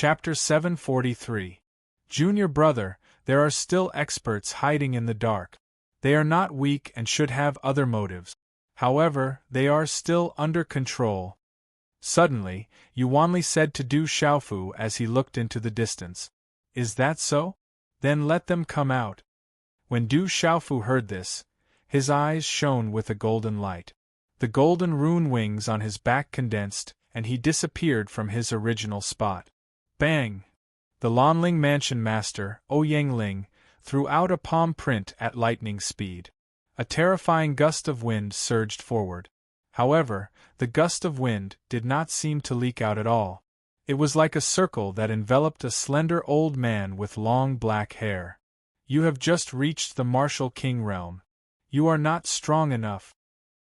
Chapter 743. Junior brother, there are still experts hiding in the dark. They are not weak and should have other motives. However, they are still under control. Suddenly, Yuanli said to Du Xiaofu as he looked into the distance. Is that so? Then let them come out. When Du Xiaofu heard this, his eyes shone with a golden light. The golden rune wings on his back condensed, and he disappeared from his original spot. Bang! The Lanling Mansion Master, Ouyang Ling, threw out a palm print at lightning speed. A terrifying gust of wind surged forward. However, the gust of wind did not seem to leak out at all. It was like a circle that enveloped a slender old man with long black hair. You have just reached the martial king realm. You are not strong enough.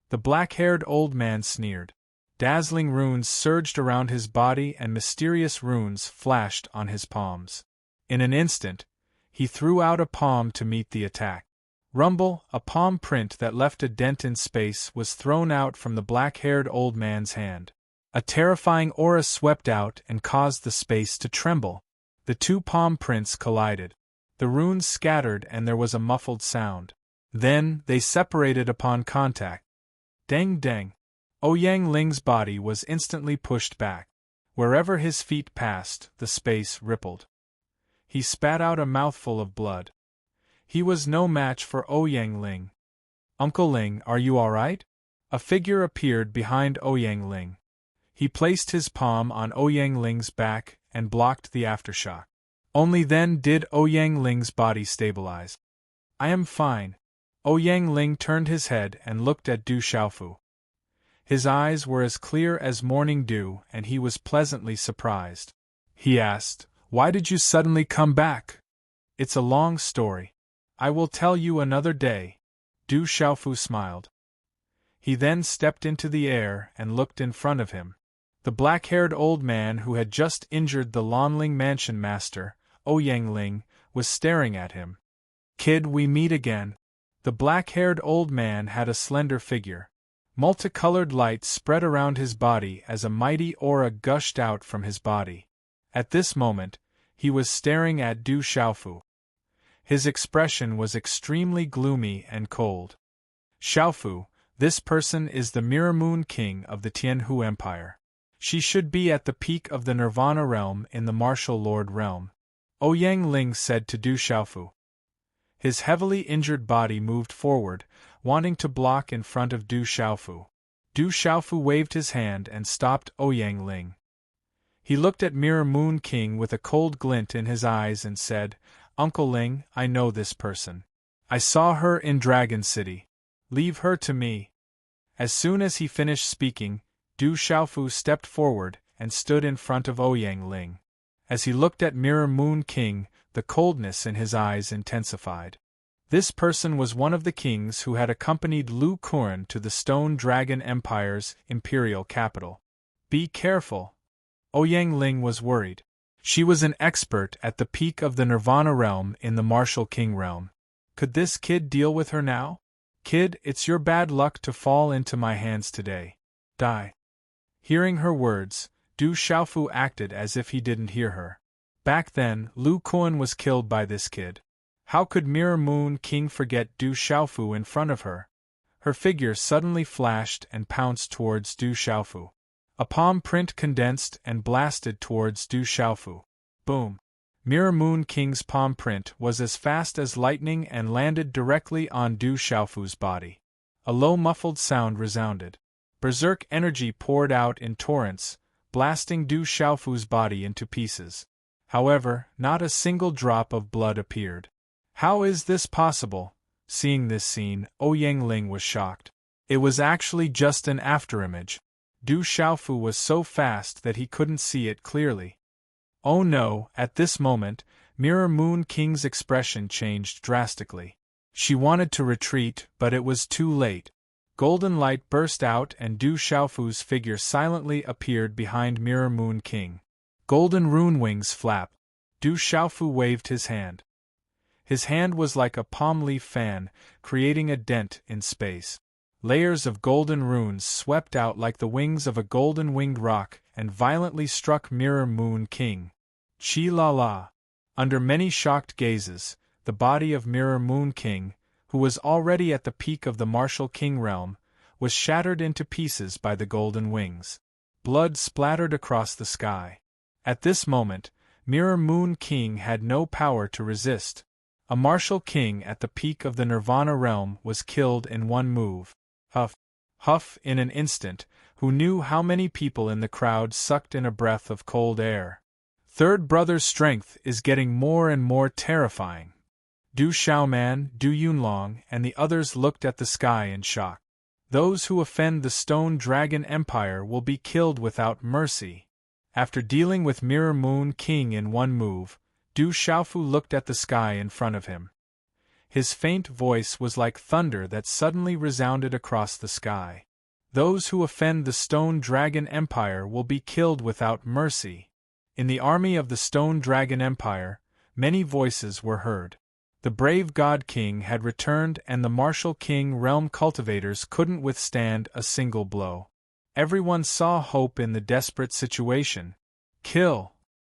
The black-haired old man sneered. Dazzling runes surged around his body and mysterious runes flashed on his palms. In an instant, he threw out a palm to meet the attack. Rumble, a palm print that left a dent in space was thrown out from the black-haired old man's hand. A terrifying aura swept out and caused the space to tremble. The two palm prints collided. The runes scattered and there was a muffled sound. Then, they separated upon contact. Dang dang! Ouyang Ling's body was instantly pushed back. Wherever his feet passed, the space rippled. He spat out a mouthful of blood. He was no match for Ouyang Ling. Uncle Ling, are you all right? A figure appeared behind Ouyang Ling. He placed his palm on Ouyang Ling's back and blocked the aftershock. Only then did Ouyang Ling's body stabilize. I am fine. Ouyang Ling turned his head and looked at Du Xiaofu. His eyes were as clear as morning dew and he was pleasantly surprised. He asked, Why did you suddenly come back? It's a long story. I will tell you another day. Du Xiaofu smiled. He then stepped into the air and looked in front of him. The black-haired old man who had just injured the Lanling Mansion Master, Ouyang Ling, was staring at him. Kid, we meet again. The black-haired old man had a slender figure. Multicolored light spread around his body as a mighty aura gushed out from his body. At this moment, he was staring at Du Xiaofu. His expression was extremely gloomy and cold. Xiaofu, this person is the Mirror Moon King of the Tianhu Empire. She should be at the peak of the Nirvana realm in the Martial Lord realm. Ouyang Ling said to Du Xiaofu. His heavily injured body moved forward, wanting to block in front of Du Xiaofu. Du Xiaofu waved his hand and stopped Ouyang Ling. He looked at Mirror Moon King with a cold glint in his eyes and said, Uncle Ling, I know this person. I saw her in Dragon City. Leave her to me. As soon as he finished speaking, Du Xiaofu stepped forward and stood in front of Ouyang Ling. As he looked at Mirror Moon King, the coldness in his eyes intensified. This person was one of the kings who had accompanied Lu Kuren to the Stone Dragon Empire's imperial capital. Be careful. Ouyang Ling was worried. She was an expert at the peak of the Nirvana realm in the Martial King realm. Could this kid deal with her now? Kid, it's your bad luck to fall into my hands today. Die. Hearing her words, Du Xiaofu acted as if he didn't hear her. Back then, Lu Kuren was killed by this kid. How could Mirror Moon King forget Du Xiaofu in front of her? Her figure suddenly flashed and pounced towards Du Xiaofu. A palm print condensed and blasted towards Du Xiaofu. Boom! Mirror Moon King's palm print was as fast as lightning and landed directly on Du Xiaofu's body. A low muffled sound resounded. Berserk energy poured out in torrents, blasting Du Xiaofu's body into pieces. However, not a single drop of blood appeared. How is this possible? Seeing this scene, Ouyang Ling was shocked. It was actually just an afterimage. Du Xiaofu was so fast that he couldn't see it clearly. Oh no, at this moment, Mirror Moon King's expression changed drastically. She wanted to retreat, but it was too late. Golden light burst out and Du Xiaofu's figure silently appeared behind Mirror Moon King. Golden rune wings flap. Du Xiaofu waved his hand. His hand was like a palm leaf fan, creating a dent in space. Layers of golden runes swept out like the wings of a golden-winged roc and violently struck Mirror Moon King. Chi la. Under many shocked gazes, the body of Mirror Moon King, who was already at the peak of the martial king realm, was shattered into pieces by the golden wings. Blood splattered across the sky. At this moment, Mirror Moon King had no power to resist. A martial king at the peak of the Nirvana realm was killed in one move. Huff, in an instant, who knew how many people in the crowd sucked in a breath of cold air. Third brother's strength is getting more and more terrifying. Du Xiaoman, Du Yunlong, and the others looked at the sky in shock. Those who offend the Stone Dragon Empire will be killed without mercy. After dealing with Mirror Moon King in one move, Du Xiaofu looked at the sky in front of him. His faint voice was like thunder that suddenly resounded across the sky. Those who offend the Stone Dragon Empire will be killed without mercy. In the army of the Stone Dragon Empire, many voices were heard. The brave God King had returned and the martial king realm cultivators couldn't withstand a single blow. Everyone saw hope in the desperate situation. Kill!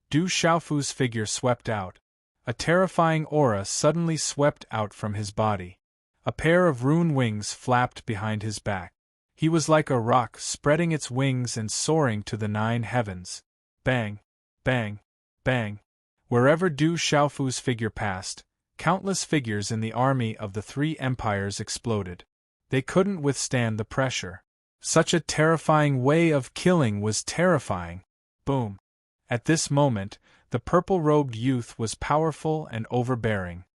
Du Xiaofu's figure swept out. A terrifying aura suddenly swept out from his body. A pair of rune wings flapped behind his back. He was like a rock spreading its wings and soaring to the 9 heavens. Bang! Bang! Bang! Wherever Du Xiaofu's figure passed, countless figures in the army of the 3 empires exploded. They couldn't withstand the pressure. Such a terrifying way of killing was terrifying. Boom! At this moment, the purple-robed youth was powerful and overbearing.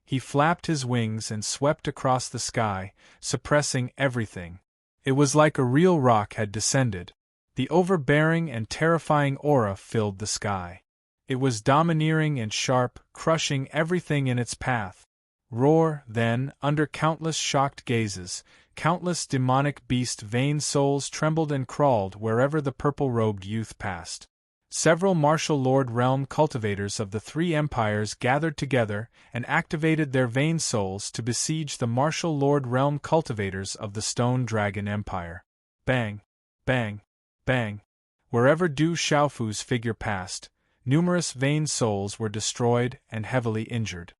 He flapped his wings and swept across the sky, suppressing everything. It was like a real rock had descended. The overbearing and terrifying aura filled the sky. It was domineering and sharp, crushing everything in its path. Roar, then, under countless shocked gazes, countless demonic beast vain souls trembled and crawled wherever the purple-robed youth passed. Several martial lord realm cultivators of the 3 empires gathered together and activated their vain souls to besiege the martial lord realm cultivators of the Stone Dragon Empire. Bang! Bang! Bang! Wherever Du Xiaofu's figure passed, numerous vain souls were destroyed and heavily injured.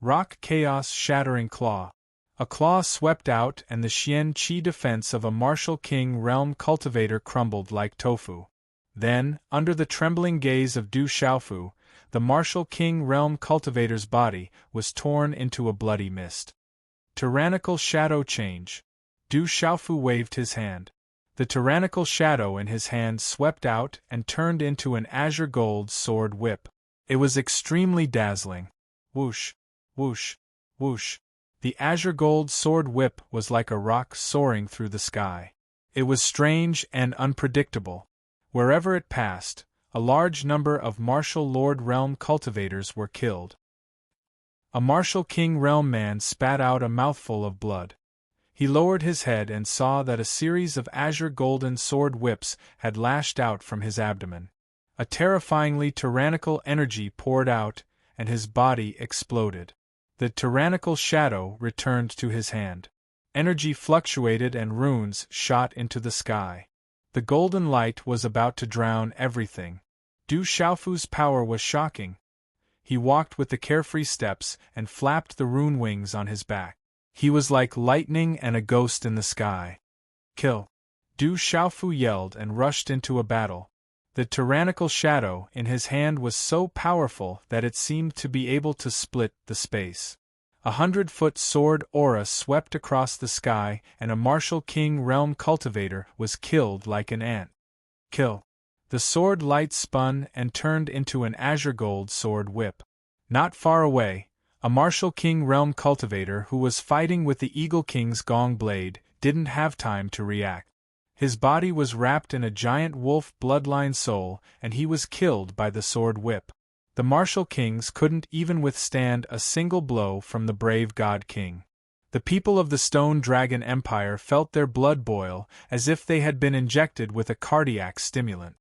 Rock Chaos Shattering Claw. A claw swept out and the Xian Qi defense of a martial king realm cultivator crumbled like tofu. Then, under the trembling gaze of Du Xiaofu, the martial king realm cultivator's body was torn into a bloody mist. Tyrannical Shadow Change. Du Xiaofu waved his hand. The tyrannical shadow in his hand swept out and turned into an azure gold sword whip. It was extremely dazzling. Whoosh, whoosh, whoosh. The azure gold sword whip was like a rock soaring through the sky. It was strange and unpredictable. Wherever it passed, a large number of martial lord realm cultivators were killed. A martial king realm man spat out a mouthful of blood. He lowered his head and saw that a series of azure golden sword whips had lashed out from his abdomen. A terrifyingly tyrannical energy poured out, and his body exploded. The tyrannical shadow returned to his hand. Energy fluctuated and runes shot into the sky. The golden light was about to drown everything. Du Xiaofu's power was shocking. He walked with the carefree steps and flapped the rune wings on his back. He was like lightning and a ghost in the sky. Kill! Du Xiaofu yelled and rushed into a battle. The tyrannical shadow in his hand was so powerful that it seemed to be able to split the space. 100-foot sword aura swept across the sky and a martial king realm cultivator was killed like an ant. Kill! The sword light spun and turned into an azure gold sword whip. Not far away, a martial king realm cultivator who was fighting with the Eagle King's gong blade didn't have time to react. His body was wrapped in a giant wolf bloodline soul and he was killed by the sword whip. The martial kings couldn't even withstand a single blow from the brave God King. The people of the Stone Dragon Empire felt their blood boil as if they had been injected with a cardiac stimulant.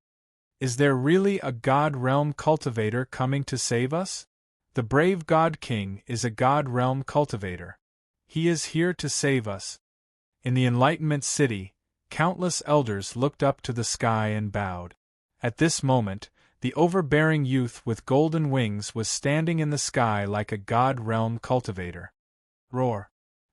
Is there really a God Realm cultivator coming to save us? The brave God King is a God Realm cultivator. He is here to save us. In the Enlightenment City, countless elders looked up to the sky and bowed. At this moment, The overbearing youth with golden wings was standing in the sky like a god realm cultivator. Roar!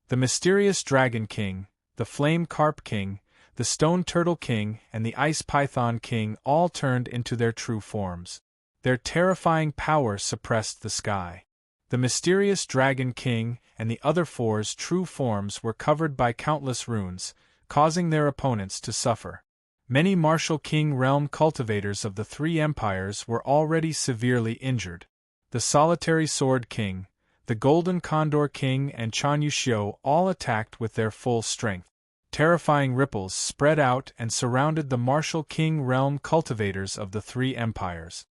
The mysterious Dragon King, the Flame Carp King, the Stone Turtle King, and the Ice Python King all turned into their true forms. Their terrifying power suppressed the sky. The mysterious Dragon King and the other four's true forms were covered by countless runes, causing their opponents to suffer. Many martial king realm cultivators of the three empires were already severely injured. The Solitary Sword King, the Golden Condor King, and Chanyushio all attacked with their full strength. Terrifying ripples spread out and surrounded the martial king realm cultivators of the three empires.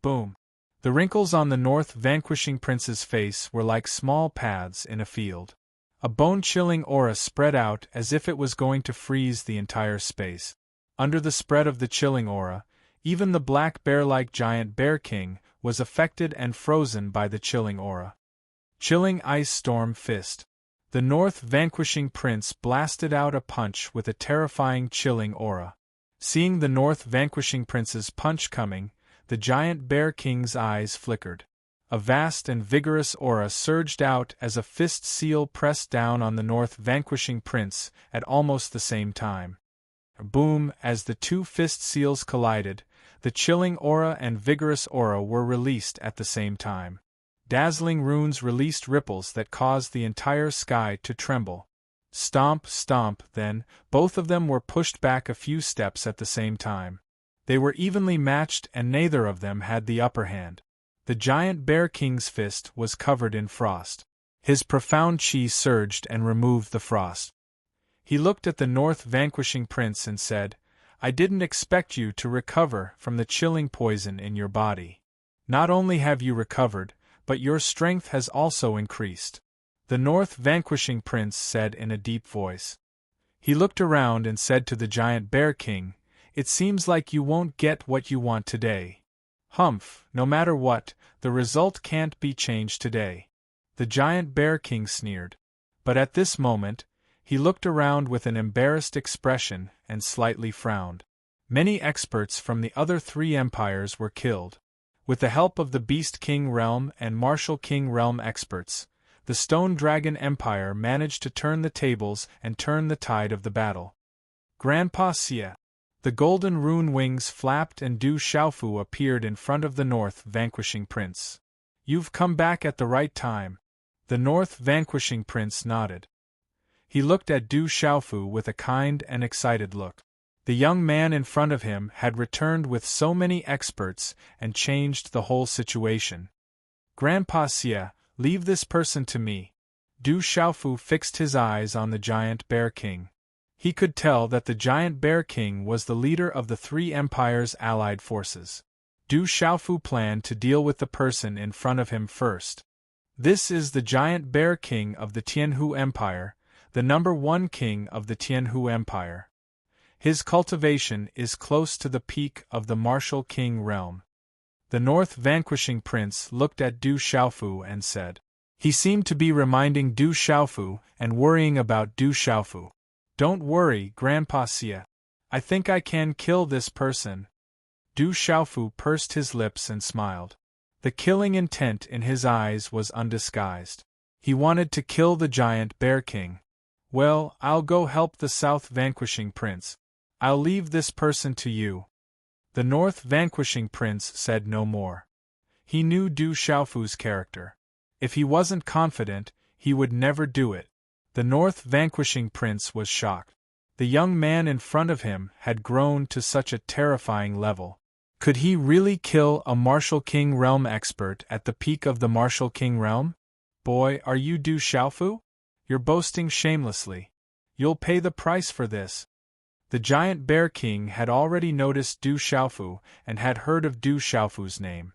Boom! The wrinkles on the North Vanquishing Prince's face were like small paths in a field. A bone-chilling aura spread out as if it was going to freeze the entire space. Under the spread of the chilling aura, even the black bear-like giant Bear King was affected and frozen by the chilling aura. Chilling Ice Storm Fist. The North Vanquishing Prince blasted out a punch with a terrifying chilling aura. Seeing the North Vanquishing Prince's punch coming, the giant Bear King's eyes flickered. A vast and vigorous aura surged out as a fist seal pressed down on the North Vanquishing Prince at almost the same time. Boom! As the two fist seals collided, the chilling aura and vigorous aura were released at the same time. Dazzling runes released ripples that caused the entire sky to tremble. Stomp, stomp, then, both of them were pushed back a few steps at the same time. They were evenly matched and neither of them had the upper hand. The giant Bear King's fist was covered in frost. His profound chi surged and removed the frost. He looked at the North Vanquishing Prince and said, "I didn't expect you to recover from the chilling poison in your body. Not only have you recovered, but your strength has also increased," the North Vanquishing Prince said in a deep voice. He looked around and said to the giant Bear King, "It seems like you won't get what you want today." "Humph, no matter what, the result can't be changed today," the giant Bear King sneered. But at this moment, he looked around with an embarrassed expression and slightly frowned. Many experts from the other three empires were killed. With the help of the Beast King Realm and Martial King Realm experts, the Stone Dragon Empire managed to turn the tables and turn the tide of the battle. Grandpa Xie. The golden rune wings flapped and Du Xiaofu appeared in front of the North Vanquishing Prince. "You've come back at the right time." The North Vanquishing Prince nodded. He looked at Du Xiaofu with a kind and excited look. The young man in front of him had returned with so many experts and changed the whole situation. "Grandpa Xie, leave this person to me." Du Xiaofu fixed his eyes on the giant Bear King. He could tell that the giant Bear King was the leader of the three empires' allied forces. Du Xiaofu planned to deal with the person in front of him first. This is the giant Bear King of the Tianhu Empire, the #1 king of the Tianhu Empire. His cultivation is close to the peak of the martial king realm. The North Vanquishing Prince looked at Du Xiaofu and said. He seemed to be reminding Du Xiaofu and worrying about Du Xiaofu. "Don't worry, Grandpa Xie. I think I can kill this person." Du Xiaofu pursed his lips and smiled. The killing intent in his eyes was undisguised. He wanted to kill the giant Bear King. "Well, I'll go help the South Vanquishing Prince. I'll leave this person to you." The North Vanquishing Prince said no more. He knew Du Xiaofu's character. If he wasn't confident, he would never do it. The North Vanquishing Prince was shocked. The young man in front of him had grown to such a terrifying level. Could he really kill a Martial King Realm expert at the peak of the Martial King Realm? "Boy, are you Du Xiaofu? You're boasting shamelessly. You'll pay the price for this." The giant Bear King had already noticed Du Xiaofu and had heard of Du Xiaofu's name.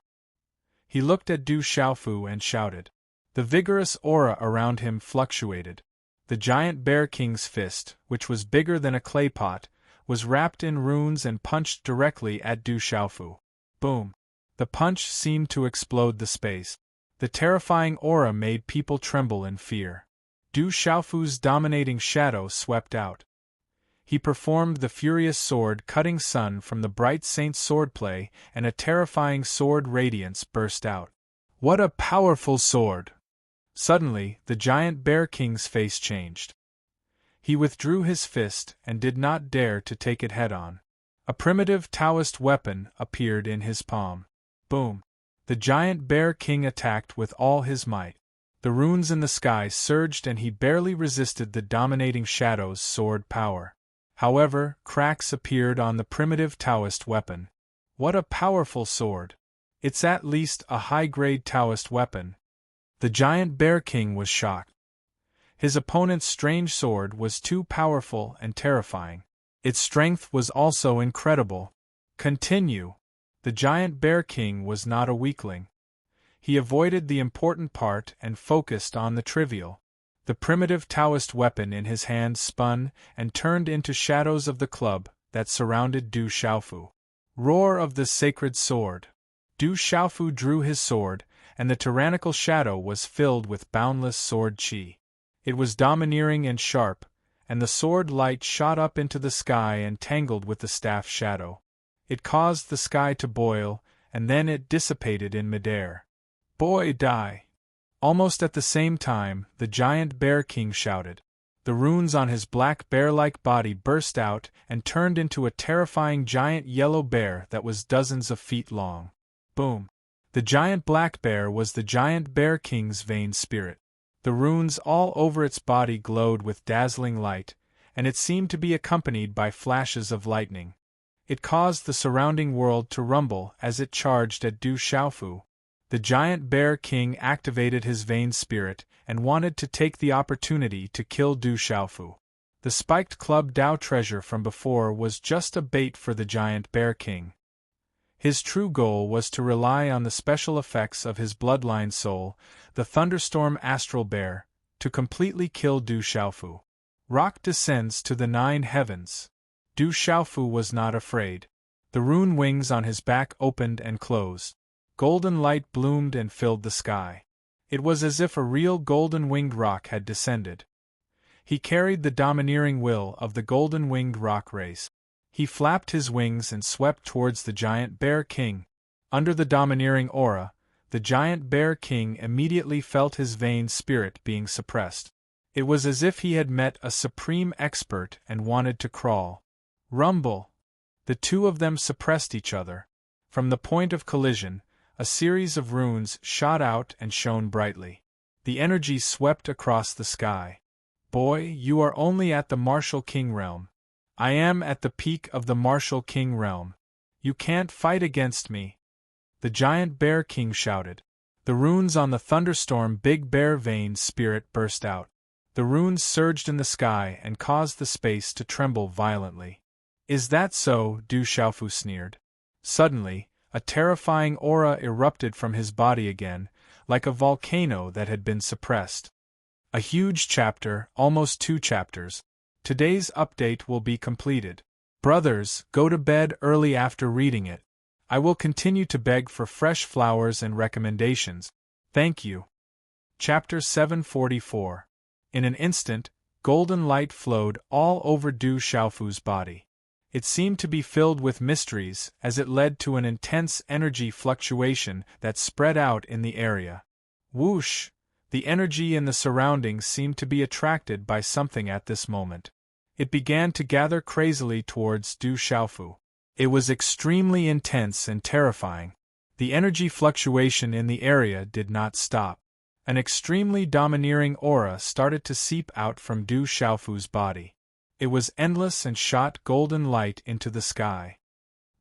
He looked at Du Xiaofu and shouted. The vigorous aura around him fluctuated. The giant Bear King's fist, which was bigger than a clay pot, was wrapped in runes and punched directly at Du Xiaofu. Boom! The punch seemed to explode the space. The terrifying aura made people tremble in fear. Du Xiaofu's dominating shadow swept out. He performed the furious sword-cutting sun from the bright saint's swordplay, and a terrifying sword radiance burst out. What a powerful sword! Suddenly, the giant bear king's face changed. He withdrew his fist and did not dare to take it head-on. A primitive Taoist weapon appeared in his palm. Boom! The giant bear king attacked with all his might. The runes in the sky surged and he barely resisted the dominating shadow's sword power. However, cracks appeared on the primitive Taoist weapon. What a powerful sword! It's at least a high-grade Taoist weapon. The giant bear king was shocked. His opponent's strange sword was too powerful and terrifying. Its strength was also incredible. Continue. The giant bear king was not a weakling. He avoided the important part and focused on the trivial. The primitive Taoist weapon in his hand spun and turned into shadows of the club that surrounded Du Xiaofu. Roar of the sacred sword. Du Xiaofu drew his sword, and the tyrannical shadow was filled with boundless sword qi. It was domineering and sharp, and the sword light shot up into the sky and tangled with the staff shadow. It caused the sky to boil, and then it dissipated in midair. Boy, die! Almost at the same time, the giant bear king shouted. The runes on his black bear-like body burst out and turned into a terrifying giant yellow bear that was dozens of feet long. Boom! The giant black bear was the giant bear king's vain spirit. The runes all over its body glowed with dazzling light, and it seemed to be accompanied by flashes of lightning. It caused the surrounding world to rumble as it charged at Du Xiaofu. The giant bear king activated his vain spirit and wanted to take the opportunity to kill Du Xiaofu. The spiked club Dao treasure from before was just a bait for the giant bear king. His true goal was to rely on the special effects of his bloodline soul, the thunderstorm astral bear, to completely kill Du Xiaofu. Rock descends to the 9 heavens. Du Xiaofu was not afraid. The rune wings on his back opened and closed. Golden light bloomed and filled the sky. It was as if a real golden-winged rock had descended. He carried the domineering will of the golden-winged rock race. He flapped his wings and swept towards the giant bear king. Under the domineering aura, the giant bear king immediately felt his vain spirit being suppressed. It was as if he had met a supreme expert and wanted to crawl. Rumble! The two of them suppressed each other. From the point of collision, a series of runes shot out and shone brightly. The energy swept across the sky. Boy, you are only at the martial king realm. I am at the peak of the martial king realm. You can't fight against me. The giant bear king shouted. The runes on the thunderstorm big bear vein spirit burst out. The runes surged in the sky and caused the space to tremble violently. Is that so? Du Xiaofu sneered. Suddenly, a terrifying aura erupted from his body again, like a volcano that had been suppressed. A huge chapter, almost 2 chapters. Today's update will be completed. Brothers, go to bed early after reading it. I will continue to beg for fresh flowers and recommendations. Thank you. Chapter 744. In an instant, golden light flowed all over Du Xiaofu's body. It seemed to be filled with mysteries as it led to an intense energy fluctuation that spread out in the area. Whoosh! The energy in the surroundings seemed to be attracted by something at this moment. It began to gather crazily towards Du Xiaofu. It was extremely intense and terrifying. The energy fluctuation in the area did not stop. An extremely domineering aura started to seep out from Du Xiaofu's body. It was endless and shot golden light into the sky.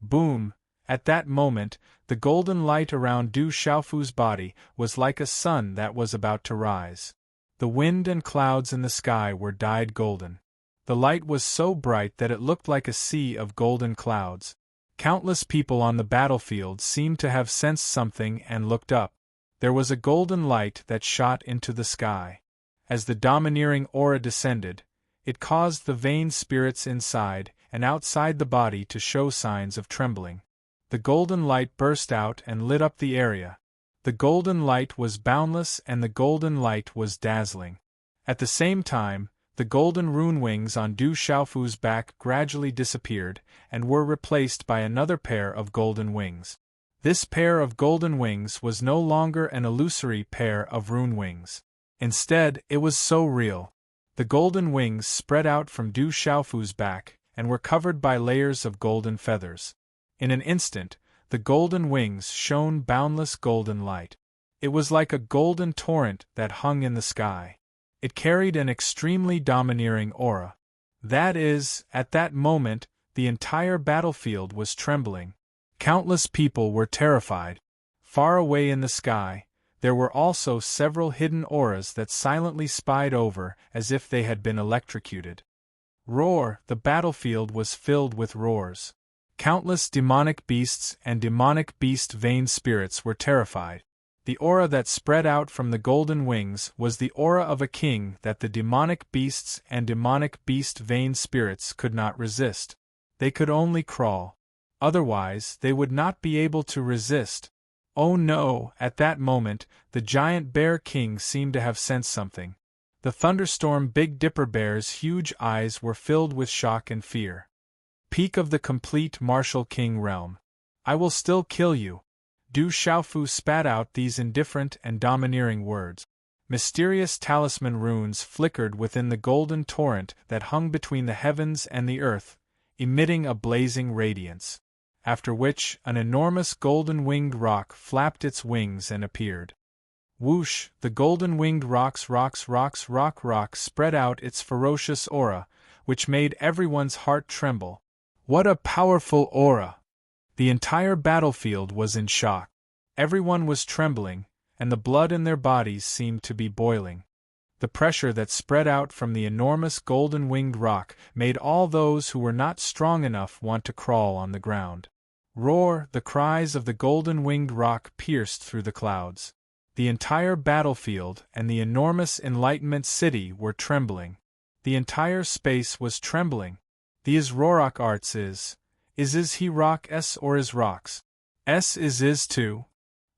Boom! At that moment, the golden light around Du Xiaofu's body was like a sun that was about to rise. The wind and clouds in the sky were dyed golden. The light was so bright that it looked like a sea of golden clouds. Countless people on the battlefield seemed to have sensed something and looked up. There was a golden light that shot into the sky. As the domineering aura descended, it caused the vain spirits inside and outside the body to show signs of trembling. The golden light burst out and lit up the area. The golden light was boundless and the golden light was dazzling. At the same time, The golden rune wings on Du Xiaofu's back gradually disappeared and were replaced by another pair of golden wings. This pair of golden wings was no longer an illusory pair of rune wings. Instead, it was so real. The golden wings spread out from Du Xiaofu's back and were covered by layers of golden feathers. In an instant, the golden wings shone boundless golden light. It was like a golden torrent that hung in the sky. It carried an extremely domineering aura. That is, at that moment, the entire battlefield was trembling. Countless people were terrified. Far away in the sky, there were also several hidden auras that silently spied over as if they had been electrocuted. Roar! The battlefield was filled with roars. Countless demonic beasts and demonic beast-veined spirits were terrified. The aura that spread out from the golden wings was the aura of a king that the demonic beasts and demonic beast-veined spirits could not resist. They could only crawl. Otherwise, they would not be able to resist. Oh no! At that moment, the giant bear king seemed to have sensed something. The thunderstorm Big Dipper Bear's huge eyes were filled with shock and fear. Peak of the complete martial king realm. I will still kill you. Du Xiaofu spat out these indifferent and domineering words. Mysterious talisman runes flickered within the golden torrent that hung between the heavens and the earth, emitting a blazing radiance. After which, an enormous golden-winged rock flapped its wings and appeared. Whoosh! The golden-winged rock spread out its ferocious aura, which made everyone's heart tremble. What a powerful aura! The entire battlefield was in shock. Everyone was trembling, and the blood in their bodies seemed to be boiling. The pressure that spread out from the enormous golden-winged rock made all those who were not strong enough want to crawl on the ground. Roar! The cries of the golden-winged rock pierced through the clouds. The entire battlefield and the enormous Enlightenment City were trembling. The entire space was trembling. The is Rorak arts is he rock s or is rocks? S is too.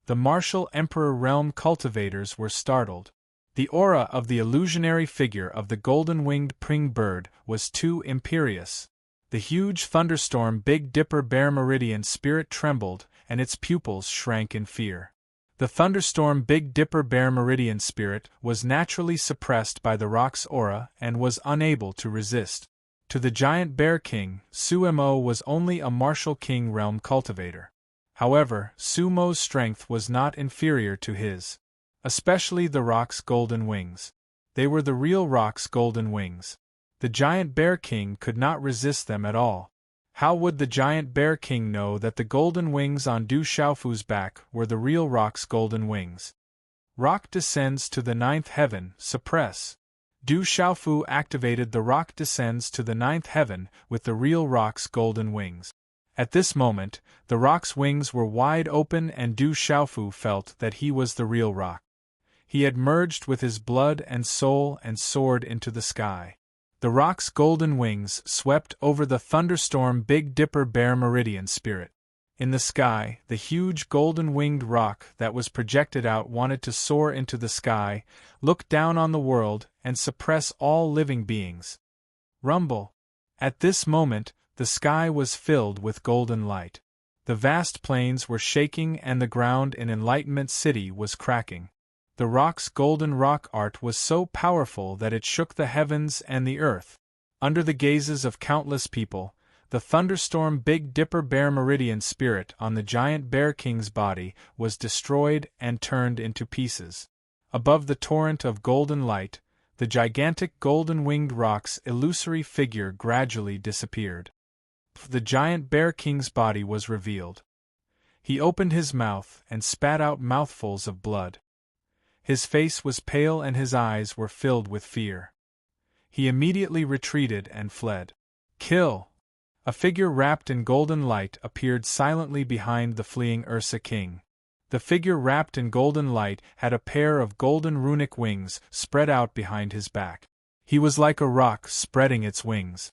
The martial Emperor realm cultivators were startled. The aura of the illusionary figure of the golden-winged pring bird was too imperious. The huge thunderstorm Big Dipper Bear Meridian spirit trembled, and its pupils shrank in fear. The thunderstorm Big Dipper Bear Meridian spirit was naturally suppressed by the rock's aura and was unable to resist. To the giant bear king, Sumo was only a martial king realm cultivator. However, Sumo's strength was not inferior to his. Especially the rock's golden wings. They were the real rock's golden wings. The giant bear king could not resist them at all. How would the giant bear king know that the golden wings on Du Xiaofu's back were the real rock's golden wings? Rock descends to the ninth heaven, suppress. Du Xiaofu activated the rock descends to the ninth heaven with the real rock's golden wings. At this moment, the rock's wings were wide open and Du Xiaofu felt that he was the real rock. He had merged with his blood and soul and soared into the sky. The rock's golden wings swept over the thunderstorm Big Dipper Bear Meridian spirit. In the sky, the huge golden-winged rock that was projected out wanted to soar into the sky, look down on the world, and suppress all living beings. Rumble! At this moment, the sky was filled with golden light. The vast plains were shaking and the ground in Enlightenment City was cracking. The rock's golden rock art was so powerful that it shook the heavens and the earth. Under the gazes of countless people, the thunderstorm Big Dipper Bear Meridian spirit on the giant bear king's body was destroyed and turned into pieces. Above the torrent of golden light, the gigantic golden-winged rock's illusory figure gradually disappeared. The giant bear king's body was revealed. He opened his mouth and spat out mouthfuls of blood. His face was pale and his eyes were filled with fear. He immediately retreated and fled. Kill! A figure wrapped in golden light appeared silently behind the fleeing Ursa king. The figure wrapped in golden light had a pair of golden runic wings spread out behind his back. He was like a rock spreading its wings.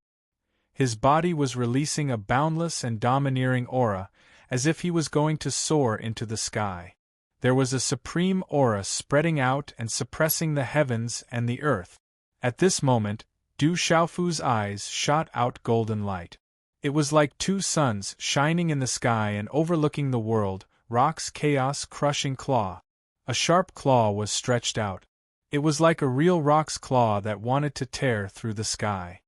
His body was releasing a boundless and domineering aura, as if he was going to soar into the sky. There was a supreme aura spreading out and suppressing the heavens and the earth. At this moment, Du Xiaofu's eyes shot out golden light. It was like two suns shining in the sky and overlooking the world, rock's chaos-crushing claw. A sharp claw was stretched out. It was like a real rock's claw that wanted to tear through the sky.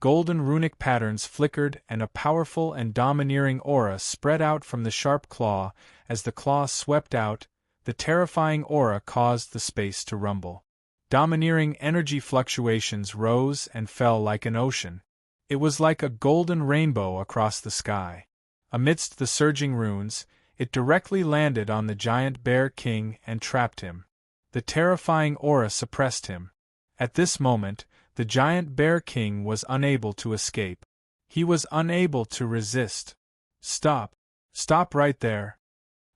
Golden runic patterns flickered and a powerful and domineering aura spread out from the sharp claw. As the claw swept out, the terrifying aura caused the space to rumble. Domineering energy fluctuations rose and fell like an ocean. It was like a golden rainbow across the sky. Amidst the surging runes, it directly landed on the giant bear king and trapped him. The terrifying aura suppressed him. At this moment, the giant bear king was unable to escape. He was unable to resist. Stop! Stop right there!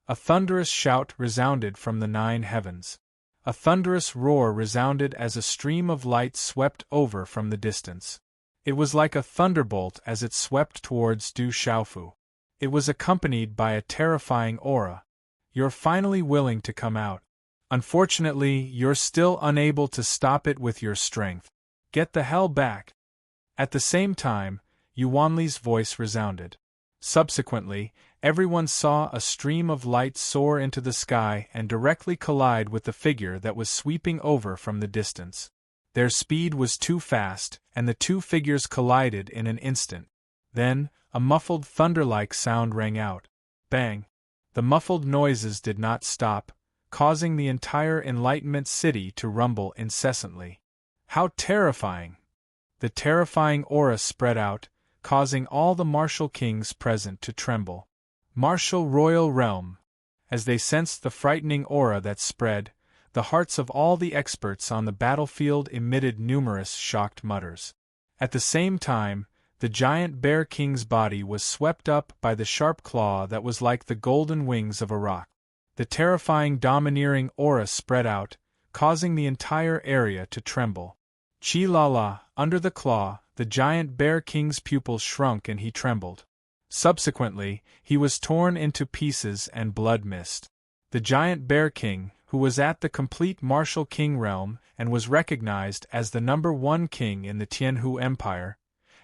A thunderous shout resounded from the 9 heavens. A thunderous roar resounded as a stream of light swept over from the distance. It was like a thunderbolt as it swept towards Du Xiaofu. It was accompanied by a terrifying aura. You're finally willing to come out. Unfortunately, you're still unable to stop it with your strength. Get the hell back! At the same time, Yuanli's voice resounded. Subsequently, everyone saw a stream of light soar into the sky and directly collide with the figure that was sweeping over from the distance. Their speed was too fast, and the two figures collided in an instant. Then, a muffled thunder-like sound rang out. Bang! The muffled noises did not stop, causing the entire Enlightenment City to rumble incessantly. How terrifying! The terrifying aura spread out, causing all the martial kings present to tremble. Martial royal realm! As they sensed the frightening aura that spread, the hearts of all the experts on the battlefield emitted numerous shocked mutters. At the same time, the giant bear king's body was swept up by the sharp claw that was like the golden wings of a rock. The terrifying domineering aura spread out, causing the entire area to tremble. Chi-la-la, under the claw, the giant bear king's pupils shrunk and he trembled. Subsequently, he was torn into pieces and blood mist. The giant bear king, who was at the complete martial king realm and was recognized as the #1 king in the Tianhu Empire,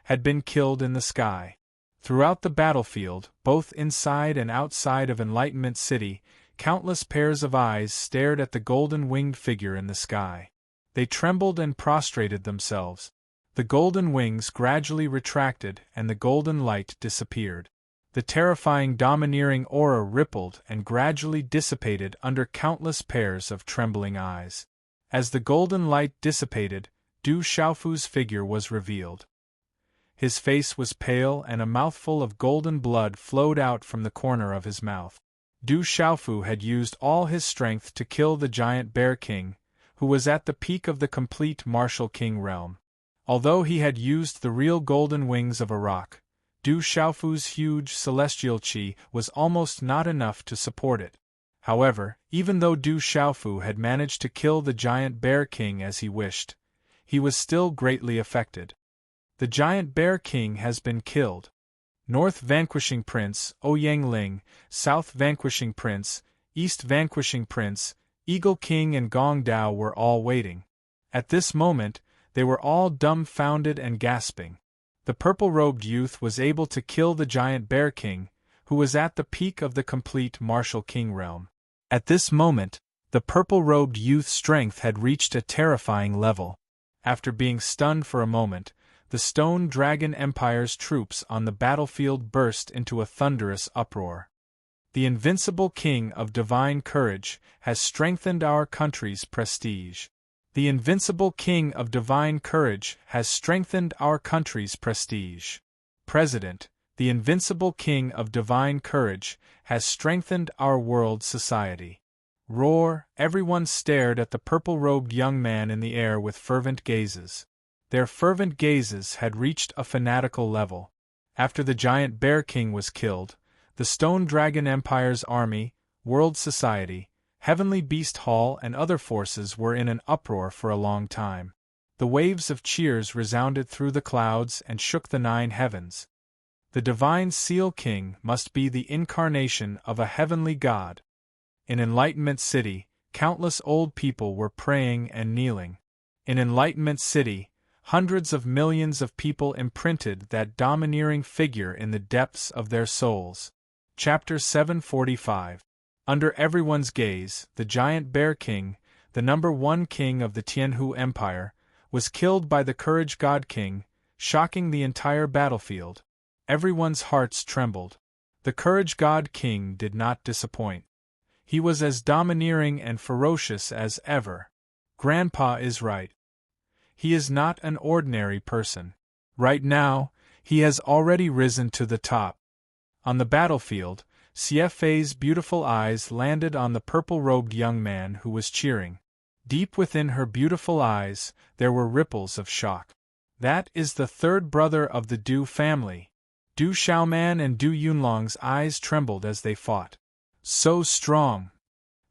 had been killed in the sky. Throughout the battlefield, both inside and outside of Enlightenment City, countless pairs of eyes stared at the golden-winged figure in the sky. They trembled and prostrated themselves. The golden wings gradually retracted and the golden light disappeared. The terrifying domineering aura rippled and gradually dissipated under countless pairs of trembling eyes. As the golden light dissipated, Du Xiaofu's figure was revealed. His face was pale and a mouthful of golden blood flowed out from the corner of his mouth. Du Xiaofu had used all his strength to kill the giant bear king, who was at the peak of the complete martial king realm. Although he had used the real golden wings of a rock, Du Xiaofu's huge celestial qi was almost not enough to support it. However, even though Du Xiaofu had managed to kill the giant bear king as he wished, he was still greatly affected. The giant bear king has been killed. North vanquishing prince, Ouyang Ling, South vanquishing prince, East vanquishing prince, Eagle king and Gong Dao were all waiting. At this moment, they were all dumbfounded and gasping. The purple-robed youth was able to kill the giant bear king, who was at the peak of the complete martial king realm. At this moment, the purple-robed youth's strength had reached a terrifying level. After being stunned for a moment, the Stone Dragon Empire's troops on the battlefield burst into a thunderous uproar. The invincible king of divine courage has strengthened our country's prestige. The invincible king of divine courage has strengthened our country's prestige. President, the invincible king of divine courage has strengthened our world society. Roar! Everyone stared at the purple-robed young man in the air with fervent gazes. Their fervent gazes had reached a fanatical level. After the giant bear king was killed, the Stone Dragon Empire's army, world society, Heavenly Beast Hall and other forces were in an uproar for a long time. The waves of cheers resounded through the clouds and shook the 9 heavens. The Divine Seal King must be the incarnation of a heavenly god. In Enlightenment City, countless old people were praying and kneeling. In Enlightenment City, hundreds of millions of people imprinted that domineering figure in the depths of their souls. Chapter 745. Under everyone's gaze, the giant Bear King, the #1 king of the Tianhu Empire, was killed by the Courage God King, shocking the entire battlefield. Everyone's hearts trembled. The Courage God King did not disappoint. He was as domineering and ferocious as ever. Grandpa is right. He is not an ordinary person. Right now, he has already risen to the top. On the battlefield, Siefei's beautiful eyes landed on the purple-robed young man who was cheering. Deep within her beautiful eyes, there were ripples of shock. That is the third brother of the Du family. Du Xiaoman and Du Yunlong's eyes trembled as they fought. So strong!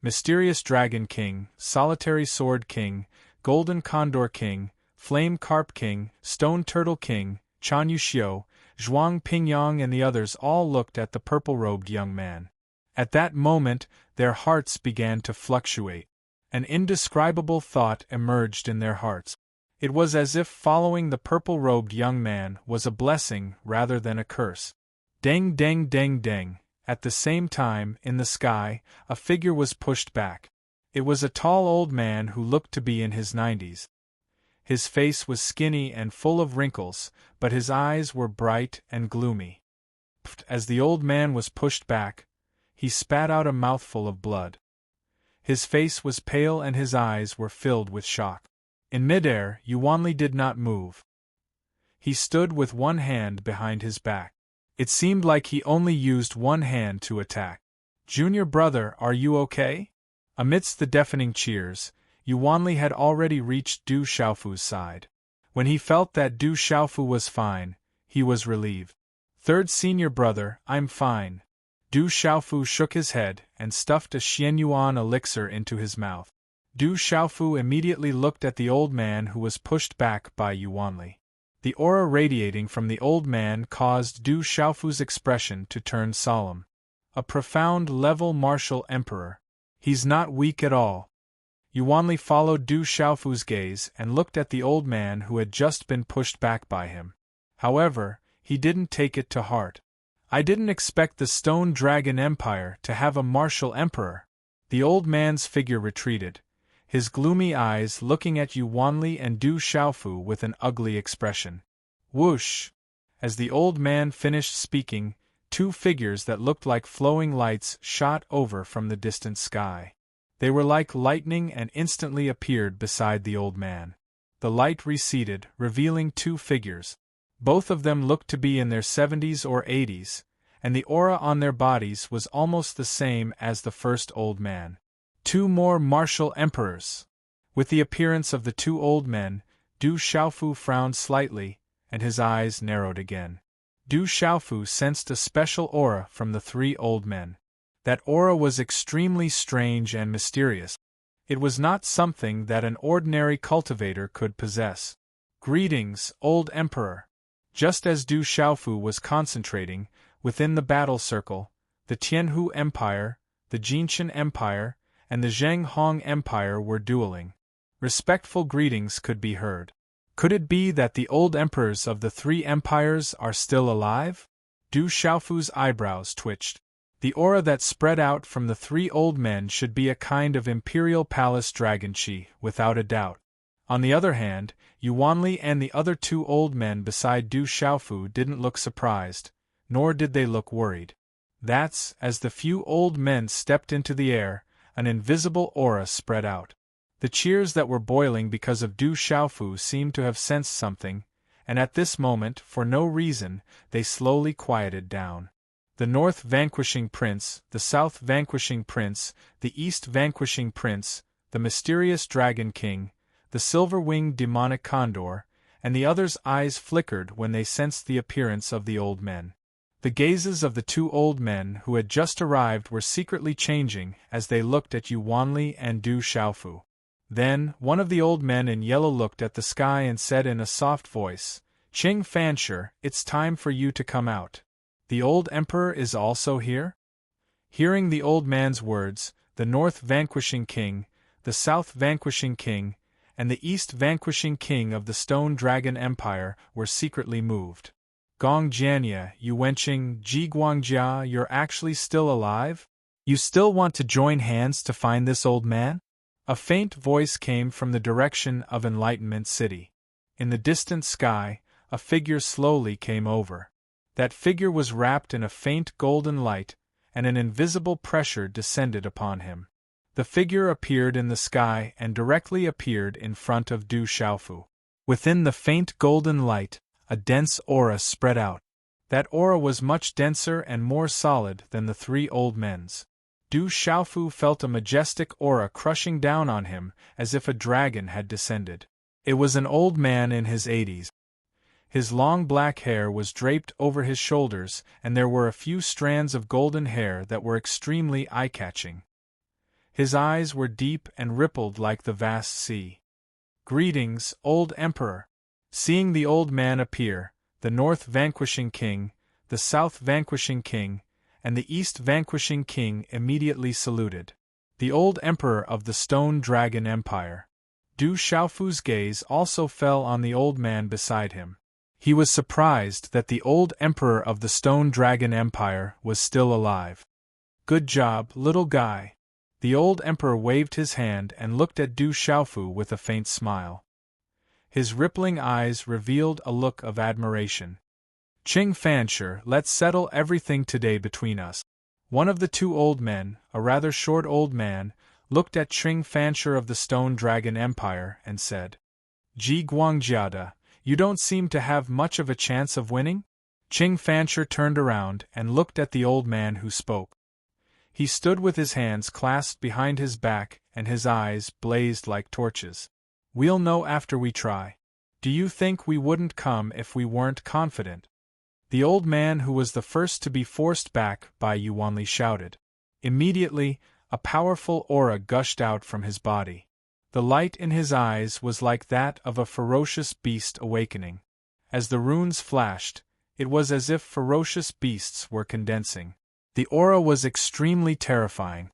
Mysterious Dragon King, Solitary Sword King, Golden Condor King, Flame Carp King, Stone Turtle King, Chan Yuxiu, Zhuang Pingyang and the others all looked at the purple-robed young man. At that moment, their hearts began to fluctuate. An indescribable thought emerged in their hearts. It was as if following the purple-robed young man was a blessing rather than a curse. Deng deng deng deng. At the same time, in the sky, a figure was pushed back. It was a tall old man who looked to be in his 90s. His face was skinny and full of wrinkles, but his eyes were bright and gloomy. As the old man was pushed back, he spat out a mouthful of blood. His face was pale and his eyes were filled with shock. In midair, Yuanli did not move. He stood with one hand behind his back. It seemed like he only used one hand to attack. "Junior brother, are you okay?" Amidst the deafening cheers, Yuanli had already reached Du Xiaofu's side. When he felt that Du Xiaofu was fine, he was relieved. "Third senior brother, I'm fine." Du Xiaofu shook his head and stuffed a Xianyuan elixir into his mouth. Du Xiaofu immediately looked at the old man who was pushed back by Yuanli. The aura radiating from the old man caused Du Xiaofu's expression to turn solemn. A profound level martial emperor. He's not weak at all. Yuanli followed Du Xiaofu's gaze and looked at the old man who had just been pushed back by him. However, he didn't take it to heart. "I didn't expect the Stone Dragon Empire to have a martial emperor." The old man's figure retreated, his gloomy eyes looking at Yuanli and Du Xiaofu with an ugly expression. Whoosh! As the old man finished speaking, two figures that looked like flowing lights shot over from the distant sky. They were like lightning and instantly appeared beside the old man. The light receded, revealing two figures. Both of them looked to be in their 70s or 80s, and the aura on their bodies was almost the same as the first old man. Two more martial emperors. With the appearance of the two old men, Du Xiaofu frowned slightly, and his eyes narrowed again. Du Xiaofu sensed a special aura from the three old men. That aura was extremely strange and mysterious. It was not something that an ordinary cultivator could possess. "Greetings, old emperor." Just as Du Xiaofu was concentrating, within the battle circle, the Tianhu Empire, the Jinshan Empire, and the Zhenghong Empire were dueling. Respectful greetings could be heard. Could it be that the old emperors of the three empires are still alive? Du Xiaofu's eyebrows twitched. The aura that spread out from the three old men should be a kind of imperial palace dragon chi, without a doubt. On the other hand, Yuanli and the other two old men beside Du Xiaofu didn't look surprised, nor did they look worried. That's, as the few old men stepped into the air, an invisible aura spread out. The cheers that were boiling because of Du Xiaofu seemed to have sensed something, and at this moment, for no reason, they slowly quieted down. The North vanquishing prince, the South vanquishing prince, the East vanquishing prince, the mysterious Dragon King, the silver-winged demonic condor, and the others' eyes flickered when they sensed the appearance of the old men. The gazes of the two old men who had just arrived were secretly changing as they looked at Yuanli and Du Xiaofu. Then, one of the old men in yellow looked at the sky and said in a soft voice, "Qing Fanshi, it's time for you to come out. The old emperor is also here?" Hearing the old man's words, the North vanquishing king, the South vanquishing king, and the East vanquishing king of the Stone Dragon Empire were secretly moved. Gong Jianya, you wenching Ji Guangjia, you're actually still alive? You still want to join hands to find this old man? A faint voice came from the direction of Enlightenment City. In the distant sky, a figure slowly came over. That figure was wrapped in a faint golden light, and an invisible pressure descended upon him. The figure appeared in the sky and directly appeared in front of Du Xiaofu. Within the faint golden light, a dense aura spread out. That aura was much denser and more solid than the three old men's. Du Xiaofu felt a majestic aura crushing down on him as if a dragon had descended. It was an old man in his 80s. His long black hair was draped over his shoulders, and there were a few strands of golden hair that were extremely eye-catching. His eyes were deep and rippled like the vast sea. "Greetings, old emperor." Seeing the old man appear, the North vanquishing king, the South vanquishing king, and the East vanquishing king immediately saluted. The old emperor of the Stone Dragon Empire. Du Xiaofu's gaze also fell on the old man beside him. He was surprised that the old emperor of the Stone Dragon Empire was still alive. "Good job, little guy." The old emperor waved his hand and looked at Du Xiaofu with a faint smile. His rippling eyes revealed a look of admiration. "Qing Fanshi, let's settle everything today between us." One of the two old men, a rather short old man, looked at Qing Fanshi of the Stone Dragon Empire and said, "Ji Guangjiada, you don't seem to have much of a chance of winning?" Qing Fanshi turned around and looked at the old man who spoke. He stood with his hands clasped behind his back and his eyes blazed like torches. "We'll know after we try. Do you think we wouldn't come if we weren't confident?" The old man who was the first to be forced back by Yuanli shouted. Immediately, a powerful aura gushed out from his body. The light in his eyes was like that of a ferocious beast awakening. As the runes flashed, it was as if ferocious beasts were condensing. The aura was extremely terrifying.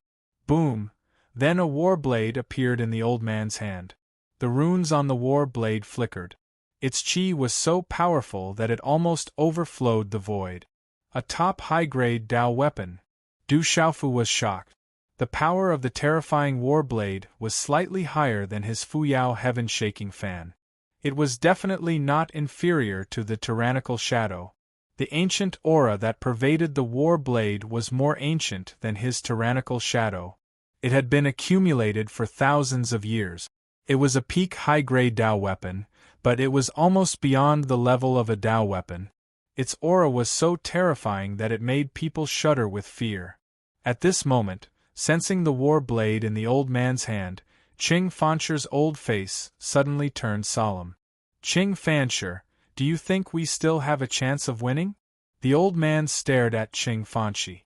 Boom! Then a war blade appeared in the old man's hand. The runes on the war blade flickered. Its chi was so powerful that it almost overflowed the void. A top high-grade Dao weapon. Du Xiaofu was shocked. The power of the terrifying war blade was slightly higher than his Fuyao heaven-shaking fan. It was definitely not inferior to the tyrannical shadow. The ancient aura that pervaded the war blade was more ancient than his tyrannical shadow. It had been accumulated for thousands of years. It was a peak high-grade Dao weapon, but it was almost beyond the level of a Dao weapon. Its aura was so terrifying that it made people shudder with fear. At this moment, sensing the war blade in the old man's hand, Qing Fanshi's old face suddenly turned solemn. "Qing Fanshi, do you think we still have a chance of winning?" The old man stared at Qing Fanshi.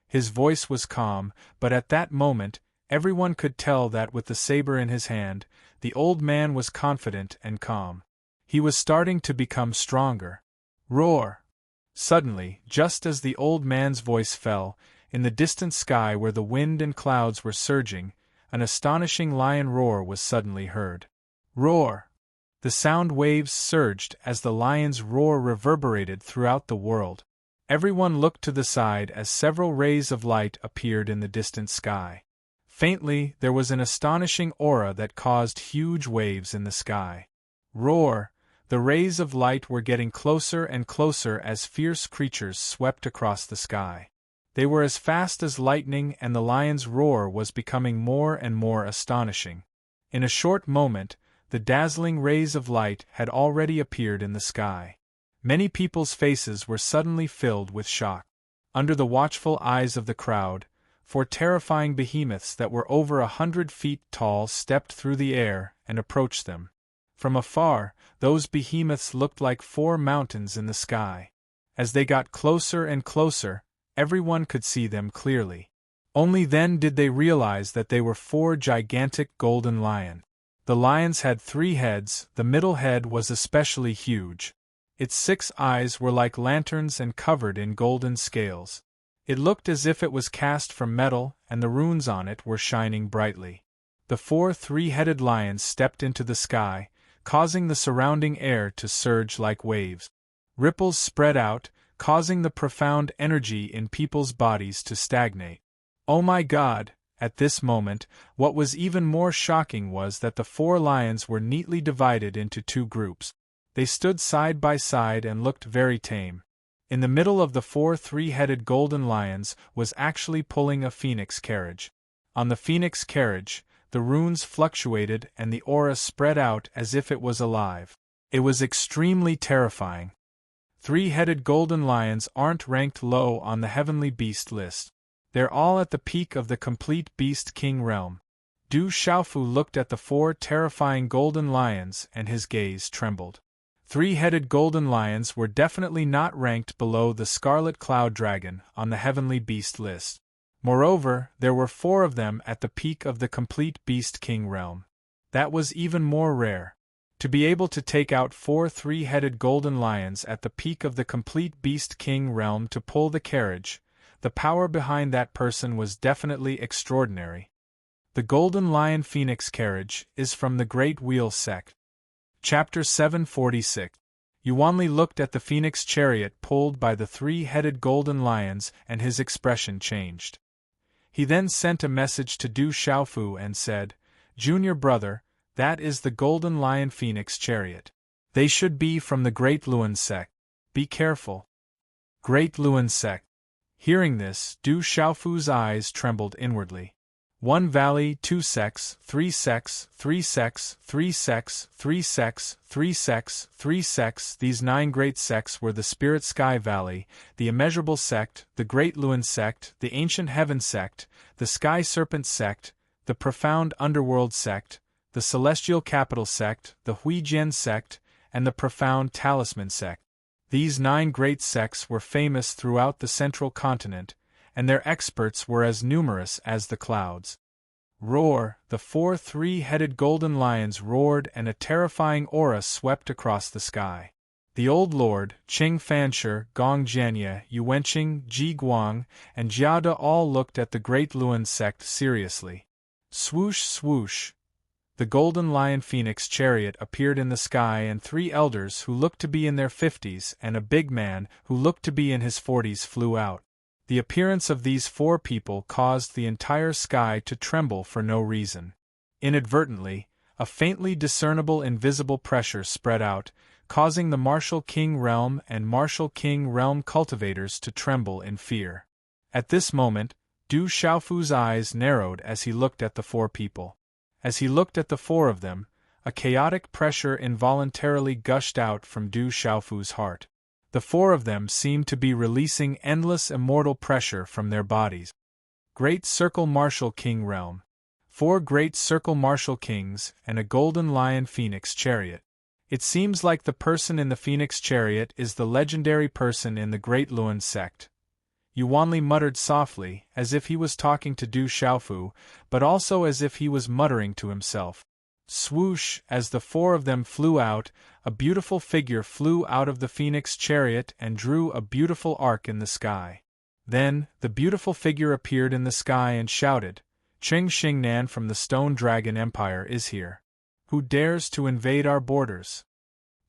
His voice was calm, but at that moment, everyone could tell that with the saber in his hand, the old man was confident and calm. He was starting to become stronger. Roar! Suddenly, just as the old man's voice fell, in the distant sky where the wind and clouds were surging, an astonishing lion roar was suddenly heard. Roar! The sound waves surged as the lion's roar reverberated throughout the world. Everyone looked to the side as several rays of light appeared in the distant sky. Faintly, there was an astonishing aura that caused huge waves in the sky. Roar! The rays of light were getting closer and closer as fierce creatures swept across the sky. They were as fast as lightning, and the lion's roar was becoming more and more astonishing. In a short moment, the dazzling rays of light had already appeared in the sky. Many people's faces were suddenly filled with shock. Under the watchful eyes of the crowd, four terrifying behemoths that were over 100 feet tall stepped through the air and approached them. From afar, those behemoths looked like 4 mountains in the sky. As they got closer and closer, everyone could see them clearly. Only then did they realize that they were 4 gigantic golden lions. The lions had 3 heads, the middle head was especially huge. Its 6 eyes were like lanterns and covered in golden scales. It looked as if it was cast from metal, and the runes on it were shining brightly. the 4 three-headed lions stepped into the sky, causing the surrounding air to surge like waves. Ripples spread out, causing the profound energy in people's bodies to stagnate. Oh my God! At this moment, what was even more shocking was that the 4 lions were neatly divided into 2 groups. They stood side by side and looked very tame. In the middle of the 4 three-headed golden lions was actually pulling a phoenix carriage. On the phoenix carriage, the runes fluctuated and the aura spread out as if it was alive. It was extremely terrifying. 3-headed golden lions aren't ranked low on the heavenly beast list. They're all at the peak of the complete beast king realm. Du Xiaofu looked at the 4 terrifying golden lions and his gaze trembled. 3-headed golden lions were definitely not ranked below the scarlet cloud dragon on the heavenly beast list. Moreover, there were 4 of them at the peak of the complete beast king realm. That was even more rare. To be able to take out 4 three-headed golden lions at the peak of the complete beast king realm to pull the carriage, the power behind that person was definitely extraordinary. The Golden Lion Phoenix Carriage is from the Great Wheel sect. Chapter 746. Yuanli looked at the phoenix chariot pulled by the 3-headed golden lions and his expression changed. He then sent a message to Du Xiaofu and said, "Junior brother, that is the Golden Lion Phoenix chariot. They should be from the Great Luan sect. Be careful." Great Luan sect. Hearing this, Du Xiaofu's eyes trembled inwardly. 1 valley, 2 sects, 3 sects, 3 sects, 3 sects, 3 sects, 3 sects, 3 sects. These 9 great sects were the Spirit Sky Valley, the Immeasurable sect, the Great Luan sect, the Ancient Heaven sect, the Sky Serpent sect, the Profound Underworld sect, the Celestial Capital sect, the Huijian sect, and the Profound Talisman sect. These 9 great sects were famous throughout the central continent, and their experts were as numerous as the clouds. Roar! The 4 three-headed golden lions roared and a terrifying aura swept across the sky. The Old Lord, Qing Fanshi, Gong Jianye, Yuanqing, Ji Guang, and Jiada all looked at the Great Luan sect seriously. Swoosh swoosh! The Golden Lion Phoenix chariot appeared in the sky and 3 elders who looked to be in their 50s and a big man who looked to be in his 40s flew out. The appearance of these 4 people caused the entire sky to tremble for no reason. Inadvertently, a faintly discernible invisible pressure spread out, causing the Martial King Realm and Martial King Realm cultivators to tremble in fear. At this moment, Du Xiaofu's eyes narrowed as he looked at the 4 people. As he looked at the 4 of them, a chaotic pressure involuntarily gushed out from Du Xiaofu's heart. The 4 of them seemed to be releasing endless immortal pressure from their bodies. Great Circle Martial King Realm. 4 Great Circle Martial Kings and a Golden Lion Phoenix Chariot. It seems like the person in the Phoenix Chariot is the legendary person in the Great Luan sect. Yuanli muttered softly, as if he was talking to Du Xiaofu, but also as if he was muttering to himself. Swoosh! As the 4 of them flew out, a beautiful figure flew out of the Phoenix chariot and drew a beautiful arc in the sky. Then, the beautiful figure appeared in the sky and shouted, "Qing Xingnan from the Stone Dragon Empire is here. Who dares to invade our borders?"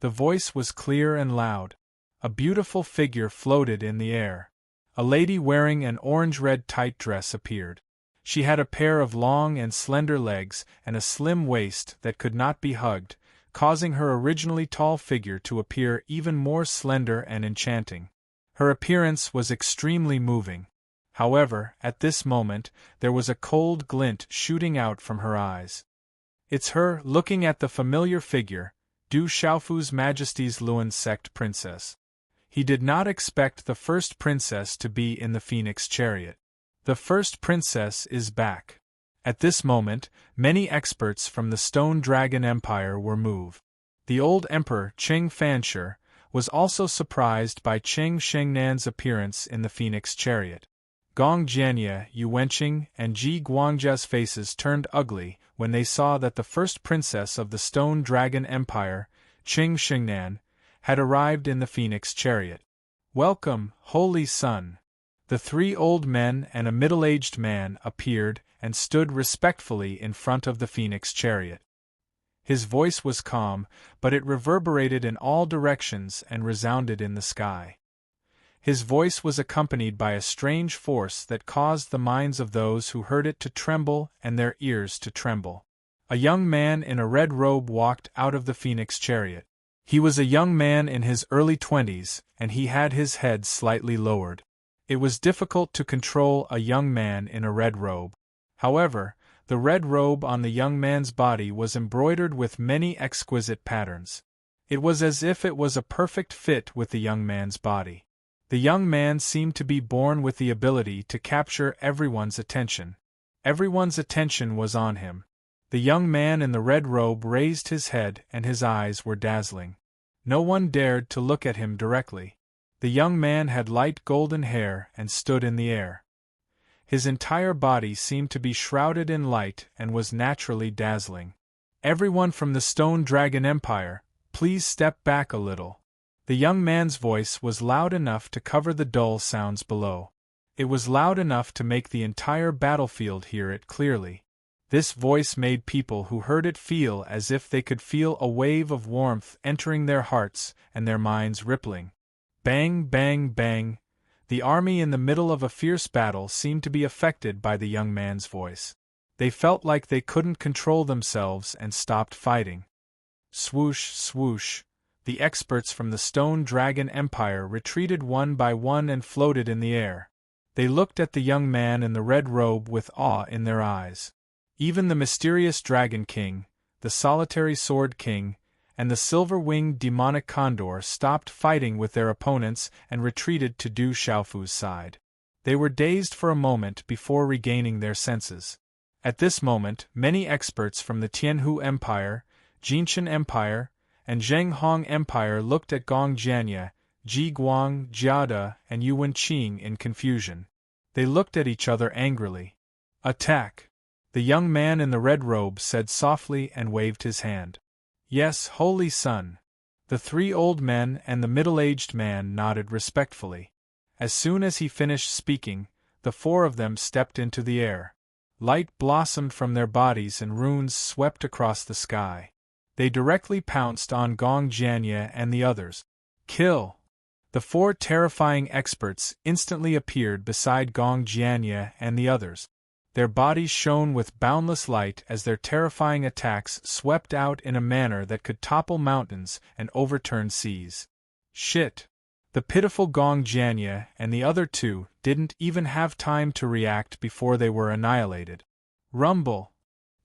The voice was clear and loud. A beautiful figure floated in the air. A lady wearing an orange-red tight dress appeared. She had a pair of long and slender legs and a slim waist that could not be hugged, causing her originally tall figure to appear even more slender and enchanting. Her appearance was extremely moving. However, at this moment, there was a cold glint shooting out from her eyes. It's her, looking at the familiar figure, Du Xiaofu's Majesty's Luan sect princess. He did not expect the first princess to be in the Phoenix chariot. The first princess is back. At this moment, many experts from the Stone Dragon Empire were moved. The old emperor, Qing Fanshi, was also surprised by Qing Xingnan's appearance in the Phoenix chariot. Gong Jianye, Yuanqing, and Ji Guangjia's faces turned ugly when they saw that the first princess of the Stone Dragon Empire, Qing Xingnan, had arrived in the Phoenix chariot. "Welcome, Holy Sun!" The 3 old men and a middle-aged man appeared and stood respectfully in front of the phoenix chariot. His voice was calm, but it reverberated in all directions and resounded in the sky. His voice was accompanied by a strange force that caused the minds of those who heard it to tremble and their ears to tremble. A young man in a red robe walked out of the phoenix chariot. He was a young man in his early 20s, and he had his head slightly lowered. It was difficult to control a young man in a red robe. However, the red robe on the young man's body was embroidered with many exquisite patterns. It was as if it was a perfect fit with the young man's body. The young man seemed to be born with the ability to capture everyone's attention. Everyone's attention was on him. The young man in the red robe raised his head and his eyes were dazzling. No one dared to look at him directly. The young man had light golden hair and stood in the air. His entire body seemed to be shrouded in light and was naturally dazzling. "Everyone from the Stone Dragon Empire, please step back a little." The young man's voice was loud enough to cover the dull sounds below. It was loud enough to make the entire battlefield hear it clearly. This voice made people who heard it feel as if they could feel a wave of warmth entering their hearts and their minds rippling. Bang, bang, bang. The army in the middle of a fierce battle seemed to be affected by the young man's voice. They felt like they couldn't control themselves and stopped fighting. Swoosh, swoosh. The experts from the Stone Dragon Empire retreated one by one and floated in the air. They looked at the young man in the red robe with awe in their eyes. Even the mysterious Dragon King, the solitary Sword King, and the silver-winged demonic condor stopped fighting with their opponents and retreated to Du Xiaofu's side. They were dazed for a moment before regaining their senses. At this moment, many experts from the Tianhu Empire, Jinshan Empire, and Zhenghong Empire looked at Gong Jianye, Ji Guang, Jiada, and Yu Wenqing in confusion. They looked at each other angrily. "Attack!" The young man in the red robe said softly and waved his hand. "Yes, Holy Sun." The 3 old men and the middle-aged man nodded respectfully. As soon as he finished speaking, the 4 of them stepped into the air. Light blossomed from their bodies and runes swept across the sky. They directly pounced on Gong Jianye and the others. "Kill!" The 4 terrifying experts instantly appeared beside Gong Jianye and the others. Their bodies shone with boundless light as their terrifying attacks swept out in a manner that could topple mountains and overturn seas. Shit! The pitiful Gong Jianye and the other 2 didn't even have time to react before they were annihilated. Rumble!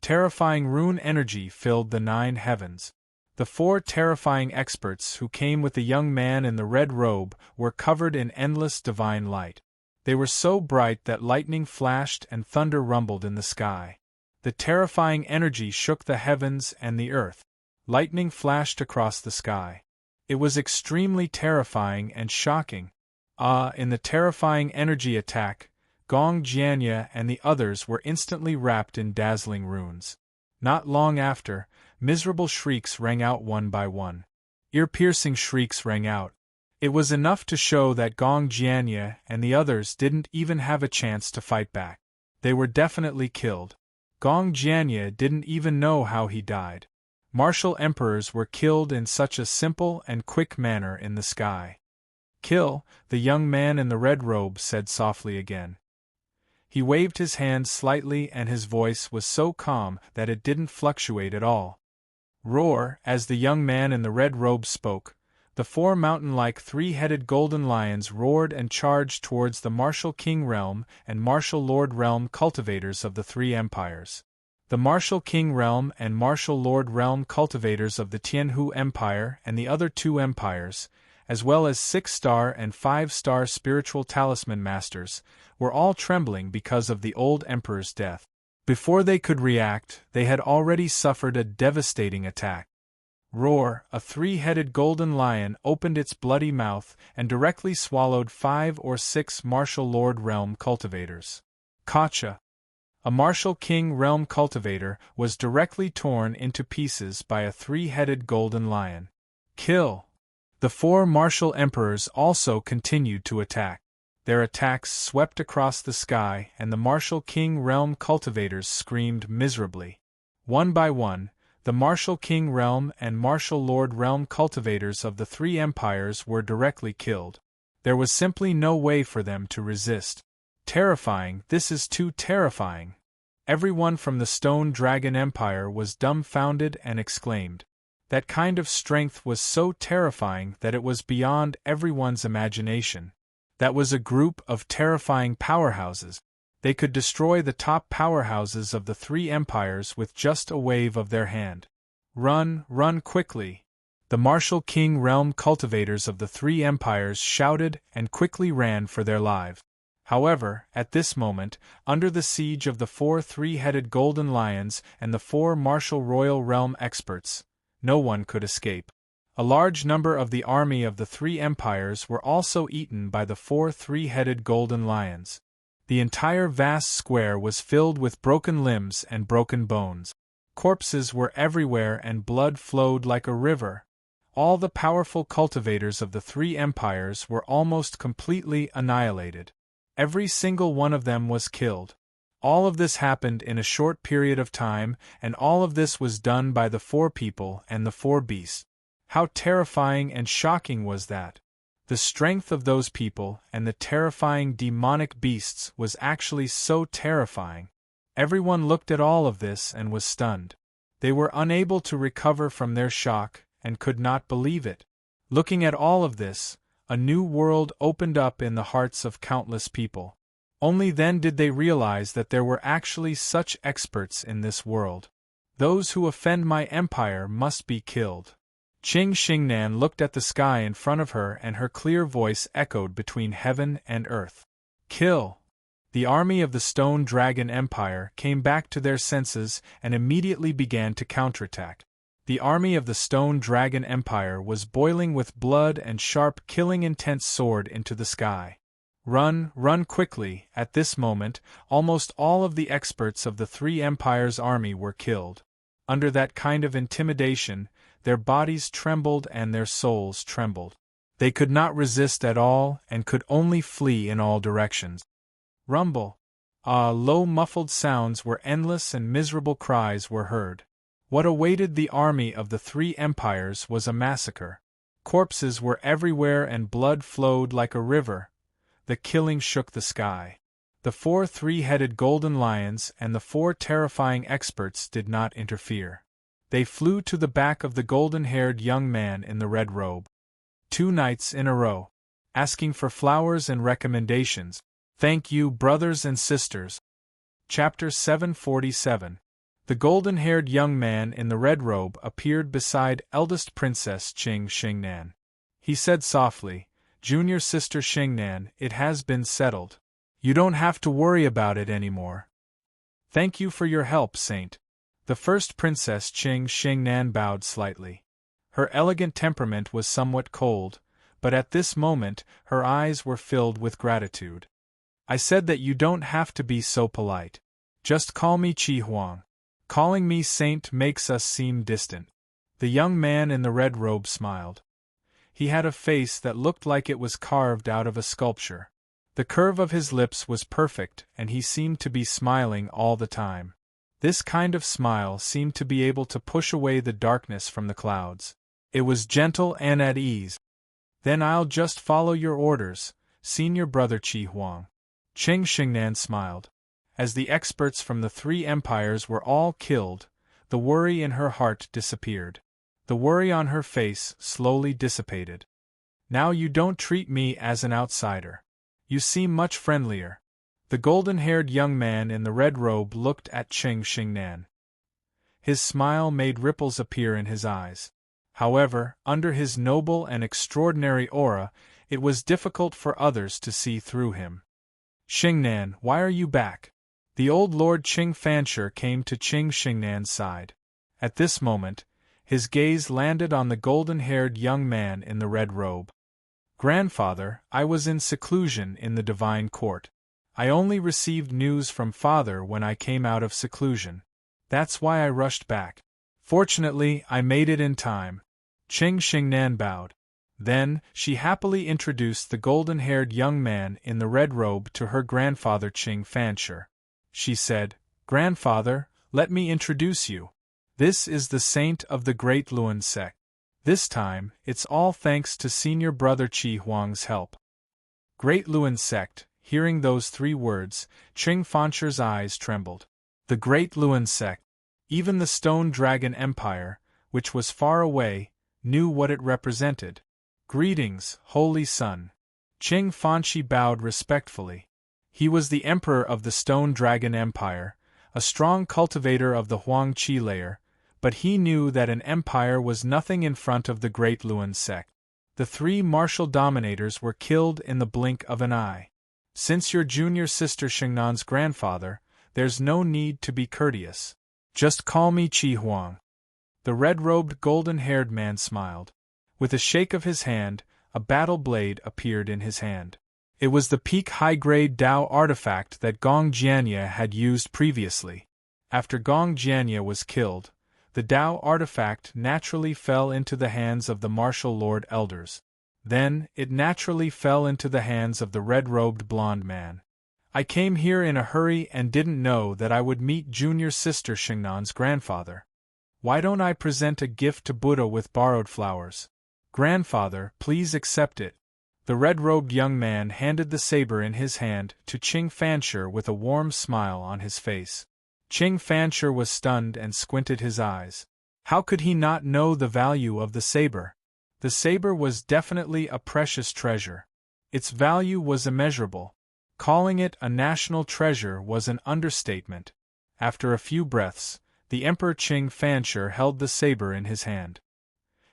Terrifying rune energy filled the 9 heavens. The 4 terrifying experts who came with the young man in the red robe were covered in endless divine light. They were so bright that lightning flashed and thunder rumbled in the sky. The terrifying energy shook the heavens and the earth. Lightning flashed across the sky. It was extremely terrifying and shocking. In the terrifying energy attack, Gong Jianye and the others were instantly wrapped in dazzling runes. Not long after, miserable shrieks rang out one by one. Ear-piercing shrieks rang out. It was enough to show that Gong Jianye and the others didn't even have a chance to fight back. They were definitely killed. Gong Jianye didn't even know how he died. Martial emperors were killed in such a simple and quick manner in the sky. "Kill," the young man in the red robe said softly again. He waved his hand slightly and his voice was so calm that it didn't fluctuate at all. "Roar!" As the young man in the red robe spoke, the 4 mountain-like 3-headed golden lions roared and charged towards the Martial King Realm and Martial Lord Realm cultivators of the 3 empires. The Martial King Realm and Martial Lord Realm cultivators of the Tianhu Empire and the other 2 empires, as well as 6-star and 5-star spiritual talisman masters, were all trembling because of the old emperor's death. Before they could react, they had already suffered a devastating attack. Roar! A 3-headed golden lion opened its bloody mouth and directly swallowed 5 or 6 Martial Lord Realm cultivators. Kacha! A Martial King Realm cultivator was directly torn into pieces by a 3-headed golden lion. Kill! The 4 martial emperors also continued to attack. Their attacks swept across the sky, and the martial king realm cultivators screamed miserably. One by one, the martial king realm and martial lord realm cultivators of the three empires were directly killed. There was simply no way for them to resist. Terrifying, this is too terrifying. Everyone from the Stone Dragon Empire was dumbfounded and exclaimed. That kind of strength was so terrifying that it was beyond everyone's imagination. That was a group of terrifying powerhouses. They could destroy the top powerhouses of the three empires with just a wave of their hand. Run, run quickly! The martial king realm cultivators of the three empires shouted and quickly ran for their lives. However, at this moment, under the siege of the 4 three-headed golden lions and the 4 martial royal realm experts, no one could escape. A large number of the army of the three empires were also eaten by the 4 three-headed golden lions. The entire vast square was filled with broken limbs and broken bones. Corpses were everywhere and blood flowed like a river. All the powerful cultivators of the three empires were almost completely annihilated. Every single one of them was killed. All of this happened in a short period of time, and all of this was done by the 4 people and the 4 beasts. How terrifying and shocking was that! The strength of those people and the terrifying demonic beasts was actually so terrifying. Everyone looked at all of this and was stunned. They were unable to recover from their shock and could not believe it. Looking at all of this, a new world opened up in the hearts of countless people. Only then did they realize that there were actually such experts in this world. Those who offend my empire must be killed. Qing Xingnan looked at the sky in front of her and her clear voice echoed between heaven and earth. Kill! The army of the Stone Dragon Empire came back to their senses and immediately began to counterattack. The army of the Stone Dragon Empire was boiling with blood and sharp killing intent soared into the sky. Run, run quickly! At this moment, almost all of the experts of the three empires' army were killed. Under that kind of intimidation, their bodies trembled and their souls trembled. They could not resist at all and could only flee in all directions. Rumble! Low muffled sounds were endless and miserable cries were heard. What awaited the army of the three empires was a massacre. Corpses were everywhere and blood flowed like a river. The killing shook the sky. The 4 three-headed golden lions and the 4 terrifying experts did not interfere. They flew to the back of the golden-haired young man in the red robe. 2 nights in a row. Asking for flowers and recommendations. Thank you, brothers and sisters. Chapter 747. The golden-haired young man in the red robe appeared beside eldest Princess Qing Xingnan. He said softly, "Junior sister Xingnan, it has been settled. You don't have to worry about it anymore. Thank you for your help, Saint." The first Princess Qing Xingnan bowed slightly. Her elegant temperament was somewhat cold, but at this moment her eyes were filled with gratitude. "I said that you don't have to be so polite. Just call me Qi Huang. Calling me Saint makes us seem distant." The young man in the red robe smiled. He had a face that looked like it was carved out of a sculpture. The curve of his lips was perfect and he seemed to be smiling all the time. This kind of smile seemed to be able to push away the darkness from the clouds. It was gentle and at ease. "Then I'll just follow your orders, senior brother Qi Huang." Qing Xingnan smiled. As the experts from the three empires were all killed, the worry in her heart disappeared. The worry on her face slowly dissipated. "Now you don't treat me as an outsider. You seem much friendlier." The golden-haired young man in the red robe looked at Qing Xingnan. His smile made ripples appear in his eyes. However, under his noble and extraordinary aura, it was difficult for others to see through him. "Xingnan, why are you back?" The old Lord Qing Fancher came to Qing Xingnan's side. At this moment, his gaze landed on the golden-haired young man in the red robe. "Grandfather, I was in seclusion in the divine court. I only received news from father when I came out of seclusion. That's why I rushed back. Fortunately, I made it in time." Qing Xingnan bowed. Then, she happily introduced the golden-haired young man in the red robe to her grandfather Qing Fanshi. She said, "Grandfather, let me introduce you. This is the saint of the Great Luan sect. This time, it's all thanks to senior brother Qi Huang's help." Great Luan sect. Hearing those 3 words, Qing Fanshi's eyes trembled. The Great Luan sect. Even the Stone Dragon Empire, which was far away, knew what it represented. "Greetings, Holy Son." Qing Fanshi bowed respectfully. He was the emperor of the Stone Dragon Empire, a strong cultivator of the Huang Qi layer, but he knew that an empire was nothing in front of the Great Luan sect. The 3 martial dominators were killed in the blink of an eye. "Since you're junior sister Xingnan's grandfather, there's no need to be courteous. Just call me Qi Huang." The red-robed, golden-haired man smiled. With a shake of his hand, a battle blade appeared in his hand. It was the peak high-grade Dao artifact that Gong Jianye had used previously. After Gong Jianye was killed, the Dao artifact naturally fell into the hands of the martial lord elders. Then, it naturally fell into the hands of the red-robed blonde man. "I came here in a hurry and didn't know that I would meet junior sister Xingnan's grandfather. Why don't I present a gift to Buddha with borrowed flowers? Grandfather, please accept it." The red-robed young man handed the saber in his hand to Qing Fanshi with a warm smile on his face. Qing Fanshi was stunned and squinted his eyes. How could he not know the value of the saber? The saber was definitely a precious treasure. Its value was immeasurable. Calling it a national treasure was an understatement. After a few breaths, the Emperor Qing Fanshi held the saber in his hand.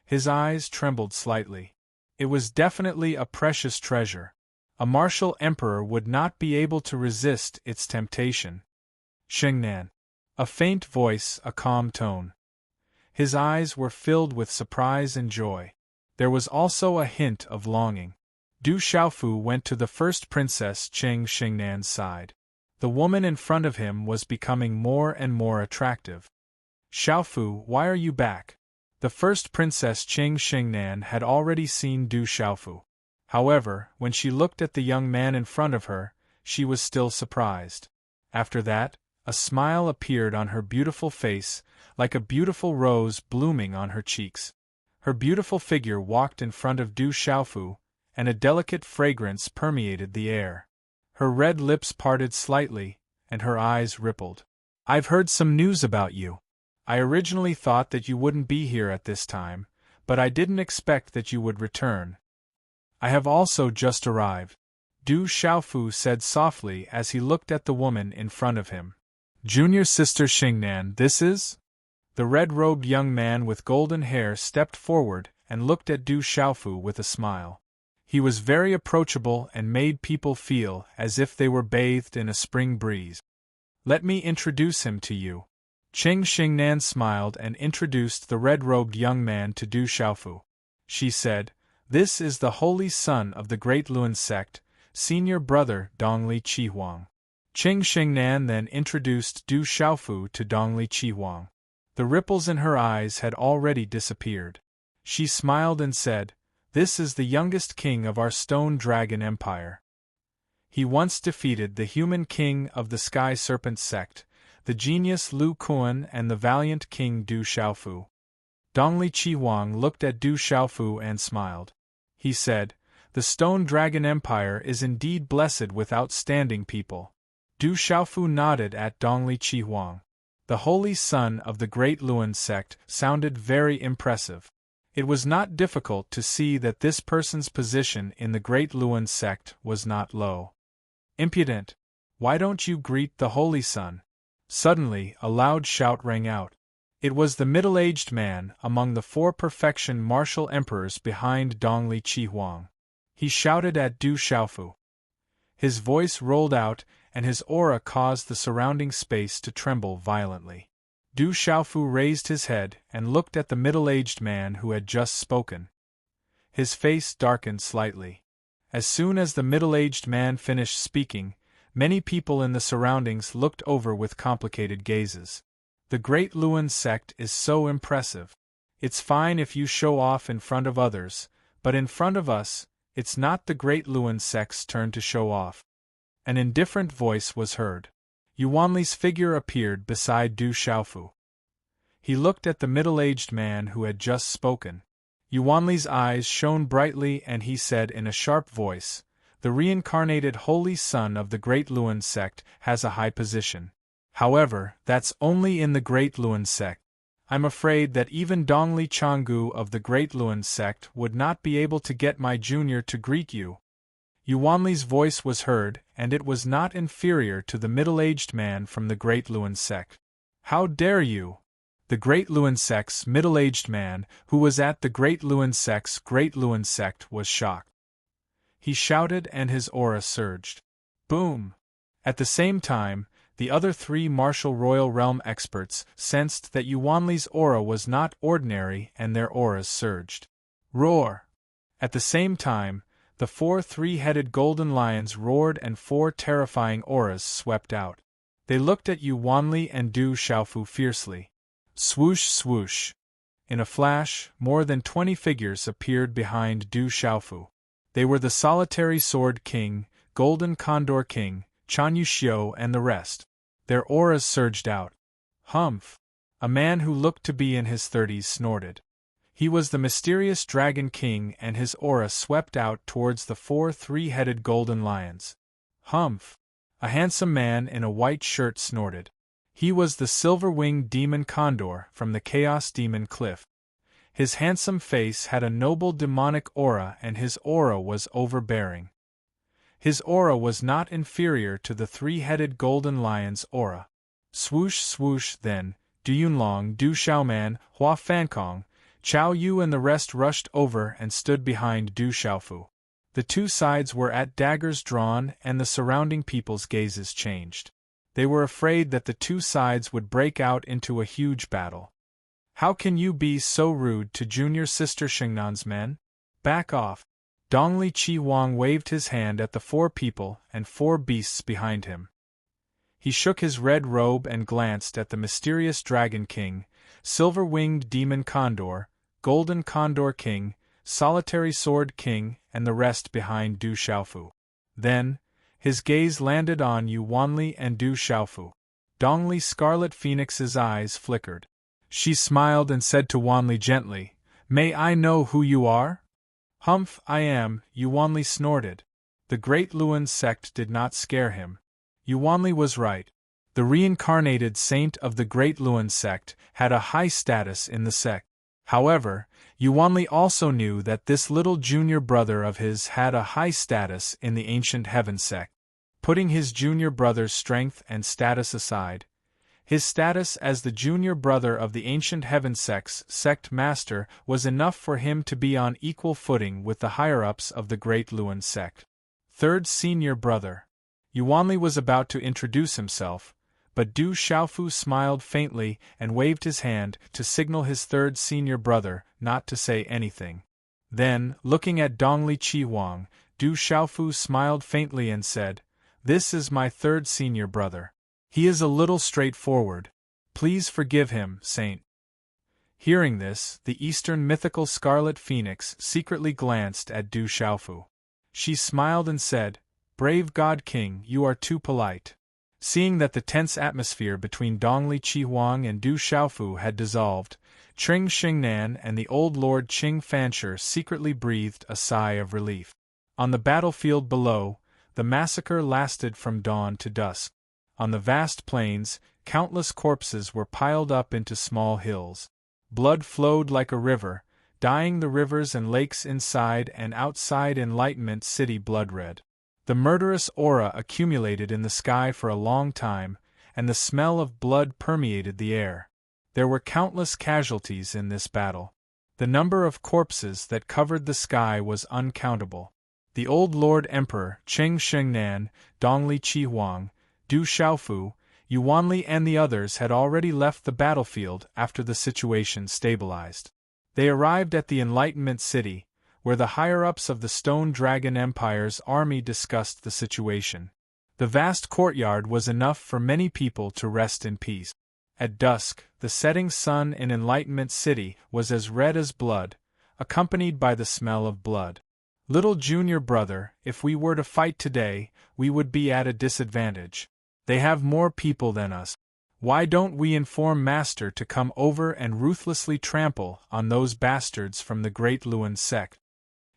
His eyes trembled slightly. It was definitely a precious treasure. A martial emperor would not be able to resist its temptation. "Xingnan." A faint voice, a calm tone. His eyes were filled with surprise and joy. There was also a hint of longing. Du Xiaofu went to the first princess Qing Xingnan's side. The woman in front of him was becoming more and more attractive. "Xiaofu, why are you back?" The first princess Qing Xingnan had already seen Du Xiaofu. However, when she looked at the young man in front of her, she was still surprised. After that, a smile appeared on her beautiful face, like a beautiful rose blooming on her cheeks. Her beautiful figure walked in front of Du Xiaofu, and a delicate fragrance permeated the air. Her red lips parted slightly, and her eyes rippled. "I've heard some news about you. I originally thought that you wouldn't be here at this time, but I didn't expect that you would return. I have also just arrived," Du Xiaofu said softly as he looked at the woman in front of him. "Junior sister Xingnan, this is?" The red-robed young man with golden hair stepped forward and looked at Du Xiaofu with a smile. He was very approachable and made people feel as if they were bathed in a spring breeze. "Let me introduce him to you." Qing Xingnan smiled and introduced the red-robed young man to Du Xiaofu. She said, "This is the holy son of the Great Luan sect, senior brother Dongli Qi Huang." Qing Xingnan then introduced Du Xiaofu to Dongli Qi Huang. The ripples in her eyes had already disappeared. She smiled and said, "This is the youngest king of our Stone Dragon Empire. He once defeated the human king of the Sky Serpent sect, the genius Lu Kuan and the valiant King Du Xiaofu." Dongli Qi Huang looked at Du Xiaofu and smiled. He said, "The Stone Dragon Empire is indeed blessed with outstanding people." Du Xiaofu nodded at Dongli Qi Huang. The holy son of the Great Luan sect sounded very impressive. It was not difficult to see that this person's position in the Great Luan sect was not low. "Impudent! Why don't you greet the holy son?" Suddenly, a loud shout rang out. It was the middle-aged man among the 4 perfection martial emperors behind Dongli Qi Huang. He shouted at Du Xiaofu. His voice rolled out, and his aura caused the surrounding space to tremble violently. Du Xiaofu raised his head and looked at the middle-aged man who had just spoken. His face darkened slightly. As soon as the middle-aged man finished speaking, many people in the surroundings looked over with complicated gazes. "The Great Luan sect is so impressive. It's fine if you show off in front of others, But in front of us, it's not the great Luan sect's turn to show off. An indifferent voice was heard. Yuanli's figure appeared beside Du Xiaofu. He looked at the middle-aged man who had just spoken. Yuanli's eyes shone brightly and he said in a sharp voice, "The reincarnated holy son of the great Luan sect has a high position. However, that's only in the great Luan sect. I'm afraid that even Dongli Changgu of the great Luan sect would not be able to get my junior to greet you." Yuanli's voice was heard, and it was not inferior to the middle-aged man from the great Luan sect. "How dare you?" The great Luan sect's middle-aged man, who was at the great Luan sect's great Luan sect, was shocked. He shouted and his aura surged. Boom! At the same time, the other three martial royal realm experts sensed that Yuanli's aura was not ordinary and their auras surged. Roar! At the same time, the 4 three-headed golden lions roared and 4 terrifying auras swept out. They looked at Yuanli and Du Xiaofu fiercely. Swoosh swoosh! In a flash, more than 20 figures appeared behind Du Xiaofu. They were the Solitary Sword King, Golden Condor King, Chan Yuxiu and the rest. Their auras surged out. Humph! A man who looked to be in his 30s snorted. He was the mysterious Dragon King and his aura swept out towards the 4 three-headed golden lions. Humph! A handsome man in a white shirt snorted. He was the silver-winged demon Condor from the Chaos Demon Cliff. His handsome face had a noble demonic aura and his aura was overbearing. His aura was not inferior to the 3-headed golden lion's aura. Swoosh swoosh then, Du Yunlong, Du Xiaoman, Hua Fankong, Chao Yu and the rest rushed over and stood behind Du Xiaofu. The two sides were at daggers drawn and the surrounding people's gazes changed. They were afraid that the two sides would break out into a huge battle. "How can you be so rude to junior sister Xingnan's men? Back off!" Dongli Qi Huang waved his hand at the 4 people and 4 beasts behind him. He shook his red robe and glanced at the mysterious Dragon King, Silver-Winged Demon Condor, Golden Condor King, Solitary Sword King and the rest behind Du Xiaofu. Then, his gaze landed on Yuanli and Du Xiaofu. Dongli Scarlet Phoenix's eyes flickered. She smiled and said to Yuanli gently, "May I know who you are?" "Humph, I am," Yuanli snorted. The great Luan sect did not scare him. Yuanli was right. The reincarnated saint of the great Luan sect had a high status in the sect. However, Yuanli also knew that this little junior brother of his had a high status in the ancient heaven sect. Putting his junior brother's strength and status aside, his status as the junior brother of the ancient heaven sect's sect master was enough for him to be on equal footing with the higher-ups of the great Luan sect. Third senior brother. Yuanli was about to introduce himself, but Du Xiaofu smiled faintly and waved his hand to signal his third senior brother not to say anything. Then, looking at Dongli Qi Huang, Du Xiaofu smiled faintly and said, "This is my third senior brother. He is a little straightforward. Please forgive him, Saint." Hearing this, the Eastern mythical Scarlet Phoenix secretly glanced at Du Xiaofu. She smiled and said, "Brave God King, you are too polite." Seeing that the tense atmosphere between Dongli Qi Huang and Du Xiaofu had dissolved, Cheng Xingnan and the old Lord Qing Fanshi secretly breathed a sigh of relief. On the battlefield below, the massacre lasted from dawn to dusk. On the vast plains, countless corpses were piled up into small hills. Blood flowed like a river, dyeing the rivers and lakes inside and outside Enlightenment City blood-red. The murderous aura accumulated in the sky for a long time, and the smell of blood permeated the air. There were countless casualties in this battle. The number of corpses that covered the sky was uncountable. The old Lord Emperor, Cheng Xingnan, Dongli Qi Huang, Du Xiaofu, Yuanli and the others had already left the battlefield after the situation stabilized. They arrived at the Enlightenment City, where the higher-ups of the Stone Dragon Empire's army discussed the situation. The vast courtyard was enough for many people to rest in peace. At dusk, the setting sun in Enlightenment City was as red as blood, accompanied by the smell of blood. Little junior brother, if we were to fight today, we would be at a disadvantage. They have more people than us. Why don't we inform Master to come over and ruthlessly trample on those bastards from the Great Luan sect?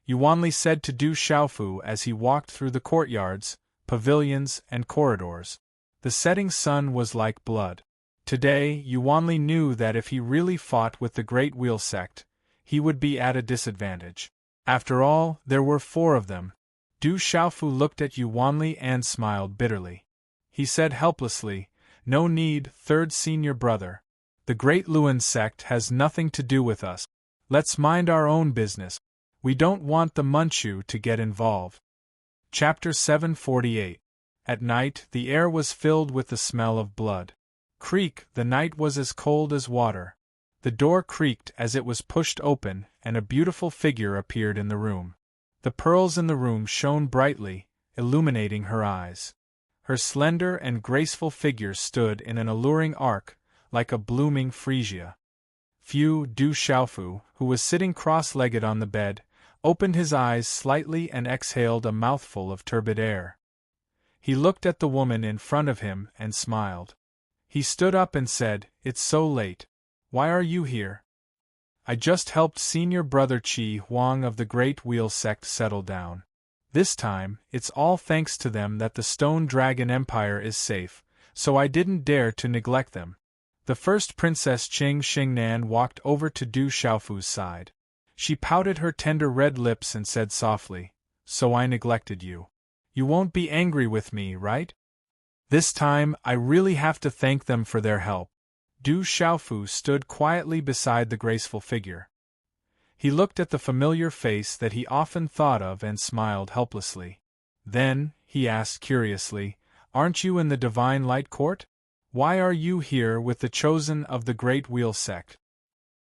Yuanli said to Du Xiaofu as he walked through the courtyards, pavilions, and corridors. The setting sun was like blood. Today, Yuanli knew that if he really fought with the Great Wheel sect, he would be at a disadvantage. After all, there were 4 of them. Du Xiaofu looked at Yuanli and smiled bitterly. He said helplessly, "No need, third senior brother. The Great Luan sect has nothing to do with us. Let's mind our own business. We don't want the Manchu to get involved." Chapter 748. At night, the air was filled with the smell of blood. Creak, the night was as cold as water. The door creaked as it was pushed open, and a beautiful figure appeared in the room. The pearls in the room shone brightly, illuminating her eyes. Her slender and graceful figure stood in an alluring arc, like a blooming freesia. Du Xiaofu, who was sitting cross-legged on the bed, opened his eyes slightly and exhaled a mouthful of turbid air. He looked at the woman in front of him and smiled. He stood up and said, "It's so late. Why are you here?" "I just helped senior brother Qi Huang of the Great Wheel sect settle down. This time, it's all thanks to them that the Stone Dragon Empire is safe, so I didn't dare to neglect them." The first Princess Qing Xingnan walked over to Du Xiaofu's side. She pouted her tender red lips and said softly, "So I neglected you. You won't be angry with me, right? This time, I really have to thank them for their help." Du Xiaofu stood quietly beside the graceful figure. He looked at the familiar face that he often thought of and smiled helplessly. Then, he asked curiously, "Aren't you in the Divine Light Court? Why are you here with the chosen of the Great Wheel sect?"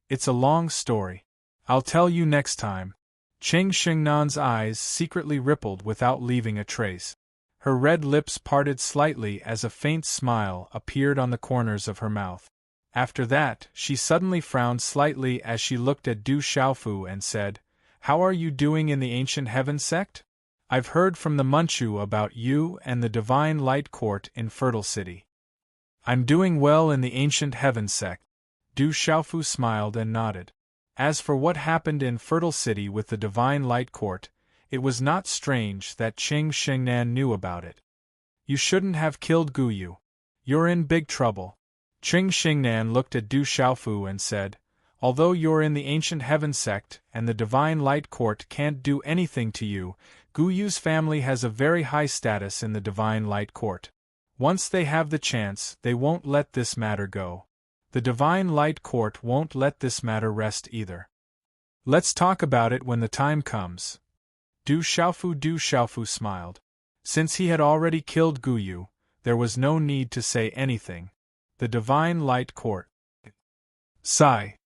"It's a long story. I'll tell you next time." Qing Xingnan's eyes secretly rippled without leaving a trace. Her red lips parted slightly as a faint smile appeared on the corners of her mouth. After that, she suddenly frowned slightly as she looked at Du Xiaofu and said, "How are you doing in the Ancient Heaven sect? I've heard from the Manchu about you and the Divine Light Court in Fertile City." "I'm doing well in the Ancient Heaven sect." Du Xiaofu smiled and nodded. As for what happened in Fertile City with the Divine Light Court, it was not strange that Qing Xingnan knew about it. "You shouldn't have killed Guyu. You're in big trouble." Qing Xingnan looked at Du Xiaofu and said, "Although you're in the Ancient Heaven sect and the Divine Light Court can't do anything to you, Guyu's family has a very high status in the Divine Light Court. Once they have the chance, they won't let this matter go. The Divine Light Court won't let this matter rest either. Let's talk about it when the time comes." Du Xiaofu smiled. Since he had already killed Guyu, there was no need to say anything. The Divine Light Court. Sigh.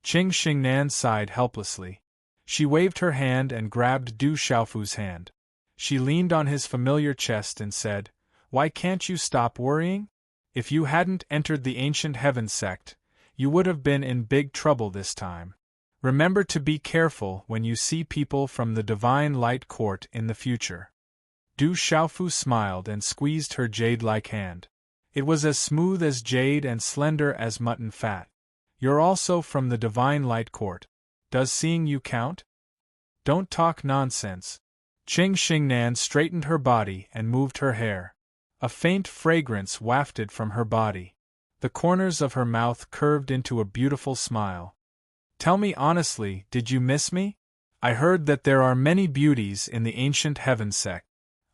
Qing Xingnan sighed helplessly. She waved her hand and grabbed Du Xiaofu's hand. She leaned on his familiar chest and said, "Why can't you stop worrying? If you hadn't entered the Ancient Heaven sect, you would have been in big trouble this time. Remember to be careful when you see people from the Divine Light Court in the future." Du Xiaofu smiled and squeezed her jade-like hand. It was as smooth as jade and slender as mutton fat. "You're also from the Divine Light Court. Does seeing you count?" "Don't talk nonsense." Qing Xingnan straightened her body and moved her hair. A faint fragrance wafted from her body. The corners of her mouth curved into a beautiful smile. "Tell me honestly, did you miss me? I heard that there are many beauties in the Ancient Heaven sect."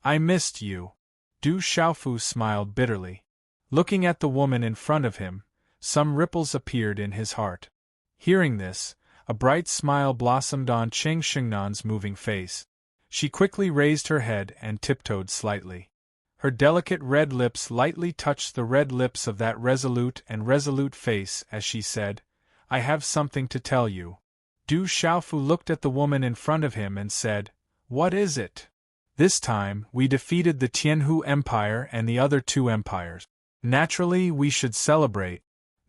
"I missed you." Du Xiaofu smiled bitterly. Looking at the woman in front of him, some ripples appeared in his heart. Hearing this, a bright smile blossomed on Qing Xingnan's moving face. She quickly raised her head and tiptoed slightly. Her delicate red lips lightly touched the red lips of that resolute face as she said, "I have something to tell you." Du Xiaofu looked at the woman in front of him and said, "What is it?" "This time, we defeated the Tianhu Empire and the other 2 empires. Naturally, we should celebrate.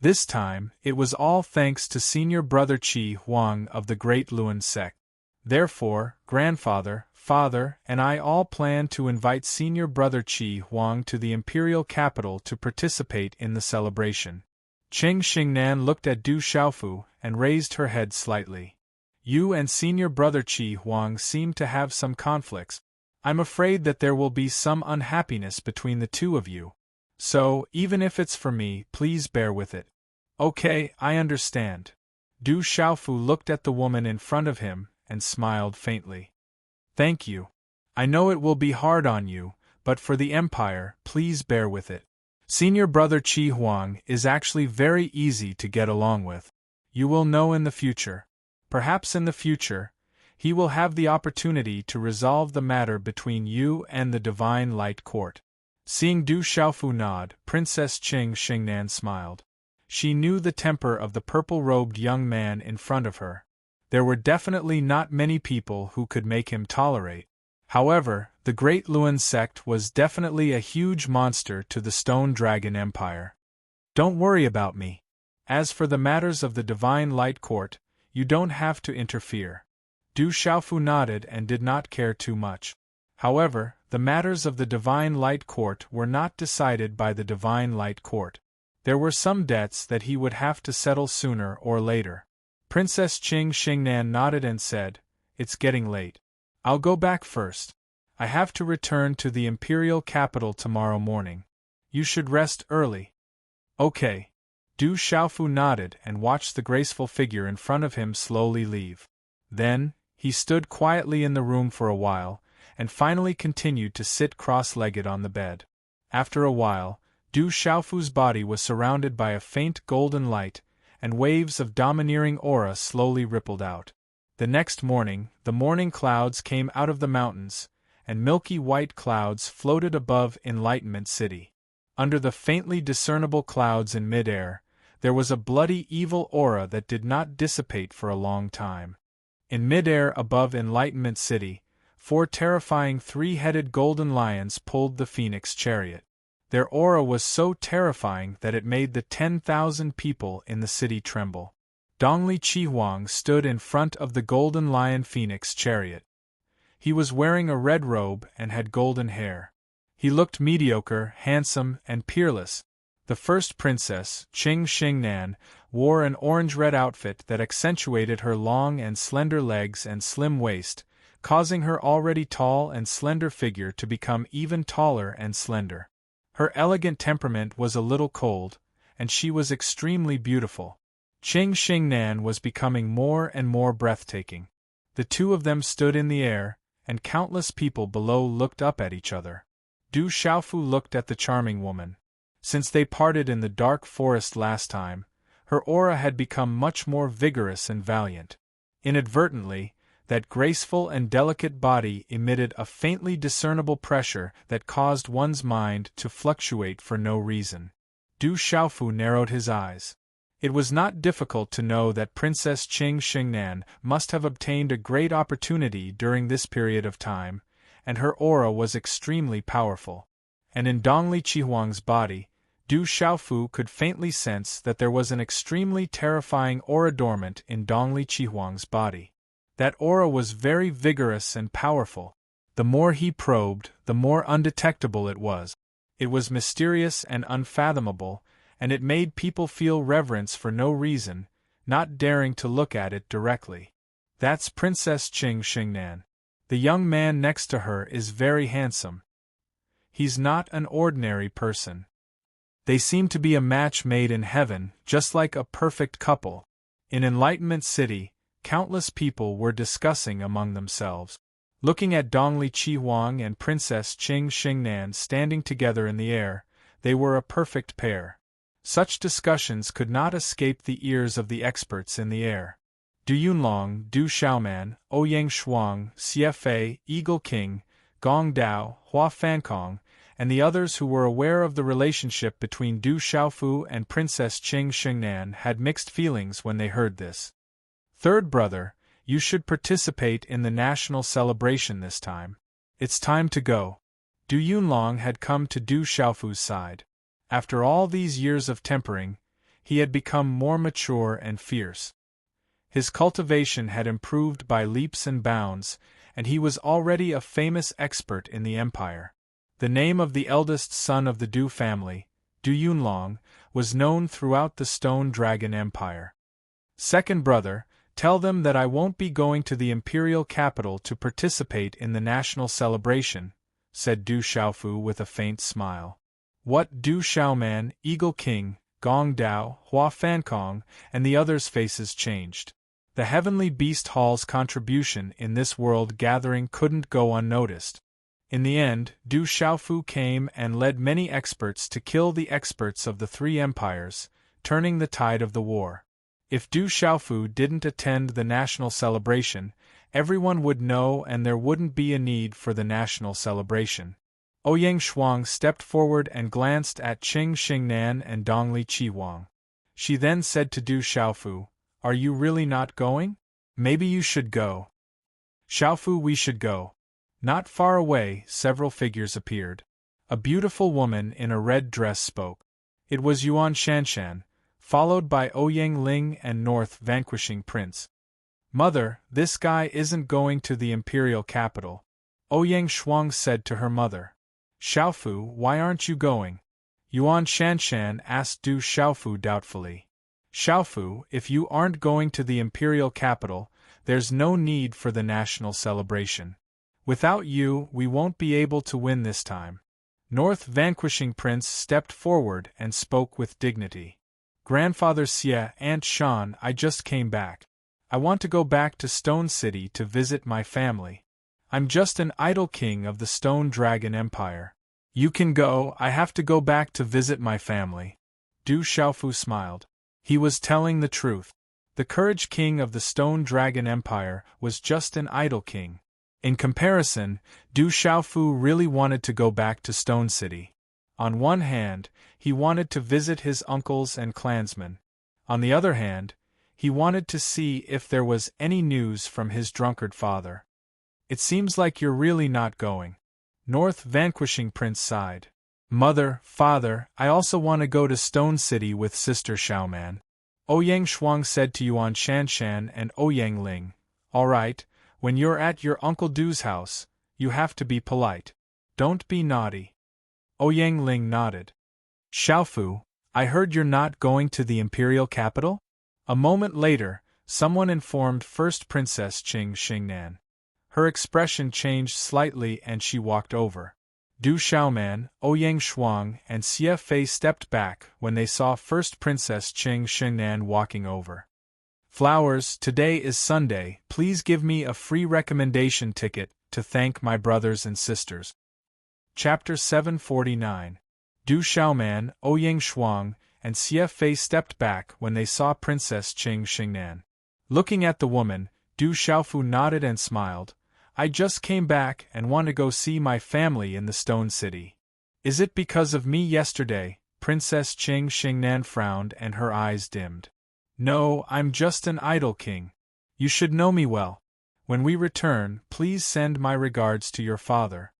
This time, it was all thanks to senior brother Qi Huang of the Great Luan sect. Therefore, grandfather, father, and I all plan to invite senior brother Qi Huang to the imperial capital to participate in the celebration. Cheng Xingnan looked at Du Xiaofu and raised her head slightly. You and senior brother Qi Huang seem to have some conflicts. I'm afraid that there will be some unhappiness between the two of you. So, even if it's for me, please bear with it. Okay, I understand. Du Xiaofu looked at the woman in front of him and smiled faintly. Thank you. I know it will be hard on you, but for the Empire, please bear with it. Senior brother Qi Huang is actually very easy to get along with. You will know in the future. Perhaps in the future, he will have the opportunity to resolve the matter between you and the Divine Light Court. Seeing Du Xiaofu nod, Princess Cheng Xingnan smiled. She knew the temper of the purple-robed young man in front of her. There were definitely not many people who could make him tolerate. However, the Great Luan sect was definitely a huge monster to the Stone Dragon Empire. Don't worry about me. As for the matters of the Divine Light Court, you don't have to interfere. Du Xiaofu nodded and did not care too much. However, the matters of the Divine Light Court were not decided by the Divine Light Court. There were some debts that he would have to settle sooner or later. Princess Cheng Xingnan nodded and said, "It's getting late. I'll go back first. I have to return to the imperial capital tomorrow morning. You should rest early." Okay. Du Xiaofu nodded and watched the graceful figure in front of him slowly leave. Then, he stood quietly in the room for a while, and finally continued to sit cross-legged on the bed. After a while, Du Xiaofu's body was surrounded by a faint golden light, and waves of domineering aura slowly rippled out. The next morning, the morning clouds came out of the mountains, and milky white clouds floated above Enlightenment City. Under the faintly discernible clouds in mid-air, there was a bloody evil aura that did not dissipate for a long time. In mid-air above Enlightenment City, 4 terrifying 3-headed golden lions pulled the Phoenix chariot. Their aura was so terrifying that it made the 10,000 people in the city tremble. Dongli Qihuang stood in front of the golden lion Phoenix chariot. He was wearing a red robe and had golden hair. He looked mediocre, handsome, and peerless. The first princess, Cheng Xingnan, wore an orange-red outfit that accentuated her long and slender legs and slim waist, causing her already tall and slender figure to become even taller and slender. Her elegant temperament was a little cold, and she was extremely beautiful. Cheng Xingnan was becoming more and more breathtaking. The two of them stood in the air, and countless people below looked up at each other. Du Xiaofu looked at the charming woman. Since they parted in the dark forest last time, her aura had become much more vigorous and valiant. Inadvertently, that graceful and delicate body emitted a faintly discernible pressure that caused one's mind to fluctuate for no reason. Du Xiaofu narrowed his eyes. It was not difficult to know that Princess Cheng Xingnan must have obtained a great opportunity during this period of time, and her aura was extremely powerful. And in Dongli Qihuang's body, Du Xiaofu could faintly sense that there was an extremely terrifying aura dormant in Dongli Qihuang's body. That aura was very vigorous and powerful. The more he probed, the more undetectable it was. It was mysterious and unfathomable, and it made people feel reverence for no reason, not daring to look at it directly. That's Princess Cheng Xingnan. The young man next to her is very handsome. He's not an ordinary person. They seem to be a match made in heaven, just like a perfect couple. In Enlightenment City, countless people were discussing among themselves. Looking at Dongli Qihuang and Princess Cheng Xingnan standing together in the air, they were a perfect pair. Such discussions could not escape the ears of the experts in the air. Du Yunlong, Du Xiaoman, Ouyang Shuang, Xie Fei, Eagle King, Gong Dao, Hua Fankong, and the others who were aware of the relationship between Du Xiaofu and Princess Cheng Xingnan had mixed feelings when they heard this. Third brother, you should participate in the national celebration this time. It's time to go. Du Yunlong had come to Du Xiaofu's side. After all these years of tempering, he had become more mature and fierce. His cultivation had improved by leaps and bounds, and he was already a famous expert in the empire. The name of the eldest son of the Du family, Du Yunlong, was known throughout the Stone Dragon Empire. Second brother, tell them that I won't be going to the imperial capital to participate in the national celebration, said Du Xiaofu with a faint smile. What? Du Xiaoman, Eagle King, Gong Dao, Hua Fankong, and the others' faces changed. The Heavenly Beast Hall's contribution in this world gathering couldn't go unnoticed. In the end, Du Xiaofu came and led many experts to kill the experts of the three empires, turning the tide of the war. If Du Xiaofu didn't attend the national celebration, everyone would know and there wouldn't be a need for the national celebration. Ouyang Shuang stepped forward and glanced at Qing Xingnan and Dongli Qiwang. She then said to Du Xiaofu, "Are you really not going? Maybe you should go." "Xiaofu, we should go." Not far away, several figures appeared. A beautiful woman in a red dress spoke. It was Yuan Shanshan, followed by Ouyang Ling and North Vanquishing Prince. "Mother, this guy isn't going to the imperial capital," Ouyang Shuang said to her mother. "Xiaofu, why aren't you going?" Yuan Shanshan asked Du Xiaofu doubtfully. "Xiaofu, if you aren't going to the imperial capital, there's no need for the national celebration. Without you, we won't be able to win this time." North Vanquishing Prince stepped forward and spoke with dignity. "Grandfather Xie, Aunt Shan, I just came back. I want to go back to Stone City to visit my family. I'm just an idle king of the Stone Dragon Empire. You can go, I have to go back to visit my family." Du Xiaofu smiled. He was telling the truth. The Courage King of the Stone Dragon Empire was just an idle king. In comparison, Du Xiaofu really wanted to go back to Stone City. On one hand, he wanted to visit his uncles and clansmen. On the other hand, he wanted to see if there was any news from his drunkard father. "It seems like you're really not going." North Vanquishing Prince sighed. "Mother, father, I also want to go to Stone City with Sister Xiaoman." Ouyang Shuang said to Yuan Shanshan and Ouyang Ling, "All right, when you're at your Uncle Du's house, you have to be polite. Don't be naughty." Ouyang Ling nodded. "Xiaofu, I heard you're not going to the imperial capital?" A moment later, someone informed First Princess Qing Xingnan. Her expression changed slightly and she walked over. Du Xiaoman, Ouyang Shuang, and Xie Fei stepped back when they saw First Princess Qing Xingnan walking over. "Flowers, today is Sunday, please give me a free recommendation ticket to thank my brothers and sisters." Chapter 749. Du Xiaoman, Ouyang Shuang, and Xie Fei stepped back when they saw Princess Qing Xingnan. Looking at the woman, Du Xiaofu nodded and smiled. "I just came back and want to go see my family in the Stone City." "Is it because of me yesterday?" Princess Qing Xingnan frowned and her eyes dimmed. "No, I'm just an idle king. You should know me well. When we return, please send my regards to your father."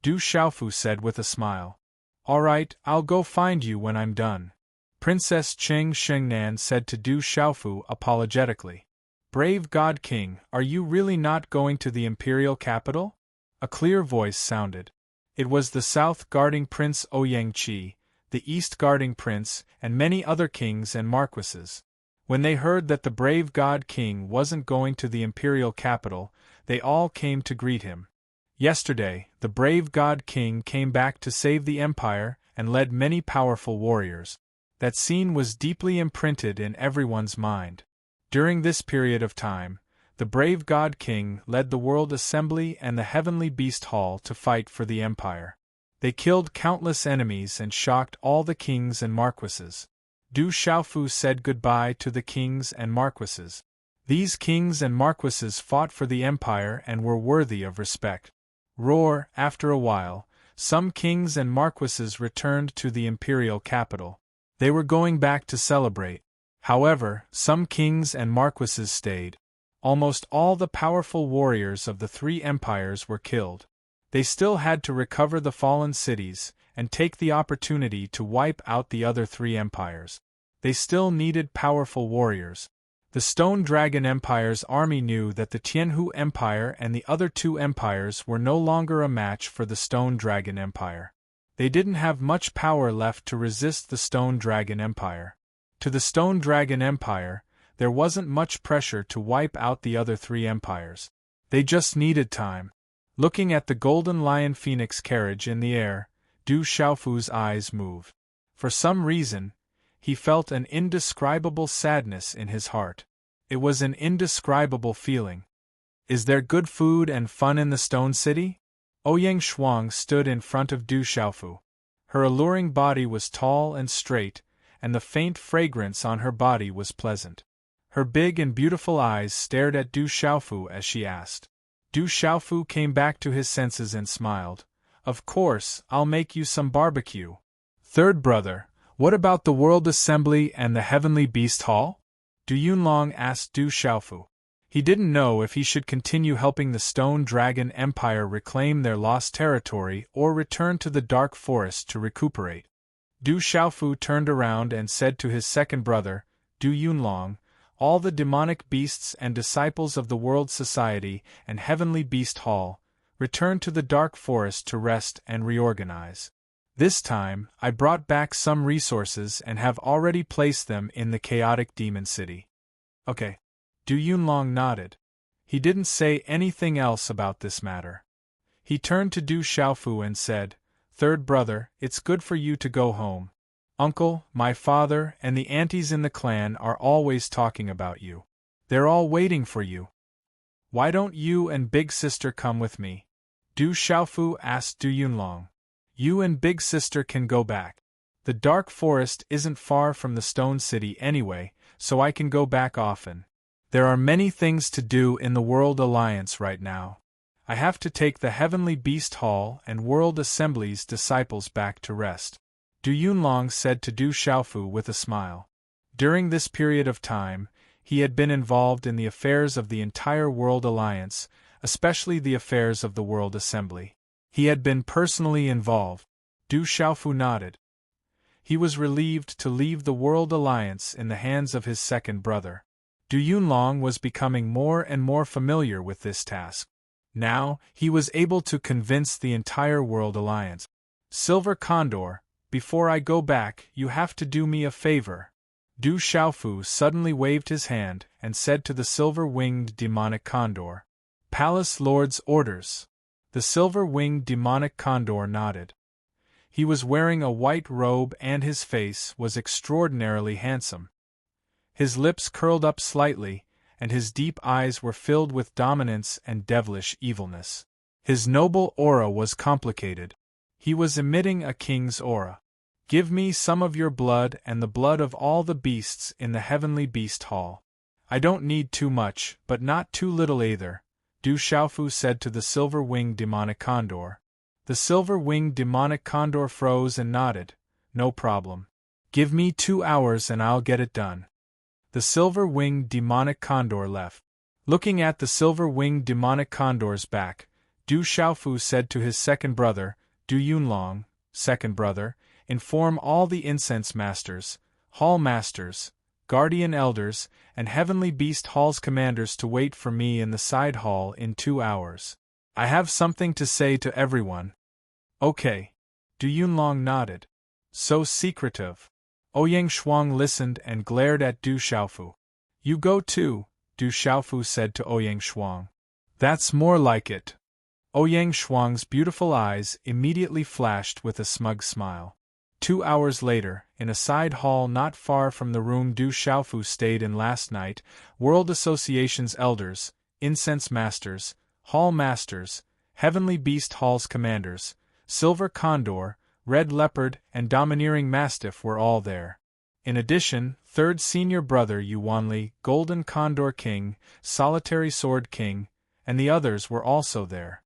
Du Xiaofu said with a smile. "All right, I'll go find you when I'm done." Princess Qing Xingnan said to Du Xiaofu apologetically. "Brave God King, are you really not going to the imperial capital?" A clear voice sounded. It was the south guarding Prince Ouyang Qi, the east guarding prince, and many other kings and marquises. When they heard that the brave God King wasn't going to the imperial capital, they all came to greet him. Yesterday, the brave God King came back to save the empire and led many powerful warriors. That scene was deeply imprinted in everyone's mind. During this period of time, the brave God King led the World Assembly and the Heavenly Beast Hall to fight for the empire. They killed countless enemies and shocked all the kings and marquises. Du Xiaofu said goodbye to the kings and marquises. These kings and marquises fought for the empire and were worthy of respect. After a while, some kings and marquises returned to the imperial capital. They were going back to celebrate. However, some kings and marquises stayed. Almost all the powerful warriors of the three empires were killed. They still had to recover the fallen cities and take the opportunity to wipe out the other three empires. They still needed powerful warriors. The Stone Dragon Empire's army knew that the Tianhu Empire and the other two empires were no longer a match for the Stone Dragon Empire. They didn't have much power left to resist the Stone Dragon Empire. To the Stone Dragon Empire, there wasn't much pressure to wipe out the other three empires. They just needed time. Looking at the Golden Lion Phoenix carriage in the air, Du Xiaofu's eyes moved. For some reason, he felt an indescribable sadness in his heart. It was an indescribable feeling. Is there good food and fun in the Stone City? Ouyang Shuang stood in front of Du Xiaofu. Her alluring body was tall and straight, and the faint fragrance on her body was pleasant. Her big and beautiful eyes stared at Du Xiaofu as she asked. Du Xiaofu came back to his senses and smiled. Of course, I'll make you some barbecue. Third brother, what about the World Assembly and the Heavenly Beast Hall? Du Yunlong asked Du Xiaofu. He didn't know if he should continue helping the Stone Dragon Empire reclaim their lost territory or return to the Dark Forest to recuperate. Du Xiaofu turned around and said to his second brother, Du Yunlong, all the demonic beasts and disciples of the World Society and Heavenly Beast Hall, return to the Dark Forest to rest and reorganize. This time, I brought back some resources and have already placed them in the chaotic demon city. Okay. Du Yunlong nodded. He didn't say anything else about this matter. He turned to Du Xiaofu and said, Third brother, it's good for you to go home. Uncle, my father, and the aunties in the clan are always talking about you. They're all waiting for you. Why don't you and big sister come with me? Du Xiaofu asked Du Yunlong. You and big sister can go back. The Dark Forest isn't far from the Stone City anyway, so I can go back often. There are many things to do in the World Alliance right now. I have to take the Heavenly Beast Hall and World Assembly's disciples back to rest. Du Yunlong said to Du Xiaofu with a smile. During this period of time, he had been involved in the affairs of the entire World Alliance, especially the affairs of the World Assembly. He had been personally involved. Du Xiaofu nodded. He was relieved to leave the World Alliance in the hands of his second brother. Du Yunlong was becoming more and more familiar with this task. Now, he was able to convince the entire World Alliance. Silver Condor, before I go back, you have to do me a favor. Du Xiaofu suddenly waved his hand and said to the silver-winged demonic condor, Palace Lord's orders. The silver-winged demonic condor nodded. He was wearing a white robe and his face was extraordinarily handsome. His lips curled up slightly, and his deep eyes were filled with dominance and devilish evilness. His noble aura was complicated. He was emitting a king's aura. Give me some of your blood and the blood of all the beasts in the Heavenly Beast Hall. I don't need too much, but not too little either, Du Xiaofu said to the silver-winged demonic condor. The silver-winged demonic condor froze and nodded. No problem. Give me 2 hours and I'll get it done. The silver-winged demonic condor left. Looking at the silver-winged demonic condor's back, Du Xiaofu said to his second brother, Du Yunlong, second brother, inform all the incense masters, hall masters, guardian elders, and Heavenly Beast Hall's commanders to wait for me in the side hall in 2 hours. I have something to say to everyone. Okay. Du Yunlong nodded. So secretive. Ouyang Shuang listened and glared at Du Xiaofu. You go too, Du Xiaofu said to Ouyang Shuang. That's more like it. Ouyang Shuang's beautiful eyes immediately flashed with a smug smile. 2 hours later, in a side hall not far from the room Du Xiaofu stayed in last night, World Association's elders, incense masters, hall masters, Heavenly Beast Hall's commanders, Silver Condor, Red Leopard, and Domineering Mastiff were all there. In addition, third senior brother Yuanli, Golden Condor King, Solitary Sword King, and the others were also there.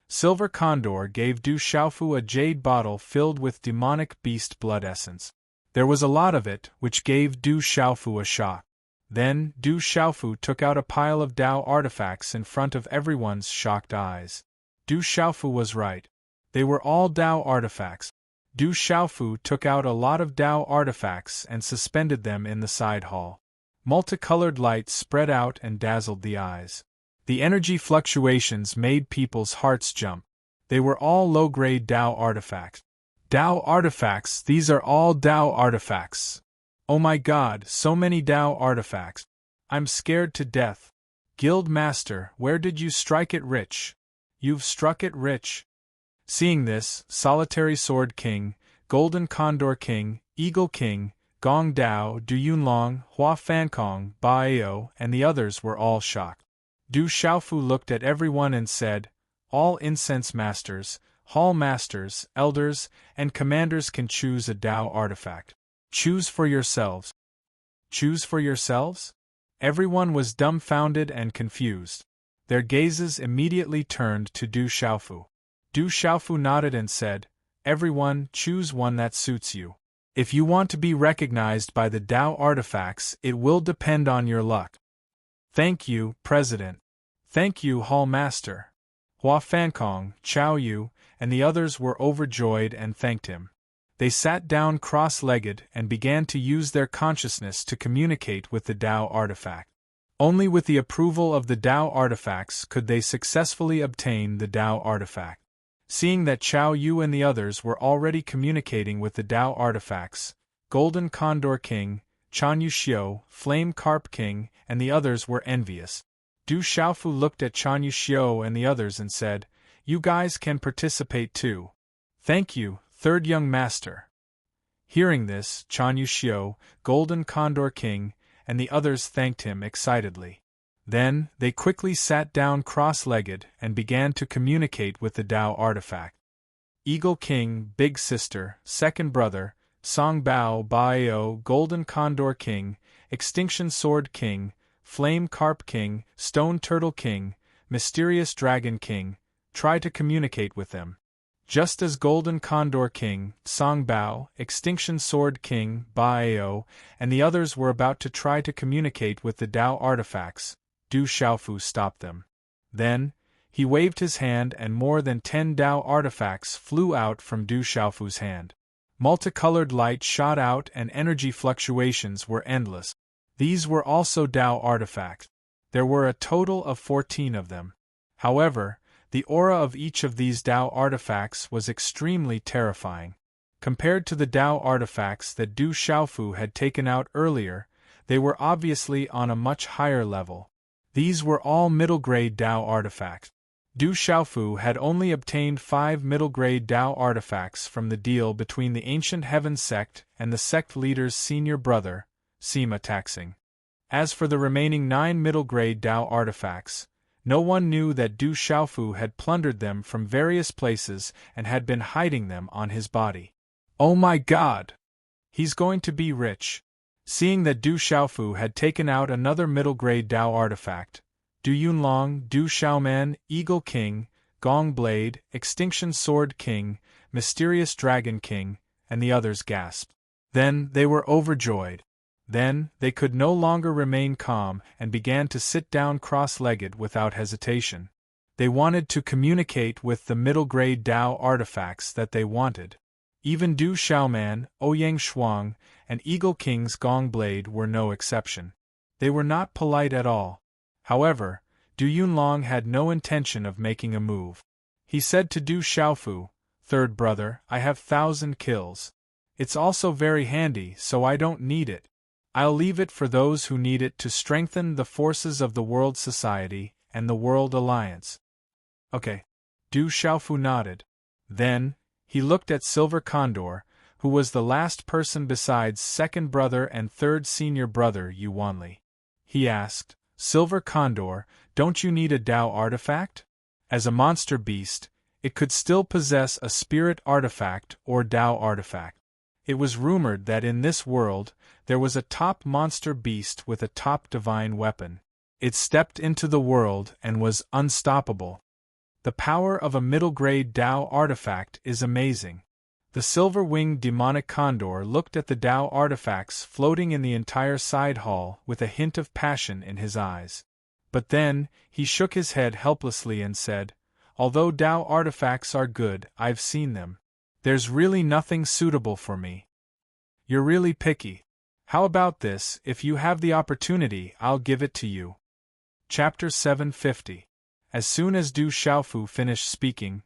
Silver Condor gave Du Xiaofu a jade bottle filled with demonic beast blood essence. There was a lot of it, which gave Du Xiaofu a shock. Then, Du Xiaofu took out a pile of Dao artifacts in front of everyone's shocked eyes. Du Xiaofu was right. They were all Dao artifacts. Du Xiaofu took out a lot of Dao artifacts and suspended them in the side hall. Multicolored lights spread out and dazzled the eyes. The energy fluctuations made people's hearts jump. They were all low-grade Dao artifacts. Dao artifacts, these are all Dao artifacts. Oh my god, so many Dao artifacts. I'm scared to death. Guild Master, where did you strike it rich? You've struck it rich. Seeing this, Solitary Sword King, Golden Condor King, Eagle King, Gong Dao, Du Yunlong, Hua Fankong, Baio, and the others were all shocked. Du Xiaofu looked at everyone and said, all incense masters, hall masters, elders, and commanders can choose a Dao artifact. Choose for yourselves. Choose for yourselves? Everyone was dumbfounded and confused. Their gazes immediately turned to Du Xiaofu. Du Xiaofu nodded and said, everyone, choose one that suits you. If you want to be recognized by the Dao artifacts, it will depend on your luck. Thank you, President. Thank you, Hall Master. Hua Fankong, Chao Yu, and the others were overjoyed and thanked him. They sat down cross-legged and began to use their consciousness to communicate with the Dao artifact. Only with the approval of the Dao artifacts could they successfully obtain the Dao artifact. Seeing that Chao Yu and the others were already communicating with the Dao artifacts, Golden Condor King, Chan Yuxiu, Flame Carp King, and the others were envious. Du Xiaofu looked at Chan Yuxiu and the others and said, you guys can participate too. Thank you, third young master. Hearing this, Chan Yuxiu, Golden Condor King, and the others thanked him excitedly. Then, they quickly sat down cross-legged and began to communicate with the Dao artifact. Eagle King, Big Sister, Second Brother, Song Bao Baio, Golden Condor King, Extinction Sword King, Flame Carp King, Stone Turtle King, Mysterious Dragon King, try to communicate with them. Just as Golden Condor King, Song Bao, Extinction Sword King, Baio, and the others were about to try to communicate with the Dao artifacts, Du Xiaofu stopped them. Then, he waved his hand and more than 10 Dao artifacts flew out from Du Xiaofu's hand. Multicolored light shot out and energy fluctuations were endless. These were also Dao artifacts. There were a total of 14 of them. However, the aura of each of these Dao artifacts was extremely terrifying. Compared to the Dao artifacts that Du Xiaofu had taken out earlier, they were obviously on a much higher level. These were all middle-grade Dao artifacts. Du Xiaofu had only obtained 5 middle-grade Dao artifacts from the deal between the Ancient Heaven sect and the sect leader's senior brother, Sima Taxing. As for the remaining 9 middle-grade Dao artifacts, no one knew that Du Xiaofu had plundered them from various places and had been hiding them on his body. Oh my god! He's going to be rich. Seeing that Du Xiaofu had taken out another middle-grade Dao artifact, Du Yunlong, Du Xiaoman, Eagle King, Gong Blade, Extinction Sword King, Mysterious Dragon King, and the others gasped. Then they were overjoyed. Then they could no longer remain calm and began to sit down cross-legged without hesitation. They wanted to communicate with the middle-grade Dao artifacts that they wanted. Even Du Xiaoman, Ouyang Shuang, and Eagle King's Gong Blade were no exception. They were not polite at all. However, Du Yunlong had no intention of making a move. He said to Du Xiaofu, "Third brother, I have 1,000 kills. It's also very handy, so I don't need it. I'll leave it for those who need it to strengthen the forces of the World Society and the World Alliance." Okay. Du Xiaofu nodded. Then, he looked at Silver Condor, who was the last person besides second brother and third senior brother Yuanli. He asked, "Silver Condor, don't you need a Dao artifact? As a monster beast, it could still possess a spirit artifact or Dao artifact. It was rumored that in this world, there was a top monster beast with a top divine weapon. It stepped into the world and was unstoppable. The power of a middle-grade Dao artifact is amazing." The silver-winged demonic condor looked at the Dao artifacts floating in the entire side hall with a hint of passion in his eyes. But then, he shook his head helplessly and said, "Although Dao artifacts are good, I've seen them. There's really nothing suitable for me. You're really picky. How about this? If you have the opportunity, I'll give it to you. Chapter 750. As soon as Du Xiaofu finished speaking,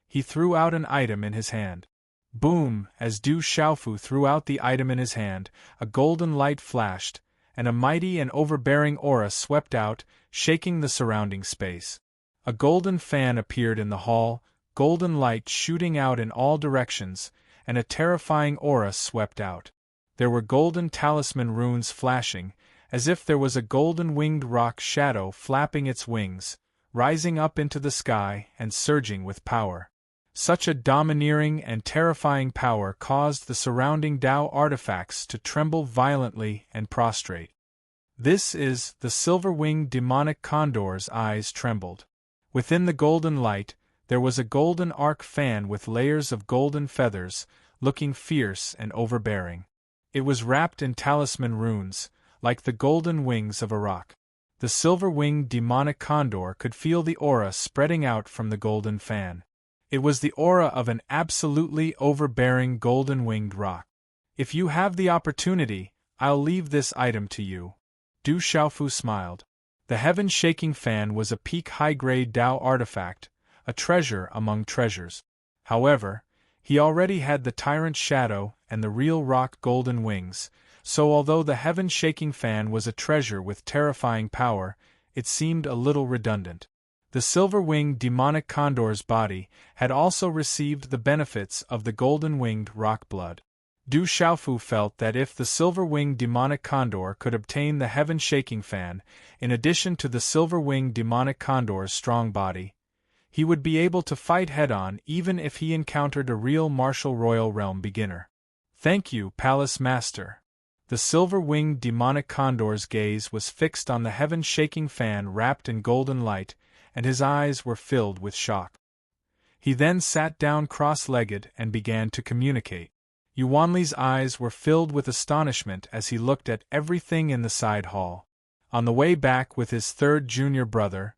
he threw out an item in his hand. Boom! As Du Xiaofu threw out the item in his hand, a golden light flashed, and a mighty and overbearing aura swept out, shaking the surrounding space. A golden fan appeared in the hall, golden light shooting out in all directions, and a terrifying aura swept out. There were golden talisman runes flashing, as if there was a golden winged rock shadow flapping its wings, rising up into the sky and surging with power. Such a domineering and terrifying power caused the surrounding Tao artifacts to tremble violently and prostrate. This is, the silver-winged demonic condor's eyes trembled. Within the golden light, there was a golden arc fan with layers of golden feathers, looking fierce and overbearing. It was wrapped in talisman runes, like the golden wings of a rock. The silver-winged demonic condor could feel the aura spreading out from the golden fan. It was the aura of an absolutely overbearing golden-winged rock. If you have the opportunity, I'll leave this item to you. Du Xiaofu smiled. The heaven-shaking fan was a peak high-grade Tao artifact, a treasure among treasures. However, he already had the tyrant shadow and the real rock golden wings, so although the heaven-shaking fan was a treasure with terrifying power, it seemed a little redundant. The silver-winged demonic condor's body had also received the benefits of the golden-winged rock blood. Du Xiaofu felt that if the silver-winged demonic condor could obtain the heaven-shaking fan, in addition to the silver-winged demonic condor's strong body, he would be able to fight head-on even if he encountered a real martial royal realm beginner. Thank you, Palace Master. The silver-winged demonic condor's gaze was fixed on the heaven-shaking fan wrapped in golden light, and his eyes were filled with shock. He then sat down cross-legged and began to communicate. Yuanli's eyes were filled with astonishment as he looked at everything in the side hall. On the way back with his third junior brother,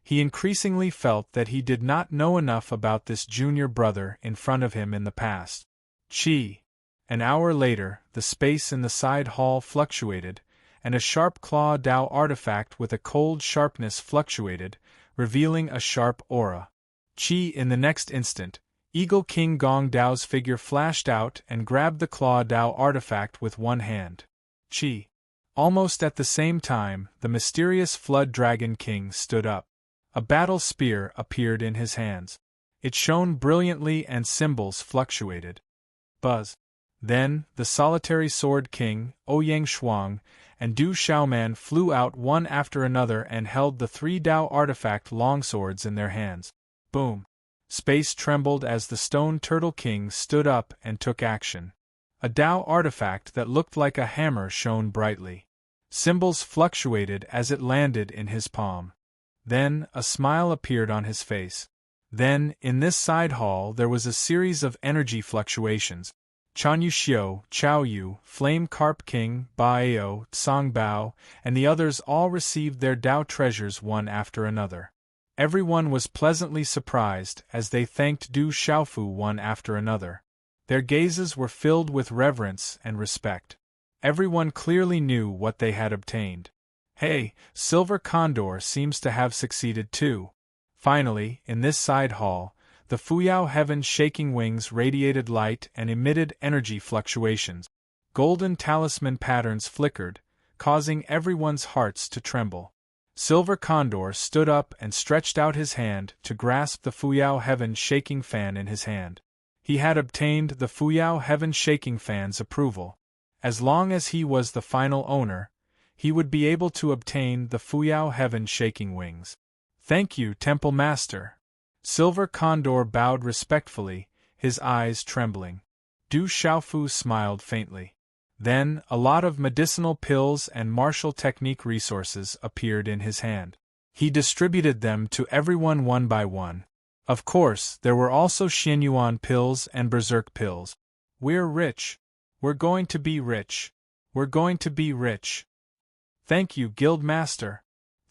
he increasingly felt that he did not know enough about this junior brother in front of him in the past. Chi. An hour later, the space in the side hall fluctuated, and a sharp claw Tao artifact with a cold sharpness fluctuated, revealing a sharp aura. Chi. In the next instant, Eagle King Gong Dao's figure flashed out and grabbed the claw Tao artifact with one hand. Chi. Almost at the same time, the mysterious Flood Dragon King stood up. A battle spear appeared in his hands. It shone brilliantly and symbols fluctuated. Buzz. Then, the solitary Sword King, Ouyang Shuang, and Du Xiaoman flew out one after another and held the three Tao artifact longswords in their hands. Boom! Space trembled as the Stone Turtle King stood up and took action. A Tao artifact that looked like a hammer shone brightly. Symbols fluctuated as it landed in his palm. Then, a smile appeared on his face. Then, in this side hall there was a series of energy fluctuations. Chanyu Xiu, Chao Yu, Flame Carp King, Baeo, Song Bao, and the others all received their Tao treasures one after another. Everyone was pleasantly surprised as they thanked Du Xiaofu one after another. Their gazes were filled with reverence and respect. Everyone clearly knew what they had obtained. Hey, Silver Condor seems to have succeeded too. Finally, in this side hall, the Fuyao Heaven's shaking wings radiated light and emitted energy fluctuations. Golden talisman patterns flickered, causing everyone's hearts to tremble. Silver Condor stood up and stretched out his hand to grasp the Fuyao Heaven's shaking fan in his hand. He had obtained the Fuyao Heaven's shaking fan's approval. As long as he was the final owner, he would be able to obtain the Fuyao Heaven's shaking wings. Thank you, Temple Master. Silver Condor bowed respectfully, his eyes trembling. Du Xiaofu smiled faintly. Then, a lot of medicinal pills and martial technique resources appeared in his hand. He distributed them to everyone one by one. Of course, there were also Xianyuan pills and Berserk pills. We're rich. We're going to be rich. We're going to be rich. Thank you, Guild Master.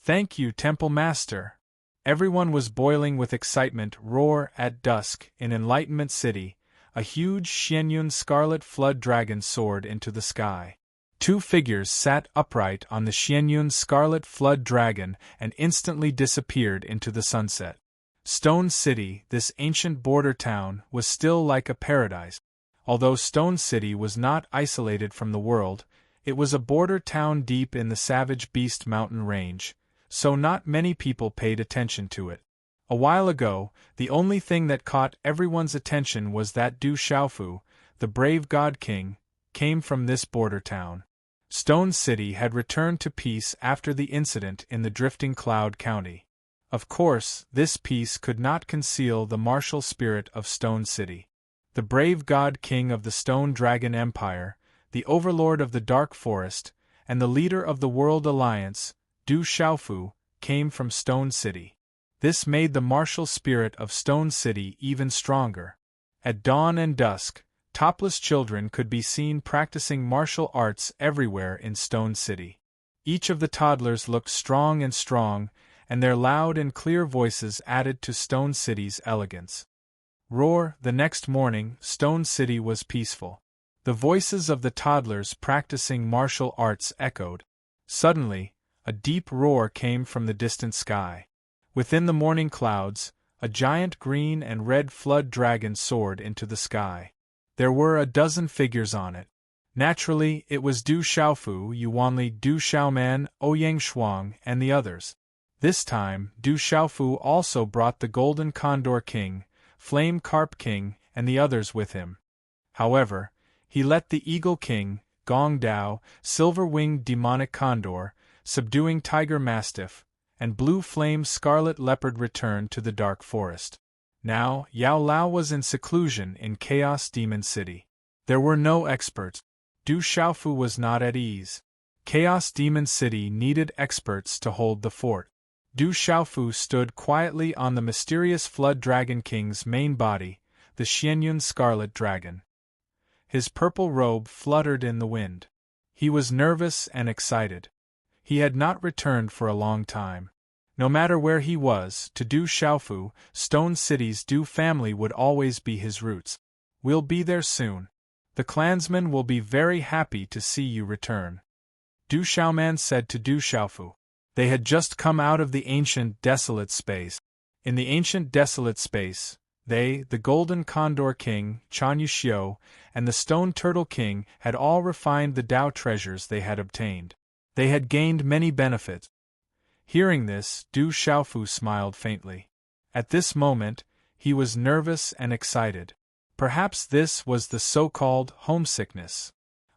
Thank you, Temple Master. Everyone was boiling with excitement. Roar at dusk, in Enlightenment City, a huge Xianyun scarlet flood dragon soared into the sky. Two figures sat upright on the Xianyun scarlet flood dragon and instantly disappeared into the sunset. Stone City, this ancient border town, was still like a paradise. Although Stone City was not isolated from the world, it was a border town deep in the Savage Beast mountain range, so not many people paid attention to it. A while ago, the only thing that caught everyone's attention was that Du Xiaofu, the brave God King, came from this border town. Stone City had returned to peace after the incident in the Drifting Cloud County. Of course, this peace could not conceal the martial spirit of Stone City. The brave God King of the Stone Dragon Empire, the overlord of the Dark Forest, and the leader of the World Alliance, Du Xiaofu, came from Stone City. This made the martial spirit of Stone City even stronger. At dawn and dusk, topless children could be seen practicing martial arts everywhere in Stone City. Each of the toddlers looked strong, and their loud and clear voices added to Stone City's elegance. Roar, the next morning, Stone City was peaceful. The voices of the toddlers practicing martial arts echoed. Suddenly, a deep roar came from the distant sky. Within the morning clouds, a giant green and red flood dragon soared into the sky. There were a dozen figures on it. Naturally, it was Du Xiaofu, Yuanli, Du Xiaoman, Ouyang Shuang, and the others. This time, Du Xiaofu also brought the Golden Condor King, Flame Carp King, and the others with him. However, he let the Eagle King, Gong Dao, Silver-Winged Demonic Condor, Subduing Tiger Mastiff, and Blue Flame Scarlet Leopard return to the Dark Forest. Now, Yao Lao was in seclusion in Chaos Demon City. There were no experts. Du Xiaofu was not at ease. Chaos Demon City needed experts to hold the fort. Du Xiaofu stood quietly on the mysterious Flood Dragon King's main body, the Xianyun Scarlet Dragon. His purple robe fluttered in the wind. He was nervous and excited. He had not returned for a long time. No matter where he was, to Du Xiaofu, Stone City's Du family would always be his roots. We'll be there soon. The clansmen will be very happy to see you return. Du Xiaoman said to Du Xiaofu. They had just come out of the ancient desolate space. In the ancient desolate space, they, the Golden Condor King, Chan Yuxiu, and the Stone Turtle King had all refined the Tao treasures they had obtained. They had gained many benefits. Hearing this, Du Xiaofu smiled faintly. At this moment, he was nervous and excited. Perhaps this was the so-called homesickness.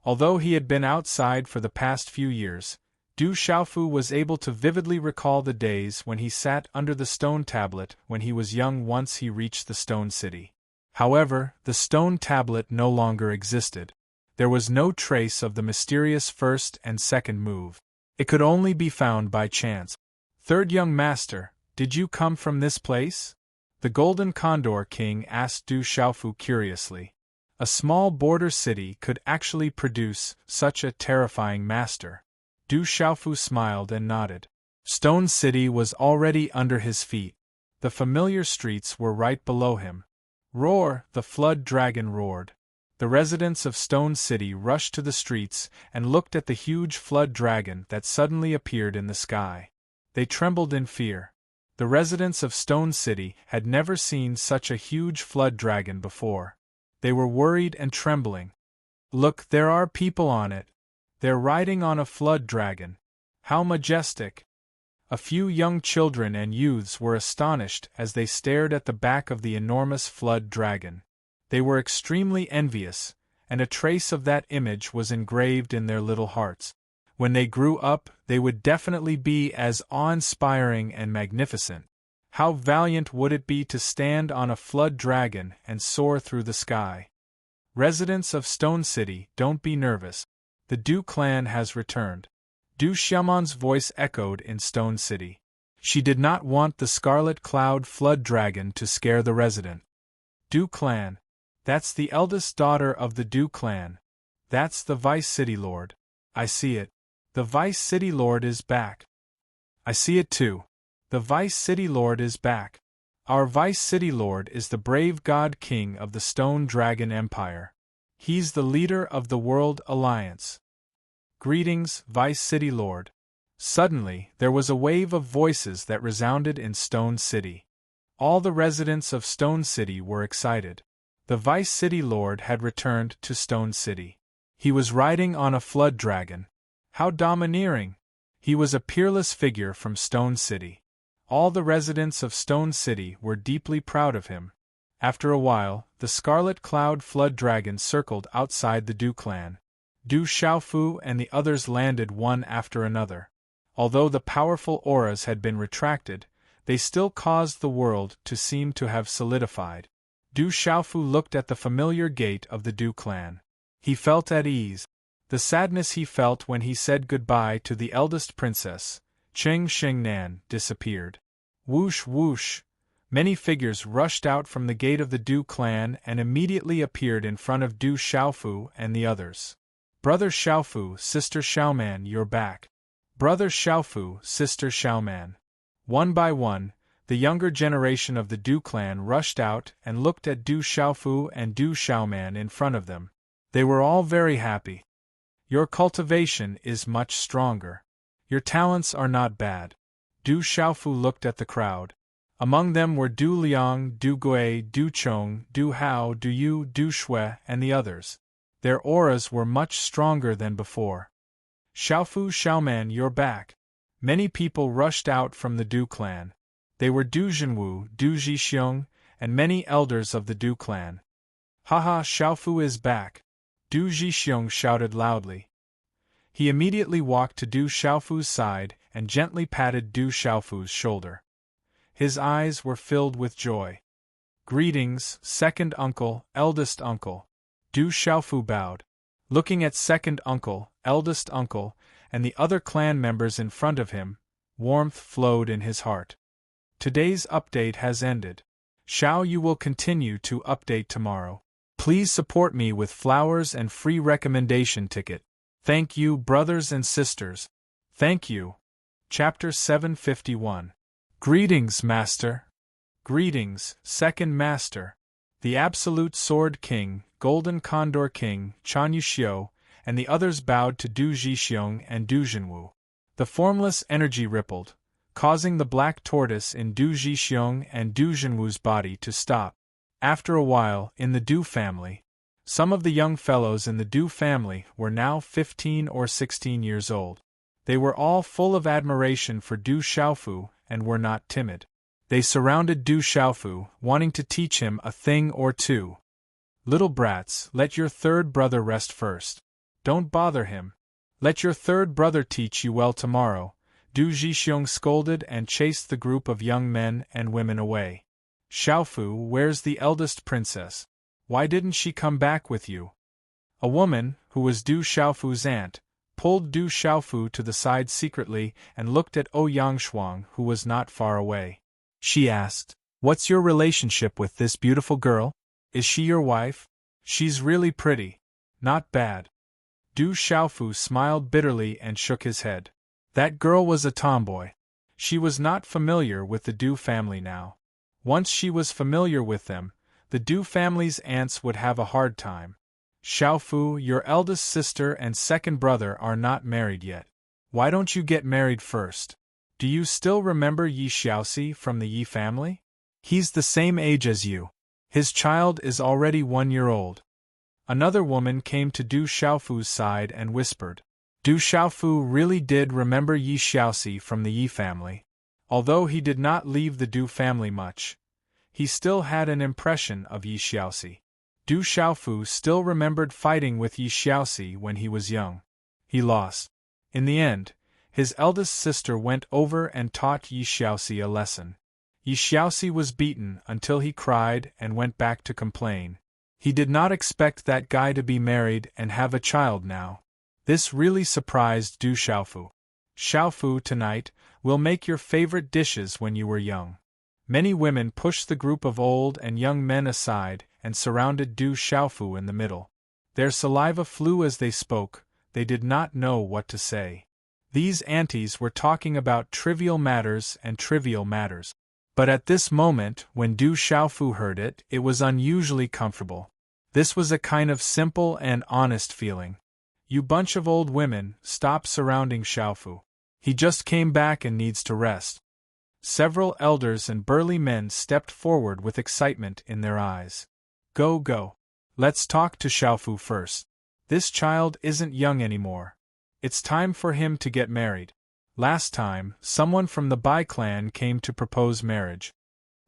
Although he had been outside for the past few years, Du Xiaofu was able to vividly recall the days when he sat under the stone tablet when he was young once he reached the Stone City. However, the stone tablet no longer existed. There was no trace of the mysterious first and second move. It could only be found by chance. Third young master, did you come from this place? The Golden Condor King asked Du Xiaofu curiously. A small border city could actually produce such a terrifying master. Du Xiaofu smiled and nodded. Stone City was already under his feet. The familiar streets were right below him. Roar, the flood dragon roared. The residents of Stone City rushed to the streets and looked at the huge flood dragon that suddenly appeared in the sky. They trembled in fear. The residents of Stone City had never seen such a huge flood dragon before. They were worried and trembling. Look, there are people on it. They're riding on a flood dragon. How majestic! A few young children and youths were astonished as they stared at the back of the enormous flood dragon. They were extremely envious, and a trace of that image was engraved in their little hearts. When they grew up, they would definitely be as awe-inspiring and magnificent. How valiant would it be to stand on a flood dragon and soar through the sky? Residents of Stone City, don't be nervous. The Du clan has returned. Du Xiaoman's voice echoed in Stone City. She did not want the Scarlet Cloud Flood Dragon to scare the resident. Du clan. That's the eldest daughter of the Du clan. That's the Vice City Lord. I see it. The Vice City Lord is back. I see it too. The Vice City Lord is back. Our Vice City Lord is the brave God King of the Stone Dragon Empire. He's the leader of the World Alliance. Greetings, Vice City Lord. Suddenly, there was a wave of voices that resounded in Stone City. All the residents of Stone City were excited. The Vice City Lord had returned to Stone City. He was riding on a flood dragon. How domineering! He was a peerless figure from Stone City. All the residents of Stone City were deeply proud of him. After a while, the Scarlet Cloud Flood Dragon circled outside the Du clan. Du Xiaofu and the others landed one after another. Although the powerful auras had been retracted, they still caused the world to seem to have solidified. Du Xiaofu looked at the familiar gait of the Du clan. He felt at ease. The sadness he felt when he said goodbye to the eldest princess, Cheng Shengnan, disappeared. Whoosh whoosh! Many figures rushed out from the gate of the Du clan and immediately appeared in front of Du Xiaofu and the others. Brother Xiaofu, Sister Xiaoman, you're back. Brother Xiaofu, Sister Xiaoman. One by one, the younger generation of the Du clan rushed out and looked at Du Xiaofu and Du Xiaoman in front of them. They were all very happy. Your cultivation is much stronger. Your talents are not bad. Du Xiaofu looked at the crowd. Among them were Du Liang, Du Gui, Du Chong, Du Hao, Du Yu, Du Shui, and the others. Their auras were much stronger than before. Xiaofu Xiaoman, you're back. Many people rushed out from the Du clan. They were Du Jinwu, Du Zhixiong, and many elders of the Du clan. Haha, Xiaofu is back. Du Zhixiong shouted loudly. He immediately walked to Du Xiaofu's side and gently patted Du Xiaofu's shoulder. His eyes were filled with joy. Greetings, second uncle, eldest uncle. Du Xiaofu bowed. Looking at second uncle, eldest uncle, and the other clan members in front of him, warmth flowed in his heart. Today's update has ended. Xiao, you will continue to update tomorrow. Please support me with flowers and free recommendation ticket. Thank you, brothers and sisters. Thank you. Chapter 751. Greetings, Master. Greetings, Second Master. The Absolute Sword King, Golden Condor King, Chan Yuxiu, and the others bowed to Du Zhixiong and Du Jinwu. The formless energy rippled, causing the black tortoise in Du Zhixiong and Du Jinwu's body to stop. After a while, in the Du family, some of the young fellows in the Du family were now 15 or 16 years old. They were all full of admiration for Du Xiaofu and were not timid. They surrounded Du Xiaofu, wanting to teach him a thing or two. Little brats, let your third brother rest first. Don't bother him. Let your third brother teach you well tomorrow. Du Zhixiong scolded and chased the group of young men and women away. Xiaofu, where's the eldest princess? Why didn't she come back with you? A woman, who was Du Xiaofu's aunt, pulled Du Xiaofu to the side secretly and looked at Ouyang Shuang, who was not far away. She asked, "What's your relationship with this beautiful girl? Is she your wife? She's really pretty. Not bad." Du Xiaofu smiled bitterly and shook his head. That girl was a tomboy. She was not familiar with the Du family now. Once she was familiar with them, the Du family's aunts would have a hard time. Xiaofu, your eldest sister and second brother are not married yet. Why don't you get married first? Do you still remember Yi Xiaoxi from the Yi family? He's the same age as you. His child is already 1 year old. Another woman came to Du Xiaofu's side and whispered. Du Xiaofu really did remember Yi Xiaoxi from the Yi family. Although he did not leave the Du family much, he still had an impression of Yi Xiaoxi. Du Xiaofu still remembered fighting with Yi Xiaoxi when he was young. He lost. In the end, his eldest sister went over and taught Yi Xiaoxi a lesson. Yi Xiaoxi was beaten until he cried and went back to complain. He did not expect that guy to be married and have a child now. This really surprised Du Xiaofu. Xiaofu, tonight, we'll make your favorite dishes when you were young. Many women pushed the group of old and young men aside and surrounded Du Xiaofu in the middle. Their saliva flew as they spoke, they did not know what to say. These aunties were talking about trivial matters and trivial matters. But at this moment, when Du Xiaofu heard it, it was unusually comfortable. This was a kind of simple and honest feeling. You bunch of old women, stop surrounding Xiaofu. He just came back and needs to rest. Several elders and burly men stepped forward with excitement in their eyes. Go, go. Let's talk to Xiaofu first. This child isn't young anymore. It's time for him to get married. Last time, someone from the Bai clan came to propose marriage.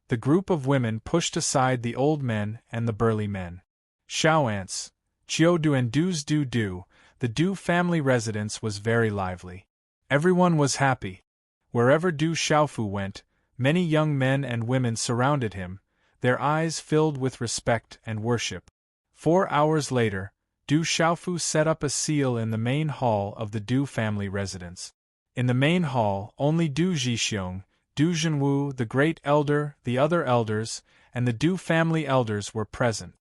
The group of women pushed aside the old men and the burly men. Xiaoance, Chiudu and Du's Du, the Du family residence was very lively. Everyone was happy. Wherever Du Xiaofu went, many young men and women surrounded him, their eyes filled with respect and worship. 4 hours later, Du Xiaofu set up a seal in the main hall of the Du family residence. In the main hall, only Du Zhixiong, Du Zhenwu, the great elder, the other elders, and the Du family elders were present.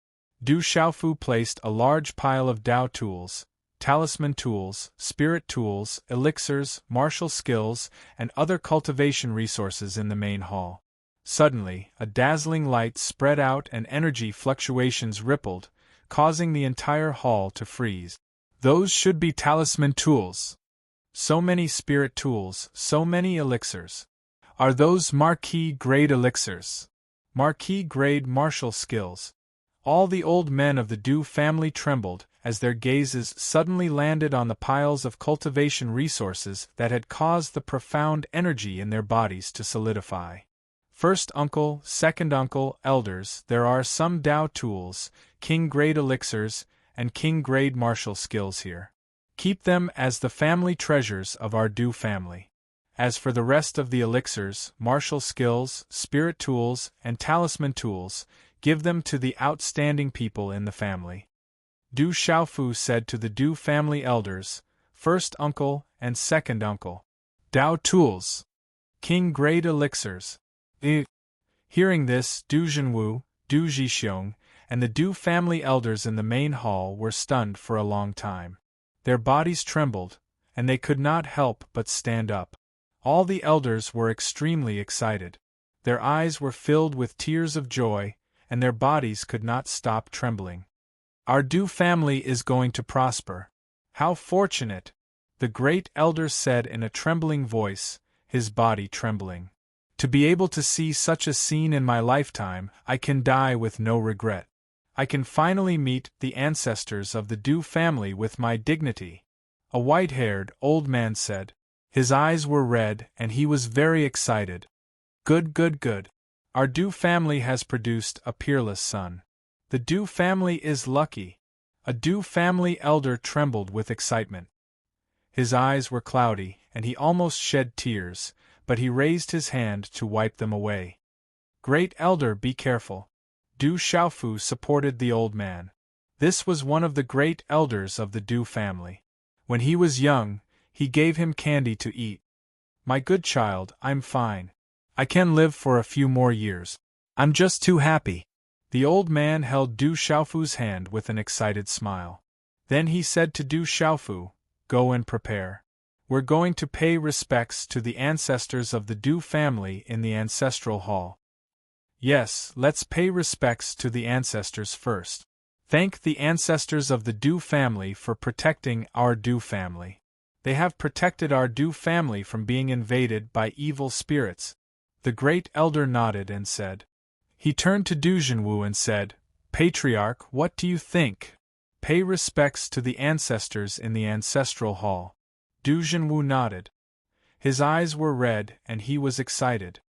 Du Xiaofu placed a large pile of Dao tools, talisman tools, spirit tools, elixirs, martial skills, and other cultivation resources in the main hall. Suddenly, a dazzling light spread out and energy fluctuations rippled, causing the entire hall to freeze. Those should be talisman tools. So many spirit tools, so many elixirs. Are those marquis-grade elixirs? Marquis-grade martial skills. All the old men of the Du family trembled as their gazes suddenly landed on the piles of cultivation resources that had caused the profound energy in their bodies to solidify. First uncle, second uncle, elders, there are some Dao tools, king-grade elixirs, and king-grade martial skills here. Keep them as the family treasures of our Du family. As for the rest of the elixirs, martial skills, spirit tools, and talisman tools, give them to the outstanding people in the family. Du Xiaofu said to the Du family elders, first uncle and second uncle. Dao tools. King-grade elixirs. Hearing this, Du Zhenwu, Du Zhixiong, and the Du family elders in the main hall were stunned for a long time. Their bodies trembled, and they could not help but stand up. All the elders were extremely excited. Their eyes were filled with tears of joy, and their bodies could not stop trembling. Our Du family is going to prosper. How fortunate! The great elder said in a trembling voice, his body trembling. To be able to see such a scene in my lifetime, I can die with no regret. I can finally meet the ancestors of the Du family with my dignity. A white-haired old man said. His eyes were red and he was very excited. Good, good, good. Our Du family has produced a peerless son. The Du family is lucky. A Du family elder trembled with excitement. His eyes were cloudy and he almost shed tears, but he raised his hand to wipe them away. Great elder, be careful. Du Xiaofu supported the old man. This was one of the great elders of the Du family. When he was young, he gave him candy to eat. My good child, I'm fine. I can live for a few more years. I'm just too happy. The old man held Du Xiaofu's hand with an excited smile. Then he said to Du Xiaofu, go and prepare. We're going to pay respects to the ancestors of the Du family in the ancestral hall. Yes, let's pay respects to the ancestors first. Thank the ancestors of the Du family for protecting our Du family. They have protected our Du family from being invaded by evil spirits. The great elder nodded and said. He turned to Du Zhenwu and said, Patriarch, what do you think? Pay respects to the ancestors in the ancestral hall. Du Zhenwu nodded. His eyes were red and he was excited.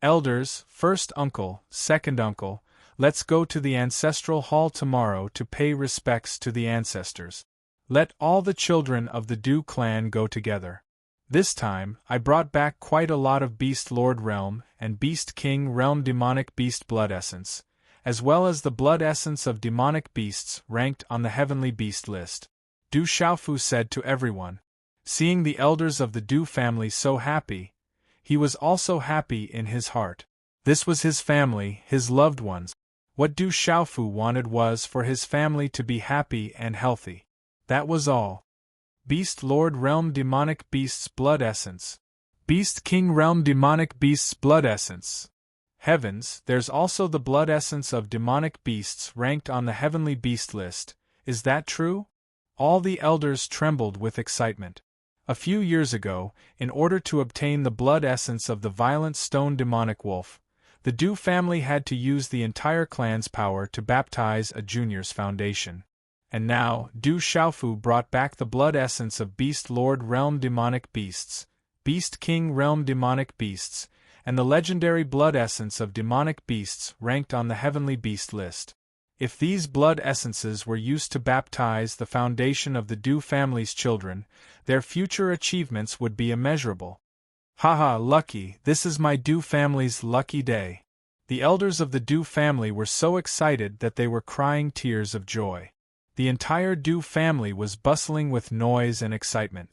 Elders, first uncle, second uncle, let's go to the ancestral hall tomorrow to pay respects to the ancestors. Let all the children of the Du clan go together. This time, I brought back quite a lot of Beast Lord Realm and Beast King Realm Demonic Beast Blood Essence, as well as the blood essence of demonic beasts ranked on the Heavenly Beast list. Du Xiaofu said to everyone. Seeing the elders of the Du family so happy, he was also happy in his heart. This was his family, his loved ones. What Du Xiaofu wanted was for his family to be happy and healthy. That was all. Beast Lord Realm Demonic Beasts Blood Essence. Beast King Realm Demonic Beasts Blood Essence. Heavens, there's also the blood essence of demonic beasts ranked on the heavenly beast list, is that true? All the elders trembled with excitement. A few years ago, in order to obtain the blood essence of the violent stone demonic wolf, the Du family had to use the entire clan's power to baptize a junior's foundation. And now, Du Xiaofu brought back the blood essence of Beast Lord Realm Demonic Beasts, Beast King Realm Demonic Beasts, and the legendary blood essence of demonic beasts ranked on the heavenly beast list. If these blood essences were used to baptize the foundation of the Du family's children, their future achievements would be immeasurable. Haha, lucky, this is my Du family's lucky day. The elders of the Du family were so excited that they were crying tears of joy. The entire Du family was bustling with noise and excitement.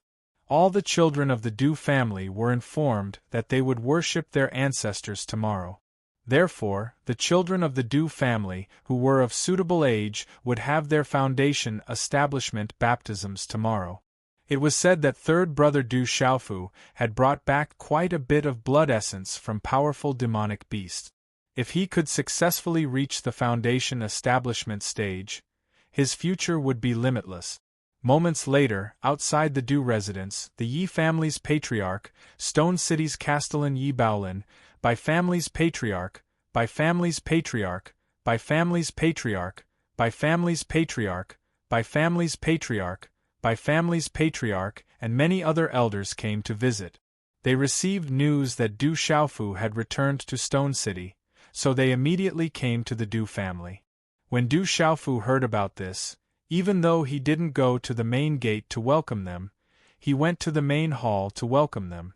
All the children of the Du family were informed that they would worship their ancestors tomorrow. Therefore, the children of the Du family, who were of suitable age, would have their foundation establishment baptisms tomorrow. It was said that third brother Du Xiaofu had brought back quite a bit of blood essence from powerful demonic beasts. If he could successfully reach the foundation establishment stage, his future would be limitless. Moments later, outside the Du residence, the Yi family's patriarch, Stone City's castellan Yi Baolin, by family's patriarch, by family's patriarch, by family's patriarch, by family's patriarch, by family's patriarch, by family's patriarch, and many other elders came to visit. They received news that Du Xiaofu had returned to Stone City, so they immediately came to the Du family. When Du Xiaofu heard about this, even though he didn't go to the main gate to welcome them, he went to the main hall to welcome them.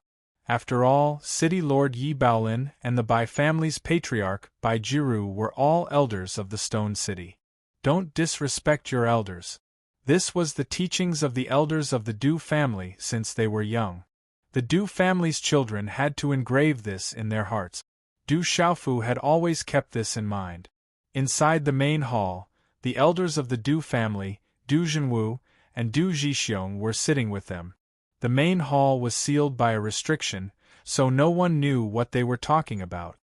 After all, City Lord Yi Baolin and the Bai family's patriarch, Bai Jiru, were all elders of the Stone City. Don't disrespect your elders. This was the teachings of the elders of the Du family since they were young. The Du family's children had to engrave this in their hearts. Du Xiaofu had always kept this in mind. Inside the main hall, the elders of the Du family, Du Zhenwu, and Du Zhixiong were sitting with them. The main hall was sealed by a restriction, so no one knew what they were talking about.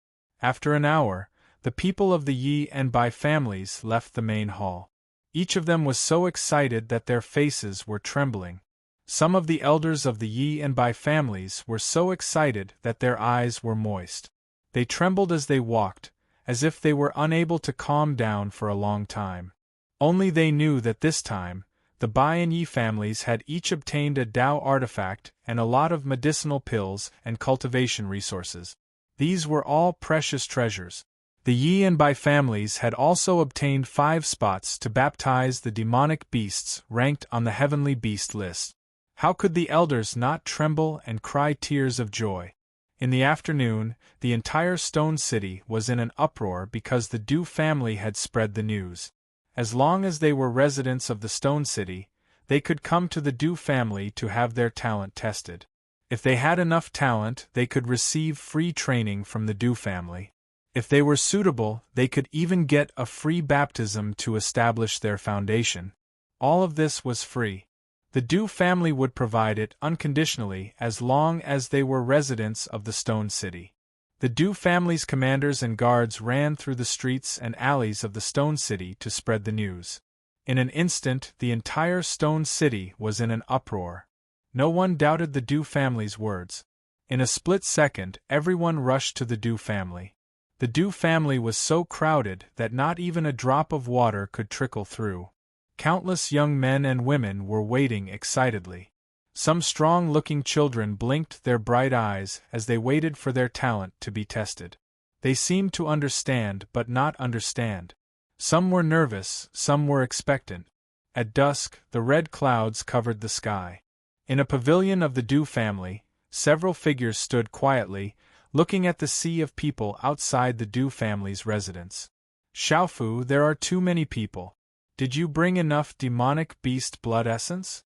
After an hour, the people of the Yi and Bai families left the main hall. Each of them was so excited that their faces were trembling. Some of the elders of the Yi and Bai families were so excited that their eyes were moist. They trembled as they walked, as if they were unable to calm down for a long time. Only they knew that this time, the Bai and Yi families had each obtained a Dao artifact and a lot of medicinal pills and cultivation resources. These were all precious treasures. The Yi and Bai families had also obtained 5 spots to baptize the demonic beasts ranked on the heavenly beast list. How could the elders not tremble and cry tears of joy? In the afternoon, the entire Stone City was in an uproar because the Du family had spread the news. As long as they were residents of the Stone City, they could come to the Du family to have their talent tested. If they had enough talent, they could receive free training from the Du family. If they were suitable, they could even get a free baptism to establish their foundation. All of this was free. The Du family would provide it unconditionally as long as they were residents of the Stone City. The Du family's commanders and guards ran through the streets and alleys of the Stone City to spread the news. In an instant, the entire Stone City was in an uproar. No one doubted the Du family's words. In a split second, everyone rushed to the Du family. The Du family was so crowded that not even a drop of water could trickle through. Countless young men and women were waiting excitedly. Some strong-looking children blinked their bright eyes as they waited for their talent to be tested. They seemed to understand but not understand. Some were nervous, some were expectant. At dusk, the red clouds covered the sky. In a pavilion of the Du family, several figures stood quietly, looking at the sea of people outside the Du family's residence. Xiaofu, there are too many people. Did you bring enough demonic beast blood essence?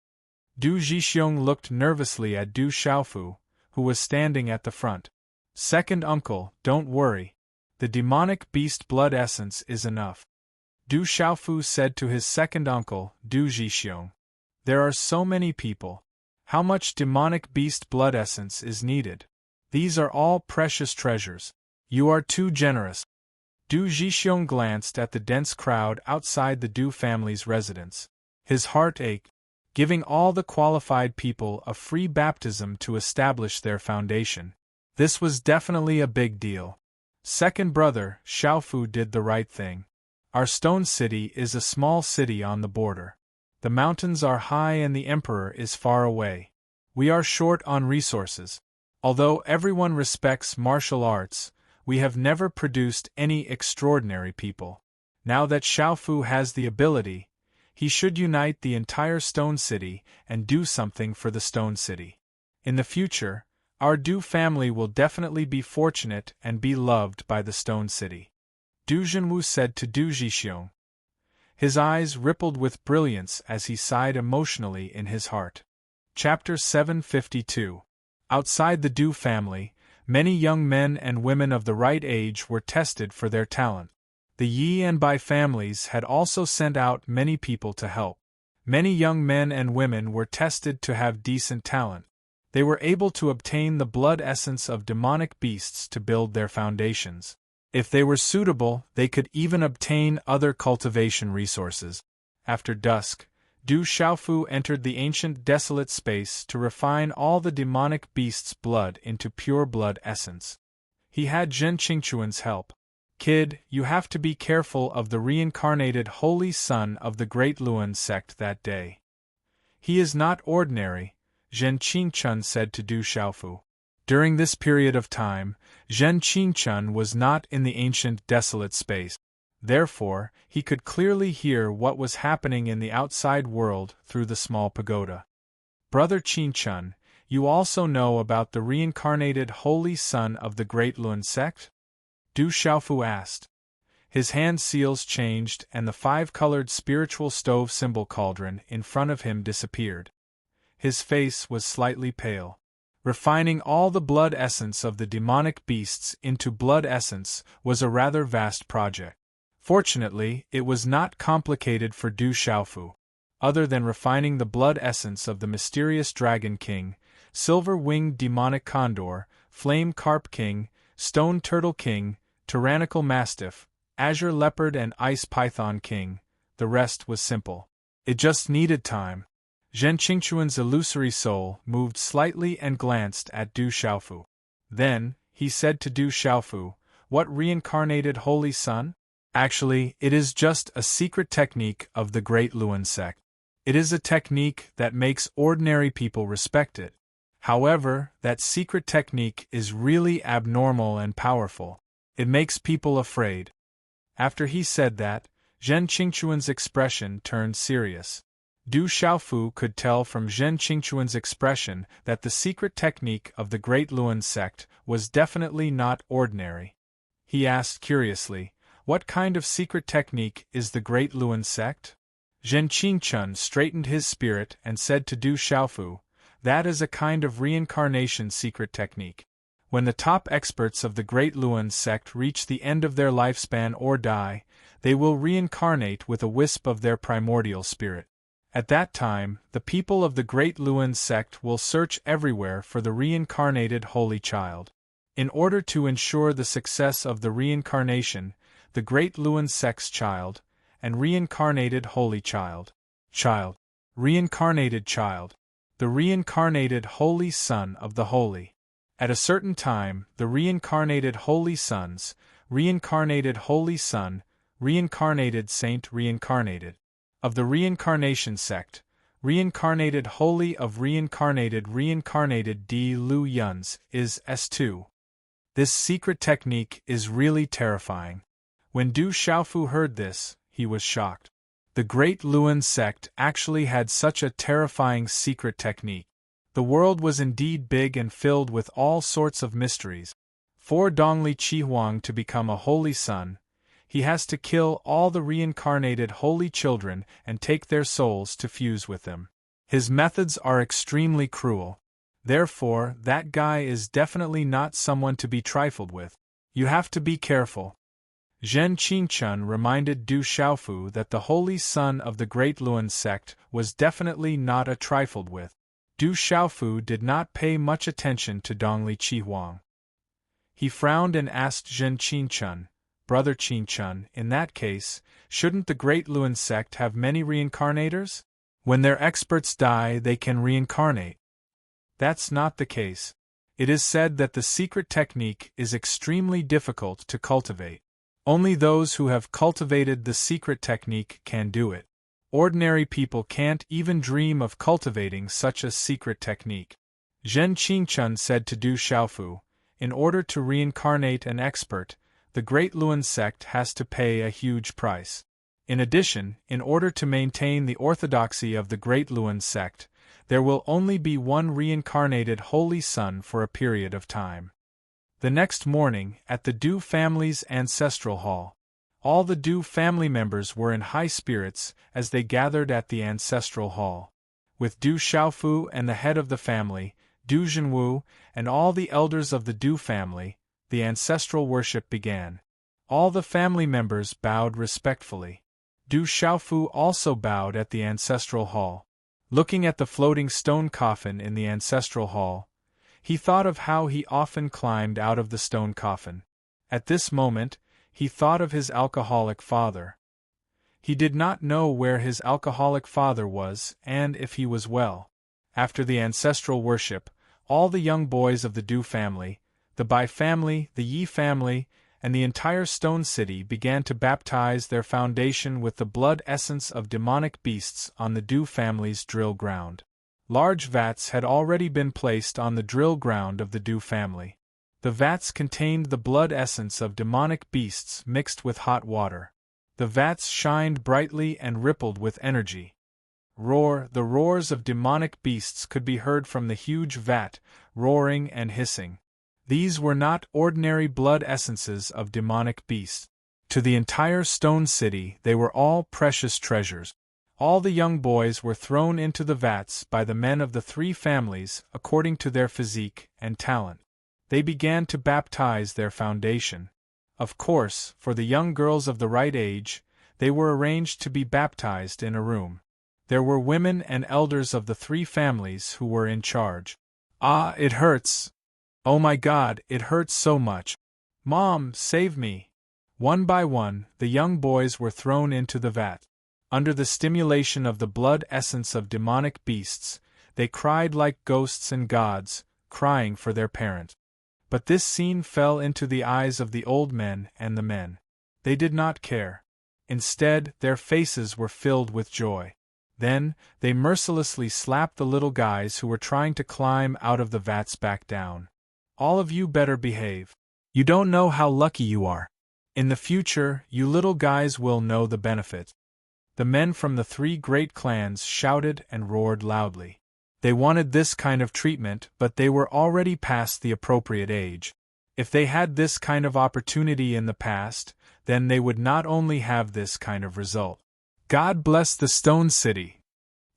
Du Zhixiong looked nervously at Du Xiaofu, who was standing at the front. Second uncle, don't worry. The demonic beast blood essence is enough. Du Xiaofu said to his second uncle, Du Zhixiong. There are so many people. How much demonic beast blood essence is needed? These are all precious treasures. You are too generous. Du Jixiong glanced at the dense crowd outside the Du family's residence. His heart ached. Giving all the qualified people a free baptism to establish their foundation. This was definitely a big deal. Second brother, Xiaofu, did the right thing. Our stone city is a small city on the border. The mountains are high and the emperor is far away. We are short on resources. Although everyone respects martial arts, we have never produced any extraordinary people. Now that Xiaofu has the ability, he should unite the entire Stone City and do something for the Stone City. In the future, our Du family will definitely be fortunate and be loved by the Stone City. Du Junwu said to Du Jixiong. His eyes rippled with brilliance as he sighed emotionally in his heart. Chapter 752. Outside the Du family, many young men and women of the right age were tested for their talent. The Yi and Bai families had also sent out many people to help. Many young men and women were tested to have decent talent. They were able to obtain the blood essence of demonic beasts to build their foundations. If they were suitable, they could even obtain other cultivation resources. After dusk, Du Xiaofu entered the ancient desolate space to refine all the demonic beasts' blood into pure blood essence. He had Zhen Qingquan's help. Kid, you have to be careful of the reincarnated holy son of the Great Luan sect that day. He is not ordinary, Zhen Qingquan said to Du Xiaofu. During this period of time, Zhen Qingquan was not in the ancient desolate space. Therefore, he could clearly hear what was happening in the outside world through the small pagoda. Brother Qingquan, you also know about the reincarnated holy son of the Great Luan sect? Du Xiaofu asked. His hand seals changed and the five-colored spiritual stove symbol cauldron in front of him disappeared. His face was slightly pale. Refining all the blood essence of the demonic beasts into blood essence was a rather vast project. Fortunately, it was not complicated for Du Xiaofu. Other than refining the blood essence of the mysterious Dragon King, Silver-Winged Demonic Condor, Flame Carp King, Stone Turtle King, Tyrannical Mastiff, Azure Leopard and Ice Python King, the rest was simple. It just needed time. Zhen Qingquan's illusory soul moved slightly and glanced at Du Xiaofu. Then, he said to Du Xiaofu, "What reincarnated holy son? Actually, it is just a secret technique of the Great Luan sect. It is a technique that makes ordinary people respect it. However, that secret technique is really abnormal and powerful. It makes people afraid." After he said that, Zhen Qingquan's expression turned serious. Du Xiaofu could tell from Zhen Qingquan's expression that the secret technique of the Great Luan sect was definitely not ordinary. He asked curiously, "What kind of secret technique is the Great Luan sect?" Zhen Qingquan straightened his spirit and said to Du Xiaofu, "That is a kind of reincarnation secret technique. When the top experts of the Great Luan sect reach the end of their lifespan or die, they will reincarnate with a wisp of their primordial spirit. At that time, the people of the Great Luan sect will search everywhere for the reincarnated Holy Child. In order to ensure the success of the reincarnation, the Great Luan sect's child, and reincarnated Holy Child, reincarnated child, the reincarnated Holy Son of the Holy. At a certain time, the reincarnated Holy Sons, reincarnated Holy Son, reincarnated Saint reincarnated. Of the reincarnation sect, reincarnated Holy of reincarnated D. Lu Yuns is S2. This secret technique is really terrifying. When Du Xiaofu heard this, he was shocked. The Great Luan sect actually had such a terrifying secret technique. The world was indeed big and filled with all sorts of mysteries. For Dongli Qihuang to become a holy son, he has to kill all the reincarnated holy children and take their souls to fuse with them. His methods are extremely cruel. Therefore, that guy is definitely not someone to be trifled with. You have to be careful. Zhen Qingquan reminded Du Xiaofu that the holy son of the Great Luan sect was definitely not a trifled with. Du Xiaofu did not pay much attention to Dongli Qihuang. He frowned and asked Zhen Qingchun, Brother Qingchun, in that case, shouldn't the Great Luan sect have many reincarnators? When their experts die, they can reincarnate. That's not the case. It is said that the secret technique is extremely difficult to cultivate. Only those who have cultivated the secret technique can do it. Ordinary people can't even dream of cultivating such a secret technique. Zhen Qingchun said to Du Xiaofu, in order to reincarnate an expert, the Great Luan sect has to pay a huge price. In addition, in order to maintain the orthodoxy of the Great Luan sect, there will only be one reincarnated Holy Son for a period of time. The next morning, at the Du family's ancestral hall, all the Du family members were in high spirits as they gathered at the ancestral hall. With Du Xiaofu and the head of the family, Du Zhenwu, and all the elders of the Du family, the ancestral worship began. All the family members bowed respectfully. Du Xiaofu also bowed at the ancestral hall. Looking at the floating stone coffin in the ancestral hall, he thought of how he often climbed out of the stone coffin. At this moment, he thought of his alcoholic father. He did not know where his alcoholic father was and if he was well. After the ancestral worship, all the young boys of the Du family, the Bai family, the Yi family, and the entire Stone City began to baptize their foundation with the blood essence of demonic beasts on the Du family's drill ground. Large vats had already been placed on the drill ground of the Du family. The vats contained the blood essence of demonic beasts mixed with hot water. The vats shined brightly and rippled with energy. The roars of demonic beasts could be heard from the huge vat, roaring and hissing. These were not ordinary blood essences of demonic beasts. To the entire Stone City they were all precious treasures. All the young boys were thrown into the vats by the men of the three families according to their physique and talent. They began to baptize their foundation. Of course, for the young girls of the right age, they were arranged to be baptized in a room. There were women and elders of the three families who were in charge. Ah, it hurts! Oh my God, it hurts so much! Mom, save me! One by one, the young boys were thrown into the vat. Under the stimulation of the blood essence of demonic beasts, they cried like ghosts and gods, crying for their parent. But this scene fell into the eyes of the old men and the men. They did not care. Instead, their faces were filled with joy. Then, they mercilessly slapped the little guys who were trying to climb out of the vats back down. All of you better behave. You don't know how lucky you are. In the future, you little guys will know the benefit. The men from the three great clans shouted and roared loudly. They wanted this kind of treatment, but they were already past the appropriate age. If they had this kind of opportunity in the past, then they would not only have this kind of result. God bless the Stone City.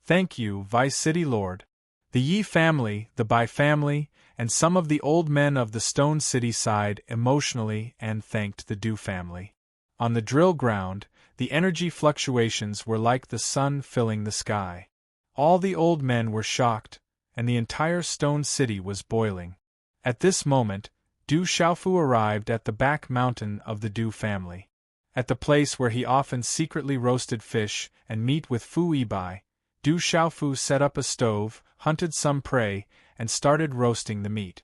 Thank you, Vice City Lord. The Yi family, the Bai family, and some of the old men of the Stone City sighed emotionally and thanked the Du family. On the drill ground, the energy fluctuations were like the sun filling the sky. All the old men were shocked, and the entire Stone City was boiling. At this moment, Du Xiaofu arrived at the back mountain of the Du family. At the place where he often secretly roasted fish and meat with Fu Yibai, Du Xiaofu set up a stove, hunted some prey, and started roasting the meat.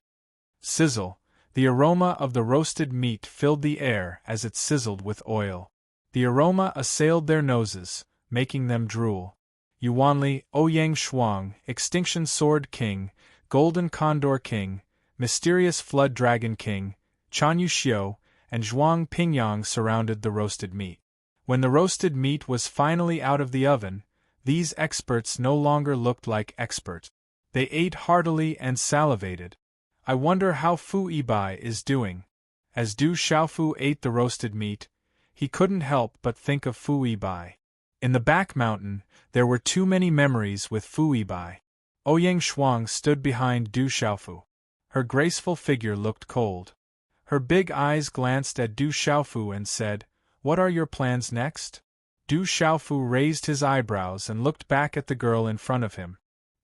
Sizzle! The aroma of the roasted meat filled the air as it sizzled with oil. The aroma assailed their noses, making them drool. Yuanli, Ouyang Shuang, Extinction Sword King, Golden Condor King, Mysterious Flood Dragon King, Chan Yuxiu, and Zhuang Pingyang surrounded the roasted meat. When the roasted meat was finally out of the oven, these experts no longer looked like experts. They ate heartily and salivated. I wonder how Fu Yibai is doing. As Du Xiaofu ate the roasted meat, he couldn't help but think of Fu Yibai. In the back mountain, there were too many memories with Fu Yibai. Ouyang Shuang stood behind Du Xiaofu. Her graceful figure looked cold. Her big eyes glanced at Du Xiaofu and said, "What are your plans next?" Du Xiaofu raised his eyebrows and looked back at the girl in front of him.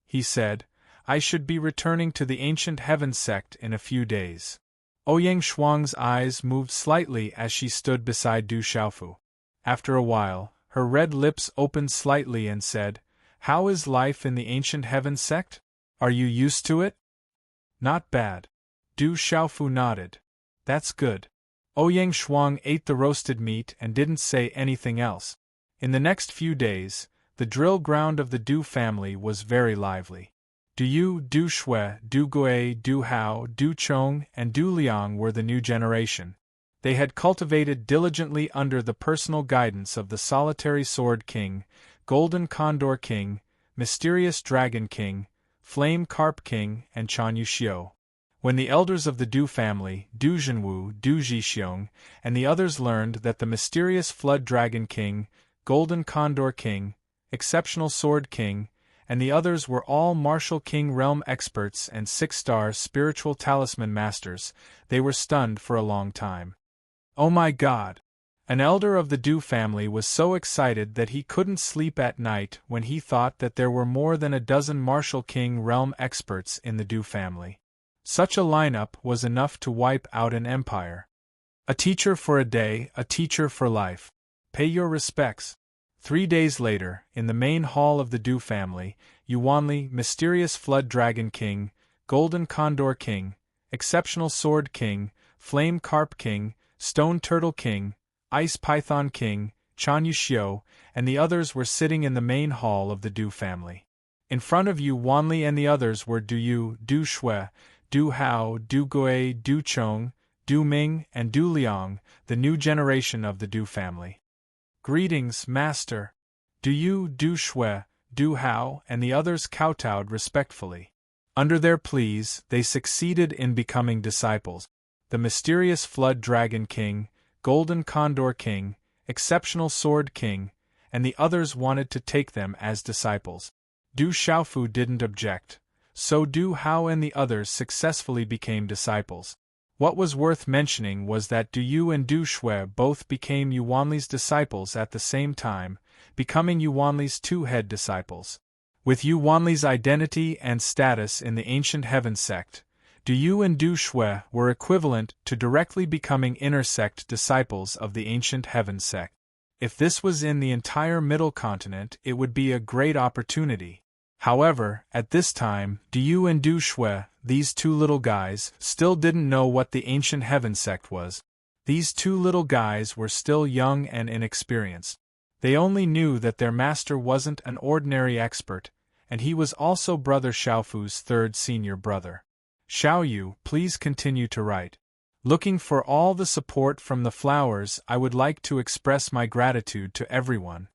He said, "I should be returning to the Ancient Heaven sect in a few days." Ouyang Shuang's eyes moved slightly as she stood beside Du Xiaofu. After a while, her red lips opened slightly and said, "How is life in the ancient heaven sect? Are you used to it?" "Not bad." Du Xiaofu nodded. "That's good." Ouyang Shuang ate the roasted meat and didn't say anything else. In the next few days, the drill ground of the Du family was very lively. Du Yu, Du Shui, Du Gui, Du Hao, Du Chong, and Du Liang were the new generation. They had cultivated diligently under the personal guidance of the Solitary Sword King, Golden Condor King, Mysterious Dragon King, Flame Carp King, and Chan Yuxiu. When the elders of the Du family, Du Zhenwu, Du Zhixiong, and the others learned that the Mysterious Flood Dragon King, Golden Condor King, Exceptional Sword King, and the others were all Martial King realm experts and 6-star spiritual talisman masters, they were stunned for a long time. Oh my God! An elder of the Du family was so excited that he couldn't sleep at night when he thought that there were more than a dozen Martial King realm experts in the Du family. Such a lineup was enough to wipe out an empire. A teacher for a day, a teacher for life. Pay your respects. 3 days later, in the main hall of the Du family, Yuanli, Mysterious Flood Dragon King, Golden Condor King, Exceptional Sword King, Flame Carp King, Stone Turtle King, Ice Python King, Chan Yuxiu, and the others were sitting in the main hall of the Du family. In front of Yuanli and the others were Du Yu, Du Shui, Du Hao, Du Gui, Du Chong, Du Ming, and Du Liang, the new generation of the Du family. "Greetings, Master." Du Yu, Du Shui, Du Hao, and the others kowtowed respectfully. Under their pleas, they succeeded in becoming disciples. The Mysterious Flood Dragon King, Golden Condor King, Exceptional Sword King, and the others wanted to take them as disciples. Du Xiaofu didn't object, so Du Hao and the others successfully became disciples. What was worth mentioning was that Du Yu and Du Shui both became Yuanli's disciples at the same time, becoming Yuanli's 2 head disciples. With Yuanli's identity and status in the ancient heaven sect, Du Yu and Du Shui were equivalent to directly becoming inner sect disciples of the ancient heaven sect. If this was in the entire Middle Continent, it would be a great opportunity. However, at this time, Du Yu and Du Shui, these 2 little guys, still didn't know what the ancient heaven sect was. These 2 little guys were still young and inexperienced. They only knew that their master wasn't an ordinary expert, and he was also Brother Xiaofu's 3rd senior brother. Xiaoyu, please continue to write. Looking for all the support from the flowers, I would like to express my gratitude to everyone.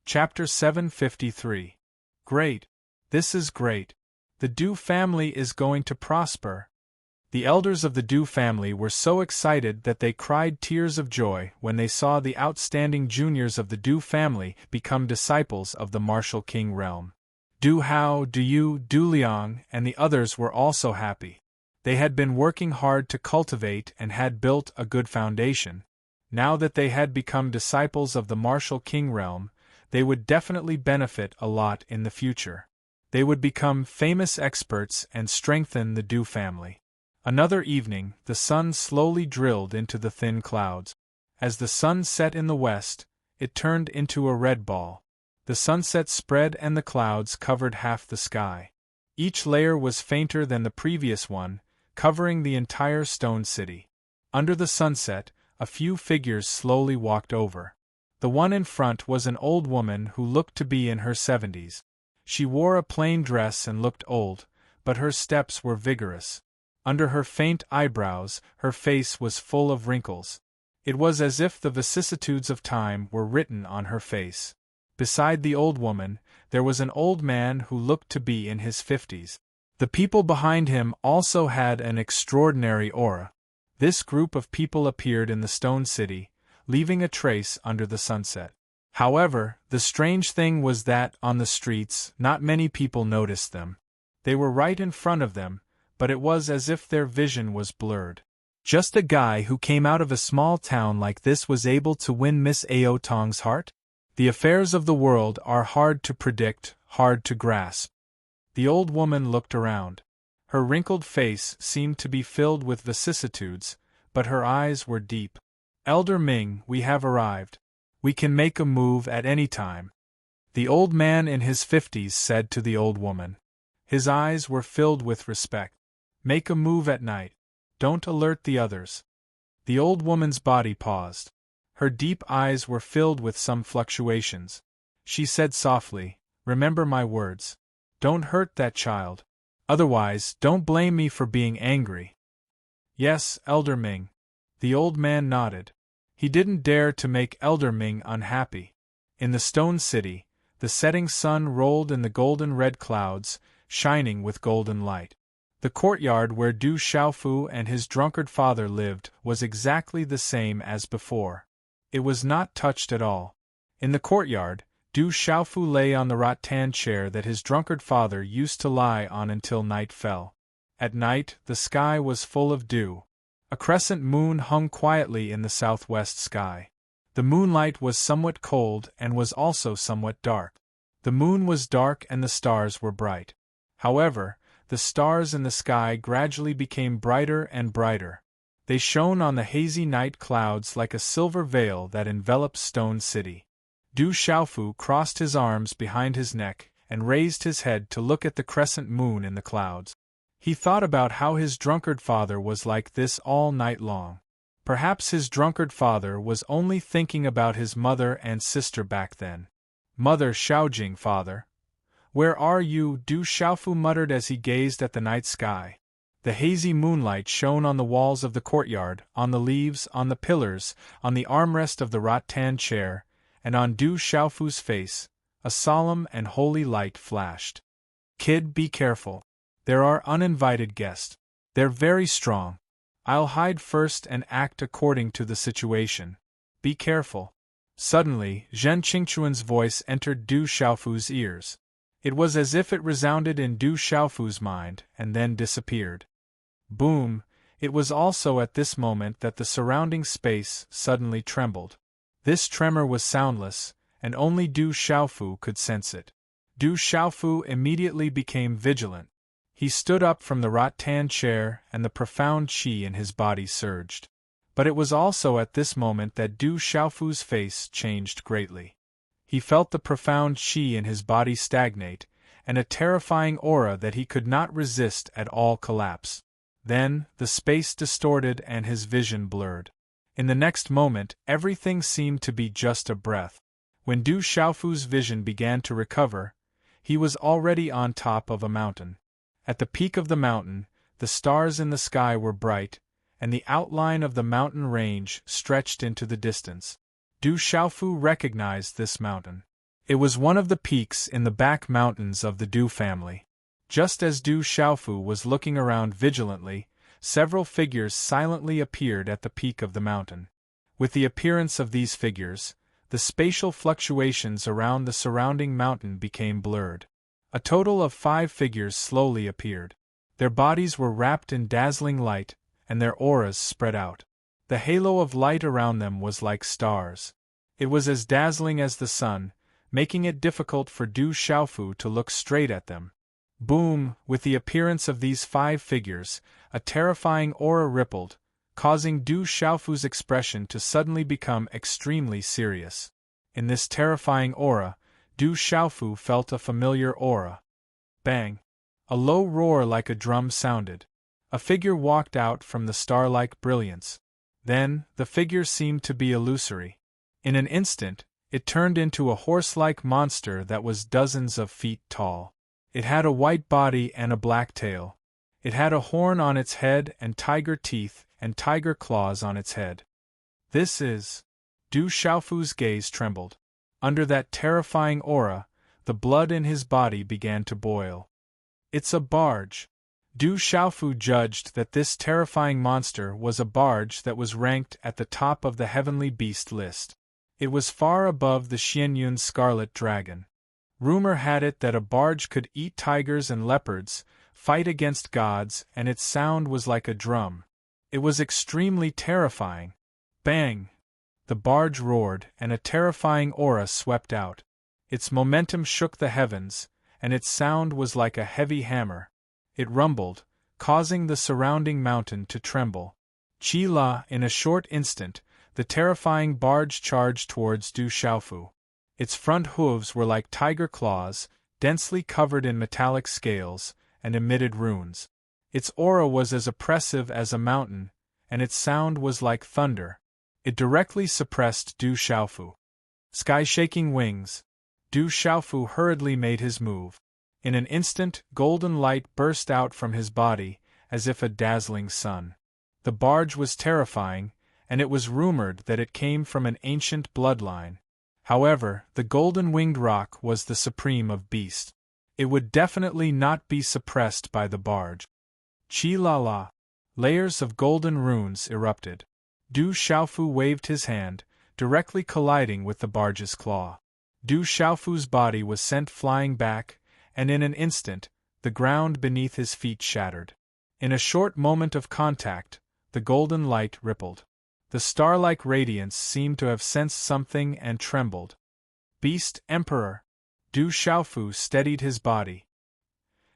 Chapter 753. Great. This is great. The Du family is going to prosper. The elders of the Du family were so excited that they cried tears of joy when they saw the outstanding juniors of the Du family become disciples of the Martial King realm. Du Hao, Du Yu, Du Liang, and the others were also happy. They had been working hard to cultivate and had built a good foundation. Now that they had become disciples of the Martial King realm, they would definitely benefit a lot in the future. They would become famous experts and strengthen the Du family. Another evening, the sun slowly drilled into the thin clouds. As the sun set in the west, it turned into a red ball. The sunset spread and the clouds covered half the sky. Each layer was fainter than the previous one, covering the entire stone city. Under the sunset, a few figures slowly walked over. The one in front was an old woman who looked to be in her 70s. She wore a plain dress and looked old, but her steps were vigorous. Under her faint eyebrows, her face was full of wrinkles. It was as if the vicissitudes of time were written on her face. Beside the old woman, there was an old man who looked to be in his 50s. The people behind him also had an extraordinary aura. This group of people appeared in the stone city, leaving a trace under the sunset. However, the strange thing was that, on the streets, not many people noticed them. They were right in front of them, but it was as if their vision was blurred. Just a guy who came out of a small town like this was able to win Miss Ao Tong's heart? The affairs of the world are hard to predict, hard to grasp. The old woman looked around. Her wrinkled face seemed to be filled with vicissitudes, but her eyes were deep. Elder Ming, we have arrived. We can make a move at any time. The old man in his 50s said to the old woman. His eyes were filled with respect. Make a move at night. Don't alert the others. The old woman's body paused. Her deep eyes were filled with some fluctuations. She said softly, remember my words. Don't hurt that child. Otherwise, don't blame me for being angry. Yes, Elder Ming. The old man nodded. He didn't dare to make Elder Ming unhappy. In the stone city, the setting sun rolled in the golden-red clouds, shining with golden light. The courtyard where Du Xiaofu and his drunkard father lived was exactly the same as before. It was not touched at all. In the courtyard, Du Xiaofu lay on the rattan chair that his drunkard father used to lie on until night fell. At night, the sky was full of dew. A crescent moon hung quietly in the southwest sky. The moonlight was somewhat cold and was also somewhat dark. The moon was dark and the stars were bright. However, the stars in the sky gradually became brighter and brighter. They shone on the hazy night clouds like a silver veil that enveloped Stone City. Du Xiaofu crossed his arms behind his neck and raised his head to look at the crescent moon in the clouds. He thought about how his drunkard father was like this all night long. Perhaps his drunkard father was only thinking about his mother and sister back then. Mother Xiaojing, father. Where are you? Du Xiaofu muttered as he gazed at the night sky. The hazy moonlight shone on the walls of the courtyard, on the leaves, on the pillars, on the armrest of the rattan chair, and on Du Xiaofu's face. A solemn and holy light flashed. Kid, be careful. There are uninvited guests. They're very strong. I'll hide first and act according to the situation. Be careful. Suddenly, Zhen Qingchuan's voice entered Du Xiaofu's ears. It was as if it resounded in Du Xiaofu's mind and then disappeared. Boom! It was also at this moment that the surrounding space suddenly trembled. This tremor was soundless, and only Du Xiaofu could sense it. Du Xiaofu immediately became vigilant. He stood up from the rattan chair and the profound qi in his body surged. But it was also at this moment that Du Xiaofu's face changed greatly. He felt the profound qi in his body stagnate, and a terrifying aura that he could not resist at all collapse. Then, the space distorted and his vision blurred. In the next moment, everything seemed to be just a breath. When Du Xiaofu's vision began to recover, he was already on top of a mountain. At the peak of the mountain, the stars in the sky were bright, and the outline of the mountain range stretched into the distance. Du Xiaofu recognized this mountain. It was one of the peaks in the back mountains of the Du family. Just as Du Xiaofu was looking around vigilantly, several figures silently appeared at the peak of the mountain. With the appearance of these figures, the spatial fluctuations around the surrounding mountain became blurred. A total of 5 figures slowly appeared. Their bodies were wrapped in dazzling light, and their auras spread out. The halo of light around them was like stars. It was as dazzling as the sun, making it difficult for Du Xiaofu to look straight at them. Boom! With the appearance of these 5 figures, a terrifying aura rippled, causing Du Xiaofu's expression to suddenly become extremely serious. In this terrifying aura, Du Xiaofu felt a familiar aura. Bang! A low roar like a drum sounded. A figure walked out from the star-like brilliance. Then, the figure seemed to be illusory. In an instant, it turned into a horse-like monster that was dozens of feet tall. It had a white body and a black tail. It had a horn on its head and tiger teeth and tiger claws on its head. This is... Du Xiaofu's gaze trembled. Under that terrifying aura, the blood in his body began to boil. It's a barge. Du Xiaofu judged that this terrifying monster was a barge that was ranked at the top of the heavenly beast list. It was far above the Xianyun's scarlet dragon. Rumor had it that a barge could eat tigers and leopards, fight against gods, and its sound was like a drum. It was extremely terrifying. Bang! The barge roared, and a terrifying aura swept out. Its momentum shook the heavens, and its sound was like a heavy hammer. It rumbled, causing the surrounding mountain to tremble. Qi La, in a short instant, the terrifying barge charged towards Du Xiaofu. Its front hooves were like tiger claws, densely covered in metallic scales, and emitted runes. Its aura was as oppressive as a mountain, and its sound was like thunder. It directly suppressed Du Xiaofu. Sky-shaking wings. Du Xiaofu hurriedly made his move. In an instant, golden light burst out from his body, as if a dazzling sun. The barge was terrifying, and it was rumored that it came from an ancient bloodline. However, the golden-winged roc was the supreme of beasts. It would definitely not be suppressed by the barge. Qi La La. Layers of golden runes erupted. Du Xiaofu waved his hand, directly colliding with the barge's claw. Du Xiaofu's body was sent flying back, and in an instant, the ground beneath his feet shattered. In a short moment of contact, the golden light rippled. The star-like radiance seemed to have sensed something and trembled. Beast Emperor. Du Xiaofu steadied his body.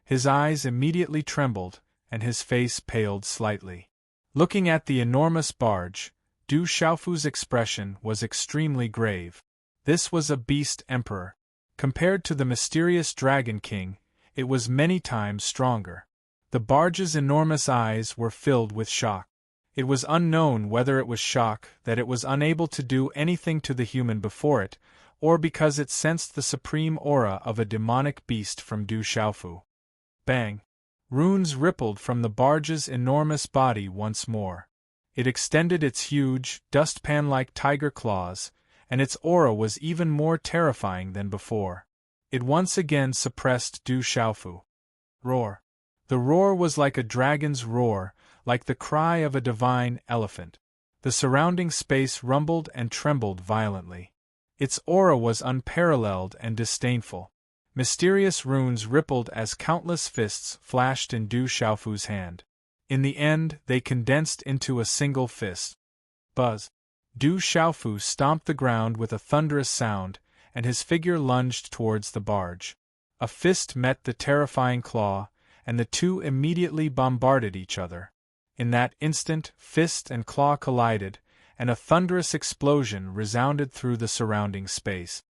His eyes immediately trembled, and his face paled slightly. Looking at the enormous barge, Du Xiaofu's expression was extremely grave. This was a beast emperor. Compared to the mysterious Dragon King, it was many times stronger. The barge's enormous eyes were filled with shock. It was unknown whether it was shock that it was unable to do anything to the human before it, or because it sensed the supreme aura of a demonic beast from Du Xiaofu. Bang! Runes rippled from the barge's enormous body once more. It extended its huge, dustpan-like tiger claws, and its aura was even more terrifying than before. It once again suppressed Du Xiaofu. Roar. The roar was like a dragon's roar, like the cry of a divine elephant. The surrounding space rumbled and trembled violently. Its aura was unparalleled and disdainful. Mysterious runes rippled as countless fists flashed in Du Xiaofu's hand. In the end, they condensed into a single fist. Buzz. Du Xiaofu stomped the ground with a thunderous sound, and his figure lunged towards the barge. A fist met the terrifying claw, and the two immediately bombarded each other. In that instant, fist and claw collided, and a thunderous explosion resounded through the surrounding space.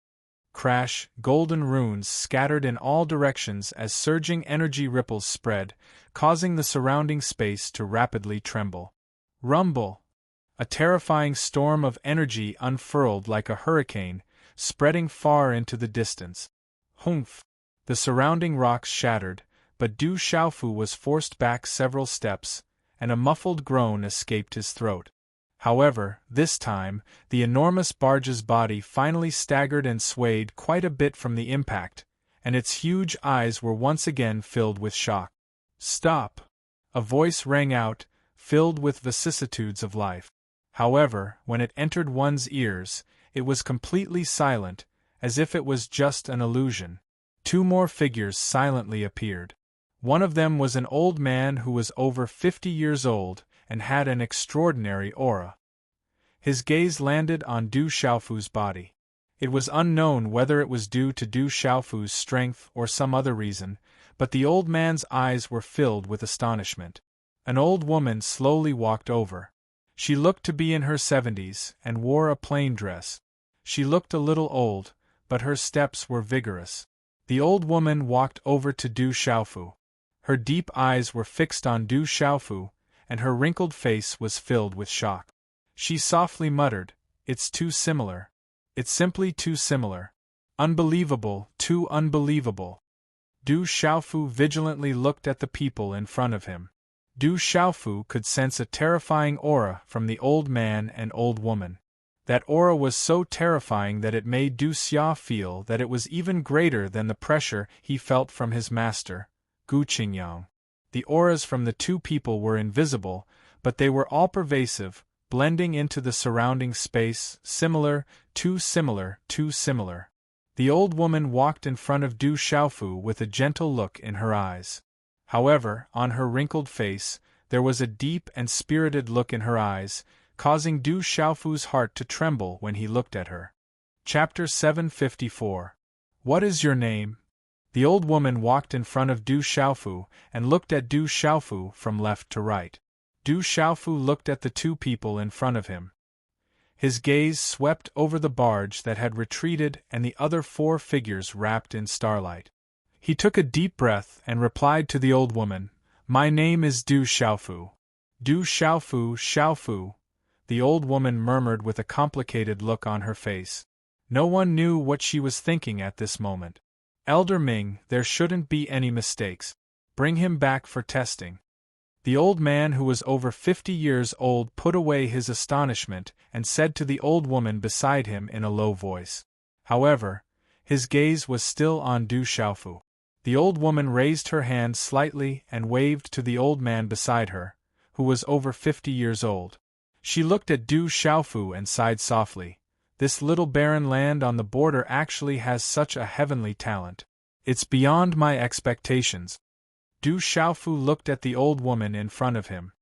Crash, golden runes scattered in all directions as surging energy ripples spread, causing the surrounding space to rapidly tremble. Rumble! A terrifying storm of energy unfurled like a hurricane, spreading far into the distance. Humph! The surrounding rocks shattered, but Du Xiaofu was forced back several steps, and a muffled groan escaped his throat. However, this time, the enormous barge's body finally staggered and swayed quite a bit from the impact, and its huge eyes were once again filled with shock. Stop! A voice rang out, filled with vicissitudes of life. However, when it entered one's ears, it was completely silent, as if it was just an illusion. Two more figures silently appeared. One of them was an old man who was over 50 years old, and had an extraordinary aura. His gaze landed on Du Xiaofu's body. It was unknown whether it was due to Du Xiaofu's strength or some other reason, but the old man's eyes were filled with astonishment. An old woman slowly walked over. She looked to be in her 70s, and wore a plain dress. She looked a little old, but her steps were vigorous. The old woman walked over to Du Xiaofu. Her deep eyes were fixed on Du Xiaofu, and her wrinkled face was filled with shock. She softly muttered, "It's too similar. It's simply too similar. Unbelievable, too unbelievable." Du Xiaofu vigilantly looked at the people in front of him. Du Xiaofu could sense a terrifying aura from the old man and old woman. That aura was so terrifying that it made Du Xia feel that it was even greater than the pressure he felt from his master, Gu Qingyang. The auras from the two people were invisible, but they were all-pervasive, blending into the surrounding space, similar, too similar, too similar. The old woman walked in front of Du Xiaofu with a gentle look in her eyes. However, on her wrinkled face, there was a deep and spirited look in her eyes, causing Du Xiaofu's heart to tremble when he looked at her. Chapter 754. What is your name? The old woman walked in front of Du Xiaofu and looked at Du Xiaofu from left to right. Du Xiaofu looked at the two people in front of him. His gaze swept over the barge that had retreated and the other four figures wrapped in starlight. He took a deep breath and replied to the old woman, "My name is Du Xiaofu." Du Xiaofu, Xiaofu, the old woman murmured with a complicated look on her face. No one knew what she was thinking at this moment. Elder Ming, there shouldn't be any mistakes. Bring him back for testing. The old man, who was over 50 years old, put away his astonishment and said to the old woman beside him in a low voice. However, his gaze was still on Du Xiaofu. The old woman raised her hand slightly and waved to the old man beside her, who was over 50 years old. She looked at Du Xiaofu and sighed softly. This little barren land on the border actually has such a heavenly talent. It's beyond my expectations. Du Xiaofu looked at the old woman in front of him.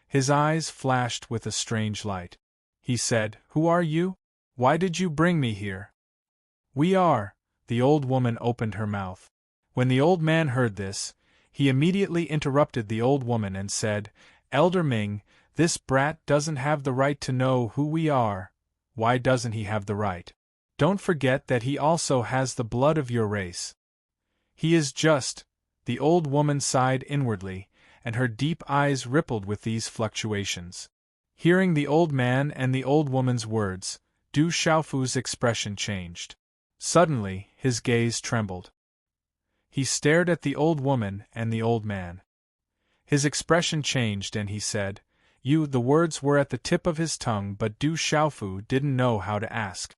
His eyes flashed with a strange light. He said, "Who are you? Why did you bring me here?" "We are." The old woman opened her mouth. When the old man heard this, he immediately interrupted the old woman and said, "Elder Ming, this brat doesn't have the right to know who we are." "Why doesn't he have the right?" "Don't forget that he also has the blood of your race." "He is just." The old woman sighed inwardly, and her deep eyes rippled with these fluctuations. Hearing the old man and the old woman's words, Du Xiaofu's expression changed. Suddenly, his gaze trembled. He stared at the old woman and the old man. His expression changed and he said, "You." The words were at the tip of his tongue, but Du Xiaofu didn't know how to ask.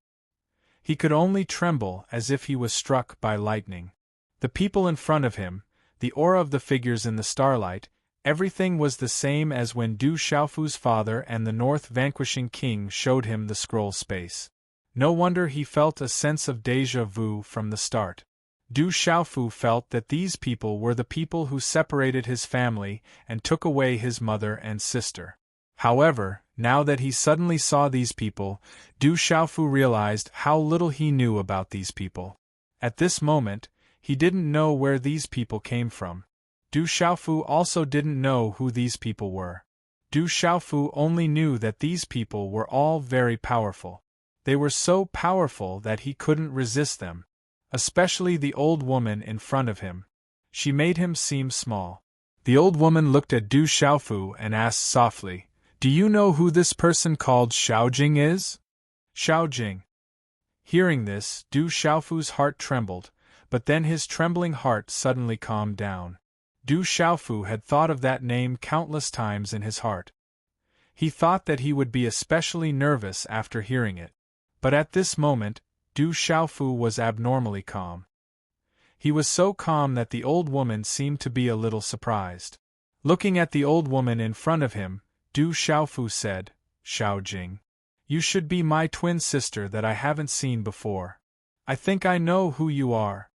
He could only tremble as if he was struck by lightning. The people in front of him, the aura of the figures in the starlight, everything was the same as when Du Xiaofu's father and the North Vanquishing King showed him the scroll space. No wonder he felt a sense of déjà vu from the start. Du Xiaofu felt that these people were the people who separated his family and took away his mother and sister. However, now that he suddenly saw these people, Du Xiaofu realized how little he knew about these people. At this moment, he didn't know where these people came from. Du Xiaofu also didn't know who these people were. Du Xiaofu only knew that these people were all very powerful. They were so powerful that he couldn't resist them. Especially the old woman in front of him. She made him seem small. The old woman looked at Du Xiaofu and asked softly, "Do you know who this person called Xiaojing is?" "Xiaojing." Hearing this, Du Xiaofu's heart trembled, but then his trembling heart suddenly calmed down. Du Xiaofu had thought of that name countless times in his heart. He thought that he would be especially nervous after hearing it. But at this moment, Du Xiaofu was abnormally calm. He was so calm that the old woman seemed to be a little surprised. Looking at the old woman in front of him, Du Xiaofu said, "Xiaojing, you should be my twin sister that I haven't seen before. I think I know who you are."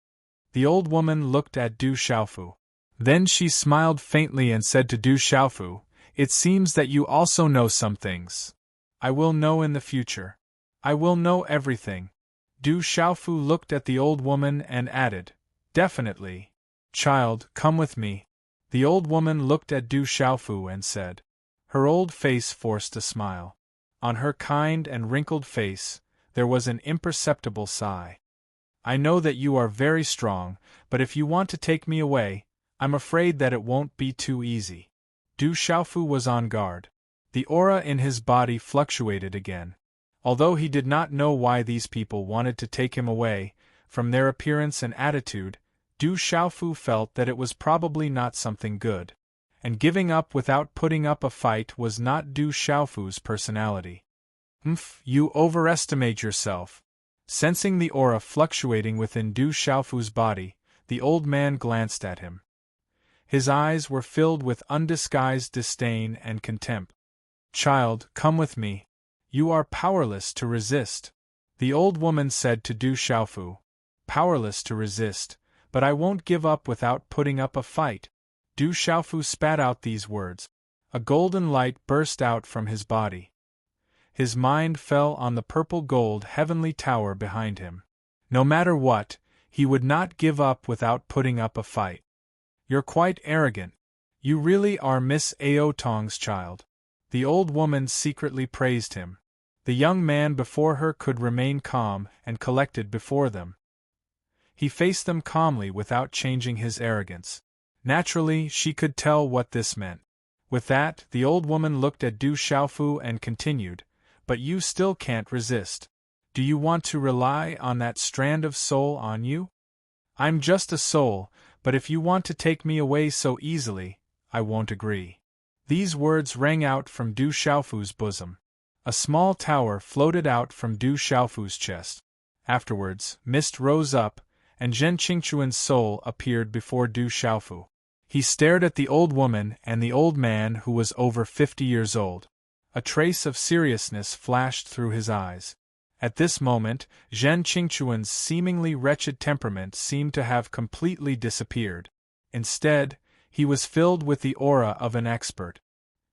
The old woman looked at Du Xiaofu. Then she smiled faintly and said to Du Xiaofu, "It seems that you also know some things. I will know in the future. I will know everything." Du Xiaofu looked at the old woman and added, "Definitely. Child, come with me." The old woman looked at Du Xiaofu and said. Her old face forced a smile. On her kind and wrinkled face, there was an imperceptible sigh. "I know that you are very strong, but if you want to take me away, I'm afraid that it won't be too easy." Du Xiaofu was on guard. The aura in his body fluctuated again. Although he did not know why these people wanted to take him away, from their appearance and attitude, Du Xiaofu felt that it was probably not something good. And giving up without putting up a fight was not Du Xiaofu's personality. You overestimate yourself." Sensing the aura fluctuating within Du Xiaofu's body, the old man glanced at him. His eyes were filled with undisguised disdain and contempt. "Child, come with me. You are powerless to resist." The old woman said to Du Xiaofu, "Powerless to resist, but I won't give up without putting up a fight." Du Xiaofu spat out these words. A golden light burst out from his body. His mind fell on the purple-gold heavenly tower behind him. No matter what, He would not give up without putting up a fight. You're quite arrogant. You really are Miss Ao Tong's child. The old woman secretly praised him. The young man before her could remain calm and collected before them. He faced them calmly without changing his arrogance. Naturally, she could tell what this meant. With that, the old woman looked at Du Xiaofu and continued, "But you still can't resist. Do you want to rely on that strand of soul on you? I'm just a soul, but if you want to take me away so easily, I won't agree." These words rang out from Du Xiaofu's bosom. A small tower floated out from Du Xiaofu's chest. Afterwards, mist rose up, and Zhen Qingchuan's soul appeared before Du Xiaofu. He stared at the old woman and the old man who was over 50 years old. A trace of seriousness flashed through his eyes. At this moment, Zhen Qingchuan's seemingly wretched temperament seemed to have completely disappeared. Instead, he was filled with the aura of an expert.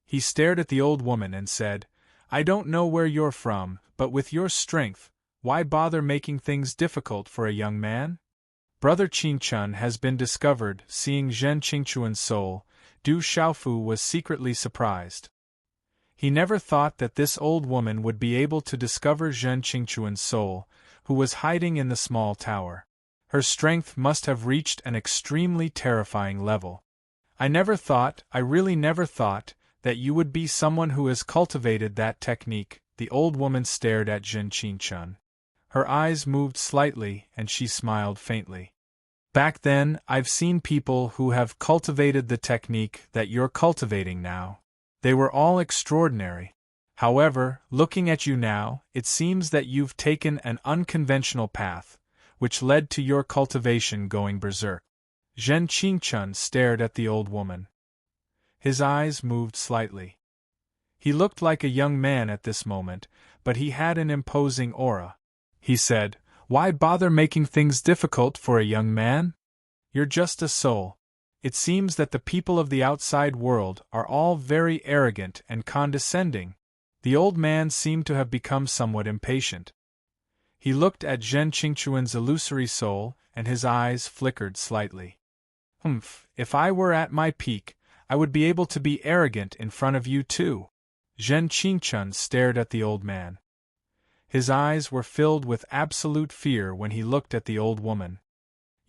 He stared at the old woman and said, "I don't know where you're from, but with your strength, why bother making things difficult for a young man?" Brother Qingchun has been discovered. Seeing Zhen Qingchuan's soul, Du Xiaofu was secretly surprised. He never thought that this old woman would be able to discover Zhen Qingchuan's soul, who was hiding in the small tower. Her strength must have reached an extremely terrifying level. I really never thought, that you would be someone who has cultivated that technique." The old woman stared at Zhen Qingchun. Her eyes moved slightly and she smiled faintly. "Back then, I've seen people who have cultivated the technique that you're cultivating now. They were all extraordinary. However, looking at you now, it seems that you've taken an unconventional path, which led to your cultivation going berserk." Zhen Qingchun stared at the old woman. His eyes moved slightly. He looked like a young man at this moment, but he had an imposing aura. He said, "Why bother making things difficult for a young man? You're just a soul. It seems that the people of the outside world are all very arrogant and condescending." The old man seemed to have become somewhat impatient. He looked at Zhen Qingchuan's illusory soul, and his eyes flickered slightly. If I were at my peak, I would be able to be arrogant in front of you too." Zhen Qingchun stared at the old man. His eyes were filled with absolute fear when he looked at the old woman.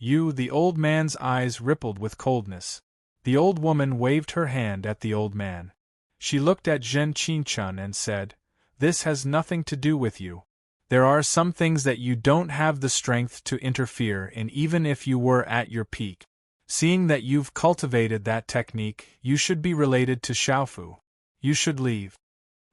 The old man's eyes rippled with coldness. The old woman waved her hand at the old man. She looked at Zhen Qingchun and said, "This has nothing to do with you. There are some things that you don't have the strength to interfere in even if you were at your peak. Seeing that you've cultivated that technique, you should be related to Xiaofu. You should leave."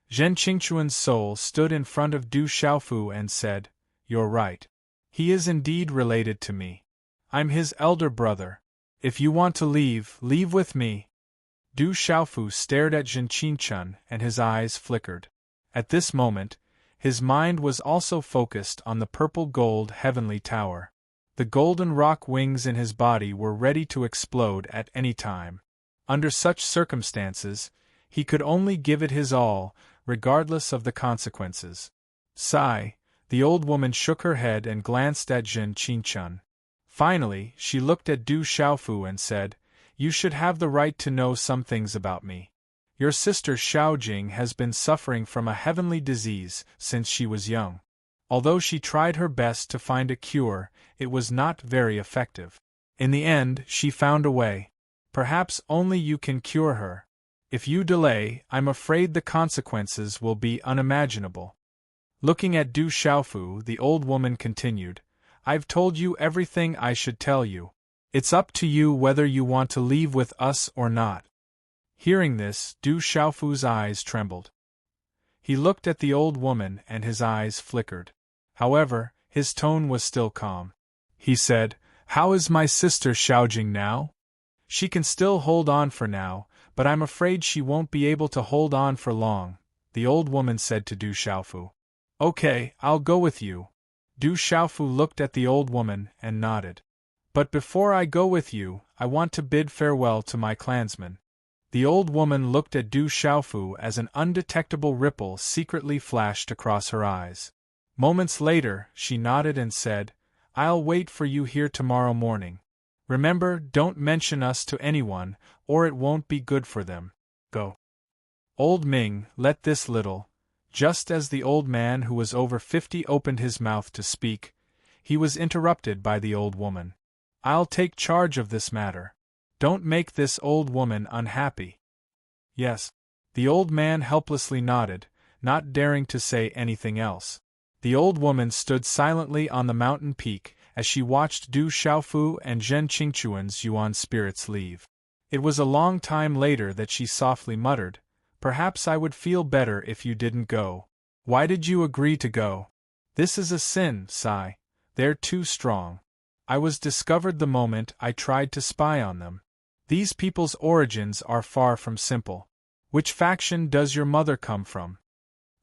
Zhen Qingchuan's soul stood in front of Du Xiaofu and said, "You're right. He is indeed related to me. I'm his elder brother. If you want to leave, leave with me." Du Xiaofu stared at Zhen Qingchun and his eyes flickered. At this moment, his mind was also focused on the purple-gold heavenly tower. The golden rock wings in his body were ready to explode at any time. Under such circumstances, he could only give it his all, regardless of the consequences. Sigh, the old woman shook her head and glanced at Zhen Qingchun. Finally, she looked at Du Xiaofu and said, "You should have the right to know some things about me. Your sister Xiaojing has been suffering from a heavenly disease since she was young. Although she tried her best to find a cure, it was not very effective. In the end, she found a way. Perhaps only you can cure her. If you delay, I'm afraid the consequences will be unimaginable." Looking at Du Xiaofu, the old woman continued, "I've told you everything I should tell you. It's up to you whether you want to leave with us or not." Hearing this, Du Xiaofu's eyes trembled. He looked at the old woman and his eyes flickered. However, his tone was still calm. He said, "How is my sister Xiaojing now? She can still hold on for now, but I'm afraid she won't be able to hold on for long," the old woman said to Du Xiaofu. "Okay, I'll go with you." Du Xiaofu looked at the old woman and nodded. "But before I go with you, I want to bid farewell to my clansmen." The old woman looked at Du Xiaofu as an undetectable ripple secretly flashed across her eyes. Moments later, she nodded and said, I'll wait for you here tomorrow morning. Remember, don't mention us to anyone, or it won't be good for them. Go. Old Ming let this little. Just as the old man who was over 50 opened his mouth to speak, he was interrupted by the old woman. I'll take charge of this matter. Don't make this old woman unhappy. Yes. The old man helplessly nodded, not daring to say anything else. The old woman stood silently on the mountain peak as she watched Du Xiaofu and Zhen Qingquan's yuan spirits leave. It was a long time later that she softly muttered, "Perhaps I would feel better if you didn't go. Why did you agree to go? This is a sin, Sai. They're too strong. I was discovered the moment I tried to spy on them. These people's origins are far from simple. Which faction does your mother come from?"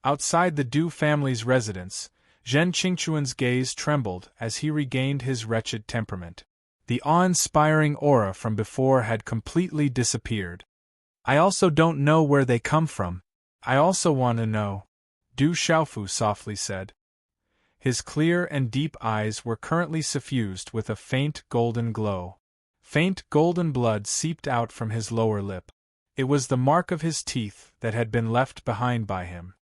Outside the Du family's residence, Zhen Qingquan's gaze trembled as he regained his wretched temperament. The awe-inspiring aura from before had completely disappeared. "I also don't know where they come from. I also want to know," Du Xiaofu softly said. His clear and deep eyes were currently suffused with a faint golden glow. Faint golden blood seeped out from his lower lip. It was the mark of his teeth that had been left behind by him.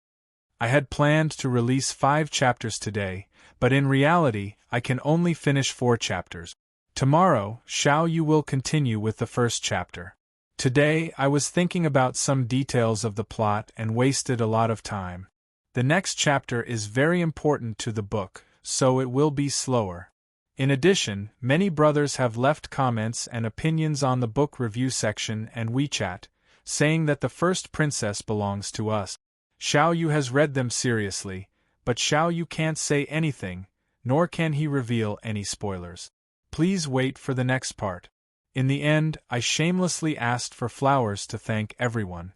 "I had planned to release 5 chapters today, but in reality, I can only finish 4 chapters. Tomorrow, Xiao Yu will continue with the first chapter. Today, I was thinking about some details of the plot and wasted a lot of time. The next chapter is very important to the book, so it will be slower. In addition, many brothers have left comments and opinions on the book review section and WeChat, saying that the first princess belongs to us. Xiao Yu has read them seriously, but Xiao Yu can't say anything, nor can he reveal any spoilers. Please wait for the next part. In the end, I shamelessly asked for flowers to thank everyone."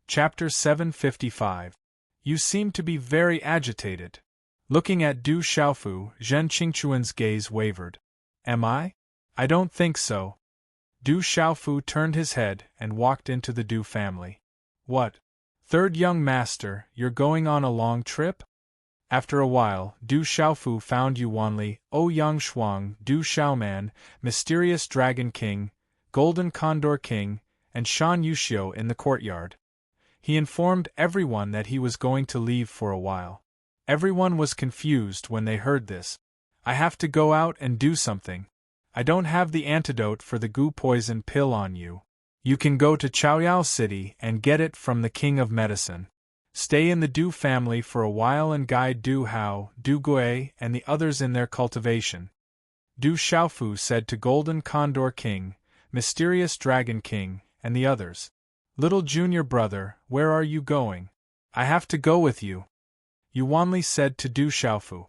Chapter 755. You seem to be very agitated. Looking at Du Xiaofu, Zhen Qingquan's gaze wavered. Am I? I don't think so. Du Xiaofu turned his head and walked into the Du family. What? Third young master, you're going on a long trip? After a while, Du Xiaofu found Yuanli, Ouyang Shuang, Du Xiaoman, Mysterious Dragon King, Golden Condor King, and Shan Yuxiu in the courtyard. He informed everyone that he was going to leave for a while. Everyone was confused when they heard this. I have to go out and do something. I don't have the antidote for the goo poison pill on you. You can go to Chaoyao City and get it from the King of Medicine. Stay in the Du family for a while and guide Du Hao, Du Gui, and the others in their cultivation. Du Xiaofu said to Golden Condor King, Mysterious Dragon King, and the others. Little junior brother, where are you going? I have to go with you. Yuanli said to Du Xiaofu.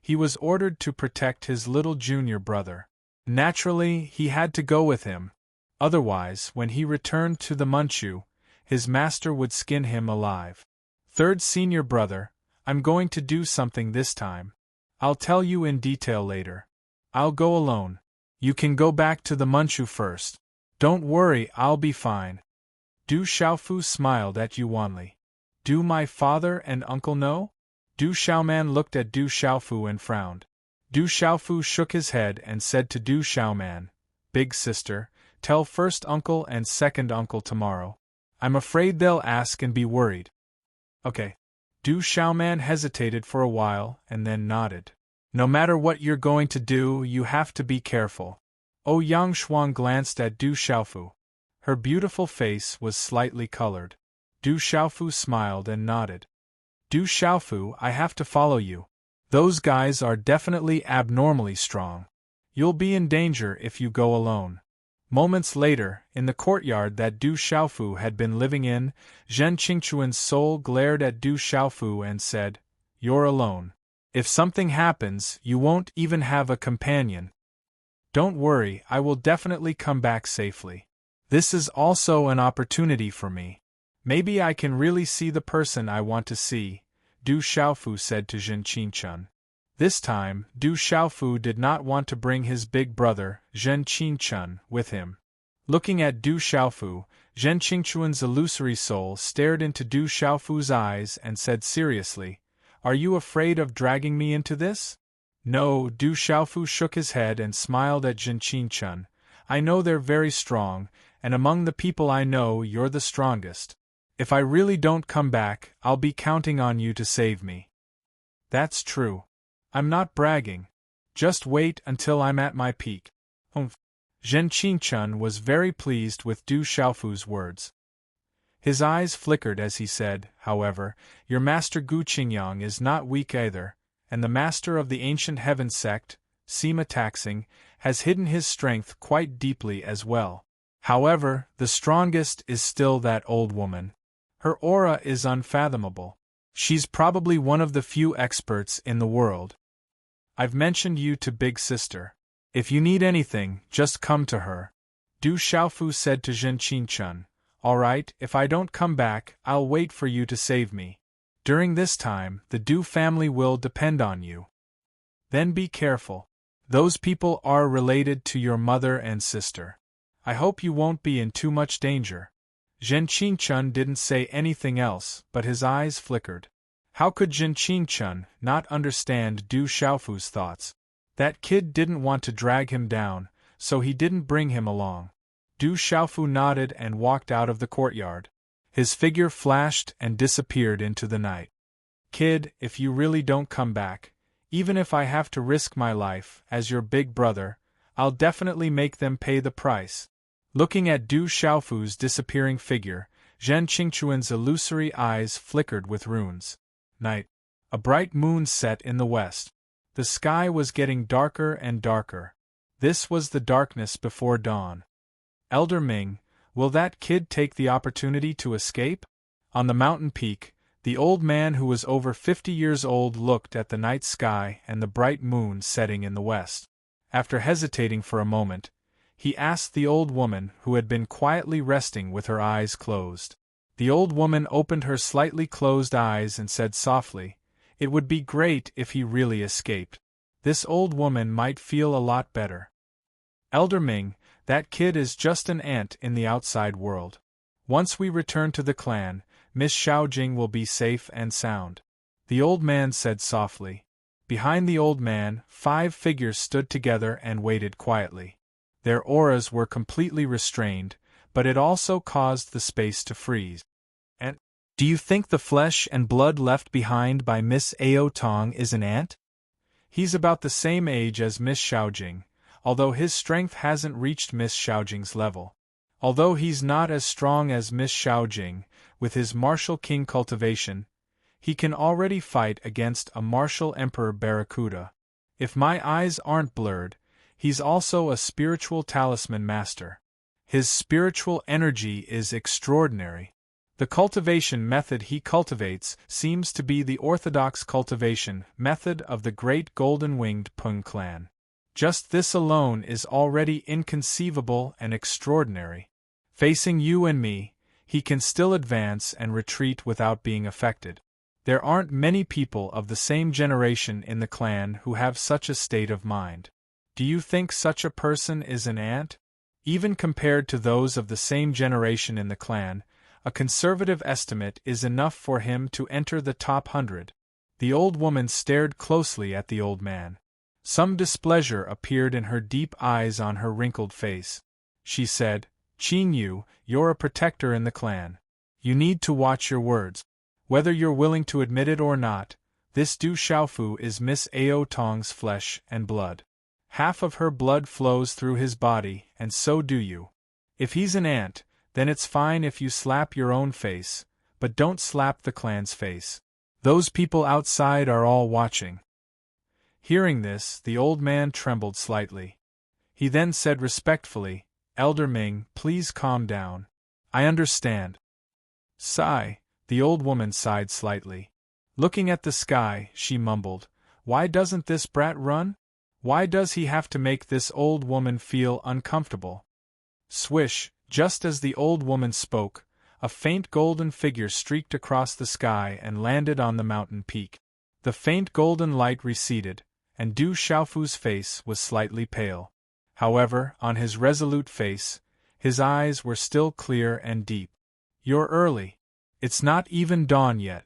He was ordered to protect his little junior brother. Naturally, he had to go with him. Otherwise, when he returned to the Manchu, his master would skin him alive. Third senior brother, I'm going to do something this time. I'll tell you in detail later. I'll go alone. You can go back to the Manchu first. Don't worry, I'll be fine. Du Xiaofu smiled at Yuanli. Do my father and uncle know? Du Xiaoman looked at Du Xiaofu and frowned. Du Xiaofu shook his head and said to Du Xiaoman, Big sister, tell first uncle and second uncle tomorrow. I'm afraid they'll ask and be worried. Okay. Du Xiaoman hesitated for a while and then nodded. No matter what you're going to do, you have to be careful. Ouyang Shuang glanced at Du Xiaofu. Her beautiful face was slightly colored. Du Xiaofu smiled and nodded. Du Xiaofu, I have to follow you. Those guys are definitely abnormally strong. You'll be in danger if you go alone. Moments later, in the courtyard that Du Xiaofu had been living in, Zhen Qingquan's soul glared at Du Xiaofu and said, You're alone. If something happens, you won't even have a companion. Don't worry, I will definitely come back safely. This is also an opportunity for me. Maybe I can really see the person I want to see, Du Xiaofu said to Zhen Qingquan. This time, Du Xiaofu did not want to bring his big brother, Zhen Qingquan, with him. Looking at Du Xiaofu, Zhen Qingquan's illusory soul stared into Du Xiaofu's eyes and said seriously, Are you afraid of dragging me into this? No, Du Xiaofu shook his head and smiled at Jin Qingchun. I know they're very strong, and among the people I know you're the strongest. If I really don't come back, I'll be counting on you to save me. That's true. I'm not bragging. Just wait until I'm at my peak. Humph. Zhen Qingchun was very pleased with Du Xiaofu's words. His eyes flickered as he said, however, your master Gu Qingyang is not weak either, and the master of the ancient heaven sect, Sima Taxing, has hidden his strength quite deeply as well. However, the strongest is still that old woman. Her aura is unfathomable. She's probably one of the few experts in the world. I've mentioned you to Big Sister. If you need anything, just come to her. Du Xiaofu said to Zhen Qingchun. All right, if I don't come back, I'll wait for you to save me. During this time, the Du family will depend on you. Then be careful. Those people are related to your mother and sister. I hope you won't be in too much danger. Zhen Qingchun didn't say anything else, but his eyes flickered. How could Zhen Qingchun not understand Du Xiaofu's thoughts? That kid didn't want to drag him down, so he didn't bring him along. Du Xiaofu nodded and walked out of the courtyard. His figure flashed and disappeared into the night. Kid, if you really don't come back, even if I have to risk my life, as your big brother, I'll definitely make them pay the price. Looking at Du Xiaofu's disappearing figure, Zhen Qingchun's illusory eyes flickered with runes. Night. A bright moon set in the west. The sky was getting darker and darker. This was the darkness before dawn. Elder Ming, will that kid take the opportunity to escape? On the mountain peak, the old man who was over 50 years old looked at the night sky and the bright moon setting in the west. After hesitating for a moment, he asked the old woman who had been quietly resting with her eyes closed. The old woman opened her slightly closed eyes and said softly, "It would be great if he really escaped. This old woman might feel a lot better." Elder Ming, that kid is just an ant in the outside world. Once we return to the clan, Miss Xiaojing will be safe and sound. The old man said softly. Behind the old man, 5 figures stood together and waited quietly. Their auras were completely restrained, but it also caused the space to freeze. And do you think the flesh and blood left behind by Miss Ao Tong is an ant? He's about the same age as Miss Xiaojing, although his strength hasn't reached Miss Xiaojing's level. Although he's not as strong as Miss Xiaojing, with his martial king cultivation, he can already fight against a martial emperor barracuda. If my eyes aren't blurred, he's also a spiritual talisman master. His spiritual energy is extraordinary. The cultivation method he cultivates seems to be the orthodox cultivation method of the great golden-winged Peng clan. Just this alone is already inconceivable and extraordinary. Facing you and me, he can still advance and retreat without being affected. There aren't many people of the same generation in the clan who have such a state of mind. Do you think such a person is an ant? Even compared to those of the same generation in the clan, a conservative estimate is enough for him to enter the top 100. The old woman stared closely at the old man. Some displeasure appeared in her deep eyes on her wrinkled face. She said, "Qin Yu, you're a protector in the clan. You need to watch your words. Whether you're willing to admit it or not, this Du Xiaofu is Miss Ao Tong's flesh and blood. Half of her blood flows through his body, and so do you. If he's an ant, then it's fine if you slap your own face, but don't slap the clan's face. Those people outside are all watching." Hearing this, the old man trembled slightly. He then said respectfully, "Elder Ming, please calm down. I understand." Sigh. The old woman sighed slightly. Looking at the sky, she mumbled, "Why doesn't this brat run? Why does he have to make this old woman feel uncomfortable?" Swish, just as the old woman spoke, a faint golden figure streaked across the sky and landed on the mountain peak. The faint golden light receded, and Du Xiaofu's face was slightly pale. However, on his resolute face, his eyes were still clear and deep. "You're early. It's not even dawn yet."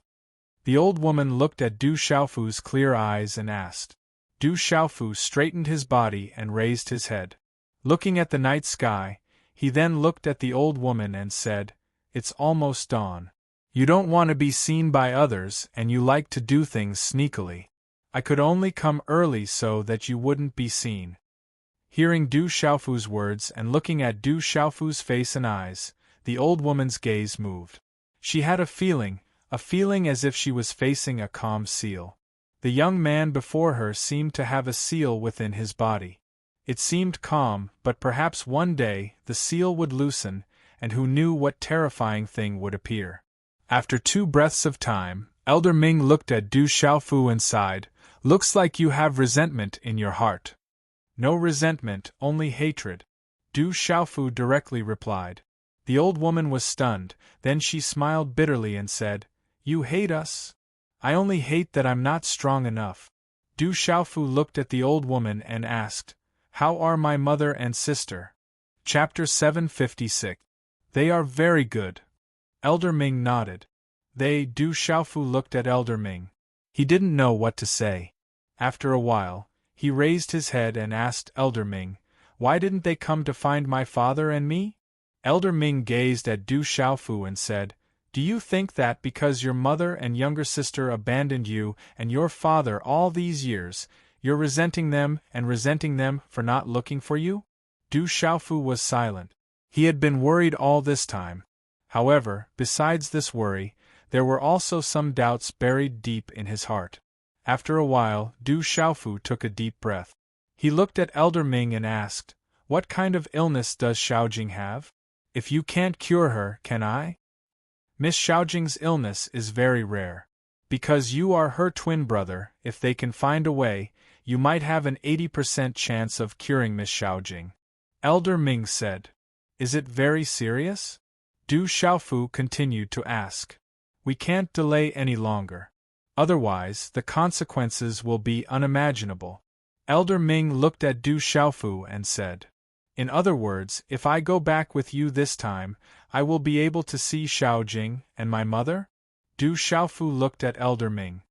The old woman looked at Du Xiaofu's clear eyes and asked, Du Xiaofu straightened his body and raised his head. Looking at the night sky, he then looked at the old woman and said, "It's almost dawn. You don't want to be seen by others and you like to do things sneakily. I could only come early so that you wouldn't be seen." Hearing Du Xiaofu's words and looking at Du Xiaofu's face and eyes, the old woman's gaze moved. She had a feeling as if she was facing a calm seal. The young man before her seemed to have a seal within his body. It seemed calm, but perhaps one day the seal would loosen, and who knew what terrifying thing would appear. After 2 breaths of time, Elder Ming looked at Du Xiaofu and sighed, "Looks like you have resentment in your heart." "No resentment, only hatred," Du Xiaofu directly replied. The old woman was stunned, then she smiled bitterly and said, "You hate us? I only hate that I'm not strong enough." Du Xiaofu looked at the old woman and asked, "How are my mother and sister?" Chapter 756. "They are very good." Elder Ming nodded. Du Xiaofu looked at Elder Ming. He didn't know what to say. After a while, he raised his head and asked Elder Ming, "Why didn't they come to find my father and me?" Elder Ming gazed at Du Xiaofu and said, "Do you think that because your mother and younger sister abandoned you and your father all these years, you're resenting them for not looking for you?" Du Xiaofu was silent. He had been worried all this time. However, besides this worry, there were also some doubts buried deep in his heart. After a while, Du Xiaofu took a deep breath. He looked at Elder Ming and asked, "What kind of illness does Xiaojing have? If you can't cure her, can I?" "Miss Xiaojing's illness is very rare. Because you are her twin brother, if they can find a way, you might have an 80% chance of curing Miss Xiaojing," Elder Ming said. "Is it very serious?" Du Xiaofu continued to ask. "We can't delay any longer. Otherwise, the consequences will be unimaginable." Elder Ming looked at Du Xiaofu and said, "In other words, if I go back with you this time, I will be able to see Xiaojing and my mother?" Du Xiaofu looked at Elder Ming.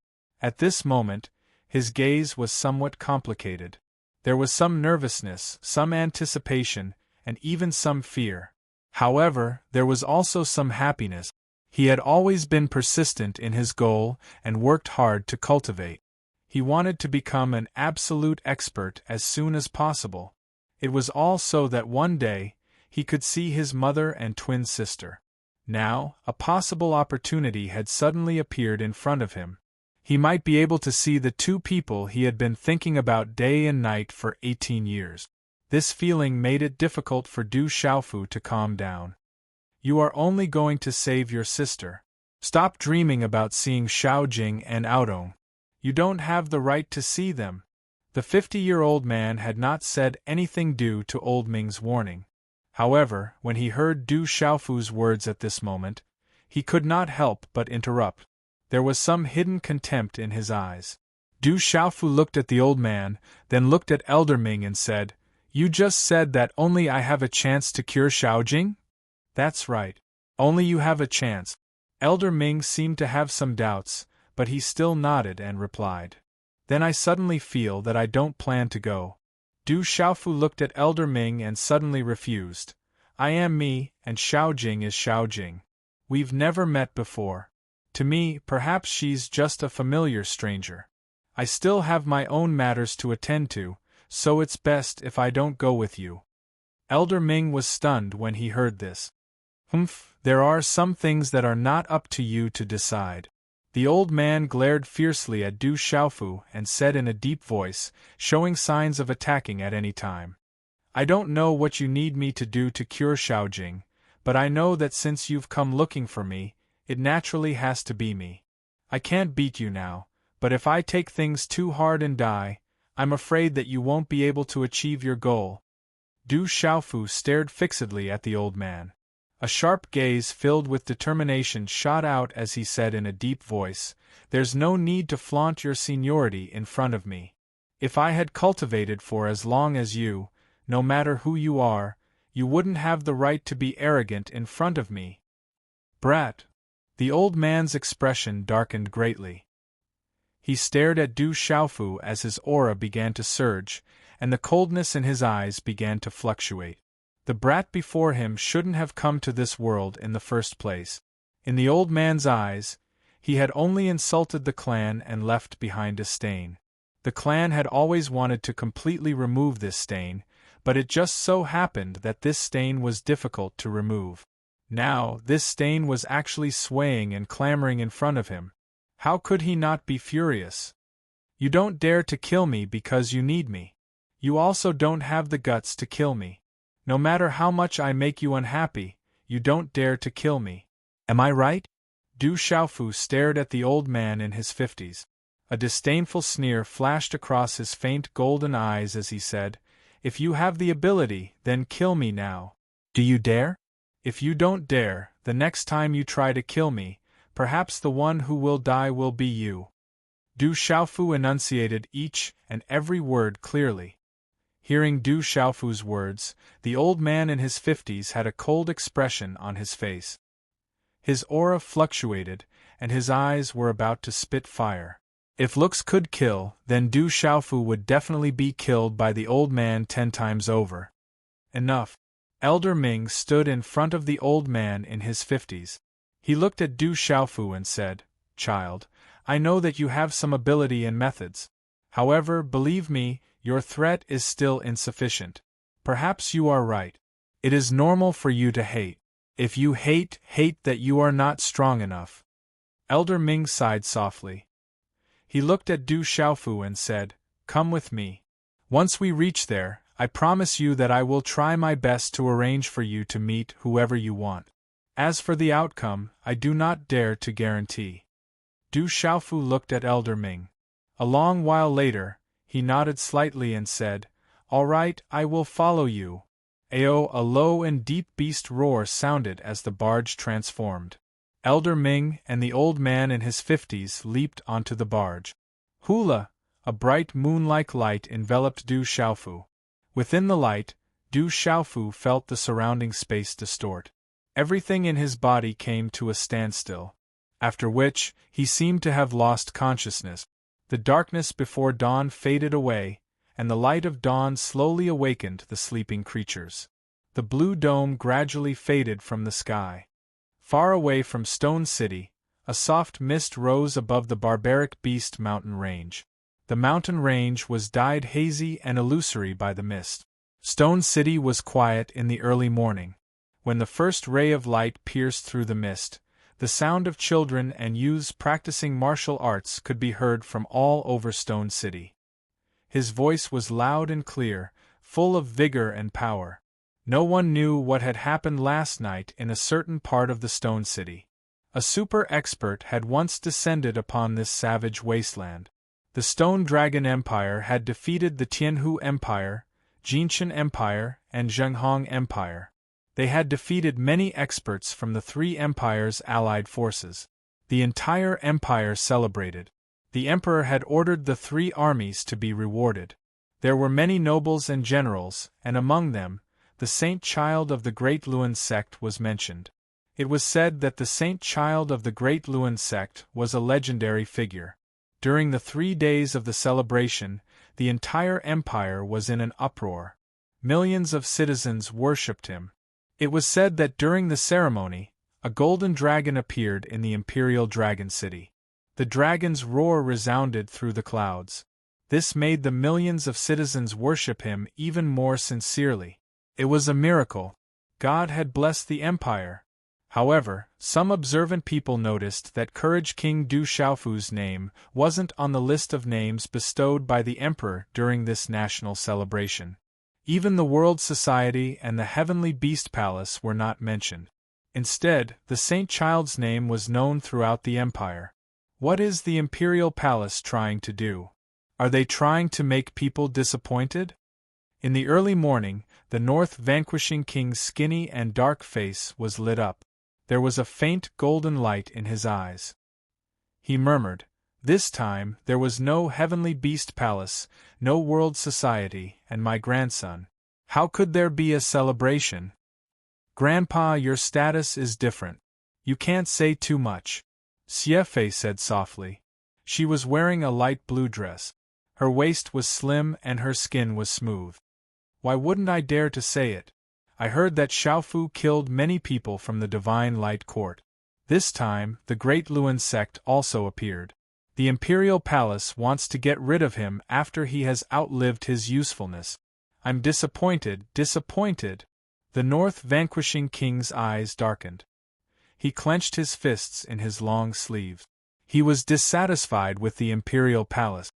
At this moment, his gaze was somewhat complicated. There was some nervousness, some anticipation, and even some fear. However, there was also some happiness. He had always been persistent in his goal and worked hard to cultivate. He wanted to become an absolute expert as soon as possible. It was all so that one day, he could see his mother and twin sister. Now, a possible opportunity had suddenly appeared in front of him. He might be able to see the 2 people he had been thinking about day and night for 18 years. This feeling made it difficult for Du Xiaofu to calm down. "You are only going to save your sister. Stop dreaming about seeing Xiaojing and Aodong. You don't have the right to see them." The 50-year-old man had not said anything due to Old Ming's warning. However, when he heard Du Xiaofu's words at this moment, he could not help but interrupt. There was some hidden contempt in his eyes. Du Xiaofu looked at the old man, then looked at Elder Ming and said, "You just said that only I have a chance to cure Xiaojing?" "That's right. Only you have a chance." Elder Ming seemed to have some doubts, but he still nodded and replied, "Then I suddenly feel that I don't plan to go." Du Xiaofu looked at Elder Ming and suddenly refused. "I am me, and Xiaojing is Xiaojing. We've never met before. To me, perhaps she's just a familiar stranger. I still have my own matters to attend to, so it's best if I don't go with you." Elder Ming was stunned when he heard this. There are some things that are not up to you to decide." The old man glared fiercely at Du Xiaofu and said in a deep voice, showing signs of attacking at any time, "I don't know what you need me to do to cure Xiaojing, but I know that since you've come looking for me, it naturally has to be me. I can't beat you now, but if I take things too hard and die, I'm afraid that you won't be able to achieve your goal." Du Xiaofu stared fixedly at the old man. A sharp gaze filled with determination shot out as he said in a deep voice, "There's no need to flaunt your seniority in front of me. If I had cultivated for as long as you, no matter who you are, you wouldn't have the right to be arrogant in front of me." "Brat!" The old man's expression darkened greatly. He stared at Du Xiaofu as his aura began to surge, and the coldness in his eyes began to fluctuate. The brat before him shouldn't have come to this world in the first place. In the old man's eyes, he had only insulted the clan and left behind a stain. The clan had always wanted to completely remove this stain, but it just so happened that this stain was difficult to remove. Now, this stain was actually swaying and clamoring in front of him. How could he not be furious? You don't dare to kill me because you need me. You also don't have the guts to kill me. No matter how much I make you unhappy, you don't dare to kill me. Am I right? Du Xiaofu stared at the old man in his 50s. A disdainful sneer flashed across his faint golden eyes as he said, "If you have the ability, then kill me now. Do you dare? If you don't dare, the next time you try to kill me, perhaps the one who will die will be you." Du Xiaofu enunciated each and every word clearly. Hearing Du Xiaofu's words, the old man in his 50s had a cold expression on his face. His aura fluctuated, and his eyes were about to spit fire. If looks could kill, then Du Xiaofu would definitely be killed by the old man 10 times over. Enough. Elder Ming stood in front of the old man in his 50s. He looked at Du Xiaofu and said, "Child, I know that you have some ability and methods. However, believe me, your threat is still insufficient. Perhaps you are right. It is normal for you to hate. If you hate that you are not strong enough." Elder Ming sighed softly. He looked at Du Xiaofu and said, "Come with me. Once we reach there, I promise you that I will try my best to arrange for you to meet whoever you want. As for the outcome, I do not dare to guarantee." Du Xiaofu looked at Elder Ming. A long while later, he nodded slightly and said, "All right, I will follow you." A low and deep beast roar sounded as the barge transformed. Elder Ming and the old man in his 50s leaped onto the barge. Hula! A bright moon-like light enveloped Du Xiaofu. Within the light, Du Xiaofu felt the surrounding space distort. Everything in his body came to a standstill, after which, he seemed to have lost consciousness. The darkness before dawn faded away, and the light of dawn slowly awakened the sleeping creatures. The blue dome gradually faded from the sky. Far away from Stone City, a soft mist rose above the barbaric beast mountain range. The mountain range was dyed hazy and illusory by the mist. Stone City was quiet in the early morning. When the first ray of light pierced through the mist, the sound of children and youths practicing martial arts could be heard from all over Stone City. His voice was loud and clear, full of vigor and power. No one knew what had happened last night in a certain part of the Stone City. A super expert had once descended upon this savage wasteland. The Stone Dragon Empire had defeated the Tianhu Empire, Jinshan Empire, and Zhenghong Empire. They had defeated many experts from the 3 empires' allied forces. The entire empire celebrated. The emperor had ordered the 3 armies to be rewarded. There were many nobles and generals, and among them, the Saint Child of the Great Luan sect was mentioned. It was said that the Saint Child of the Great Luan sect was a legendary figure. During the 3 days of the celebration, the entire empire was in an uproar. Millions of citizens worshipped him. It was said that during the ceremony, a golden dragon appeared in the Imperial Dragon City. The dragon's roar resounded through the clouds. This made the millions of citizens worship him even more sincerely. It was a miracle. God had blessed the empire. However, some observant people noticed that Courage King Du Xiaofu's name wasn't on the list of names bestowed by the emperor during this national celebration. Even the World Society and the Heavenly Beast Palace were not mentioned. Instead, the Saint Child's name was known throughout the empire. What is the Imperial Palace trying to do? Are they trying to make people disappointed? In the early morning, the North Vanquishing King's skinny and dark face was lit up. There was a faint golden light in his eyes. He murmured, "This time, there was no Heavenly Beast Palace, no World Society, and my grandson. How could there be a celebration?" "Grandpa, your status is different. You can't say too much," Xiefei said softly. She was wearing a light blue dress. Her waist was slim and her skin was smooth. Why wouldn't I dare to say it? I heard that Xiaofu killed many people from the Divine Light Court. This time, the Great Luan sect also appeared. The Imperial Palace wants to get rid of him after he has outlived his usefulness. I'm disappointed. The North Vanquishing King's eyes darkened. He clenched his fists in his long sleeves. He was dissatisfied with the Imperial Palace.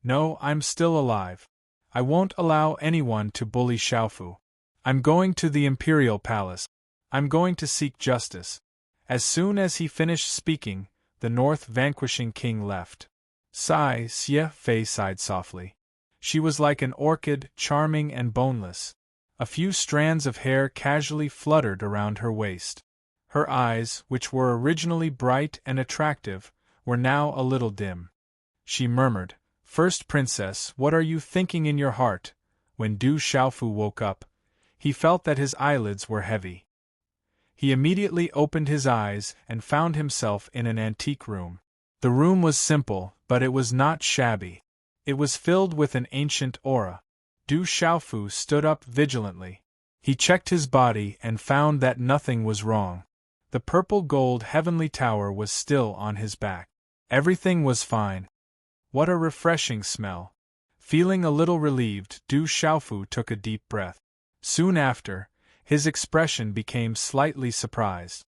No, I'm still alive. I won't allow anyone to bully Xiaofu. I'm going to the Imperial Palace. I'm going to seek justice. As soon as he finished speaking, the North Vanquishing King left. Xie Fei sighed softly. She was like an orchid, charming and boneless. A few strands of hair casually fluttered around her waist. Her eyes, which were originally bright and attractive, were now a little dim. She murmured, "First Princess, what are you thinking in your heart?" When Du Xiaofu woke up, he felt that his eyelids were heavy. He immediately opened his eyes and found himself in an antique room. The room was simple, but it was not shabby. It was filled with an ancient aura. Du Xiaofu stood up vigilantly. He checked his body and found that nothing was wrong. The purple gold heavenly tower was still on his back. Everything was fine. What a refreshing smell. Feeling a little relieved, Du Xiaofu took a deep breath. Soon after, his expression became slightly surprised.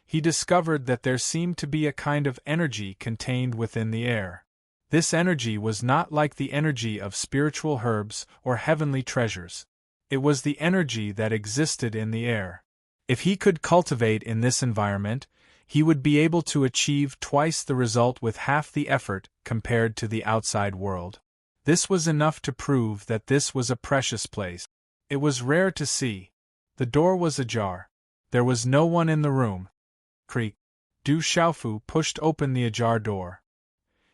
He discovered that there seemed to be a kind of energy contained within the air. This energy was not like the energy of spiritual herbs or heavenly treasures. It was the energy that existed in the air. If he could cultivate in this environment, he would be able to achieve twice the result with half the effort compared to the outside world. This was enough to prove that this was a precious place. It was rare to see. The door was ajar. There was no one in the room. Creak. Du Xiaofu pushed open the ajar door.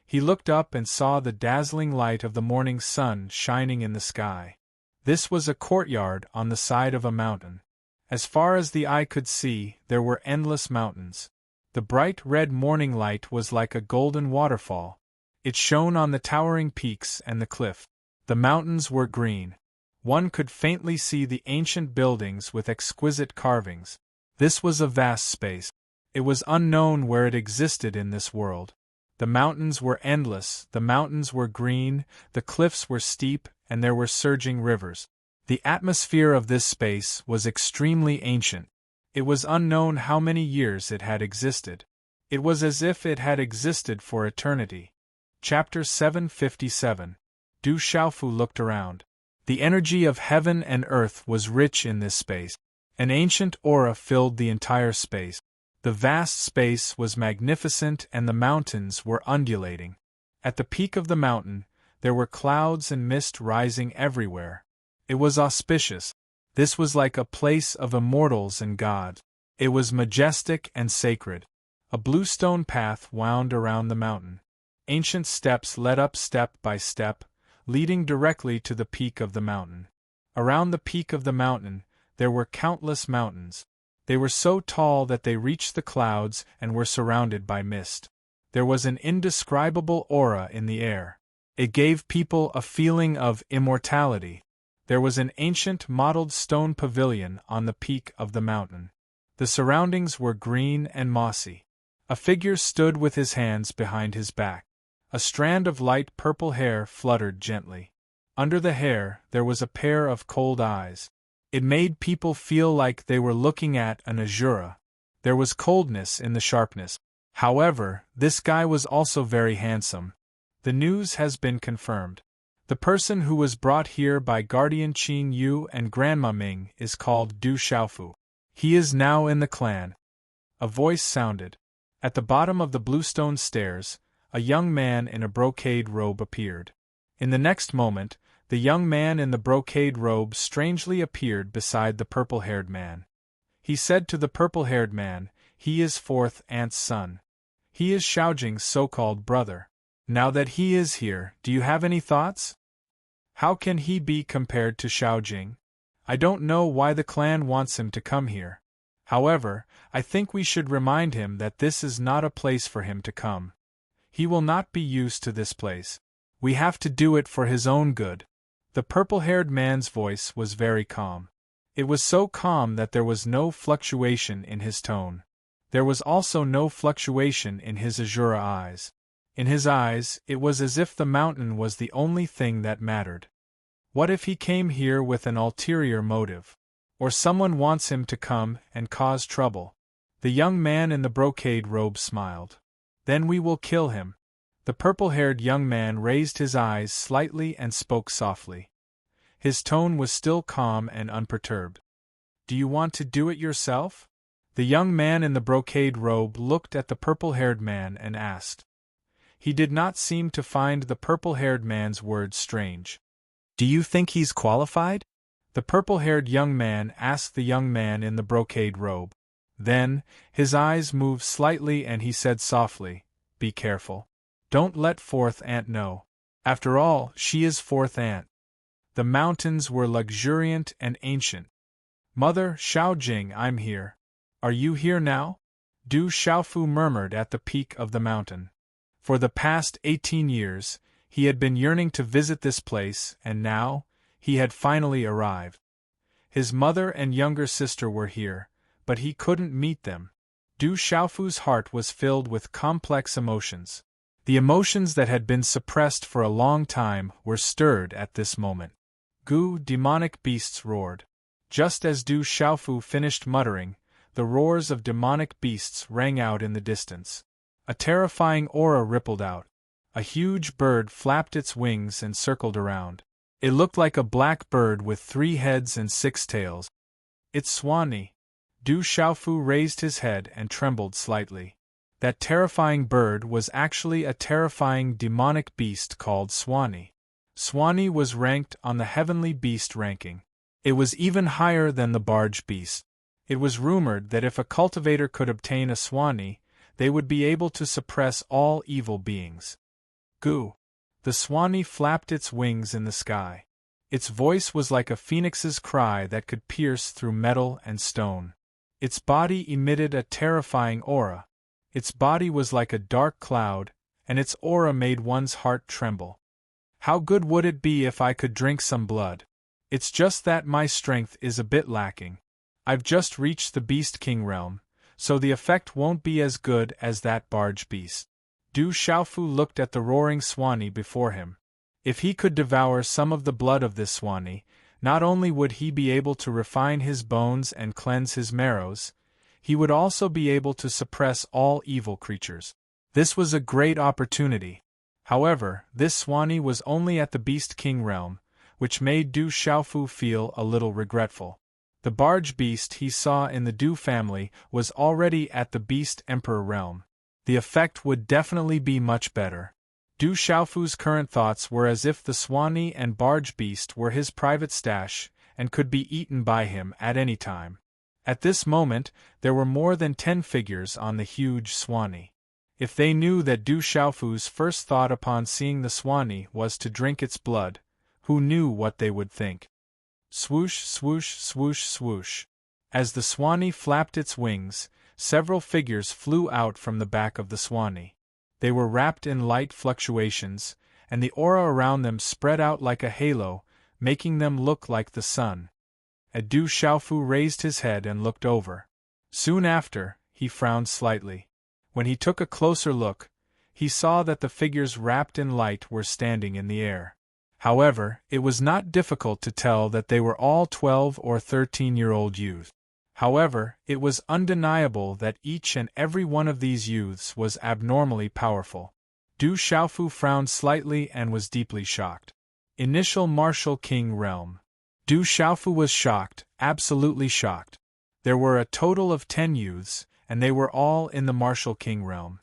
He looked up and saw the dazzling light of the morning sun shining in the sky. This was a courtyard on the side of a mountain. As far as the eye could see, there were endless mountains. The bright red morning light was like a golden waterfall. It shone on the towering peaks and the cliff. The mountains were green. One could faintly see the ancient buildings with exquisite carvings. This was a vast space. It was unknown where it existed in this world. The mountains were endless, the mountains were green, the cliffs were steep, and there were surging rivers. The atmosphere of this space was extremely ancient. It was unknown how many years it had existed. It was as if it had existed for eternity. Chapter 757. Du Xiaofu looked around. The energy of heaven and earth was rich in this space. An ancient aura filled the entire space. The vast space was magnificent and the mountains were undulating. At the peak of the mountain, there were clouds and mist rising everywhere. It was auspicious. This was like a place of immortals and gods. It was majestic and sacred. A blue stone path wound around the mountain. Ancient steps led up step by step, leading directly to the peak of the mountain. Around the peak of the mountain, there were countless mountains. They were so tall that they reached the clouds and were surrounded by mist. There was an indescribable aura in the air. It gave people a feeling of immortality. There was an ancient mottled stone pavilion on the peak of the mountain. The surroundings were green and mossy. A figure stood with his hands behind his back. A strand of light purple hair fluttered gently. Under the hair, there was a pair of cold eyes. It made people feel like they were looking at an azura. There was coldness in the sharpness. However, this guy was also very handsome. The news has been confirmed. The person who was brought here by Guardian Qing Yu and Grandma Ming is called Du Xiaofu. He is now in the clan. A voice sounded. At the bottom of the bluestone stairs, a young man in a brocade robe appeared. In the next moment, the young man in the brocade robe strangely appeared beside the purple-haired man. He said to the purple-haired man, "He is fourth aunt's son. He is Xiaojing's so-called brother. Now that he is here, do you have any thoughts? How can he be compared to Xiaojing? I don't know why the clan wants him to come here. However, I think we should remind him that this is not a place for him to come. He will not be used to this place. We have to do it for his own good. The purple-haired man's voice was very calm. It was so calm that there was no fluctuation in his tone. There was also no fluctuation in his azure eyes. In his eyes, it was as if the mountain was the only thing that mattered. What if he came here with an ulterior motive? Or someone wants him to come and cause trouble? The young man in the brocade robe smiled. Then we will kill him. The purple-haired young man raised his eyes slightly and spoke softly. His tone was still calm and unperturbed. Do you want to do it yourself? The young man in the brocade robe looked at the purple-haired man and asked. He did not seem to find the purple-haired man's words strange. Do you think he's qualified? The purple-haired young man asked the young man in the brocade robe. Then, his eyes moved slightly and he said softly, Be careful. Don't let Fourth Aunt know. After all, she is Fourth Aunt. The mountains were luxuriant and ancient. Mother Xiaojing, I'm here. Are you here now? Du Xiaofu murmured at the peak of the mountain. For the past 18 years, he had been yearning to visit this place, and now, he had finally arrived. His mother and younger sister were here, but he couldn't meet them. Du Xiaofu's heart was filled with complex emotions. The emotions that had been suppressed for a long time were stirred at this moment. Gu, demonic beasts roared. Just as Du Xiaofu finished muttering, the roars of demonic beasts rang out in the distance. A terrifying aura rippled out. A huge bird flapped its wings and circled around. It looked like a black bird with 3 heads and 6 tails. It's Swanee. Du Xiaofu raised his head and trembled slightly. That terrifying bird was actually a terrifying demonic beast called Swanee. Swanee was ranked on the heavenly beast ranking. It was even higher than the barge beast. It was rumored that if a cultivator could obtain a Swanee, they would be able to suppress all evil beings. Gu. The Swanee flapped its wings in the sky. Its voice was like a phoenix's cry that could pierce through metal and stone. Its body emitted a terrifying aura. Its body was like a dark cloud, and its aura made one's heart tremble. How good would it be if I could drink some blood? It's just that my strength is a bit lacking. I've just reached the Beast King realm, so the effect won't be as good as that barge beast. Du Xiaofu looked at the roaring Swanee before him. If he could devour some of the blood of this Swanee, not only would he be able to refine his bones and cleanse his marrows, he would also be able to suppress all evil creatures. This was a great opportunity. However, this Swanee was only at the Beast King realm, which made Du Xiaofu feel a little regretful. The barge beast he saw in the Du family was already at the Beast Emperor realm. The effect would definitely be much better. Du Xiaofu's current thoughts were as if the Swanee and barge beast were his private stash and could be eaten by him at any time. At this moment, there were more than 10 figures on the huge Swanee. If they knew that Du Xiaofu's first thought upon seeing the Swanee was to drink its blood, who knew what they would think? Swoosh, swoosh, swoosh, swoosh. As the Swanee flapped its wings, several figures flew out from the back of the Swanee. They were wrapped in light fluctuations, and the aura around them spread out like a halo, making them look like the sun. Du Xiaofu raised his head and looked over. Soon after, he frowned slightly. When he took a closer look, he saw that the figures wrapped in light were standing in the air. However, it was not difficult to tell that they were all 12 or 13-year-old youths. However, it was undeniable that each and every one of these youths was abnormally powerful. Du Xiaofu frowned slightly and was deeply shocked. Initial Martial King Realm. Du Xiaofu was shocked, absolutely shocked. There were a total of 10 youths, and they were all in the Martial King Realm.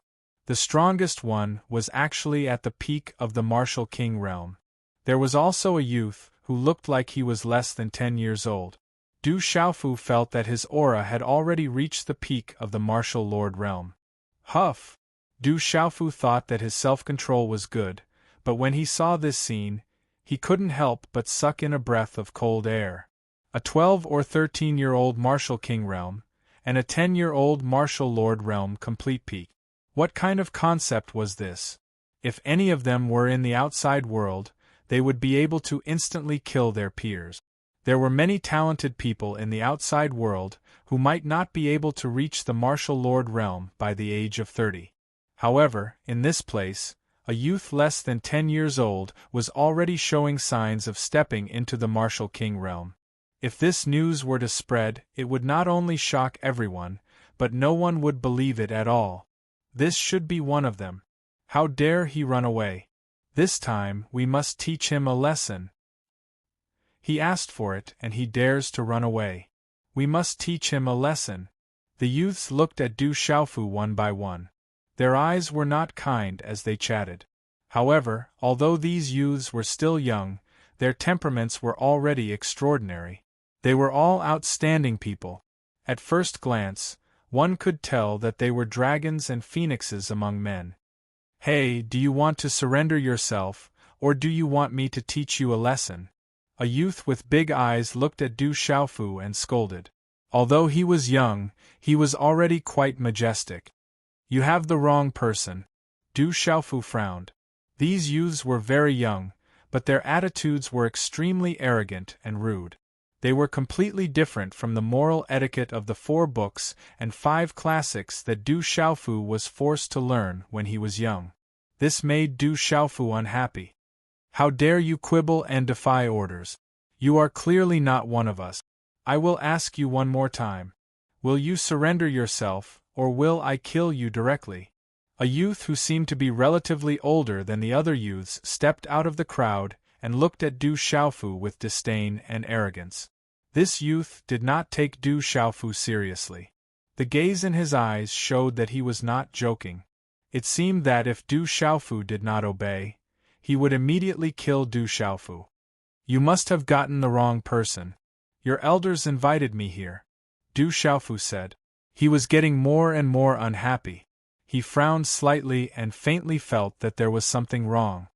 The strongest one was actually at the peak of the Martial King Realm. There was also a youth who looked like he was less than 10 years old. Du Xiaofu felt that his aura had already reached the peak of the Martial Lord Realm. Huff! Du Xiaofu thought that his self-control was good, but when he saw this scene, he couldn't help but suck in a breath of cold air. A 12 or 13-year-old Martial King Realm, and a 10-year-old Martial Lord Realm complete peak. What kind of concept was this? If any of them were in the outside world, they would be able to instantly kill their peers. There were many talented people in the outside world who might not be able to reach the martial lord realm by the age of 30. However, in this place, a youth less than 10 years old was already showing signs of stepping into the martial king realm. If this news were to spread, it would not only shock everyone, but no one would believe it at all. This should be one of them. How dare he run away? This time we must teach him a lesson. He asked for it and he dares to run away. We must teach him a lesson. The youths looked at Du Xiaofu one by one. Their eyes were not kind as they chatted. However, although these youths were still young, their temperaments were already extraordinary. They were all outstanding people. At first glance, one could tell that they were dragons and phoenixes among men. Hey, do you want to surrender yourself, or do you want me to teach you a lesson? A youth with big eyes looked at Du Xiaofu and scolded. Although he was young, he was already quite majestic. You have the wrong person. Du Xiaofu frowned. These youths were very young, but their attitudes were extremely arrogant and rude. They were completely different from the moral etiquette of the 4 books and 5 classics that Du Xiaofu was forced to learn when he was young. This made Du Xiaofu unhappy. How dare you quibble and defy orders? You are clearly not one of us. I will ask you one more time. Will you surrender yourself, or will I kill you directly? A youth who seemed to be relatively older than the other youths stepped out of the crowd and looked at Du Xiaofu with disdain and arrogance. This youth did not take Du Xiaofu seriously. The gaze in his eyes showed that he was not joking. It seemed that if Du Xiaofu did not obey, he would immediately kill Du Xiaofu. You must have gotten the wrong person. Your elders invited me here, Du Xiaofu said. He was getting more and more unhappy. He frowned slightly and faintly felt that there was something wrong.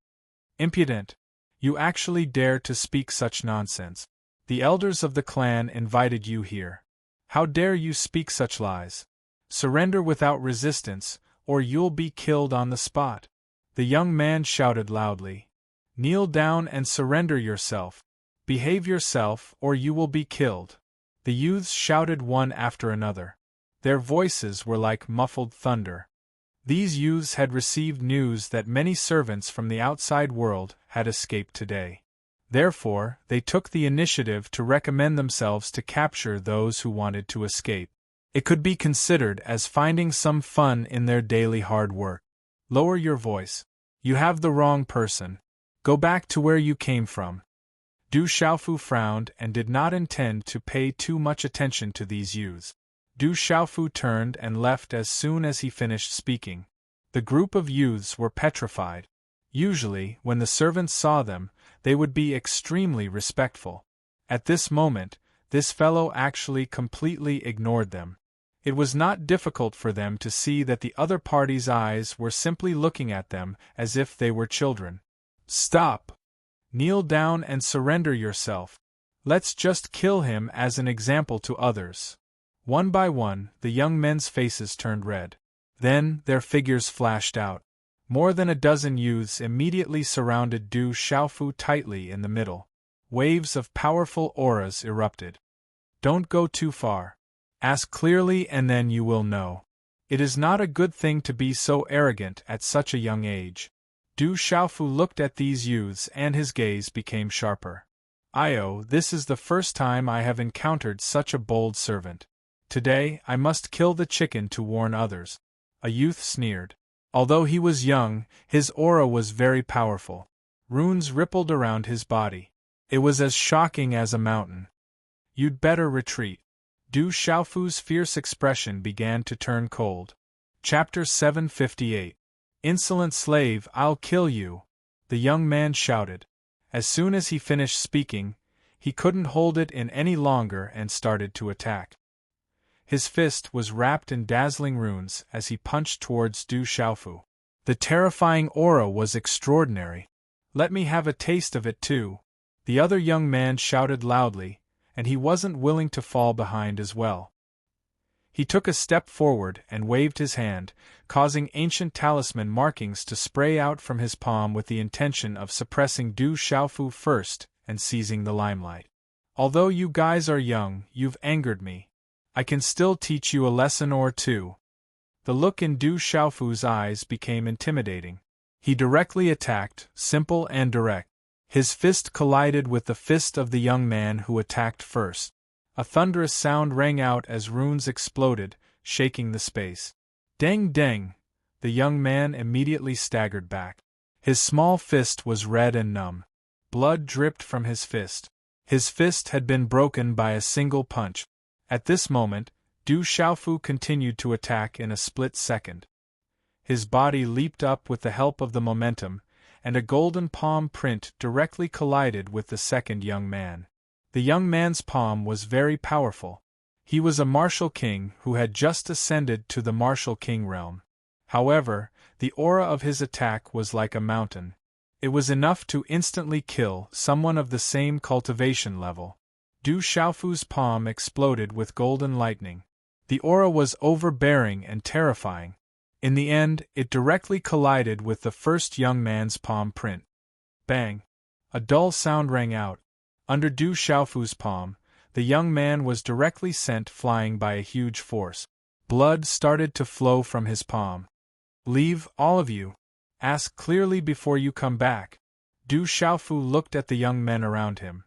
Impudent! You actually dare to speak such nonsense. The elders of the clan invited you here. How dare you speak such lies? Surrender without resistance, or you'll be killed on the spot. The young man shouted loudly. Kneel down and surrender yourself. Behave yourself, or you will be killed. The youths shouted one after another. Their voices were like muffled thunder. These youths had received news that many servants from the outside world had escaped today. Therefore, they took the initiative to recommend themselves to capture those who wanted to escape. It could be considered as finding some fun in their daily hard work. Lower your voice. You have the wrong person. Go back to where you came from. Du Xiaofu frowned and did not intend to pay too much attention to these youths. Du Xiaofu turned and left as soon as he finished speaking. The group of youths were petrified. Usually, when the servants saw them, they would be extremely respectful. At this moment, this fellow actually completely ignored them. It was not difficult for them to see that the other party's eyes were simply looking at them as if they were children. Stop! Kneel down and surrender yourself. Let's just kill him as an example to others. One by one, the young men's faces turned red. Then, their figures flashed out. More than a dozen youths immediately surrounded Du Xiaofu tightly in the middle. Waves of powerful auras erupted. Don't go too far. Ask clearly and then you will know. It is not a good thing to be so arrogant at such a young age. Du Xiaofu looked at these youths and his gaze became sharper. This is the first time I have encountered such a bold servant. Today, I must kill the chicken to warn others. A youth sneered. Although he was young, his aura was very powerful. Runes rippled around his body. It was as shocking as a mountain. You'd better retreat. Du Xiaofu's fierce expression began to turn cold. Chapter 758. Insolent slave, I'll kill you! The young man shouted. As soon as he finished speaking, he couldn't hold it in any longer and started to attack. His fist was wrapped in dazzling runes as he punched towards Du Xiaofu. The terrifying aura was extraordinary. Let me have a taste of it too. The other young man shouted loudly, and he wasn't willing to fall behind as well. He took a step forward and waved his hand, causing ancient talisman markings to spray out from his palm with the intention of suppressing Du Xiaofu first and seizing the limelight. Although you guys are young, you've angered me. I can still teach you a lesson or two. The look in Du Xiaofu's eyes became intimidating. He directly attacked, simple and direct. His fist collided with the fist of the young man who attacked first. A thunderous sound rang out as runes exploded, shaking the space. Deng deng! The young man immediately staggered back. His small fist was red and numb. Blood dripped from his fist. His fist had been broken by a single punch. At this moment, Du Xiaofu continued to attack in a split second. His body leaped up with the help of the momentum, and a golden palm print directly collided with the second young man. The young man's palm was very powerful. He was a martial king who had just ascended to the martial king realm. However, the aura of his attack was like a mountain. It was enough to instantly kill someone of the same cultivation level. Du Xiaofu's palm exploded with golden lightning. The aura was overbearing and terrifying. In the end, it directly collided with the first young man's palm print. Bang! A dull sound rang out. Under Du Xiaofu's palm, the young man was directly sent flying by a huge force. Blood started to flow from his palm. Leave, all of you. Ask clearly before you come back. Du Xiaofu looked at the young men around him.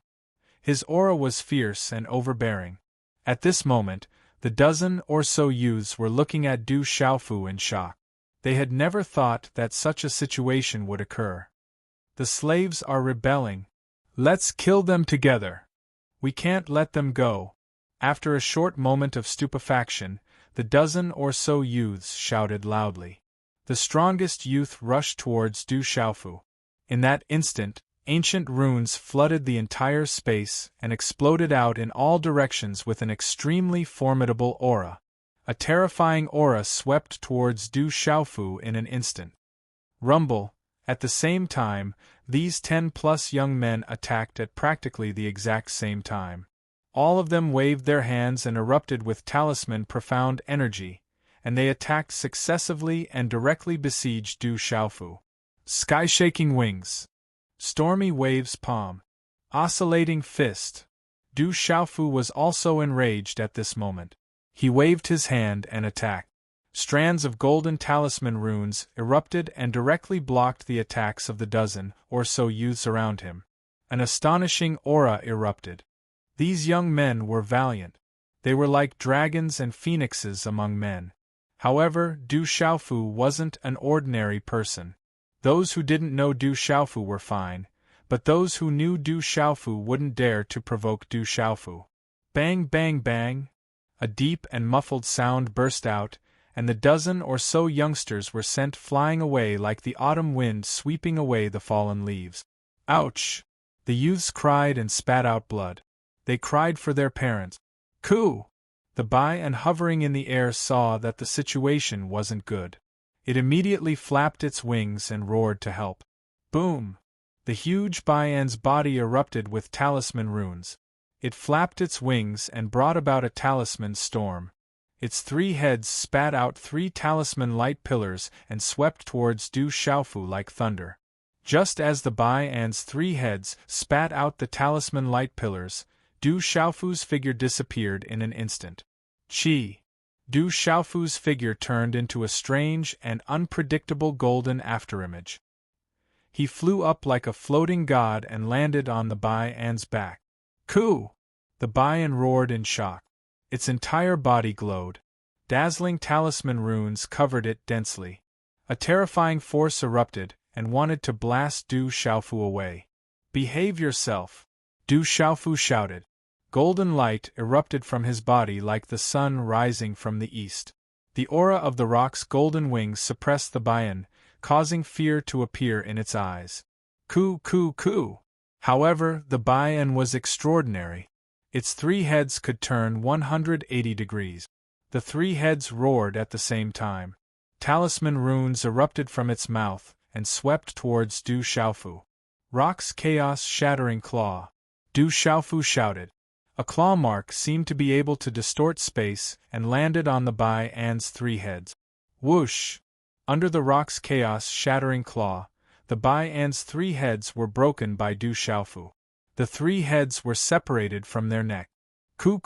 His aura was fierce and overbearing. At this moment, the dozen or so youths were looking at Du Xiaofu in shock. They had never thought that such a situation would occur. The slaves are rebelling. Let's kill them together. We can't let them go. After a short moment of stupefaction, the dozen or so youths shouted loudly. The strongest youth rushed towards Du Xiaofu. In that instant, ancient runes flooded the entire space and exploded out in all directions with an extremely formidable aura. A terrifying aura swept towards Du Xiaofu in an instant. Rumble! At the same time, these 10+ young men attacked at practically the exact same time. All of them waved their hands and erupted with talisman profound energy, and they attacked successively and directly besieged Du Xiaofu. Sky-shaking wings. Stormy waves palm. Oscillating fist. Du Xiaofu was also enraged at this moment. He waved his hand and attacked. Strands of golden talisman runes erupted and directly blocked the attacks of the dozen or so youths around him. An astonishing aura erupted. These young men were valiant. They were like dragons and phoenixes among men. However, Du Xiaofu wasn't an ordinary person. Those who didn't know Du Xiaofu were fine, but those who knew Du Xiaofu wouldn't dare to provoke Du Xiaofu. Bang bang bang! A deep and muffled sound burst out, and the dozen or so youngsters were sent flying away like the autumn wind sweeping away the fallen leaves. Ouch! The youths cried and spat out blood. They cried for their parents. Coo! The bai and hovering in the air saw that the situation wasn't good. It immediately flapped its wings and roared to help. Boom! The huge Baian's body erupted with talisman runes. It flapped its wings and brought about a talisman storm. Its 3 heads spat out 3 talisman light pillars and swept towards Du Xiaofu like thunder. Just as the Baian's 3 heads spat out the talisman light pillars, Du Xiaofu's figure disappeared in an instant. Chi! Du Xiaofu's figure turned into a strange and unpredictable golden afterimage. He flew up like a floating god and landed on the Baian's back. Coo! The Baian roared in shock. Its entire body glowed. Dazzling talisman runes covered it densely. A terrifying force erupted and wanted to blast Du Xiaofu away. Behave yourself! Du Xiaofu shouted. Golden light erupted from his body like the sun rising from the east. The aura of the rock's golden wings suppressed the Baian, causing fear to appear in its eyes. Coo coo coo! However, the Baian was extraordinary. Its 3 heads could turn 180 degrees. The 3 heads roared at the same time. Talisman runes erupted from its mouth and swept towards Du Xiaofu. Rock's chaos-shattering claw. Du Xiaofu shouted. A claw mark seemed to be able to distort space and landed on the Bai An's 3 heads. Whoosh! Under the rock's chaos-shattering claw, the Bai An's 3 heads were broken by Du Xiaofu. The 3 heads were separated from their neck. Ku,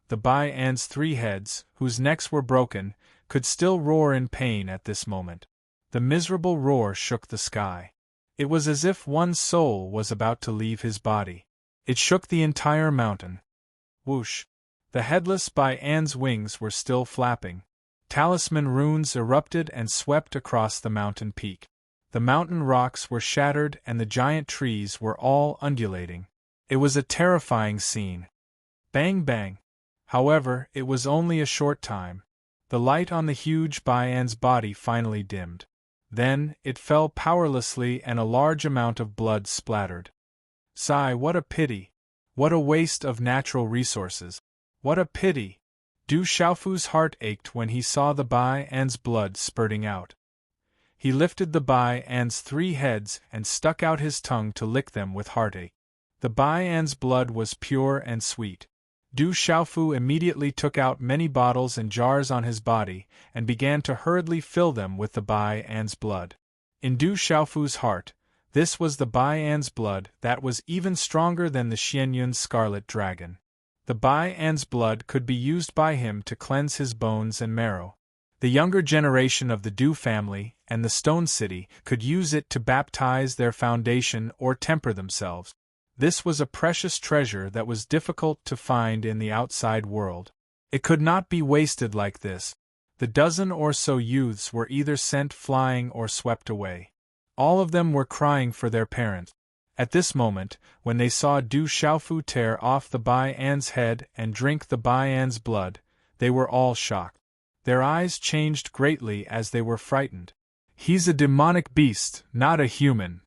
the Bai An's 3 heads, whose necks were broken, could still roar in pain at this moment. The miserable roar shook the sky. It was as if one's soul was about to leave his body. It shook the entire mountain. Whoosh! The headless Bai An's wings were still flapping. Talisman runes erupted and swept across the mountain peak. The mountain rocks were shattered and the giant trees were all undulating. It was a terrifying scene. Bang bang! However, it was only a short time. The light on the huge Bai An's body finally dimmed. Then, it fell powerlessly and a large amount of blood splattered. Sigh, what a pity! What a waste of natural resources! What a pity! Du Xiaofu's heart ached when he saw the Bai An's blood spurting out. He lifted the Bai An's 3 heads and stuck out his tongue to lick them with heartache. The Bai An's blood was pure and sweet. Du Xiaofu immediately took out many bottles and jars on his body and began to hurriedly fill them with the Bai An's blood. In Du Xiaofu's heart, this was the Bai An's blood that was even stronger than the Xianyun's scarlet dragon. The Bai An's blood could be used by him to cleanse his bones and marrow. The younger generation of the Du family and the Stone City could use it to baptize their foundation or temper themselves. This was a precious treasure that was difficult to find in the outside world. It could not be wasted like this. The dozen or so youths were either sent flying or swept away. All of them were crying for their parents. At this moment, when they saw Du Xiaofu tear off the Bai An's head and drink the Bai An's blood, they were all shocked. Their eyes changed greatly as they were frightened. "He's a demonic beast, not a human.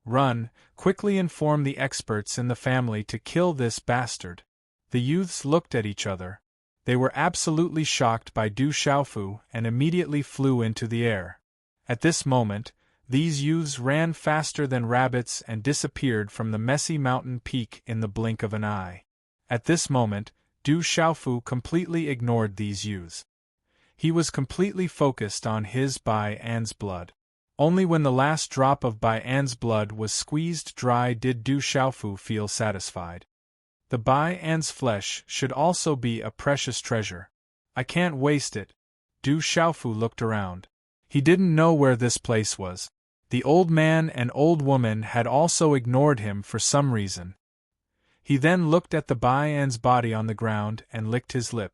Run, quickly inform the experts in the family to kill this bastard." The youths looked at each other. They were absolutely shocked by Du Xiaofu and immediately flew into the air. At this moment, these youths ran faster than rabbits and disappeared from the messy mountain peak in the blink of an eye. At this moment, Du Xiaofu completely ignored these youths. He was completely focused on his Bai An's blood. Only when the last drop of Bai An's blood was squeezed dry did Du Xiaofu feel satisfied. The Bai An's flesh should also be a precious treasure. I can't waste it. Du Xiaofu looked around. He didn't know where this place was. The old man and old woman had also ignored him for some reason. He then looked at the Bai An's body on the ground and licked his lip.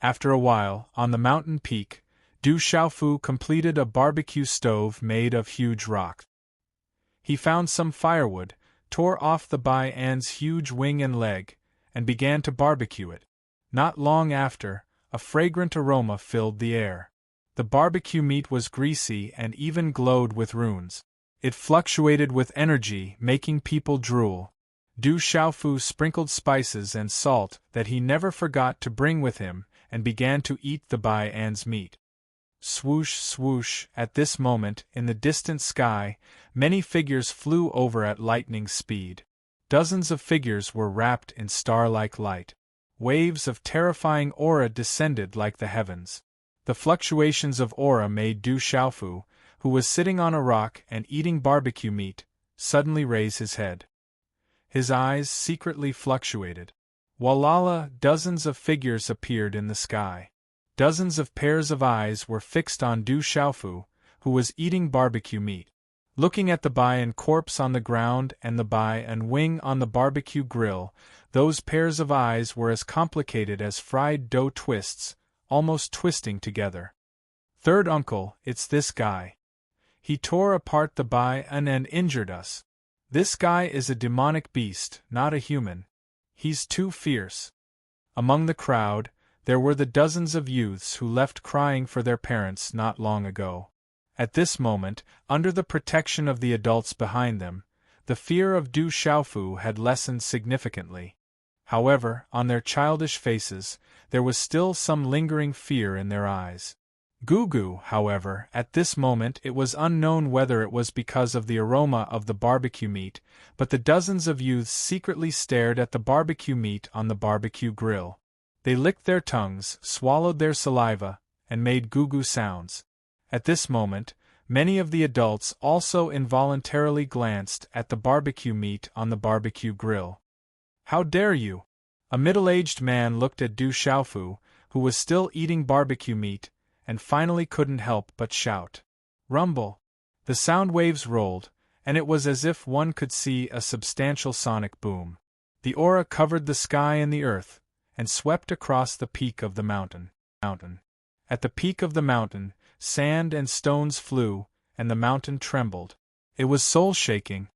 After a while, on the mountain peak, Du Xiaofu completed a barbecue stove made of huge rocks. He found some firewood, tore off the Bai An's huge wing and leg, and began to barbecue it. Not long after, a fragrant aroma filled the air. The barbecue meat was greasy and even glowed with runes. It fluctuated with energy, making people drool. Du Xiaofu sprinkled spices and salt that he never forgot to bring with him and began to eat the Bai An's meat. Swoosh, swoosh, at this moment, in the distant sky, many figures flew over at lightning speed. Dozens of figures were wrapped in star-like light. Waves of terrifying aura descended like the heavens. The fluctuations of aura made Du Xiaofu, who was sitting on a rock and eating barbecue meat, suddenly raise his head. His eyes secretly fluctuated. Walala, dozens of figures appeared in the sky. Dozens of pairs of eyes were fixed on Du Xiaofu, who was eating barbecue meat. Looking at the Bai An corpse on the ground and the Bai An wing on the barbecue grill, those pairs of eyes were as complicated as fried dough twists, almost twisting together. "Third uncle, it's this guy. He tore apart the Bai An and injured us. This guy is a demonic beast, not a human. He's too fierce." Among the crowd, there were the dozens of youths who left crying for their parents not long ago. At this moment, under the protection of the adults behind them, the fear of Du Xiaofu had lessened significantly. However, on their childish faces, there was still some lingering fear in their eyes. Gugu, however, at this moment it was unknown whether it was because of the aroma of the barbecue meat, but the dozens of youths secretly stared at the barbecue meat on the barbecue grill. They licked their tongues, swallowed their saliva, and made Gugu sounds. At this moment, many of the adults also involuntarily glanced at the barbecue meat on the barbecue grill. "How dare you!" A middle-aged man looked at Du Xiaofu, who was still eating barbecue meat, and finally couldn't help but shout. Rumble! The sound waves rolled, and it was as if one could see a substantial sonic boom. The aura covered the sky and the earth, and swept across the peak of the mountain. At the peak of the mountain, sand and stones flew, and the mountain trembled. It was soul-shaking.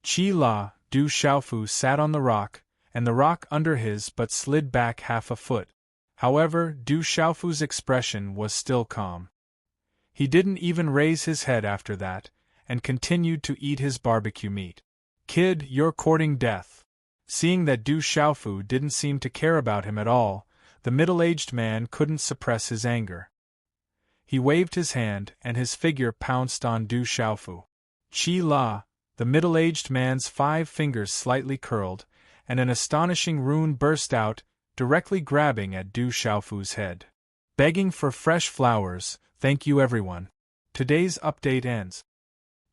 Chi La, Du Xiaofu sat on the rock, and the rock under his but slid back half a foot. However, Du Xiaofu's expression was still calm. He didn't even raise his head after that, and continued to eat his barbecue meat. "Kid, you're courting death." Seeing that Du Xiaofu didn't seem to care about him at all, the middle-aged man couldn't suppress his anger. He waved his hand, and his figure pounced on Du Xiaofu. Chi La, the middle-aged man's 5 fingers slightly curled, and an astonishing rune burst out, directly grabbing at Du Xiaofu's head. Begging for fresh flowers, thank you everyone. Today's update ends.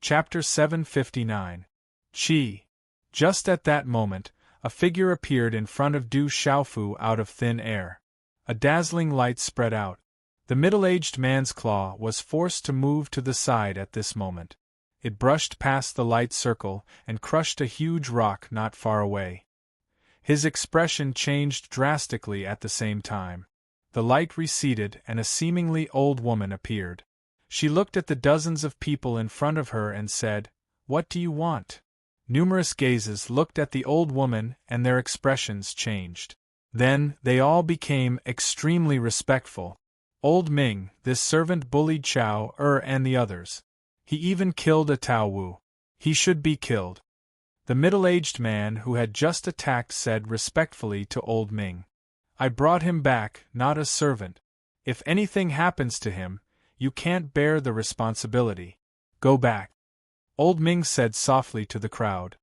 Chapter 759. Chi. Just at that moment, a figure appeared in front of Du Xiaofu out of thin air. A dazzling light spread out. The middle-aged man's claw was forced to move to the side at this moment. It brushed past the light circle and crushed a huge rock not far away. His expression changed drastically at the same time. The light receded and a seemingly old woman appeared. She looked at the dozens of people in front of her and said, "What do you want?" Numerous gazes looked at the old woman and their expressions changed. Then, they all became extremely respectful. Old Ming, this servant bullied Chao and the others. He even killed a Tao Wu. He should be killed. The middle-aged man who had just attacked said respectfully to Old Ming, "I brought him back, not a servant. If anything happens to him, you can't bear the responsibility. Go back." Old Ming said softly to the crowd.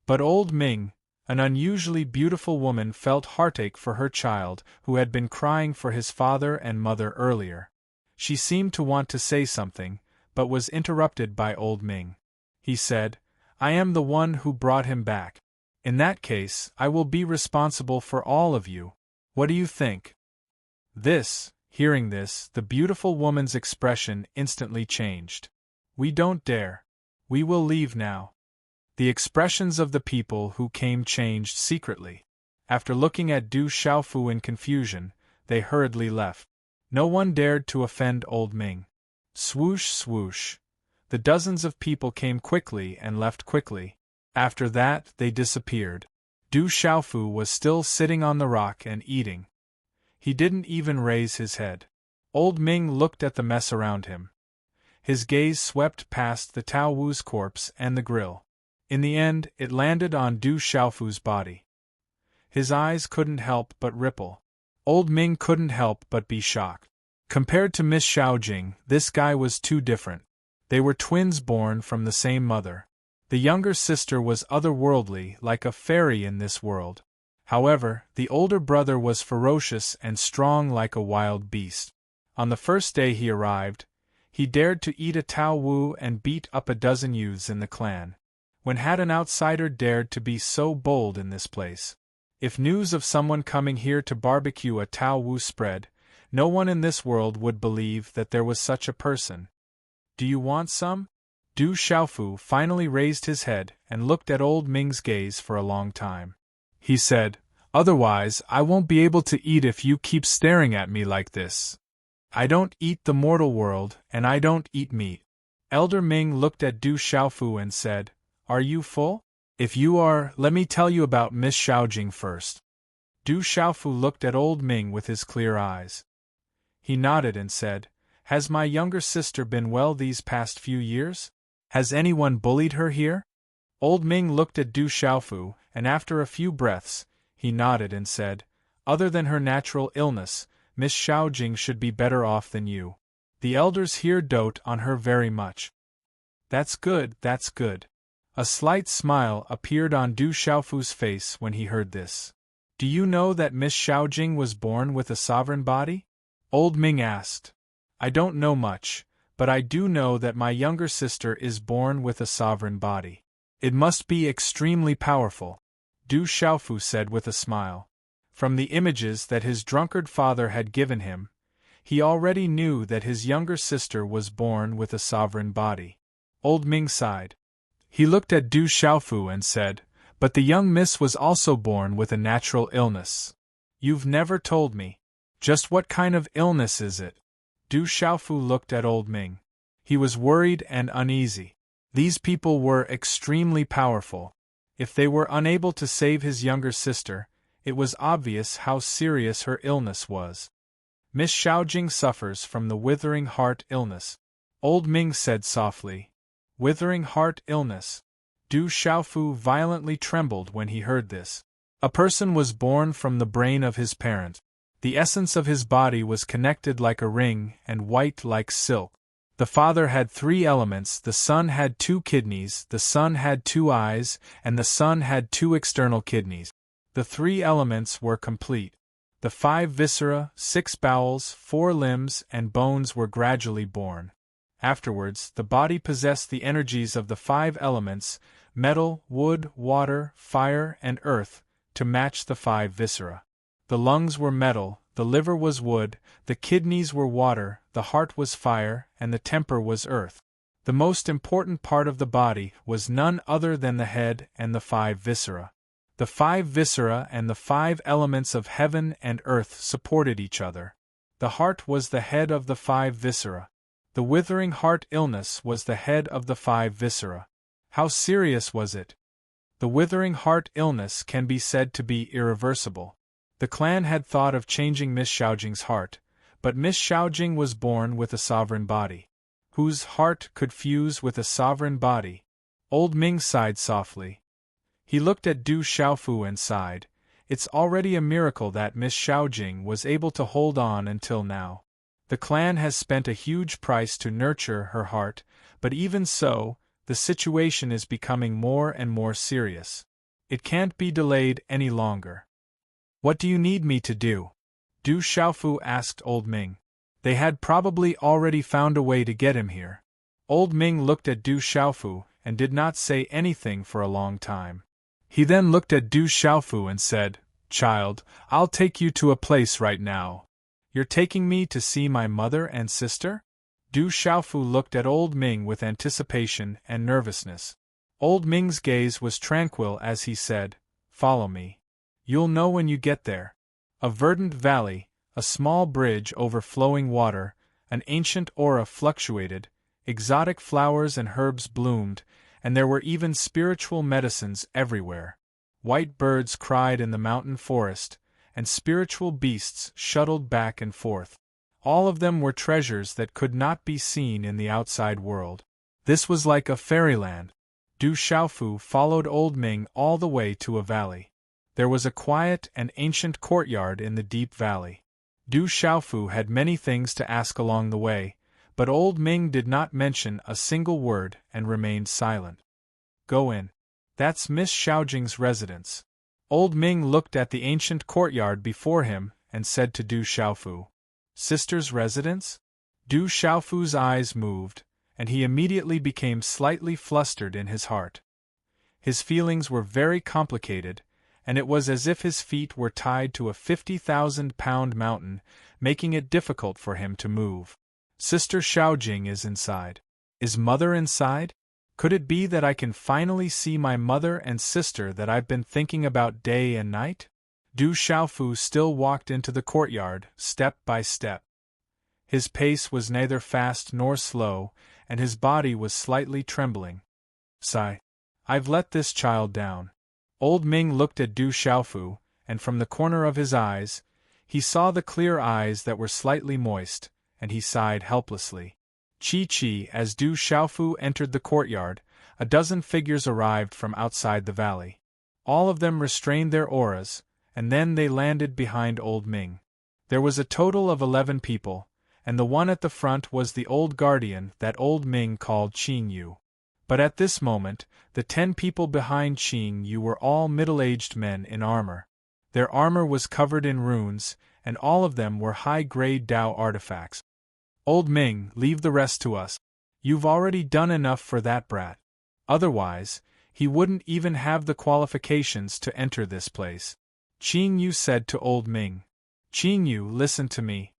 But Old Ming, an unusually beautiful woman, felt heartache for her child who had been crying for his father and mother earlier. She seemed to want to say something, but was interrupted by Old Ming. He said, "I am the one who brought him back. In that case, I will be responsible for all of you. What do you think?" Hearing this, the beautiful woman's expression instantly changed. "We don't dare. We will leave now." The expressions of the people who came changed secretly. After looking at Du Xiaofu in confusion, they hurriedly left. No one dared to offend Old Ming. Swoosh, swoosh. The dozens of people came quickly and left quickly. After that, they disappeared. Du Xiaofu was still sitting on the rock and eating. He didn't even raise his head. Old Ming looked at the mess around him. His gaze swept past the Tao Wu's corpse and the grill. In the end, it landed on Du Xiaofu's body. His eyes couldn't help but ripple. Old Ming couldn't help but be shocked. Compared to Miss Xiaojing, this guy was too different. They were twins born from the same mother. The younger sister was otherworldly, like a fairy in this world. However, the older brother was ferocious and strong like a wild beast. On the first day he arrived, he dared to eat a Tao Wu and beat up a dozen youths in the clan. When had an outsider dared to be so bold in this place? If news of someone coming here to barbecue a Tao Wu spread, no one in this world would believe that there was such a person. "Do you want some?" Du Xiaofu finally raised his head and looked at Old Ming's gaze for a long time. He said, "Otherwise, I won't be able to eat if you keep staring at me like this. I don't eat the mortal world, and I don't eat meat." Elder Ming looked at Du Xiaofu and said, "Are you full? If you are, let me tell you about Miss Xiaojing first." Du Xiaofu looked at Old Ming with his clear eyes. He nodded and said, "Has my younger sister been well these past few years? Has anyone bullied her here?" Old Ming looked at Du Xiaofu, and after a few breaths, he nodded and said, "Other than her natural illness, Miss Xiaojing should be better off than you. The elders here dote on her very much. That's good, that's good. A slight smile appeared on Du Xiaofu's face when he heard this. Do you know that Miss Xiaojing was born with a sovereign body? Old Ming asked. I don't know much, but I do know that my younger sister is born with a sovereign body. It must be extremely powerful, Du Xiaofu said with a smile. From the images that his drunkard father had given him, he already knew that his younger sister was born with a sovereign body. Old Ming sighed. He looked at Du Xiaofu and said, but the young miss was also born with a natural illness. You've never told me. Just what kind of illness is it? Du Xiaofu looked at Old Ming. He was worried and uneasy. These people were extremely powerful. If they were unable to save his younger sister, it was obvious how serious her illness was. Miss Xiaojing suffers from the withering heart illness, Old Ming said softly. Withering heart illness. Du Xiaofu violently trembled when he heard this. A person was born from the brain of his parent. The essence of his body was connected like a ring and white like silk. The father had 3 elements, the son had 2 kidneys, the son had 2 eyes, and the son had 2 external kidneys. The 3 elements were complete. The 5 viscera, 6 bowels, 4 limbs, and bones were gradually born. Afterwards, the body possessed the energies of the 5 elements, metal, wood, water, fire, and earth, to match the 5 viscera. The lungs were metal, the liver was wood, the kidneys were water, the heart was fire, and the temper was earth. The most important part of the body was none other than the head and the 5 viscera. The 5 viscera and the 5 elements of heaven and earth supported each other. The heart was the head of the 5 viscera. The withering heart illness was the head of the 5 viscera. How serious was it? The withering heart illness can be said to be irreversible. The clan had thought of changing Miss Xiaojing's heart, but Miss Xiaojing was born with a sovereign body. Whose heart could fuse with a sovereign body? Old Ming sighed softly. He looked at Du Xiaofu and sighed. It's already a miracle that Miss Xiaojing was able to hold on until now. The clan has spent a huge price to nurture her heart, but even so, the situation is becoming more and more serious. It can't be delayed any longer. What do you need me to do? Du Xiaofu asked Old Ming. They had probably already found a way to get him here. Old Ming looked at Du Xiaofu and did not say anything for a long time. He then looked at Du Xiaofu and said, Child, I'll take you to a place right now. You're taking me to see my mother and sister? Du Xiaofu looked at Old Ming with anticipation and nervousness. Old Ming's gaze was tranquil as he said, Follow me. You'll know when you get there. A verdant valley, a small bridge over flowing water, an ancient aura fluctuated, exotic flowers and herbs bloomed, and there were even spiritual medicines everywhere. White birds cried in the mountain forest, and spiritual beasts shuttled back and forth. All of them were treasures that could not be seen in the outside world. This was like a fairyland. Du Xiaofu followed Old Ming all the way to a valley. There was a quiet and ancient courtyard in the deep valley. Du Xiaofu had many things to ask along the way, but Old Ming did not mention a single word and remained silent. Go in. That's Miss Xiaojing's residence. Old Ming looked at the ancient courtyard before him and said to Du Xiaofu, Sister's residence? Du Xiaofu's eyes moved, and he immediately became slightly flustered in his heart. His feelings were very complicated, and it was as if his feet were tied to a 50,000-pound mountain, making it difficult for him to move. Sister Xiaojing is inside. Is Mother inside? Could it be that I can finally see my mother and sister that I've been thinking about day and night? Du Xiaofu still walked into the courtyard, step by step. His pace was neither fast nor slow, and his body was slightly trembling. Sigh. I've let this child down. Old Ming looked at Du Xiaofu, and from the corner of his eyes, he saw the clear eyes that were slightly moist, and he sighed helplessly. Chi-chi, as Du Xiaofu entered the courtyard, a dozen figures arrived from outside the valley. All of them restrained their auras, and then they landed behind Old Ming. There was a total of 11 people, and the one at the front was the old guardian that old Ming called Qing Yu. But at this moment, the 10 people behind Qing Yu were all middle-aged men in armor. Their armor was covered in runes, and all of them were high-grade Dao artifacts. "Old Ming, leave the rest to us. You've already done enough for that brat. Otherwise, he wouldn't even have the qualifications to enter this place," Qing Yu said to old Ming. "Qing Yu, listen to me.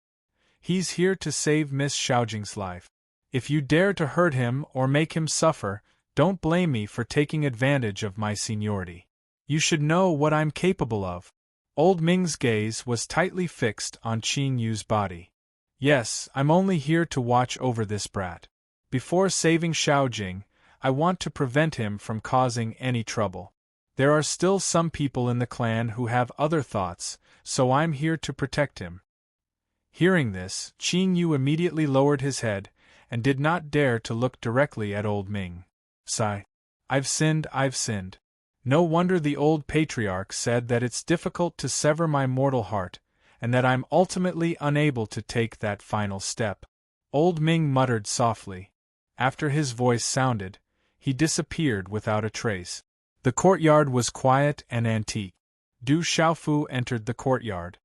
He's here to save Miss Xiaojing's life. If you dare to hurt him or make him suffer, don't blame me for taking advantage of my seniority. You should know what I'm capable of." Old Ming's gaze was tightly fixed on Qing Yu's body. "Yes, I'm only here to watch over this brat. Before saving Xiaojing, I want to prevent him from causing any trouble. There are still some people in the clan who have other thoughts, so I'm here to protect him." Hearing this, Qing Yu immediately lowered his head, and did not dare to look directly at old Ming. Sigh. I've sinned. No wonder the old patriarch said that it's difficult to sever my mortal heart, and that I'm ultimately unable to take that final step. Old Ming muttered softly. After his voice sounded, he disappeared without a trace. The courtyard was quiet and antique. Du Xiaofu entered the courtyard.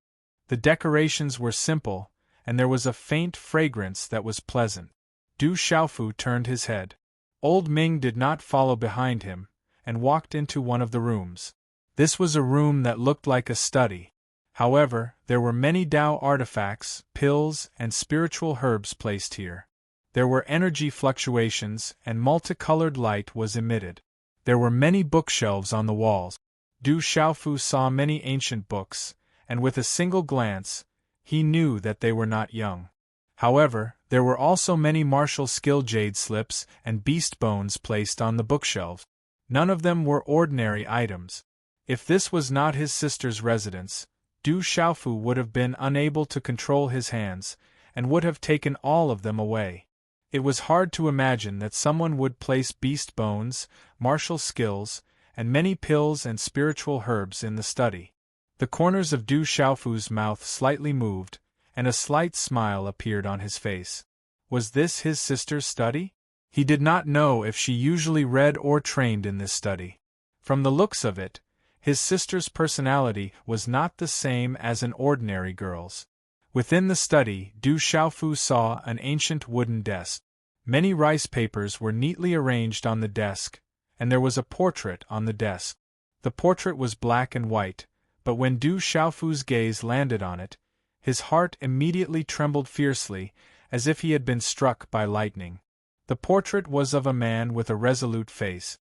The decorations were simple, and there was a faint fragrance that was pleasant. Du Xiaofu turned his head. Old Ming did not follow behind him, and walked into one of the rooms. This was a room that looked like a study. However, there were many Dao artifacts, pills, and spiritual herbs placed here. There were energy fluctuations, and multicolored light was emitted. There were many bookshelves on the walls. Du Xiaofu saw many ancient books, and with a single glance, he knew that they were not young. However, there were also many martial skill jade slips and beast bones placed on the bookshelves. None of them were ordinary items. If this was not his sister's residence, Du Xiaofu would have been unable to control his hands, and would have taken all of them away. It was hard to imagine that someone would place beast bones, martial skills, and many pills and spiritual herbs in the study. The corners of Du Xiaofu's mouth slightly moved, and a slight smile appeared on his face. Was this his sister's study? He did not know if she usually read or trained in this study. From the looks of it, his sister's personality was not the same as an ordinary girl's. Within the study, Du Xiaofu saw an ancient wooden desk. Many rice papers were neatly arranged on the desk, and there was a portrait on the desk. The portrait was black and white, but when Du Xiaofu's gaze landed on it, his heart immediately trembled fiercely, as if he had been struck by lightning. The portrait was of a man with a resolute face.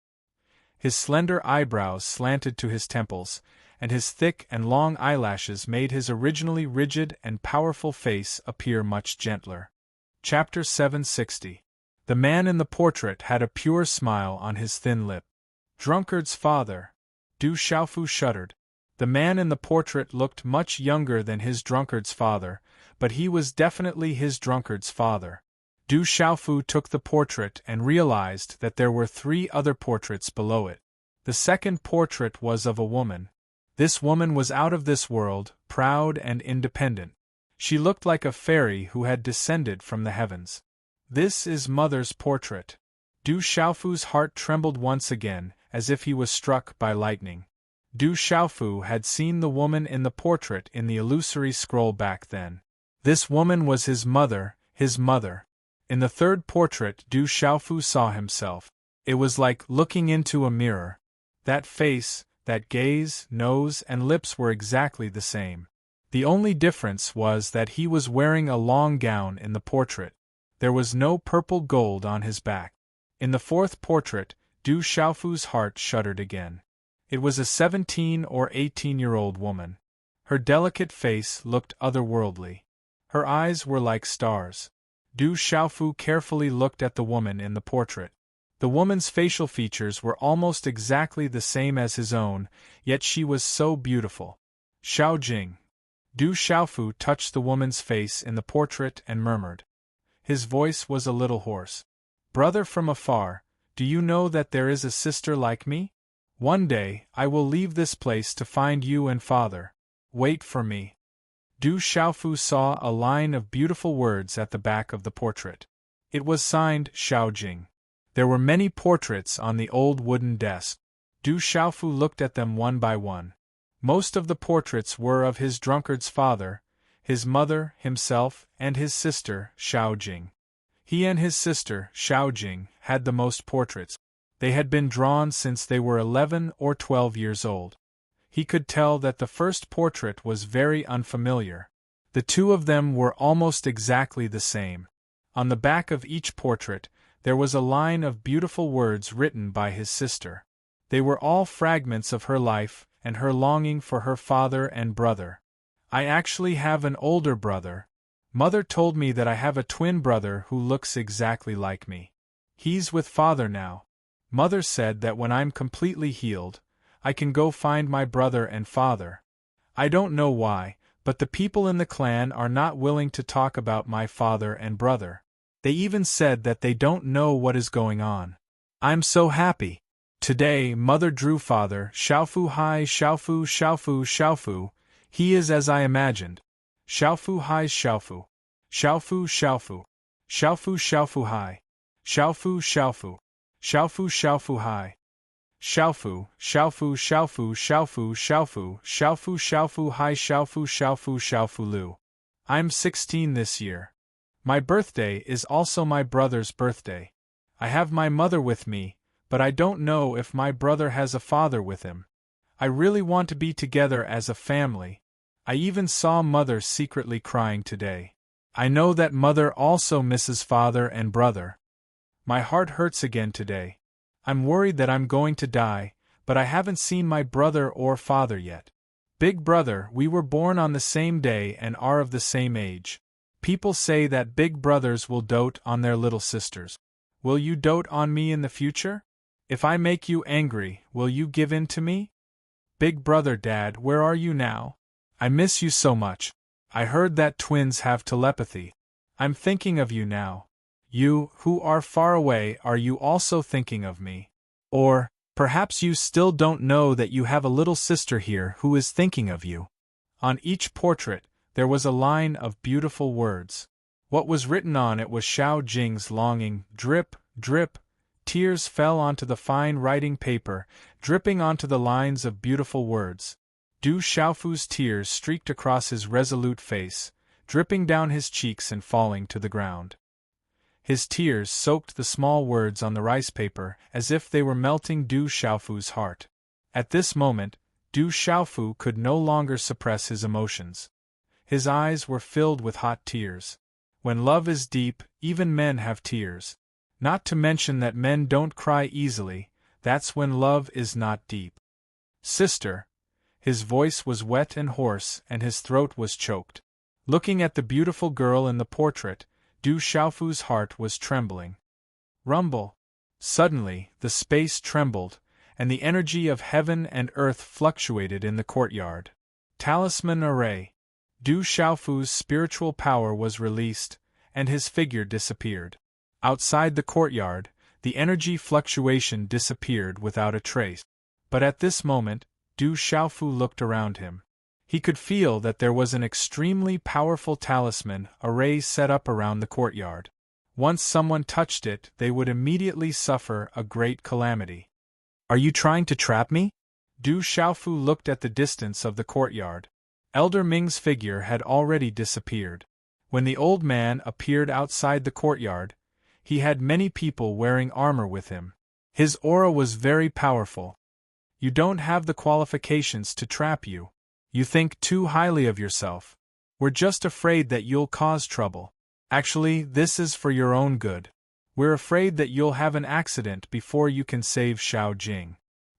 His slender eyebrows slanted to his temples, and his thick and long eyelashes made his originally rigid and powerful face appear much gentler. Chapter 760. The man in the portrait had a pure smile on his thin lip. Drunkard's father. Du Xiaofu shuddered. The man in the portrait looked much younger than his drunkard's father, but he was definitely his drunkard's father. Du Xiaofu took the portrait and realized that there were 3 other portraits below it. The second portrait was of a woman. This woman was out of this world, proud and independent. She looked like a fairy who had descended from the heavens. This is Mother's portrait. Du Xiaofu's heart trembled once again, as if he was struck by lightning. Du Xiaofu had seen the woman in the portrait in the illusory scroll back then. This woman was his mother, his mother. In the third portrait Du Xiaofu saw himself. It was like looking into a mirror. That face, that gaze, nose, and lips were exactly the same. The only difference was that he was wearing a long gown in the portrait. There was no purple gold on his back. In the fourth portrait, Du Xiaofu's heart shuddered again. It was a 17 or 18-year-old woman. Her delicate face looked otherworldly. Her eyes were like stars. Du Xiaofu carefully looked at the woman in the portrait. The woman's facial features were almost exactly the same as his own, yet she was so beautiful. Xiaojing. Du Xiaofu touched the woman's face in the portrait and murmured. His voice was a little hoarse. Brother from afar, do you know that there is a sister like me? One day, I will leave this place to find you and father. Wait for me. Du Xiaofu saw a line of beautiful words at the back of the portrait. It was signed Xiao Jing. There were many portraits on the old wooden desk. Du Xiaofu looked at them one by one. Most of the portraits were of his drunkard's father, his mother, himself, and his sister, Xiao Jing. He and his sister, Xiao Jing, had the most portraits. They had been drawn since they were 11 or 12 years old. He could tell that the first portrait was very unfamiliar. The two of them were almost exactly the same. On the back of each portrait, there was a line of beautiful words written by his sister. They were all fragments of her life and her longing for her father and brother. I actually have an older brother. Mother told me that I have a twin brother who looks exactly like me. He's with father now. Mother said that when I'm completely healed, I can go find my brother and father. I don't know why, but the people in the clan are not willing to talk about my father and brother. They even said that they don't know what is going on. I'm so happy. Today, Mother drew father, Xiaofu Hai Xiaofu Xiaofu Xiaofu. He is as I imagined. Xiaofu Hai Xiaofu. Xiaofu Xiaofu. Xiaofu Xiaofu Hai. Xiaofu Xiaofu. Xiaofu Xiaofu Hai. Xiaofu, Xiaofu Xiaofu Xiaofu Xiaofu Xiaofu Xiaofu Hai Xiaofu Xiaofu Xiaofu Lu. I'm 16 this year. My birthday is also my brother's birthday. I have my mother with me, but I don't know if my brother has a father with him. I really want to be together as a family. I even saw mother secretly crying today. I know that mother also misses father and brother. My heart hurts again today. I'm worried that I'm going to die, but I haven't seen my brother or father yet. Big brother, we were born on the same day and are of the same age. People say that big brothers will dote on their little sisters. Will you dote on me in the future? If I make you angry, will you give in to me? Big brother, Dad, where are you now? I miss you so much. I heard that twins have telepathy. I'm thinking of you now. You, who are far away, are you also thinking of me? Or, perhaps you still don't know that you have a little sister here who is thinking of you. On each portrait, there was a line of beautiful words. What was written on it was Xiao Jing's longing. Drip, drip, tears fell onto the fine writing paper, dripping onto the lines of beautiful words. Du Xiaofu's tears streaked across his resolute face, dripping down his cheeks and falling to the ground. His tears soaked the small words on the rice paper as if they were melting Du Xiaofu's heart. At this moment, Du Xiaofu could no longer suppress his emotions. His eyes were filled with hot tears. When love is deep, even men have tears. Not to mention that men don't cry easily, that's when love is not deep. Sister. His voice was wet and hoarse and his throat was choked. Looking at the beautiful girl in the portrait, Du Xiaofu's heart was trembling. Rumble. Suddenly, the space trembled, and the energy of heaven and earth fluctuated in the courtyard. Talisman array. Du Xiaofu's spiritual power was released, and his figure disappeared. Outside the courtyard, the energy fluctuation disappeared without a trace. But at this moment, Du Xiaofu looked around him. He could feel that there was an extremely powerful talisman array set up around the courtyard. Once someone touched it, they would immediately suffer a great calamity. Are you trying to trap me? Du Xiaofu looked at the distance of the courtyard. Elder Ming's figure had already disappeared. When the old man appeared outside the courtyard, he had many people wearing armor with him. His aura was very powerful. You don't have the qualifications to trap you. You think too highly of yourself. We're just afraid that you'll cause trouble. Actually, this is for your own good. We're afraid that you'll have an accident before you can save Xiao Jing.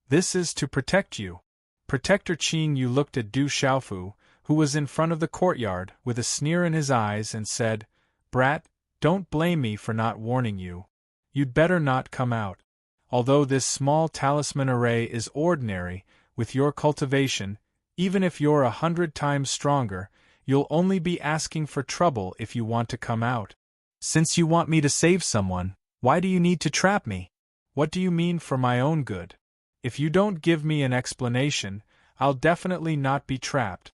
This is to protect you. Protector Qing Yu looked at Du Xiaofu, who was in front of the courtyard, with a sneer in his eyes and said, Brat, don't blame me for not warning you. You'd better not come out. Although this small talisman array is ordinary, with your cultivation, even if you're 100 times stronger, you'll only be asking for trouble if you want to come out. Since you want me to save someone, why do you need to trap me? What do you mean for my own good? If you don't give me an explanation, I'll definitely not be trapped.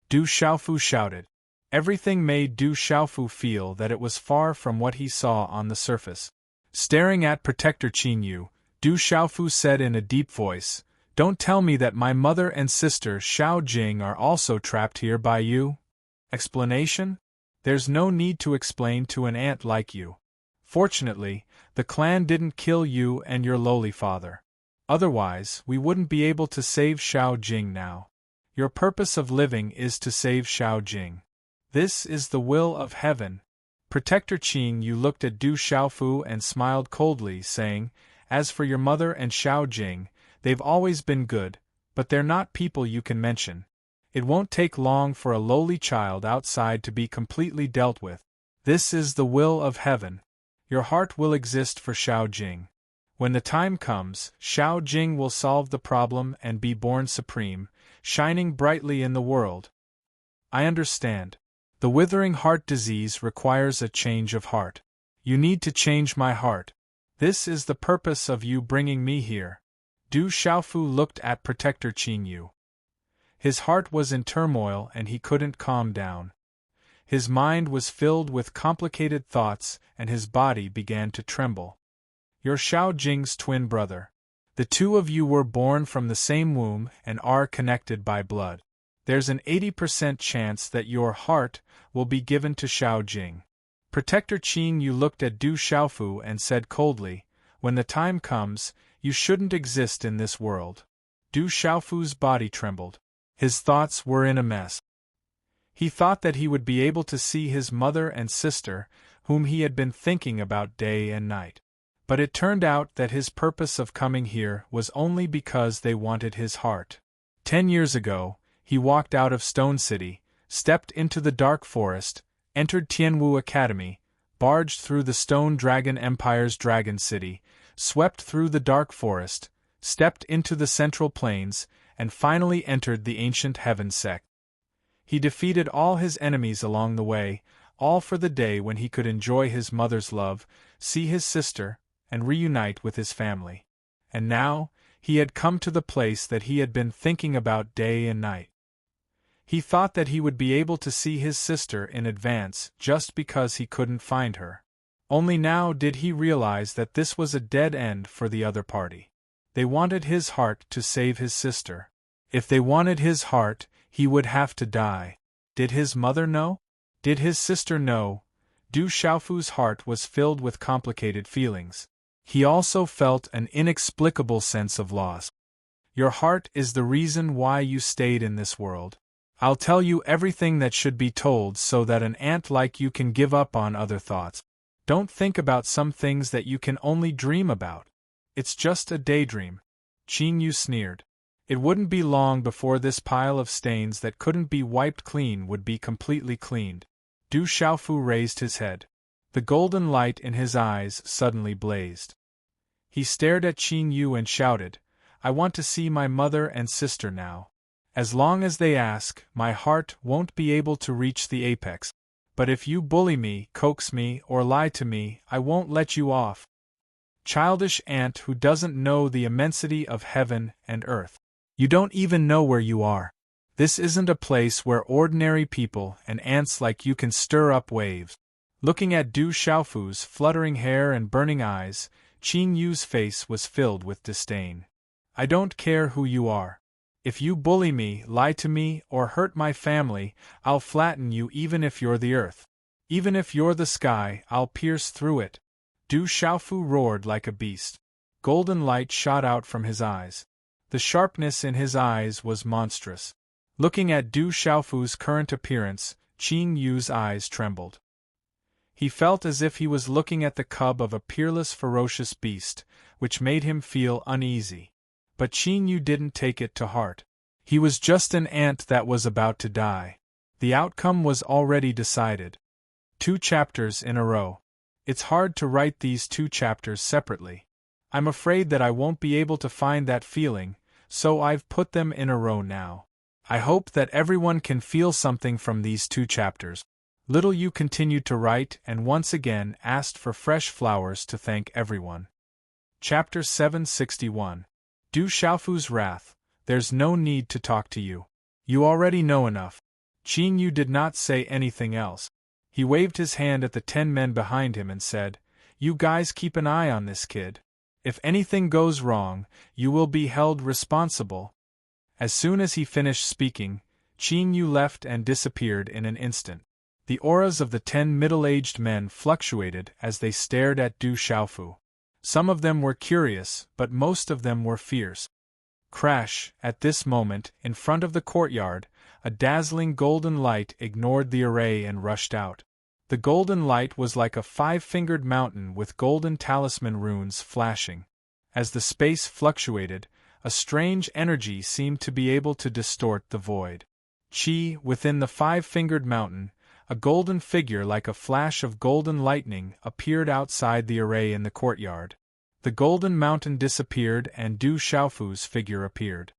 Du Xiaofu shouted. Everything made Du Xiaofu feel that it was far from what he saw on the surface. Staring at Protector Qin Yu, Du Xiaofu said in a deep voice, "Don't tell me that my mother and sister Xiao Jing are also trapped here by you?" Explanation? There's no need to explain to an ant like you. Fortunately, the clan didn't kill you and your lowly father. Otherwise, we wouldn't be able to save Xiao Jing now. Your purpose of living is to save Xiao Jing. This is the will of heaven. Protector Qin Yu looked at Du Xiaofu and smiled coldly, saying, "As for your mother and Xiao Jing, they've always been good, but they're not people you can mention. It won't take long for a lowly child outside to be completely dealt with. This is the will of heaven. Your heart will exist for Xiao Jing. When the time comes, Xiao Jing will solve the problem and be born supreme, shining brightly in the world." I understand. The withering heart disease requires a change of heart. You need to change my heart. This is the purpose of you bringing me here. Du Xiaofu looked at Protector Qin Yu. His heart was in turmoil and he couldn't calm down. His mind was filled with complicated thoughts and his body began to tremble. "You're Xiao Jing's twin brother. The two of you were born from the same womb and are connected by blood. There's an 80% chance that your heart will be given to Xiao Jing." Protector Qin Yu looked at Du Xiaofu and said coldly, "When the time comes, you shouldn't exist in this world." Du Xiaofu's body trembled. His thoughts were in a mess. He thought that he would be able to see his mother and sister, whom he had been thinking about day and night. But it turned out that his purpose of coming here was only because they wanted his heart. 10 years ago, he walked out of Stone City, stepped into the dark forest, entered Tianwu Academy, barged through the Stone Dragon Empire's Dragon City, swept through the dark forest, stepped into the Central Plains, and finally entered the ancient Heaven sect. He defeated all his enemies along the way, all for the day when he could enjoy his mother's love, see his sister, and reunite with his family. And now, he had come to the place that he had been thinking about day and night. He thought that he would be able to see his sister in advance just because he couldn't find her. Only now did he realize that this was a dead end for the other party. They wanted his heart to save his sister. If they wanted his heart, he would have to die. Did his mother know? Did his sister know? Du Xiaofu's heart was filled with complicated feelings. He also felt an inexplicable sense of loss. Your heart is the reason why you stayed in this world. I'll tell you everything that should be told so that an ant like you can give up on other thoughts. Don't think about some things that you can only dream about. It's just a daydream. Qin Yu sneered. It wouldn't be long before this pile of stains that couldn't be wiped clean would be completely cleaned. Du Xiaofu raised his head. The golden light in his eyes suddenly blazed. He stared at Qin Yu and shouted, "I want to see my mother and sister now. As long as they ask, my heart won't be able to reach the apex. But if you bully me, coax me, or lie to me, I won't let you off." Childish ant who doesn't know the immensity of heaven and earth. You don't even know where you are. This isn't a place where ordinary people and ants like you can stir up waves. Looking at Du Xiaofu's fluttering hair and burning eyes, Qin Yu's face was filled with disdain. "I don't care who you are. If you bully me, lie to me, or hurt my family, I'll flatten you even if you're the earth. Even if you're the sky, I'll pierce through it." Du Xiaofu roared like a beast. Golden light shot out from his eyes. The sharpness in his eyes was monstrous. Looking at Du Xiaofu's current appearance, Qin Yu's eyes trembled. He felt as if he was looking at the cub of a peerless ferocious beast, which made him feel uneasy. But Qin Yu didn't take it to heart. He was just an ant that was about to die. The outcome was already decided. 2 chapters in a row. It's hard to write these 2 chapters separately. I'm afraid that I won't be able to find that feeling, so I've put them in a row now. I hope that everyone can feel something from these 2 chapters. Little Yu continued to write and once again asked for fresh flowers to thank everyone. Chapter 761. Du Xiaofu's Wrath. There's no need to talk to you. You already know enough. Qing Yu did not say anything else. He waved his hand at the 10 men behind him and said, "You guys keep an eye on this kid. If anything goes wrong, you will be held responsible." As soon as he finished speaking, Qing Yu left and disappeared in an instant. The auras of the 10 middle-aged men fluctuated as they stared at Du Xiaofu. Some of them were curious, but most of them were fierce. Crash! At this moment, in front of the courtyard, a dazzling golden light ignored the array and rushed out. The golden light was like a 5-fingered mountain with golden talisman runes flashing. As the space fluctuated, a strange energy seemed to be able to distort the void. Within the 5-fingered mountain, a golden figure like a flash of golden lightning appeared outside the array in the courtyard. The golden mountain disappeared and Du Xiaofu's figure appeared.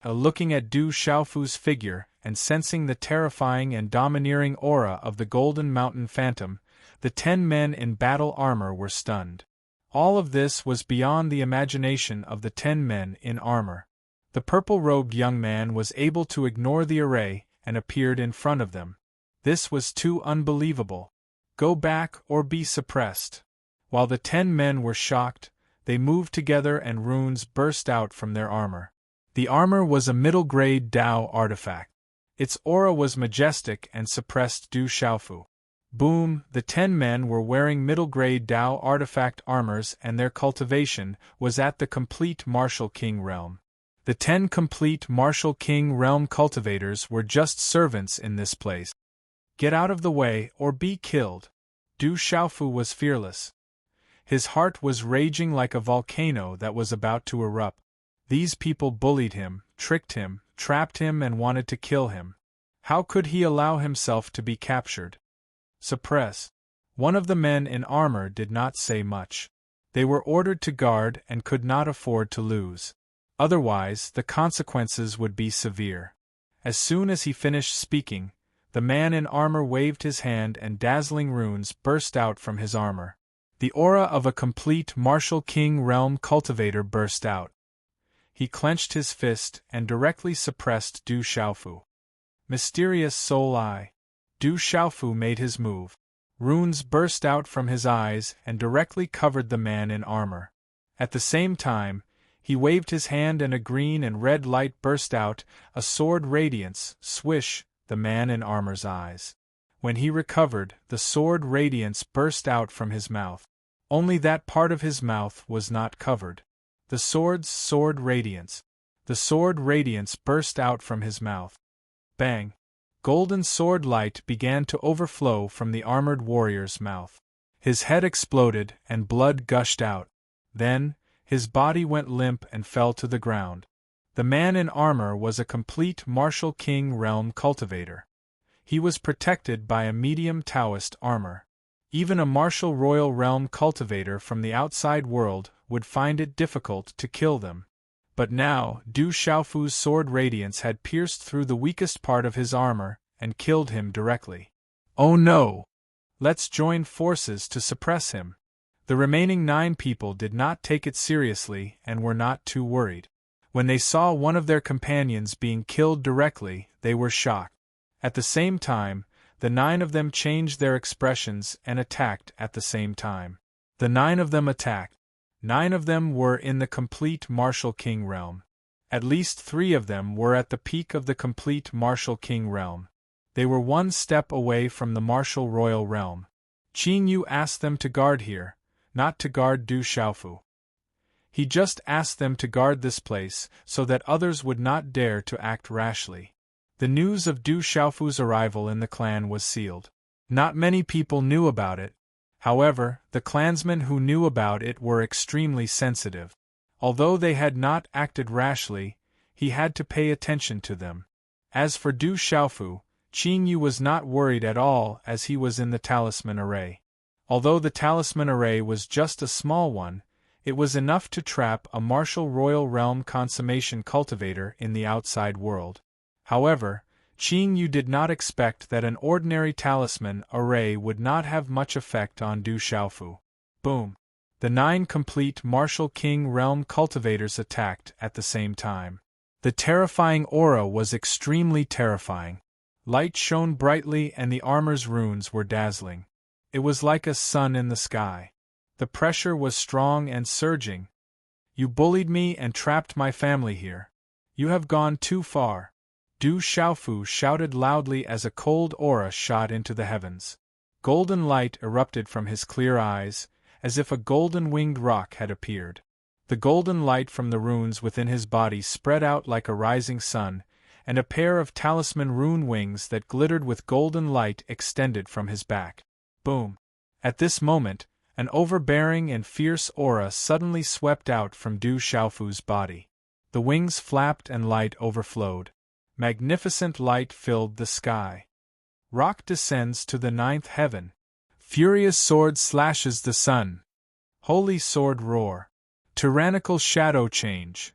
Looking at Du Xiaofu's figure and sensing the terrifying and domineering aura of the golden mountain phantom, the 10 men in battle armor were stunned. All of this was beyond the imagination of the 10 men in armor. The purple-robed young man was able to ignore the array and appeared in front of them. This was too unbelievable. Go back or be suppressed. While the 10 men were shocked, they moved together and runes burst out from their armor. The armor was a middle-grade Dao artifact. Its aura was majestic and suppressed Du Xiaofu. Boom! The 10 men were wearing middle-grade Dao artifact armors and their cultivation was at the complete Martial King realm. The 10 complete Martial King realm cultivators were just servants in this place. Get out of the way or be killed. Du Xiaofu was fearless. His heart was raging like a volcano that was about to erupt. These people bullied him, tricked him, trapped him and wanted to kill him. How could he allow himself to be captured? Suppress. One of the men in armor did not say much. They were ordered to guard and could not afford to lose. Otherwise, the consequences would be severe. As soon as he finished speaking, the man in armor waved his hand and dazzling runes burst out from his armor. The aura of a complete Martial King realm cultivator burst out. He clenched his fist and directly suppressed Du Xiaofu. Mysterious soul eye. Du Xiaofu made his move. Runes burst out from his eyes and directly covered the man in armor. At the same time, he waved his hand and a green and red light burst out, a sword radiance, swish, the man in armor's eyes. When he recovered, the sword radiance burst out from his mouth. Only that part of his mouth was not covered. The sword's sword radiance. The sword radiance burst out from his mouth. Bang! Golden sword light began to overflow from the armored warrior's mouth. His head exploded and blood gushed out. Then, his body went limp and fell to the ground. The man in armor was a complete Martial King realm cultivator. He was protected by a medium Taoist armor. Even a Martial Royal realm cultivator from the outside world would find it difficult to kill them. But now, Du Xiaofu's sword radiance had pierced through the weakest part of his armor and killed him directly. Oh no! Let's join forces to suppress him. The remaining 9 people did not take it seriously and were not too worried. When they saw one of their companions being killed directly, they were shocked. At the same time, the 9 of them changed their expressions and attacked at the same time. The 9 of them attacked. 9 of them were in the complete Martial King realm. At least 3 of them were at the peak of the complete Martial King realm. They were one step away from the Martial Royal realm. Qing Yu asked them to guard here, not to guard Du Xiaofu. He just asked them to guard this place so that others would not dare to act rashly. The news of Du Xiaofu's arrival in the clan was sealed. Not many people knew about it. However, the clansmen who knew about it were extremely sensitive. Although they had not acted rashly, he had to pay attention to them. As for Du Xiaofu, Qing Yu was not worried at all as he was in the talisman array. Although the talisman array was just a small one, it was enough to trap a Martial Royal Realm consummation cultivator in the outside world. However, Qing Yu did not expect that an ordinary talisman array would not have much effect on Du Xiaofu. Boom! The 9 complete Martial King realm cultivators attacked at the same time. The terrifying aura was extremely terrifying. Light shone brightly and the armor's runes were dazzling. It was like a sun in the sky. The pressure was strong and surging. You bullied me and trapped my family here. You have gone too far. Du Xiaofu shouted loudly as a cold aura shot into the heavens. Golden light erupted from his clear eyes, as if a golden-winged rock had appeared. The golden light from the runes within his body spread out like a rising sun, and a pair of talisman rune wings that glittered with golden light extended from his back. Boom! At this moment, an overbearing and fierce aura suddenly swept out from Du Xiaofu's body. The wings flapped and light overflowed. Magnificent light filled the sky. Rock descends to the ninth heaven. Furious sword slashes the sun. Holy sword roar. Tyrannical shadow change.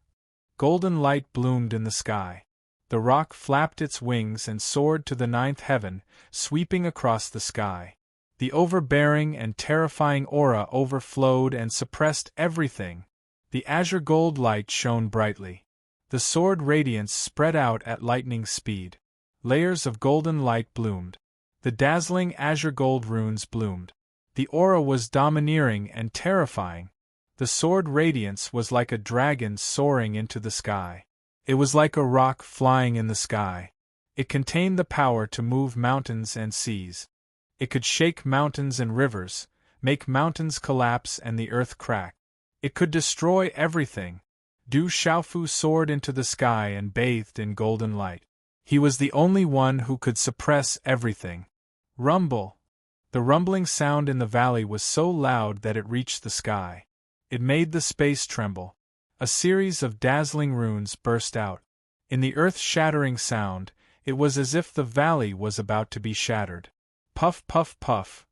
Golden light bloomed in the sky. The rock flapped its wings and soared to the ninth heaven, sweeping across the sky. The overbearing and terrifying aura overflowed and suppressed everything. The azure gold light shone brightly. The sword radiance spread out at lightning speed. Layers of golden light bloomed. The dazzling azure gold runes bloomed. The aura was domineering and terrifying. The sword radiance was like a dragon soaring into the sky. It was like a rock flying in the sky. It contained the power to move mountains and seas. It could shake mountains and rivers, make mountains collapse and the earth crack. It could destroy everything. Du Xiaofu soared into the sky and bathed in golden light. He was the only one who could suppress everything. Rumble! The rumbling sound in the valley was so loud that it reached the sky. It made the space tremble. A series of dazzling runes burst out. In the earth-shattering sound, it was as if the valley was about to be shattered. Puff, puff, puff.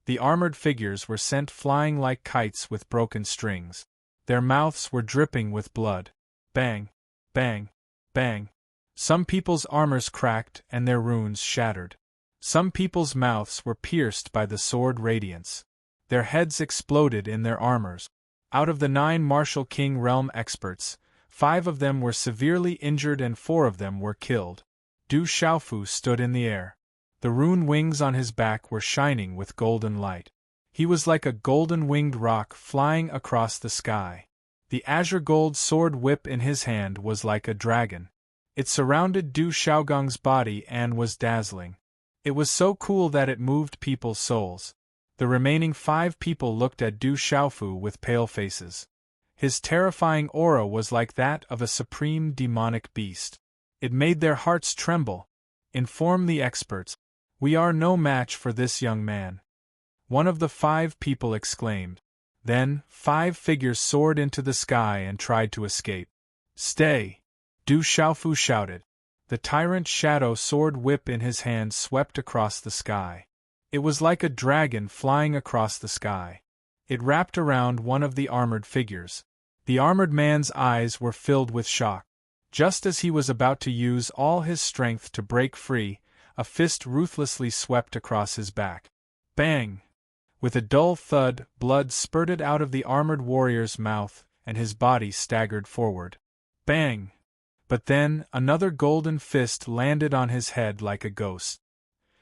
The armored figures were sent flying like kites with broken strings. Their mouths were dripping with blood. Bang, bang, bang. Some people's armors cracked and their runes shattered. Some people's mouths were pierced by the sword radiance. Their heads exploded in their armors. Out of the 9 martial king realm experts, 5 of them were severely injured and 4 of them were killed. Du Xiaofu stood in the air. The rune wings on his back were shining with golden light. He was like a golden-winged rock flying across the sky. The azure gold sword whip in his hand was like a dragon. It surrounded Du Xiaogong's body and was dazzling. It was so cool that it moved people's souls. The remaining 5 people looked at Du Xiaofu with pale faces. His terrifying aura was like that of a supreme demonic beast. It made their hearts tremble. Inform the experts. We are no match for this young man. One of the 5 people exclaimed. Then, 5 figures soared into the sky and tried to escape. Stay! Du Xiaofu shouted. The tyrant shadow sword whip in his hand swept across the sky. It was like a dragon flying across the sky. It wrapped around one of the armored figures. The armored man's eyes were filled with shock. Just as he was about to use all his strength to break free, a fist ruthlessly swept across his back. Bang! With a dull thud, blood spurted out of the armored warrior's mouth, and his body staggered forward. Bang! But then, another golden fist landed on his head like a ghost.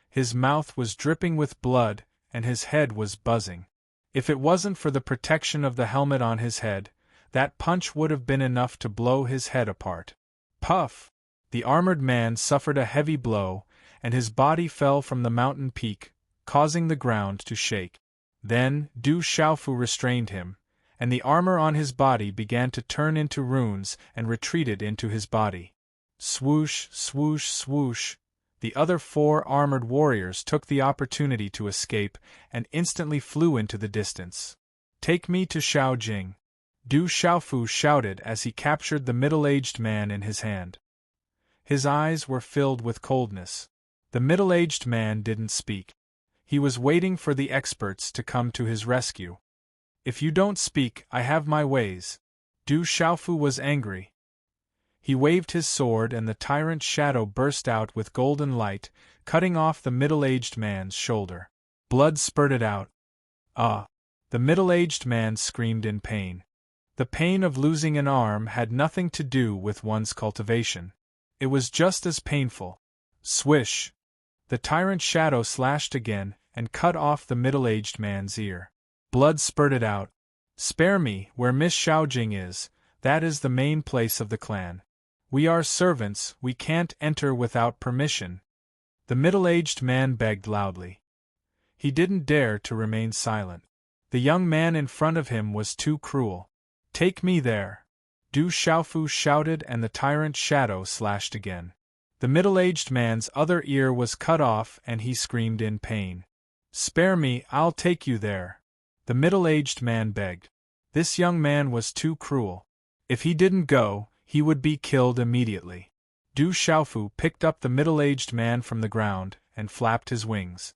His mouth was dripping with blood, and his head was buzzing. If it wasn't for the protection of the helmet on his head, that punch would have been enough to blow his head apart. Puff! The armored man suffered a heavy blow, and his body fell from the mountain peak, causing the ground to shake. Then, Du Xiaofu restrained him, and the armor on his body began to turn into runes and retreated into his body. Swoosh, swoosh, swoosh. The other 4 armored warriors took the opportunity to escape and instantly flew into the distance. Take me to Shaojing. Du Xiaofu shouted as he captured the middle-aged man in his hand. His eyes were filled with coldness. The middle-aged man didn't speak. He was waiting for the experts to come to his rescue. If you don't speak, I have my ways. Du Xiaofu was angry. He waved his sword and the tyrant's shadow burst out with golden light, cutting off the middle-aged man's shoulder. Blood spurted out. Ah! The middle-aged man screamed in pain. The pain of losing an arm had nothing to do with one's cultivation. It was just as painful. Swish! The tyrant shadow slashed again and cut off the middle-aged man's ear. Blood spurted out. Spare me, where Miss Shaojing is, that is the main place of the clan. We are servants, we can't enter without permission. The middle-aged man begged loudly. He didn't dare to remain silent. The young man in front of him was too cruel. Take me there! Du Xiaofu shouted, and the tyrant shadow slashed again. The middle-aged man's other ear was cut off and he screamed in pain. Spare me, I'll take you there. The middle-aged man begged. This young man was too cruel. If he didn't go, he would be killed immediately. Du Xiaofu picked up the middle-aged man from the ground and flapped his wings.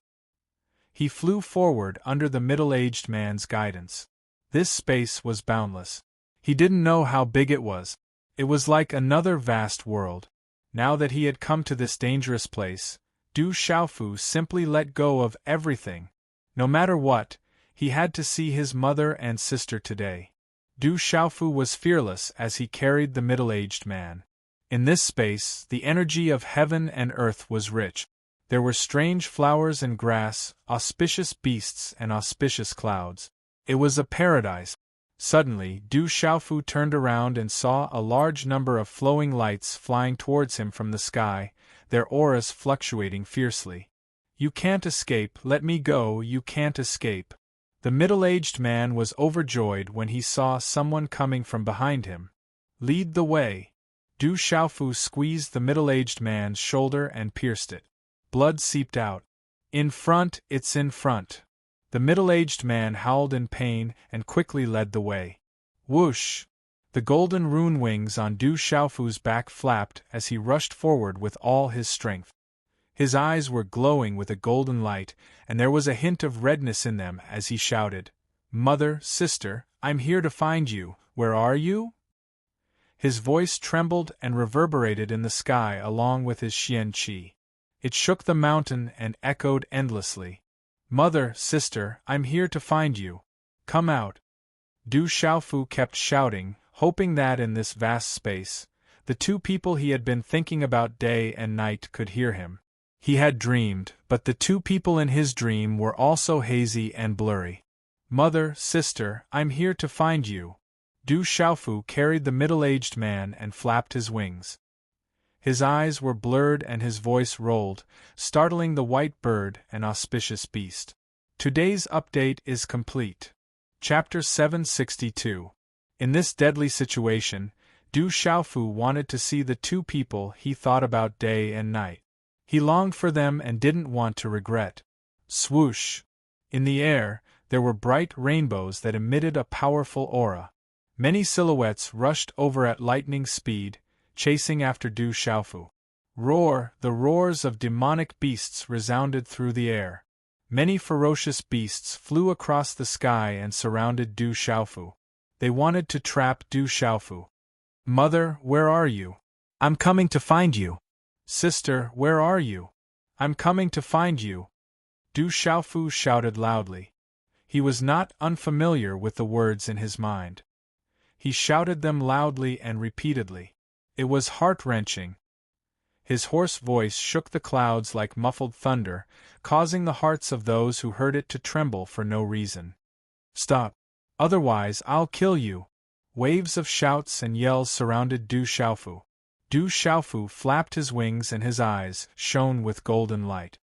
He flew forward under the middle-aged man's guidance. This space was boundless. He didn't know how big it was. It was like another vast world. Now that he had come to this dangerous place, Du Xiaofu simply let go of everything. No matter what, he had to see his mother and sister today. Du Xiaofu was fearless as he carried the middle-aged man. In this space, the energy of heaven and earth was rich. There were strange flowers and grass, auspicious beasts and auspicious clouds. It was a paradise. Suddenly, Du Xiaofu turned around and saw a large number of flowing lights flying towards him from the sky, their auras fluctuating fiercely. You can't escape, let me go, you can't escape. The middle-aged man was overjoyed when he saw someone coming from behind him. Lead the way. Du Xiaofu squeezed the middle-aged man's shoulder and pierced it. Blood seeped out. In front, it's in front. The middle-aged man howled in pain and quickly led the way. Whoosh! The golden rune wings on Du Xiaofu's back flapped as he rushed forward with all his strength. His eyes were glowing with a golden light, and there was a hint of redness in them as he shouted, Mother, sister, I'm here to find you, where are you? His voice trembled and reverberated in the sky along with his xian qi. It shook the mountain and echoed endlessly. Mother, sister, I'm here to find you. Come out. Du Xiaofu kept shouting, hoping that in this vast space, the two people he had been thinking about day and night could hear him. He had dreamed, but the two people in his dream were also hazy and blurry. Mother, sister, I'm here to find you. Du Xiaofu carried the middle-aged man and flapped his wings. His eyes were blurred and his voice rolled, startling the white bird and auspicious beast. Today's update is complete. Chapter 762. In this deadly situation, Du Xiaofu wanted to see the two people he thought about day and night. He longed for them and didn't want to regret. Swoosh! In the air, there were bright rainbows that emitted a powerful aura. Many silhouettes rushed over at lightning speed, chasing after Du Xiaofu. Roar! The roars of demonic beasts resounded through the air. Many ferocious beasts flew across the sky and surrounded Du Xiaofu. They wanted to trap Du Xiaofu. Mother, where are you? I'm coming to find you. Sister, where are you? I'm coming to find you. Du Xiaofu shouted loudly. He was not unfamiliar with the words in his mind. He shouted them loudly and repeatedly. It was heart-wrenching. His hoarse voice shook the clouds like muffled thunder, causing the hearts of those who heard it to tremble for no reason. Stop! Otherwise I'll kill you! Waves of shouts and yells surrounded Du Xiaofu. Du Xiaofu flapped his wings and his eyes shone with golden light.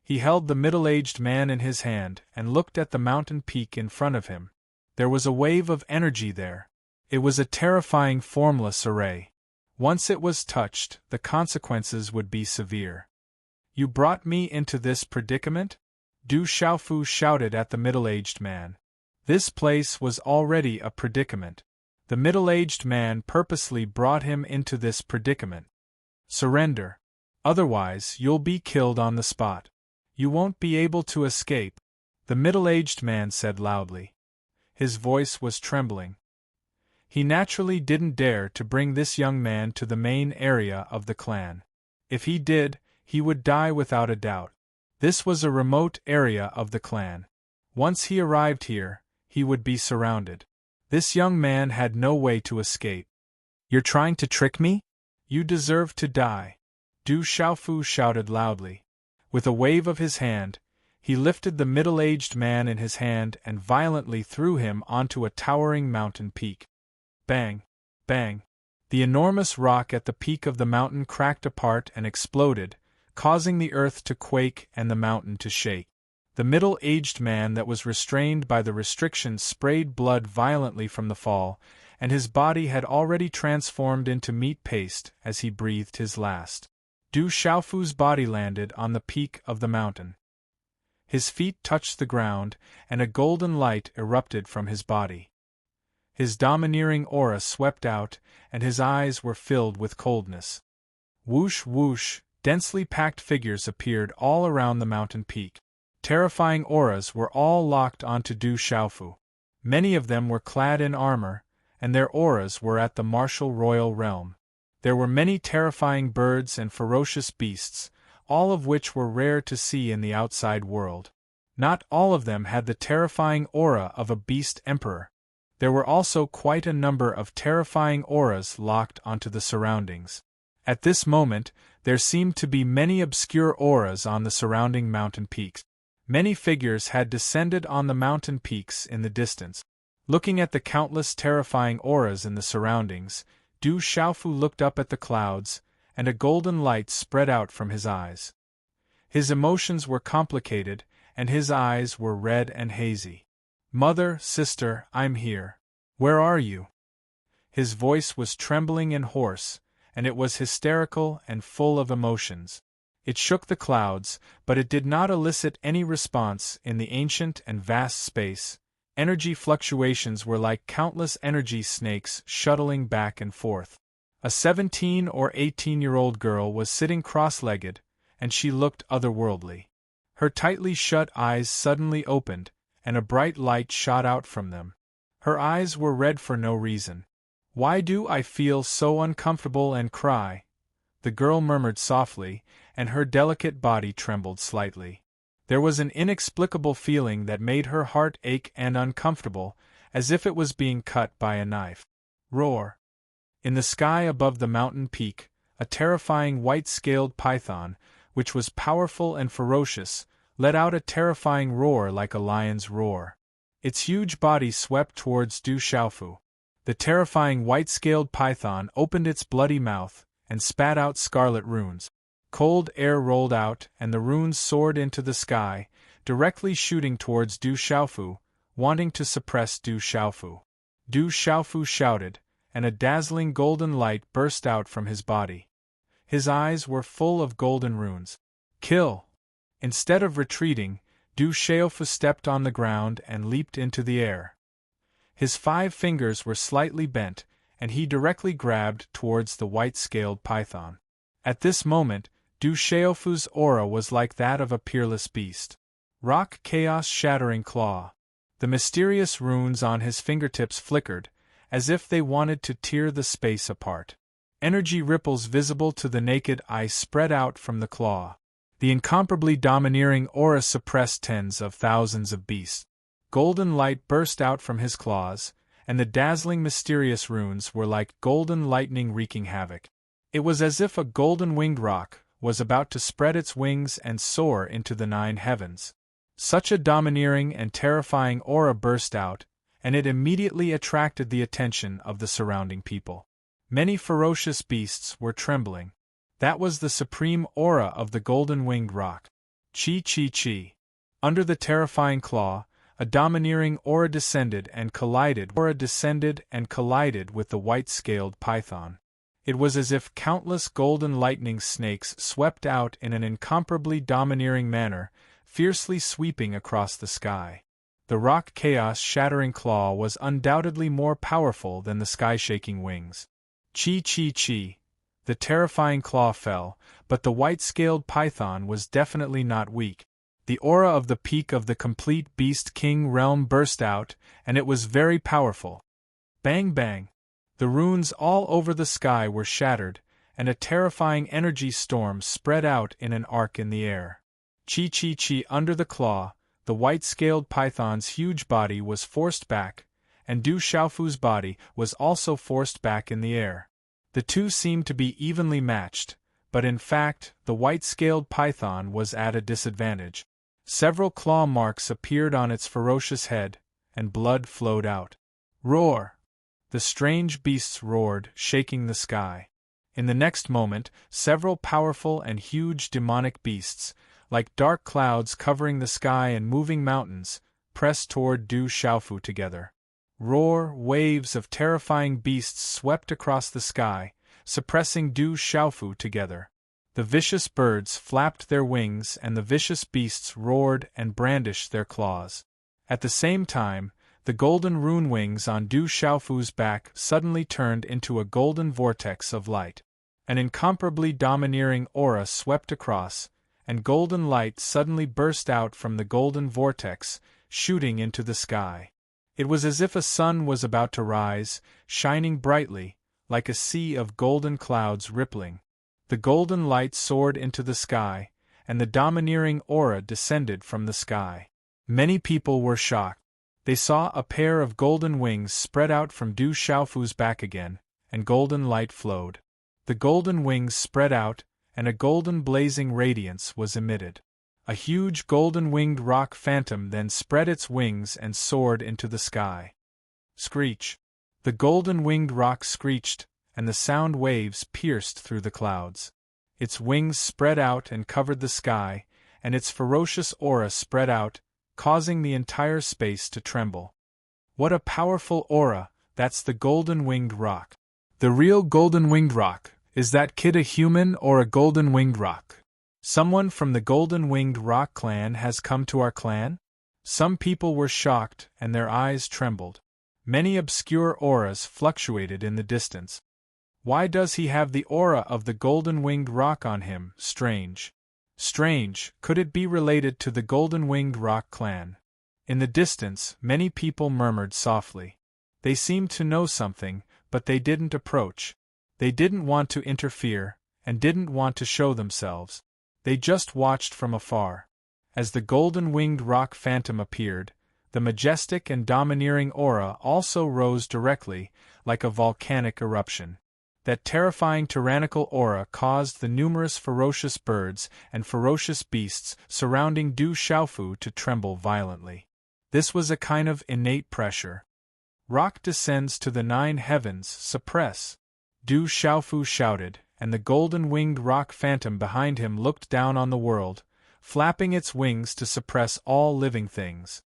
He held the middle-aged man in his hand and looked at the mountain peak in front of him. There was a wave of energy there. It was a terrifying formless array. Once it was touched, the consequences would be severe. You brought me into this predicament? Du Xiaofu shouted at the middle-aged man. This place was already a predicament. The middle-aged man purposely brought him into this predicament. Surrender. Otherwise, you'll be killed on the spot. You won't be able to escape, the middle-aged man said loudly. His voice was trembling. He naturally didn't dare to bring this young man to the main area of the clan. If he did, he would die without a doubt. This was a remote area of the clan. Once he arrived here, he would be surrounded. This young man had no way to escape. You're trying to trick me? You deserve to die. Du Xiaofu shouted loudly. With a wave of his hand, he lifted the middle-aged man in his hand and violently threw him onto a towering mountain peak. Bang! Bang! The enormous rock at the peak of the mountain cracked apart and exploded, causing the earth to quake and the mountain to shake. The middle-aged man that was restrained by the restrictions sprayed blood violently from the fall, and his body had already transformed into meat paste as he breathed his last. Du Xiaofu's body landed on the peak of the mountain. His feet touched the ground, and a golden light erupted from his body. His domineering aura swept out, and his eyes were filled with coldness. Whoosh whoosh, densely packed figures appeared all around the mountain peak. Terrifying auras were all locked onto Du Xiaofu. Many of them were clad in armor, and their auras were at the martial royal realm. There were many terrifying birds and ferocious beasts, all of which were rare to see in the outside world. Not all of them had the terrifying aura of a beast emperor. There were also quite a number of terrifying auras locked onto the surroundings. At this moment, there seemed to be many obscure auras on the surrounding mountain peaks. Many figures had descended on the mountain peaks in the distance. Looking at the countless terrifying auras in the surroundings, Du Xiaofu looked up at the clouds, and a golden light spread out from his eyes. His emotions were complicated, and his eyes were red and hazy. "Mother, sister, I'm here. Where are you?" His voice was trembling and hoarse, and it was hysterical and full of emotions. It shook the clouds, but it did not elicit any response in the ancient and vast space. Energy fluctuations were like countless energy snakes shuttling back and forth. A 17 or 18-year-old girl was sitting cross-legged, and she looked otherworldly. Her tightly shut eyes suddenly opened, and a bright light shot out from them. Her eyes were red for no reason. "Why do I feel so uncomfortable and cry?" the girl murmured softly, and her delicate body trembled slightly. There was an inexplicable feeling that made her heart ache and uncomfortable, as if it was being cut by a knife. Roar! In the sky above the mountain peak, a terrifying white-scaled python, which was powerful and ferocious, let out a terrifying roar like a lion's roar. Its huge body swept towards Du Xiaofu. The terrifying white-scaled python opened its bloody mouth and spat out scarlet runes. Cold air rolled out, and the runes soared into the sky, directly shooting towards Du Xiaofu, wanting to suppress Du Xiaofu. Du Xiaofu shouted, and a dazzling golden light burst out from his body. His eyes were full of golden runes. "Kill!" Instead of retreating, Du Xiaofu stepped on the ground and leaped into the air. His 5 fingers were slightly bent, and he directly grabbed towards the white-scaled python. At this moment, Du Xiaofu's aura was like that of a peerless beast. Rock Chaos Shattering Claw. The mysterious runes on his fingertips flickered, as if they wanted to tear the space apart. Energy ripples visible to the naked eye spread out from the claw. The incomparably domineering aura suppressed tens of thousands of beasts. Golden light burst out from his claws, and the dazzling mysterious runes were like golden lightning wreaking havoc. It was as if a golden-winged rock was about to spread its wings and soar into the 9 heavens. Such a domineering and terrifying aura burst out, and it immediately attracted the attention of the surrounding people. Many ferocious beasts were trembling. That was the supreme aura of the golden-winged rock. Chi chi chi. Under the terrifying claw, a domineering aura descended and collided with the white-scaled python. It was as if countless golden lightning snakes swept out in an incomparably domineering manner, fiercely sweeping across the sky. The rock chaos shattering claw was undoubtedly more powerful than the sky-shaking wings. Chi chi chi. The terrifying claw fell, but the white-scaled python was definitely not weak. The aura of the peak of the complete Beast King realm burst out, and it was very powerful. Bang bang! The runes all over the sky were shattered, and a terrifying energy storm spread out in an arc in the air. Chi chi chi. Under the claw, the white-scaled python's huge body was forced back, and Du Xiaofu's body was also forced back in the air. The two seemed to be evenly matched, but in fact, the white-scaled python was at a disadvantage. Several claw marks appeared on its ferocious head, and blood flowed out. Roar! The strange beasts roared, shaking the sky. In the next moment, several powerful and huge demonic beasts, like dark clouds covering the sky and moving mountains, pressed toward Du Xiaofu together. Roar! Waves of terrifying beasts swept across the sky, suppressing Du Xiaofu together. The vicious birds flapped their wings and the vicious beasts roared and brandished their claws. At the same time, the golden rune wings on Du Xiaofu's back suddenly turned into a golden vortex of light. An incomparably domineering aura swept across, and golden light suddenly burst out from the golden vortex, shooting into the sky. It was as if a sun was about to rise, shining brightly, like a sea of golden clouds rippling. The golden light soared into the sky, and the domineering aura descended from the sky. Many people were shocked. They saw a pair of golden wings spread out from Du Xiaofu's back again, and golden light flowed. The golden wings spread out, and a golden blazing radiance was emitted. A huge golden-winged rock phantom then spread its wings and soared into the sky. Screech! The golden-winged rock screeched, and the sound waves pierced through the clouds. Its wings spread out and covered the sky, and its ferocious aura spread out, causing the entire space to tremble. What a powerful aura! That's the golden-winged rock. The real golden-winged rock. Is that kid a human or a golden-winged rock? Someone from the golden-winged rock clan has come to our clan? Some people were shocked and their eyes trembled. Many obscure auras fluctuated in the distance. Why does he have the aura of the golden-winged rock on him? Strange. Strange, could it be related to the golden-winged rock clan? In the distance, many people murmured softly. They seemed to know something, but they didn't approach. They didn't want to interfere, and didn't want to show themselves. They just watched from afar. As the golden-winged rock phantom appeared, the majestic and domineering aura also rose directly, like a volcanic eruption. That terrifying tyrannical aura caused the numerous ferocious birds and ferocious beasts surrounding Du Xiaofu to tremble violently. This was a kind of innate pressure. Rock descends to the 9 heavens, suppress. Du Xiaofu shouted, and the golden-winged rock phantom behind him looked down on the world, flapping its wings to suppress all living things.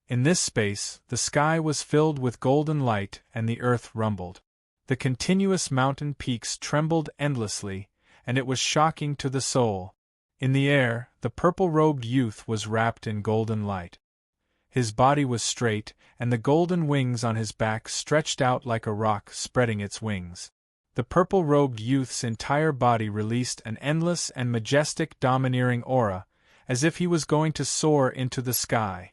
In this space, the sky was filled with golden light and the earth rumbled. The continuous mountain peaks trembled endlessly, and it was shocking to the soul. In the air, the purple-robed youth was wrapped in golden light. His body was straight, and the golden wings on his back stretched out like a rock spreading its wings. The purple-robed youth's entire body released an endless and majestic domineering aura, as if he was going to soar into the sky.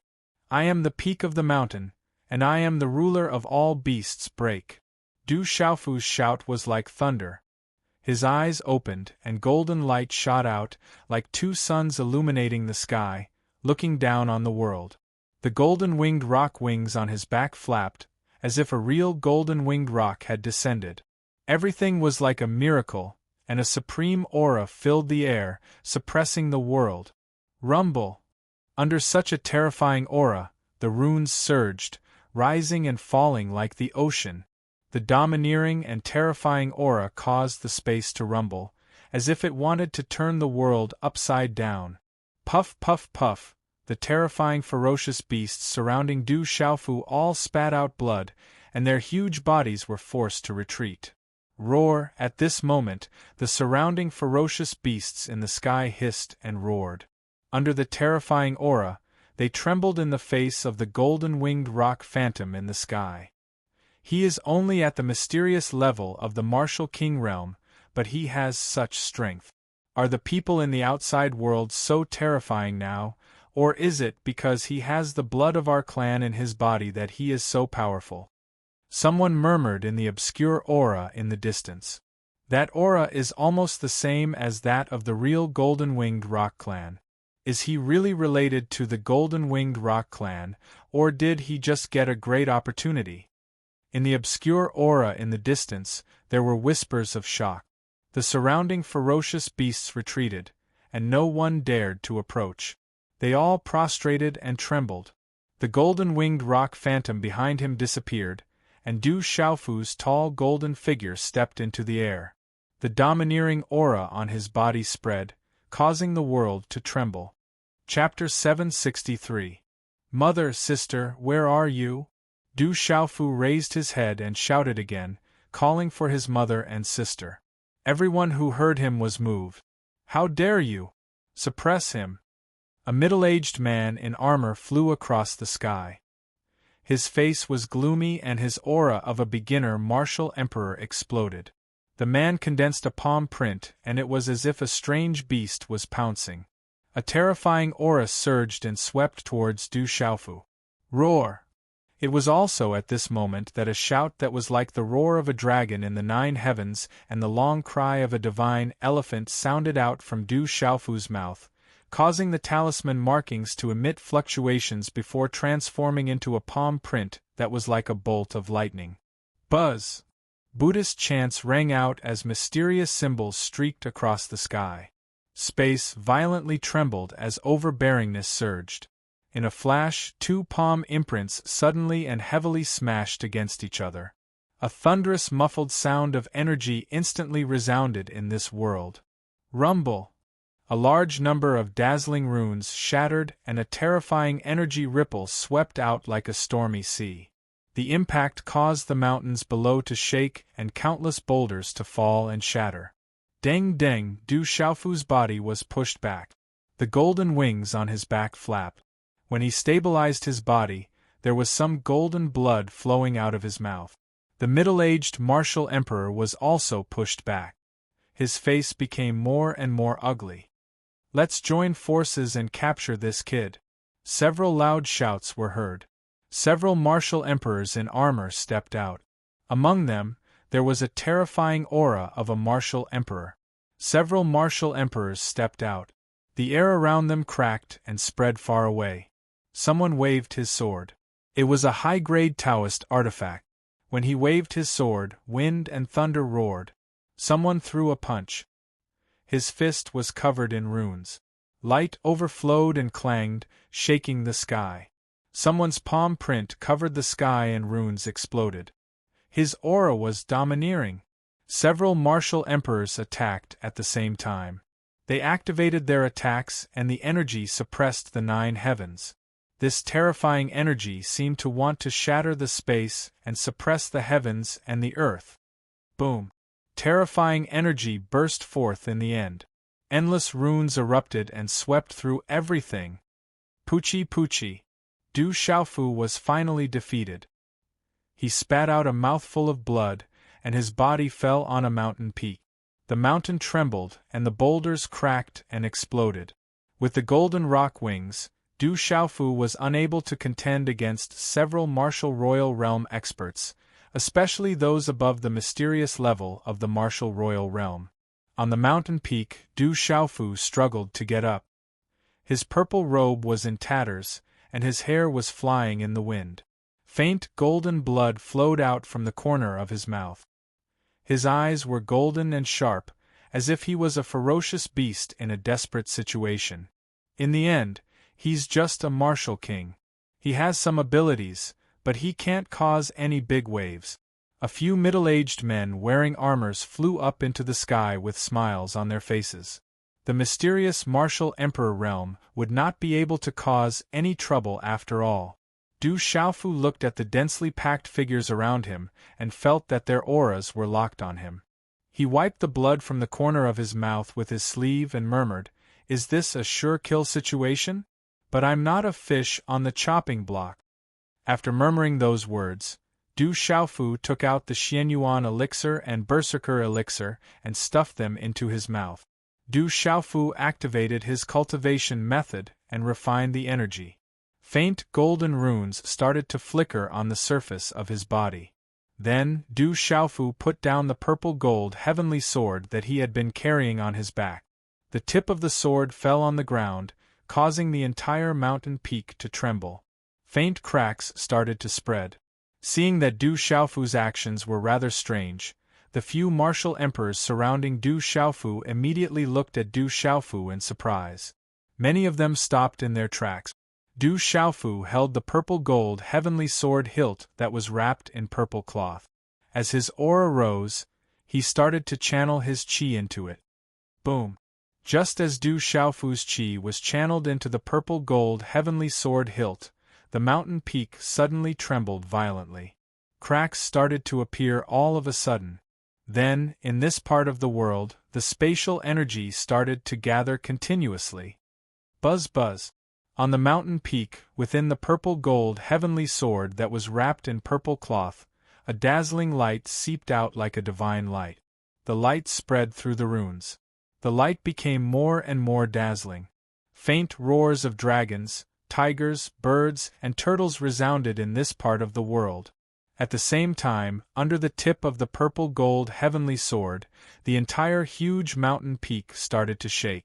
I am the peak of the mountain, and I am the ruler of all beasts. Break. Du Xiaofu's shout was like thunder. His eyes opened, and golden light shot out, like 2 suns illuminating the sky, looking down on the world. The golden-winged rock wings on his back flapped, as if a real golden-winged rock had descended. Everything was like a miracle, and a supreme aura filled the air, suppressing the world. Rumble! Under such a terrifying aura, the runes surged, rising and falling like the ocean. The domineering and terrifying aura caused the space to rumble, as if it wanted to turn the world upside down. Puff, puff, puff! The terrifying ferocious beasts surrounding Du Xiaofu all spat out blood, and their huge bodies were forced to retreat. Roar! At this moment, the surrounding ferocious beasts in the sky hissed and roared. Under the terrifying aura, they trembled in the face of the golden-winged rock phantom in the sky. He is only at the mysterious level of the martial king realm, but he has such strength. Are the people in the outside world so terrifying now, or is it because he has the blood of our clan in his body that he is so powerful? Someone murmured in the obscure aura in the distance. That aura is almost the same as that of the real golden-winged rock clan. Is he really related to the golden-winged rock clan, or did he just get a great opportunity? In the obscure aura in the distance, there were whispers of shock. The surrounding ferocious beasts retreated, and no one dared to approach. They all prostrated and trembled. The golden-winged rock phantom behind him disappeared, and Du Xiaofu's tall golden figure stepped into the air. The domineering aura on his body spread, causing the world to tremble. Chapter 763. Mother, sister, where are you? Du Xiaofu raised his head and shouted again, calling for his mother and sister. Everyone who heard him was moved. How dare you? Suppress him! A middle-aged man in armor flew across the sky. His face was gloomy and his aura of a beginner martial emperor exploded. The man condensed a palm print, and it was as if a strange beast was pouncing. A terrifying aura surged and swept towards Du Xiaofu. Roar! It was also at this moment that a shout that was like the roar of a dragon in the 9 heavens and the long cry of a divine elephant sounded out from Du Xiaofu's mouth, causing the talisman markings to emit fluctuations before transforming into a palm print that was like a bolt of lightning. Buzz! Buddhist chants rang out as mysterious symbols streaked across the sky. Space violently trembled as overbearingness surged. In a flash, 2 palm imprints suddenly and heavily smashed against each other. A thunderous muffled sound of energy instantly resounded in this world. Rumble! A large number of dazzling runes shattered and a terrifying energy ripple swept out like a stormy sea. The impact caused the mountains below to shake and countless boulders to fall and shatter. Deng deng, Du Xiaofu's body was pushed back. The golden wings on his back flapped. When he stabilized his body, there was some golden blood flowing out of his mouth. The middle-aged martial emperor was also pushed back. His face became more and more ugly. Let's join forces and capture this kid. Several loud shouts were heard. Several martial emperors in armor stepped out. Among them, there was a terrifying aura of a martial emperor. Several martial emperors stepped out. The air around them cracked and spread far away. Someone waved his sword. It was a high-grade Taoist artifact. When he waved his sword, wind and thunder roared. Someone threw a punch. His fist was covered in runes. Light overflowed and clanged, shaking the sky. Someone's palm print covered the sky and runes exploded. His aura was domineering. Several martial emperors attacked at the same time. They activated their attacks and the energy suppressed the 9 heavens. This terrifying energy seemed to want to shatter the space and suppress the heavens and the earth. Boom! Terrifying energy burst forth in the end. Endless runes erupted and swept through everything. Puchi Puchi! Du Xiaofu was finally defeated. He spat out a mouthful of blood, and his body fell on a mountain peak. The mountain trembled, and the boulders cracked and exploded. With the golden rock wings, Du Xiaofu was unable to contend against several martial royal realm experts, especially those above the mysterious level of the martial royal realm. On the mountain peak, Du Xiaofu struggled to get up. His purple robe was in tatters, and his hair was flying in the wind. Faint golden blood flowed out from the corner of his mouth. His eyes were golden and sharp, as if he was a ferocious beast in a desperate situation. In the end, he's just a martial king. He has some abilities, but he can't cause any big waves. A few middle-aged men wearing armors flew up into the sky with smiles on their faces. The mysterious martial emperor realm would not be able to cause any trouble after all. Du Xiaofu looked at the densely packed figures around him and felt that their auras were locked on him. He wiped the blood from the corner of his mouth with his sleeve and murmured, "Is this a sure kill situation? But I'm not a fish on the chopping block." After murmuring those words, Du Xiaofu took out the Xianyuan elixir and Berserker elixir and stuffed them into his mouth. Du Xiaofu activated his cultivation method and refined the energy. Faint golden runes started to flicker on the surface of his body. Then, Du Xiaofu put down the purple gold heavenly sword that he had been carrying on his back. The tip of the sword fell on the ground, causing the entire mountain peak to tremble. Faint cracks started to spread. Seeing that Du Xiaofu's actions were rather strange, The few martial emperors surrounding Du Xiaofu immediately looked at Du Xiaofu in surprise. Many of them stopped in their tracks. Du Xiaofu held the purple-gold heavenly sword hilt that was wrapped in purple cloth. As his aura rose, he started to channel his qi into it. Boom! Just as Du Xiaofu's qi was channeled into the purple-gold heavenly sword hilt, the mountain peak suddenly trembled violently. Cracks started to appear all of a sudden. Then, in this part of the world, the spatial energy started to gather continuously. Buzz buzz. On the mountain peak, within the purple-gold heavenly sword that was wrapped in purple cloth, a dazzling light seeped out like a divine light. The light spread through the runes. The light became more and more dazzling. Faint roars of dragons, tigers, birds, and turtles resounded in this part of the world. At the same time, under the tip of the purple-gold heavenly sword, the entire huge mountain peak started to shake.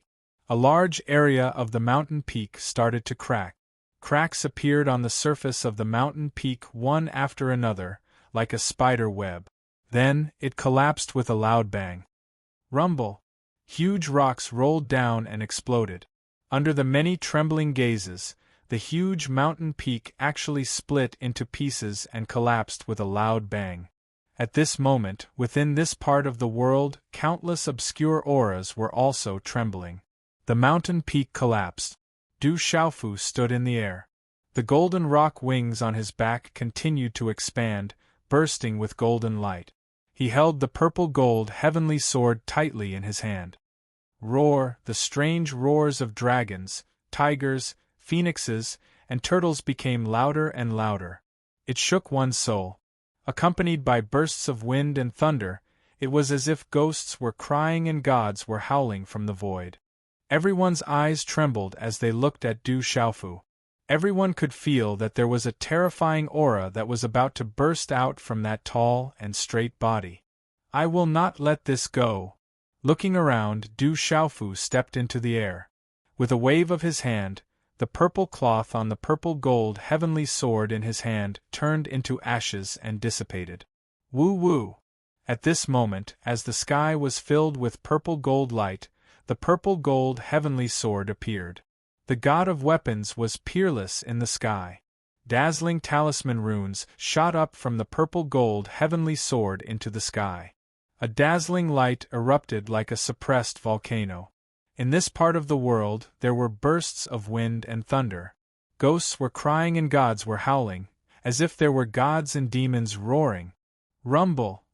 A large area of the mountain peak started to crack. Cracks appeared on the surface of the mountain peak one after another, like a spider web. Then, it collapsed with a loud bang. Rumble! Huge rocks rolled down and exploded. Under the many trembling gazes, the huge mountain peak actually split into pieces and collapsed with a loud bang. At this moment, within this part of the world, countless obscure auras were also trembling. The mountain peak collapsed. Du Xiaofu stood in the air. The golden rock wings on his back continued to expand, bursting with golden light. He held the purple-gold heavenly sword tightly in his hand. Roar! The strange roars of dragons, tigers, phoenixes, and turtles became louder and louder. It shook one's soul. Accompanied by bursts of wind and thunder, it was as if ghosts were crying and gods were howling from the void. Everyone's eyes trembled as they looked at Du Xiaofu. Everyone could feel that there was a terrifying aura that was about to burst out from that tall and straight body. I will not let this go. Looking around, Du Xiaofu stepped into the air. With a wave of his hand, the purple cloth on the purple-gold heavenly sword in his hand turned into ashes and dissipated. Woo-woo! At this moment, as the sky was filled with purple-gold light, the purple-gold heavenly sword appeared. The god of weapons was peerless in the sky. Dazzling talisman runes shot up from the purple-gold heavenly sword into the sky. A dazzling light erupted like a suppressed volcano. In this part of the world, there were bursts of wind and thunder. Ghosts were crying and gods were howling, as if there were gods and demons roaring. Rumble!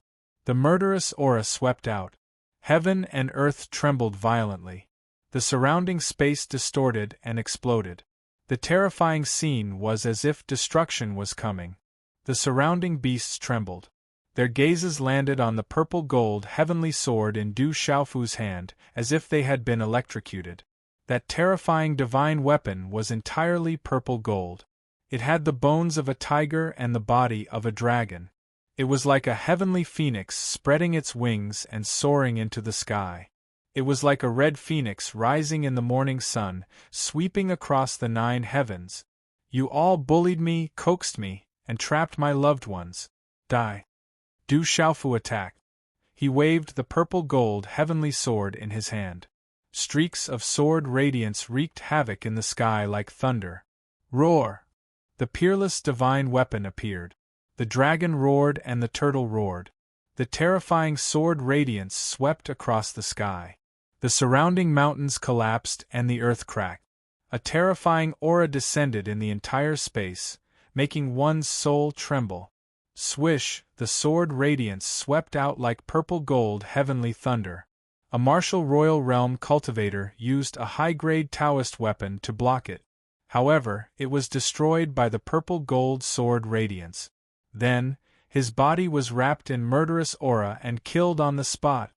The murderous aura swept out. Heaven and earth trembled violently. The surrounding space distorted and exploded. The terrifying scene was as if destruction was coming. The surrounding beasts trembled. Their gazes landed on the purple-gold heavenly sword in Du Xiaofu's hand, as if they had been electrocuted. That terrifying divine weapon was entirely purple-gold. It had the bones of a tiger and the body of a dragon. It was like a heavenly phoenix spreading its wings and soaring into the sky. It was like a red phoenix rising in the morning sun, sweeping across the 9 heavens. You all bullied me, coaxed me, and trapped my loved ones. Die! Du Xiaofu attacked. He waved the purple-gold heavenly sword in his hand. Streaks of sword radiance wreaked havoc in the sky like thunder. Roar! The peerless divine weapon appeared. The dragon roared and the turtle roared. The terrifying sword radiance swept across the sky. The surrounding mountains collapsed and the earth cracked. A terrifying aura descended in the entire space, making one's soul tremble. Swish! The sword radiance swept out like purple-gold heavenly thunder. A martial royal realm cultivator used a high-grade Taoist weapon to block it. However, it was destroyed by the purple-gold sword radiance. Then, his body was wrapped in murderous aura and killed on the spot.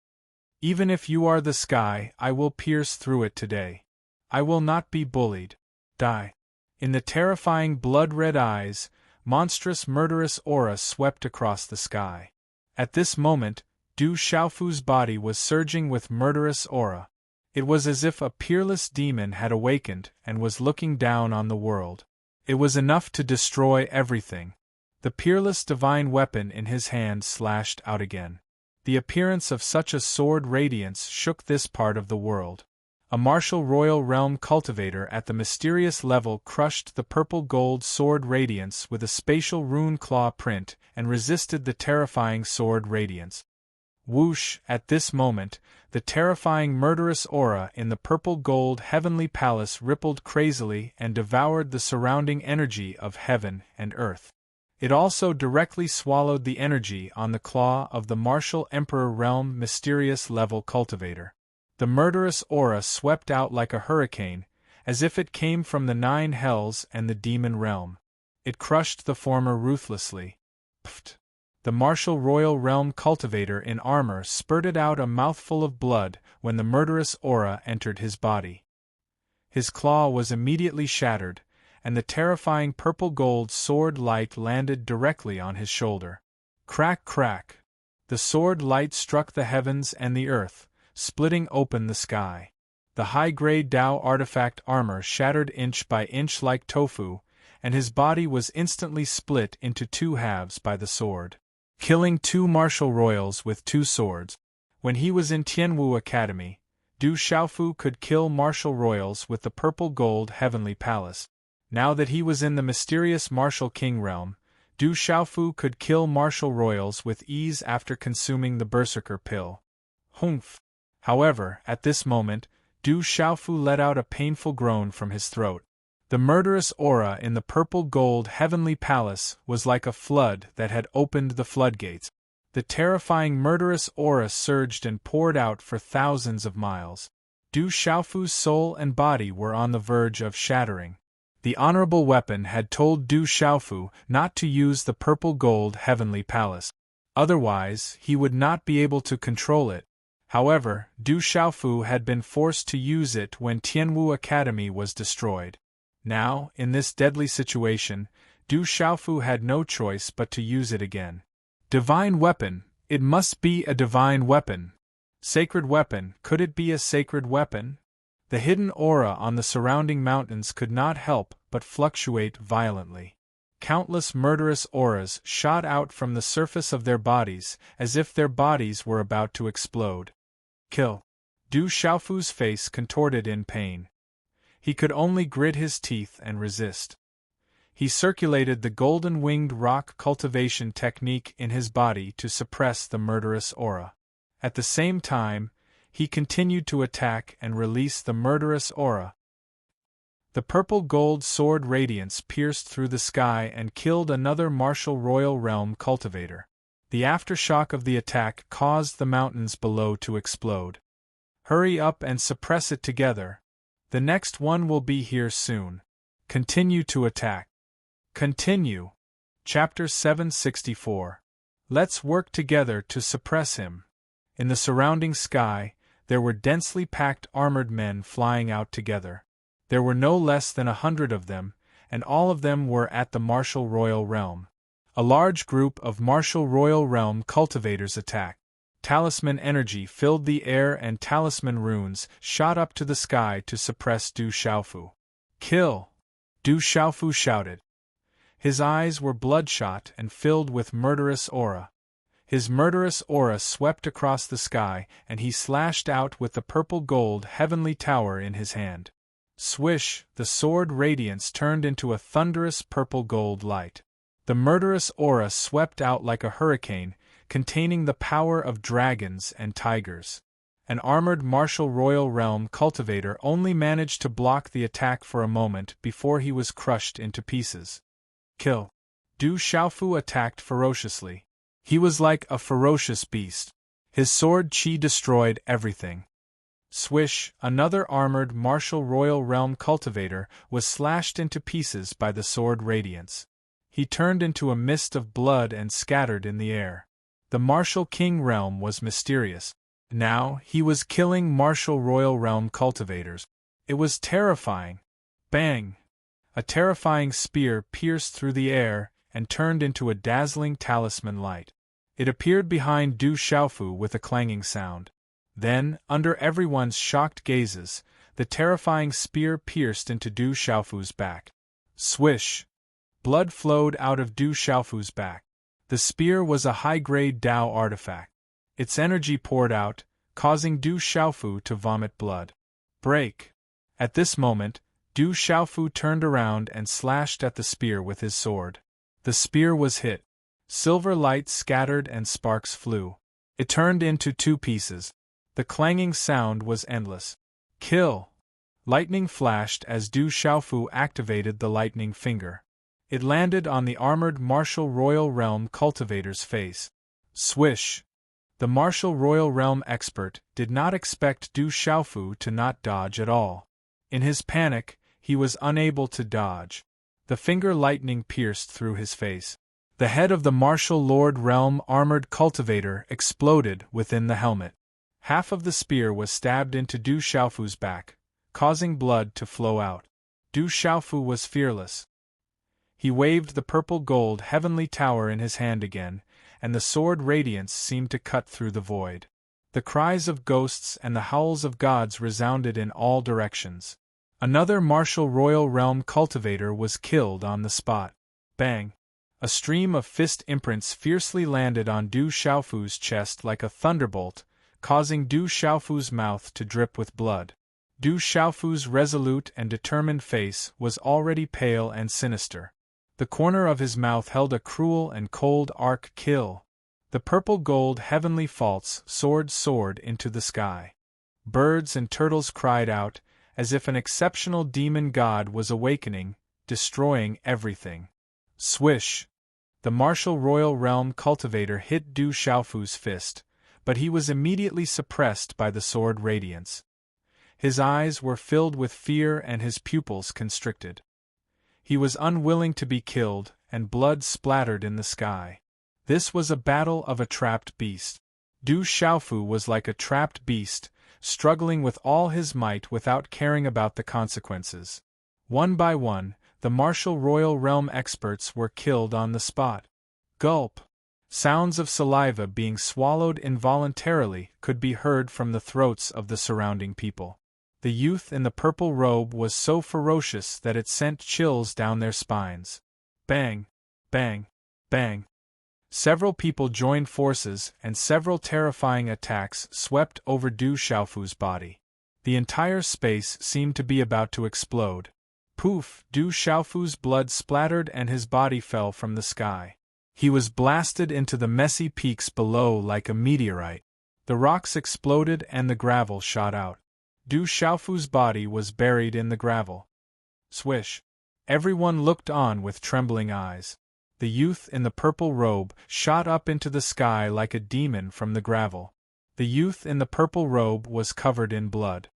Even if you are the sky, I will pierce through it today. I will not be bullied. Die. In the terrifying blood-red eyes, monstrous murderous aura swept across the sky. At this moment, Du Xiaofu's body was surging with murderous aura. It was as if a peerless demon had awakened and was looking down on the world. It was enough to destroy everything. The peerless divine weapon in his hand slashed out again. The appearance of such a sword radiance shook this part of the world. A martial royal realm cultivator at the mysterious level crushed the purple-gold sword radiance with a spatial rune claw print and resisted the terrifying sword radiance. Whoosh! At this moment, the terrifying murderous aura in the purple-gold heavenly palace rippled crazily and devoured the surrounding energy of heaven and earth. It also directly swallowed the energy on the claw of the martial emperor realm mysterious level cultivator. The murderous aura swept out like a hurricane, as if it came from the 9 hells and the demon realm. It crushed the former ruthlessly. Pft! The martial royal realm cultivator in armor spurted out a mouthful of blood when the murderous aura entered his body. His claw was immediately shattered, and the terrifying purple-gold sword light landed directly on his shoulder. Crack, crack! The sword light struck the heavens and the earth, splitting open the sky. The high-grade Tao artifact armor shattered inch by inch like tofu, and his body was instantly split into 2 halves by the sword, killing 2 martial royals with 2 swords. When he was in Tianwu Academy, Du Xiaofu could kill martial royals with the purple-gold heavenly palace. Now that he was in the mysterious martial king realm, Du Xiaofu could kill martial royals with ease after consuming the berserker pill. Humph! However, at this moment, Du Xiaofu let out a painful groan from his throat. The murderous aura in the purple-gold heavenly palace was like a flood that had opened the floodgates. The terrifying murderous aura surged and poured out for thousands of miles. Du Xiaofu's soul and body were on the verge of shattering. The honorable weapon had told Du Xiaofu not to use the purple-gold heavenly palace. Otherwise, he would not be able to control it. However, Du Xiaofu had been forced to use it when Tianwu Academy was destroyed. Now, in this deadly situation, Du Xiaofu had no choice but to use it again. Divine weapon, it must be a divine weapon. Sacred weapon, could it be a sacred weapon? The hidden aura on the surrounding mountains could not help but fluctuate violently. Countless murderous auras shot out from the surface of their bodies as if their bodies were about to explode. Kill! Du Xiaofu's face contorted in pain. He could only grit his teeth and resist. He circulated the golden-winged rock cultivation technique in his body to suppress the murderous aura. At the same time, he continued to attack and release the murderous aura. The purple-gold sword radiance pierced through the sky and killed another martial royal realm cultivator. The aftershock of the attack caused the mountains below to explode. Hurry up and suppress it together. The next one will be here soon. Continue to attack. Continue. Chapter 764. Let's work together to suppress him. In the surrounding sky, there were densely packed armored men flying out together. There were no less than 100 of them, and all of them were at the martial royal realm. A large group of martial royal realm cultivators attacked. Talisman energy filled the air and talisman runes shot up to the sky to suppress Du Xiaofu. Kill! Du Xiaofu shouted. His eyes were bloodshot and filled with murderous aura. His murderous aura swept across the sky, and he slashed out with the purple-gold heavenly tower in his hand. Swish! The sword radiance turned into a thunderous purple-gold light. The murderous aura swept out like a hurricane, containing the power of dragons and tigers. An armored martial royal realm cultivator only managed to block the attack for a moment before he was crushed into pieces. Kill! Du Xiaofu attacked ferociously. He was like a ferocious beast. His sword qi destroyed everything. Swish! Another armored martial royal realm cultivator was slashed into pieces by the sword radiance. He turned into a mist of blood and scattered in the air. The martial king realm was mysterious. Now he was killing martial royal realm cultivators. It was terrifying. Bang! A terrifying spear pierced through the air and turned into a dazzling talisman light. It appeared behind Du Xiaofu with a clanging sound. Then, under everyone's shocked gazes, the terrifying spear pierced into Du Xiaofu's back. Swish! Blood flowed out of Du Xiaofu's back. The spear was a high-grade Tao artifact. Its energy poured out, causing Du Xiaofu to vomit blood. Break! At this moment, Du Xiaofu turned around and slashed at the spear with his sword. The spear was hit. Silver light scattered and sparks flew. It turned into two pieces. The clanging sound was endless. Kill! Lightning flashed as Du Xiaofu activated the lightning finger. It landed on the armored Martial Royal Realm cultivator's face. Swish! The Martial Royal Realm expert did not expect Du Xiaofu to not dodge at all. In his panic, he was unable to dodge. The finger lightning pierced through his face. The head of the Martial Lord Realm armored cultivator exploded within the helmet. Half of the spear was stabbed into Du Xiaofu's back, causing blood to flow out. Du Xiaofu was fearless. He waved the purple gold heavenly tower in his hand again, and the sword radiance seemed to cut through the void. The cries of ghosts and the howls of gods resounded in all directions. Another Martial Royal Realm cultivator was killed on the spot. Bang! A stream of fist imprints fiercely landed on Du Xiaofu's chest like a thunderbolt, causing Du Xiaofu's mouth to drip with blood. Du Xiaofu's resolute and determined face was already pale and sinister. The corner of his mouth held a cruel and cold arc kill. The purple gold heavenly faults soared into the sky. Birds and turtles cried out, as if an exceptional demon god was awakening, destroying everything. Swish! The Martial Royal Realm cultivator hit Du Xiaofu's fist, but he was immediately suppressed by the sword radiance. His eyes were filled with fear and his pupils constricted. He was unwilling to be killed, and blood splattered in the sky. This was a battle of a trapped beast. Du Xiaofu was like a trapped beast, struggling with all his might without caring about the consequences. One by one, the Martial Royal Realm experts were killed on the spot. Gulp! Sounds of saliva being swallowed involuntarily could be heard from the throats of the surrounding people. The youth in the purple robe was so ferocious that it sent chills down their spines. Bang! Bang! Bang! Several people joined forces and several terrifying attacks swept over Du Xiaofu's body. The entire space seemed to be about to explode. Poof! Du Xiaofu's blood splattered and his body fell from the sky. He was blasted into the messy peaks below like a meteorite. The rocks exploded and the gravel shot out. Du Xiaofu's body was buried in the gravel. Swish! Everyone looked on with trembling eyes. The youth in the purple robe shot up into the sky like a demon from the gravel. The youth in the purple robe was covered in blood.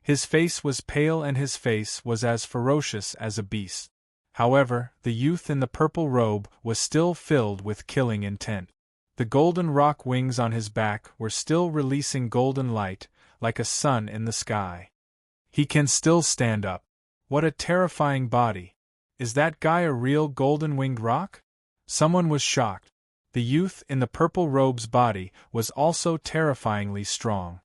His face was pale and his face was as ferocious as a beast. However, the youth in the purple robe was still filled with killing intent. The golden rock wings on his back were still releasing golden light, like a sun in the sky. He can still stand up. What a terrifying body. Is that guy a real golden-winged rock? Someone was shocked. The youth in the purple robe's body was also terrifyingly strong.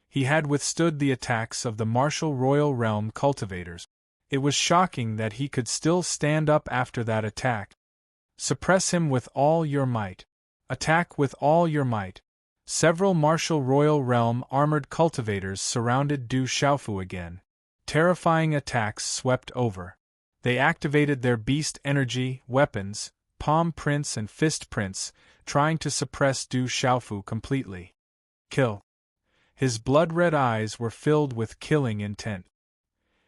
He had withstood the attacks of the Martial Royal Realm cultivators. It was shocking that he could still stand up after that attack. Suppress him with all your might. Attack with all your might. Several Martial Royal Realm armored cultivators surrounded Du Xiaofu again. Terrifying attacks swept over. They activated their beast energy, weapons, palm prints and fist prints, trying to suppress Du Xiaofu completely. Kill. His blood-red eyes were filled with killing intent.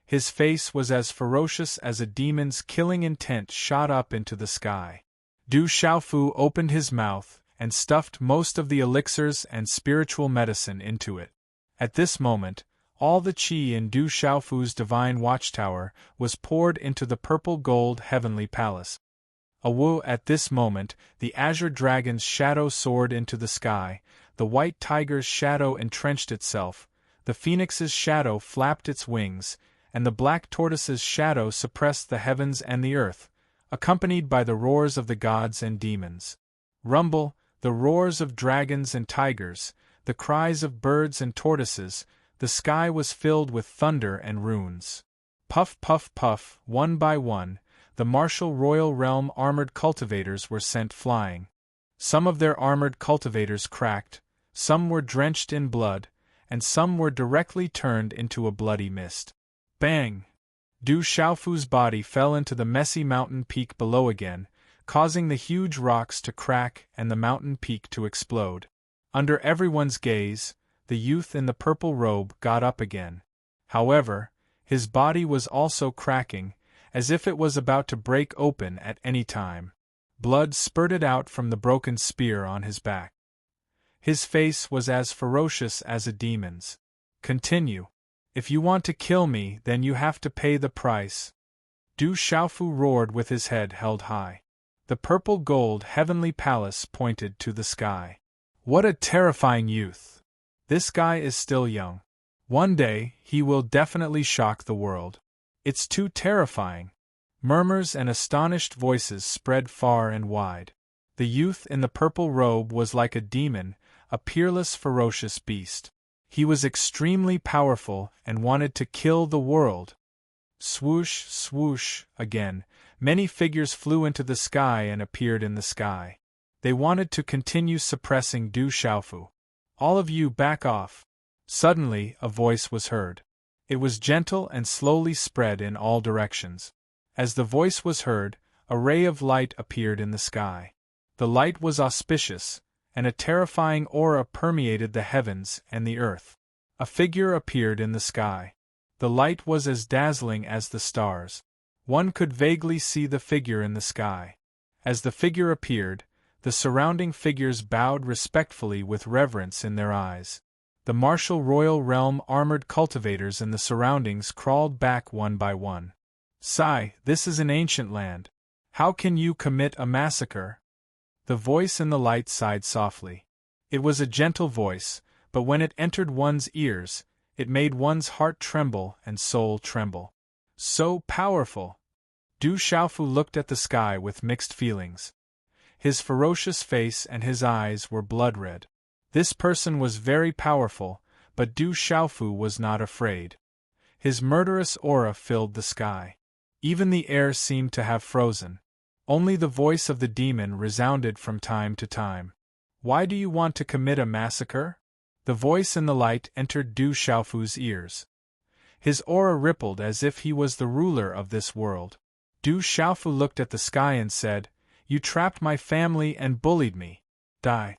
His face was as ferocious as a demon's killing intent shot up into the sky. Du Xiaofu opened his mouth and stuffed most of the elixirs and spiritual medicine into it. At this moment, all the qi in Du Xiaofu's divine watchtower was poured into the purple-gold heavenly palace. At this moment, the azure dragon's shadow soared into the sky, the white tiger's shadow entrenched itself, the phoenix's shadow flapped its wings, and the black tortoise's shadow suppressed the heavens and the earth, accompanied by the roars of the gods and demons. Rumble, the roars of dragons and tigers, the cries of birds and tortoises, the sky was filled with thunder and runes. Puff, puff, puff, one by one, the Martial Royal Realm armored cultivators were sent flying. Some of their armored cultivators cracked, Some were drenched in blood, and some were directly turned into a bloody mist. Bang! Du Xiaofu's body fell into the messy mountain peak below again, causing the huge rocks to crack and the mountain peak to explode. Under everyone's gaze, the youth in the purple robe got up again. However, his body was also cracking, as if it was about to break open at any time. Blood spurted out from the broken spear on his back. His face was as ferocious as a demon's. Continue. If you want to kill me, then you have to pay the price. Du Xiaofu roared with his head held high. The purple gold heavenly palace pointed to the sky. What a terrifying youth! This guy is still young. One day, he will definitely shock the world. It's too terrifying. Murmurs and astonished voices spread far and wide. The youth in the purple robe was like a demon, a peerless, ferocious beast. He was extremely powerful and wanted to kill the world. Swoosh, swoosh, again, many figures flew into the sky and appeared in the sky. They wanted to continue suppressing Du Xiaofu. All of you back off. Suddenly, a voice was heard. It was gentle and slowly spread in all directions. As the voice was heard, a ray of light appeared in the sky. The light was auspicious, and a terrifying aura permeated the heavens and the earth. A figure appeared in the sky. The light was as dazzling as the stars. One could vaguely see the figure in the sky. As the figure appeared, the surrounding figures bowed respectfully with reverence in their eyes. The martial royal realm armored cultivators in the surroundings crawled back one by one. Sigh, this is an ancient land. How can you commit a massacre? The voice in the light sighed softly. It was a gentle voice, but when it entered one's ears, it made one's heart tremble and soul tremble. So powerful! Du Xiaofu looked at the sky with mixed feelings. His ferocious face and his eyes were blood-red. This person was very powerful, but Du Xiaofu was not afraid. His murderous aura filled the sky. Even the air seemed to have frozen. Only the voice of the demon resounded from time to time. Why do you want to commit a massacre? The voice in the light entered Du Xiaofu's ears. His aura rippled as if he was the ruler of this world. Du Xiaofu looked at the sky and said, "You trapped my family and bullied me. Die."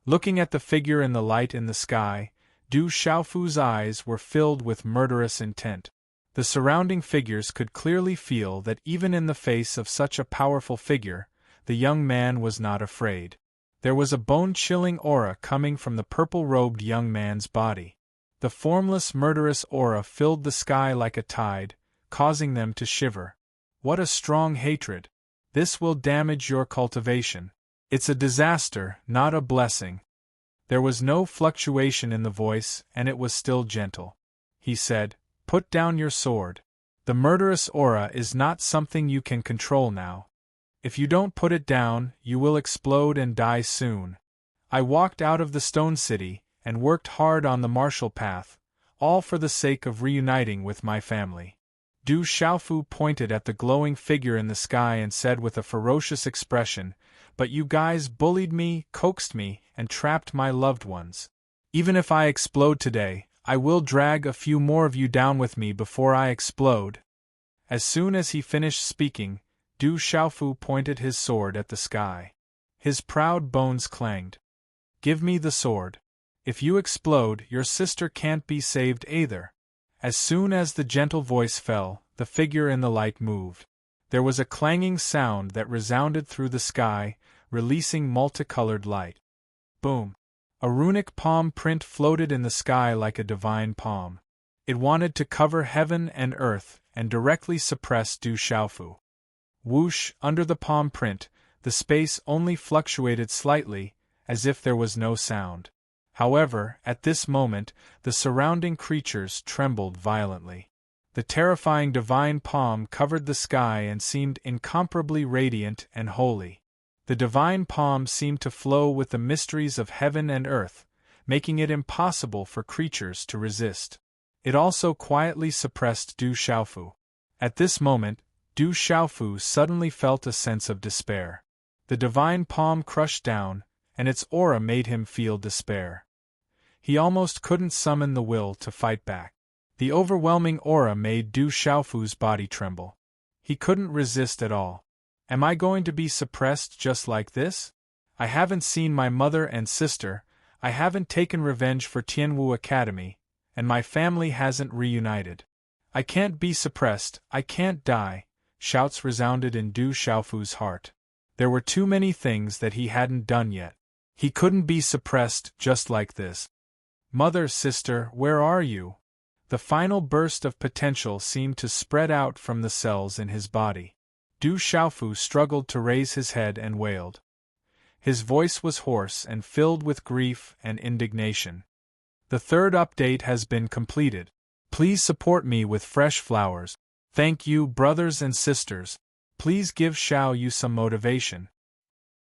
Looking at the figure in the light in the sky, Du Xiaofu's eyes were filled with murderous intent. The surrounding figures could clearly feel that even in the face of such a powerful figure, the young man was not afraid. There was a bone-chilling aura coming from the purple-robed young man's body. The formless murderous aura filled the sky like a tide, causing them to shiver. What a strong hatred! This will damage your cultivation. It's a disaster, not a blessing. There was no fluctuation in the voice, and it was still gentle. He said, "Put down your sword. The murderous aura is not something you can control now. If you don't put it down, you will explode and die soon. I walked out of the Stone City and worked hard on the martial path, all for the sake of reuniting with my family." Du Xiaofu pointed at the glowing figure in the sky and said with a ferocious expression, "But you guys bullied me, coaxed me, and trapped my loved ones. Even if I explode today, I will drag a few more of you down with me before I explode." As soon as he finished speaking, Du Xiaofu pointed his sword at the sky. His proud bones clanged. "Give me the sword. If you explode, your sister can't be saved either." As soon as the gentle voice fell, the figure in the light moved. There was a clanging sound that resounded through the sky, releasing multicolored light. Boom! A runic palm print floated in the sky like a divine palm. It wanted to cover heaven and earth and directly suppress Du Xiaofu. Whoosh! Under the palm print, the space only fluctuated slightly, as if there was no sound. However, at this moment, the surrounding creatures trembled violently. The terrifying divine palm covered the sky and seemed incomparably radiant and holy. The divine palm seemed to flow with the mysteries of heaven and earth, making it impossible for creatures to resist. It also quietly suppressed Du Xiaofu. At this moment, Du Xiaofu suddenly felt a sense of despair. The divine palm crushed down, and its aura made him feel despair. He almost couldn't summon the will to fight back. The overwhelming aura made Du Xiaofu's body tremble. He couldn't resist at all. Am I going to be suppressed just like this? I haven't seen my mother and sister, I haven't taken revenge for Tianwu Academy, and my family hasn't reunited. I can't be suppressed, I can't die, shouts resounded in Du Xiaofu's heart. There were too many things that he hadn't done yet. He couldn't be suppressed just like this. Mother, sister, where are you? The final burst of potential seemed to spread out from the cells in his body. Du Xiaofu struggled to raise his head and wailed. His voice was hoarse and filled with grief and indignation. The third update has been completed. Please support me with fresh flowers. Thank you, brothers and sisters. Please give Xiao Yu some motivation.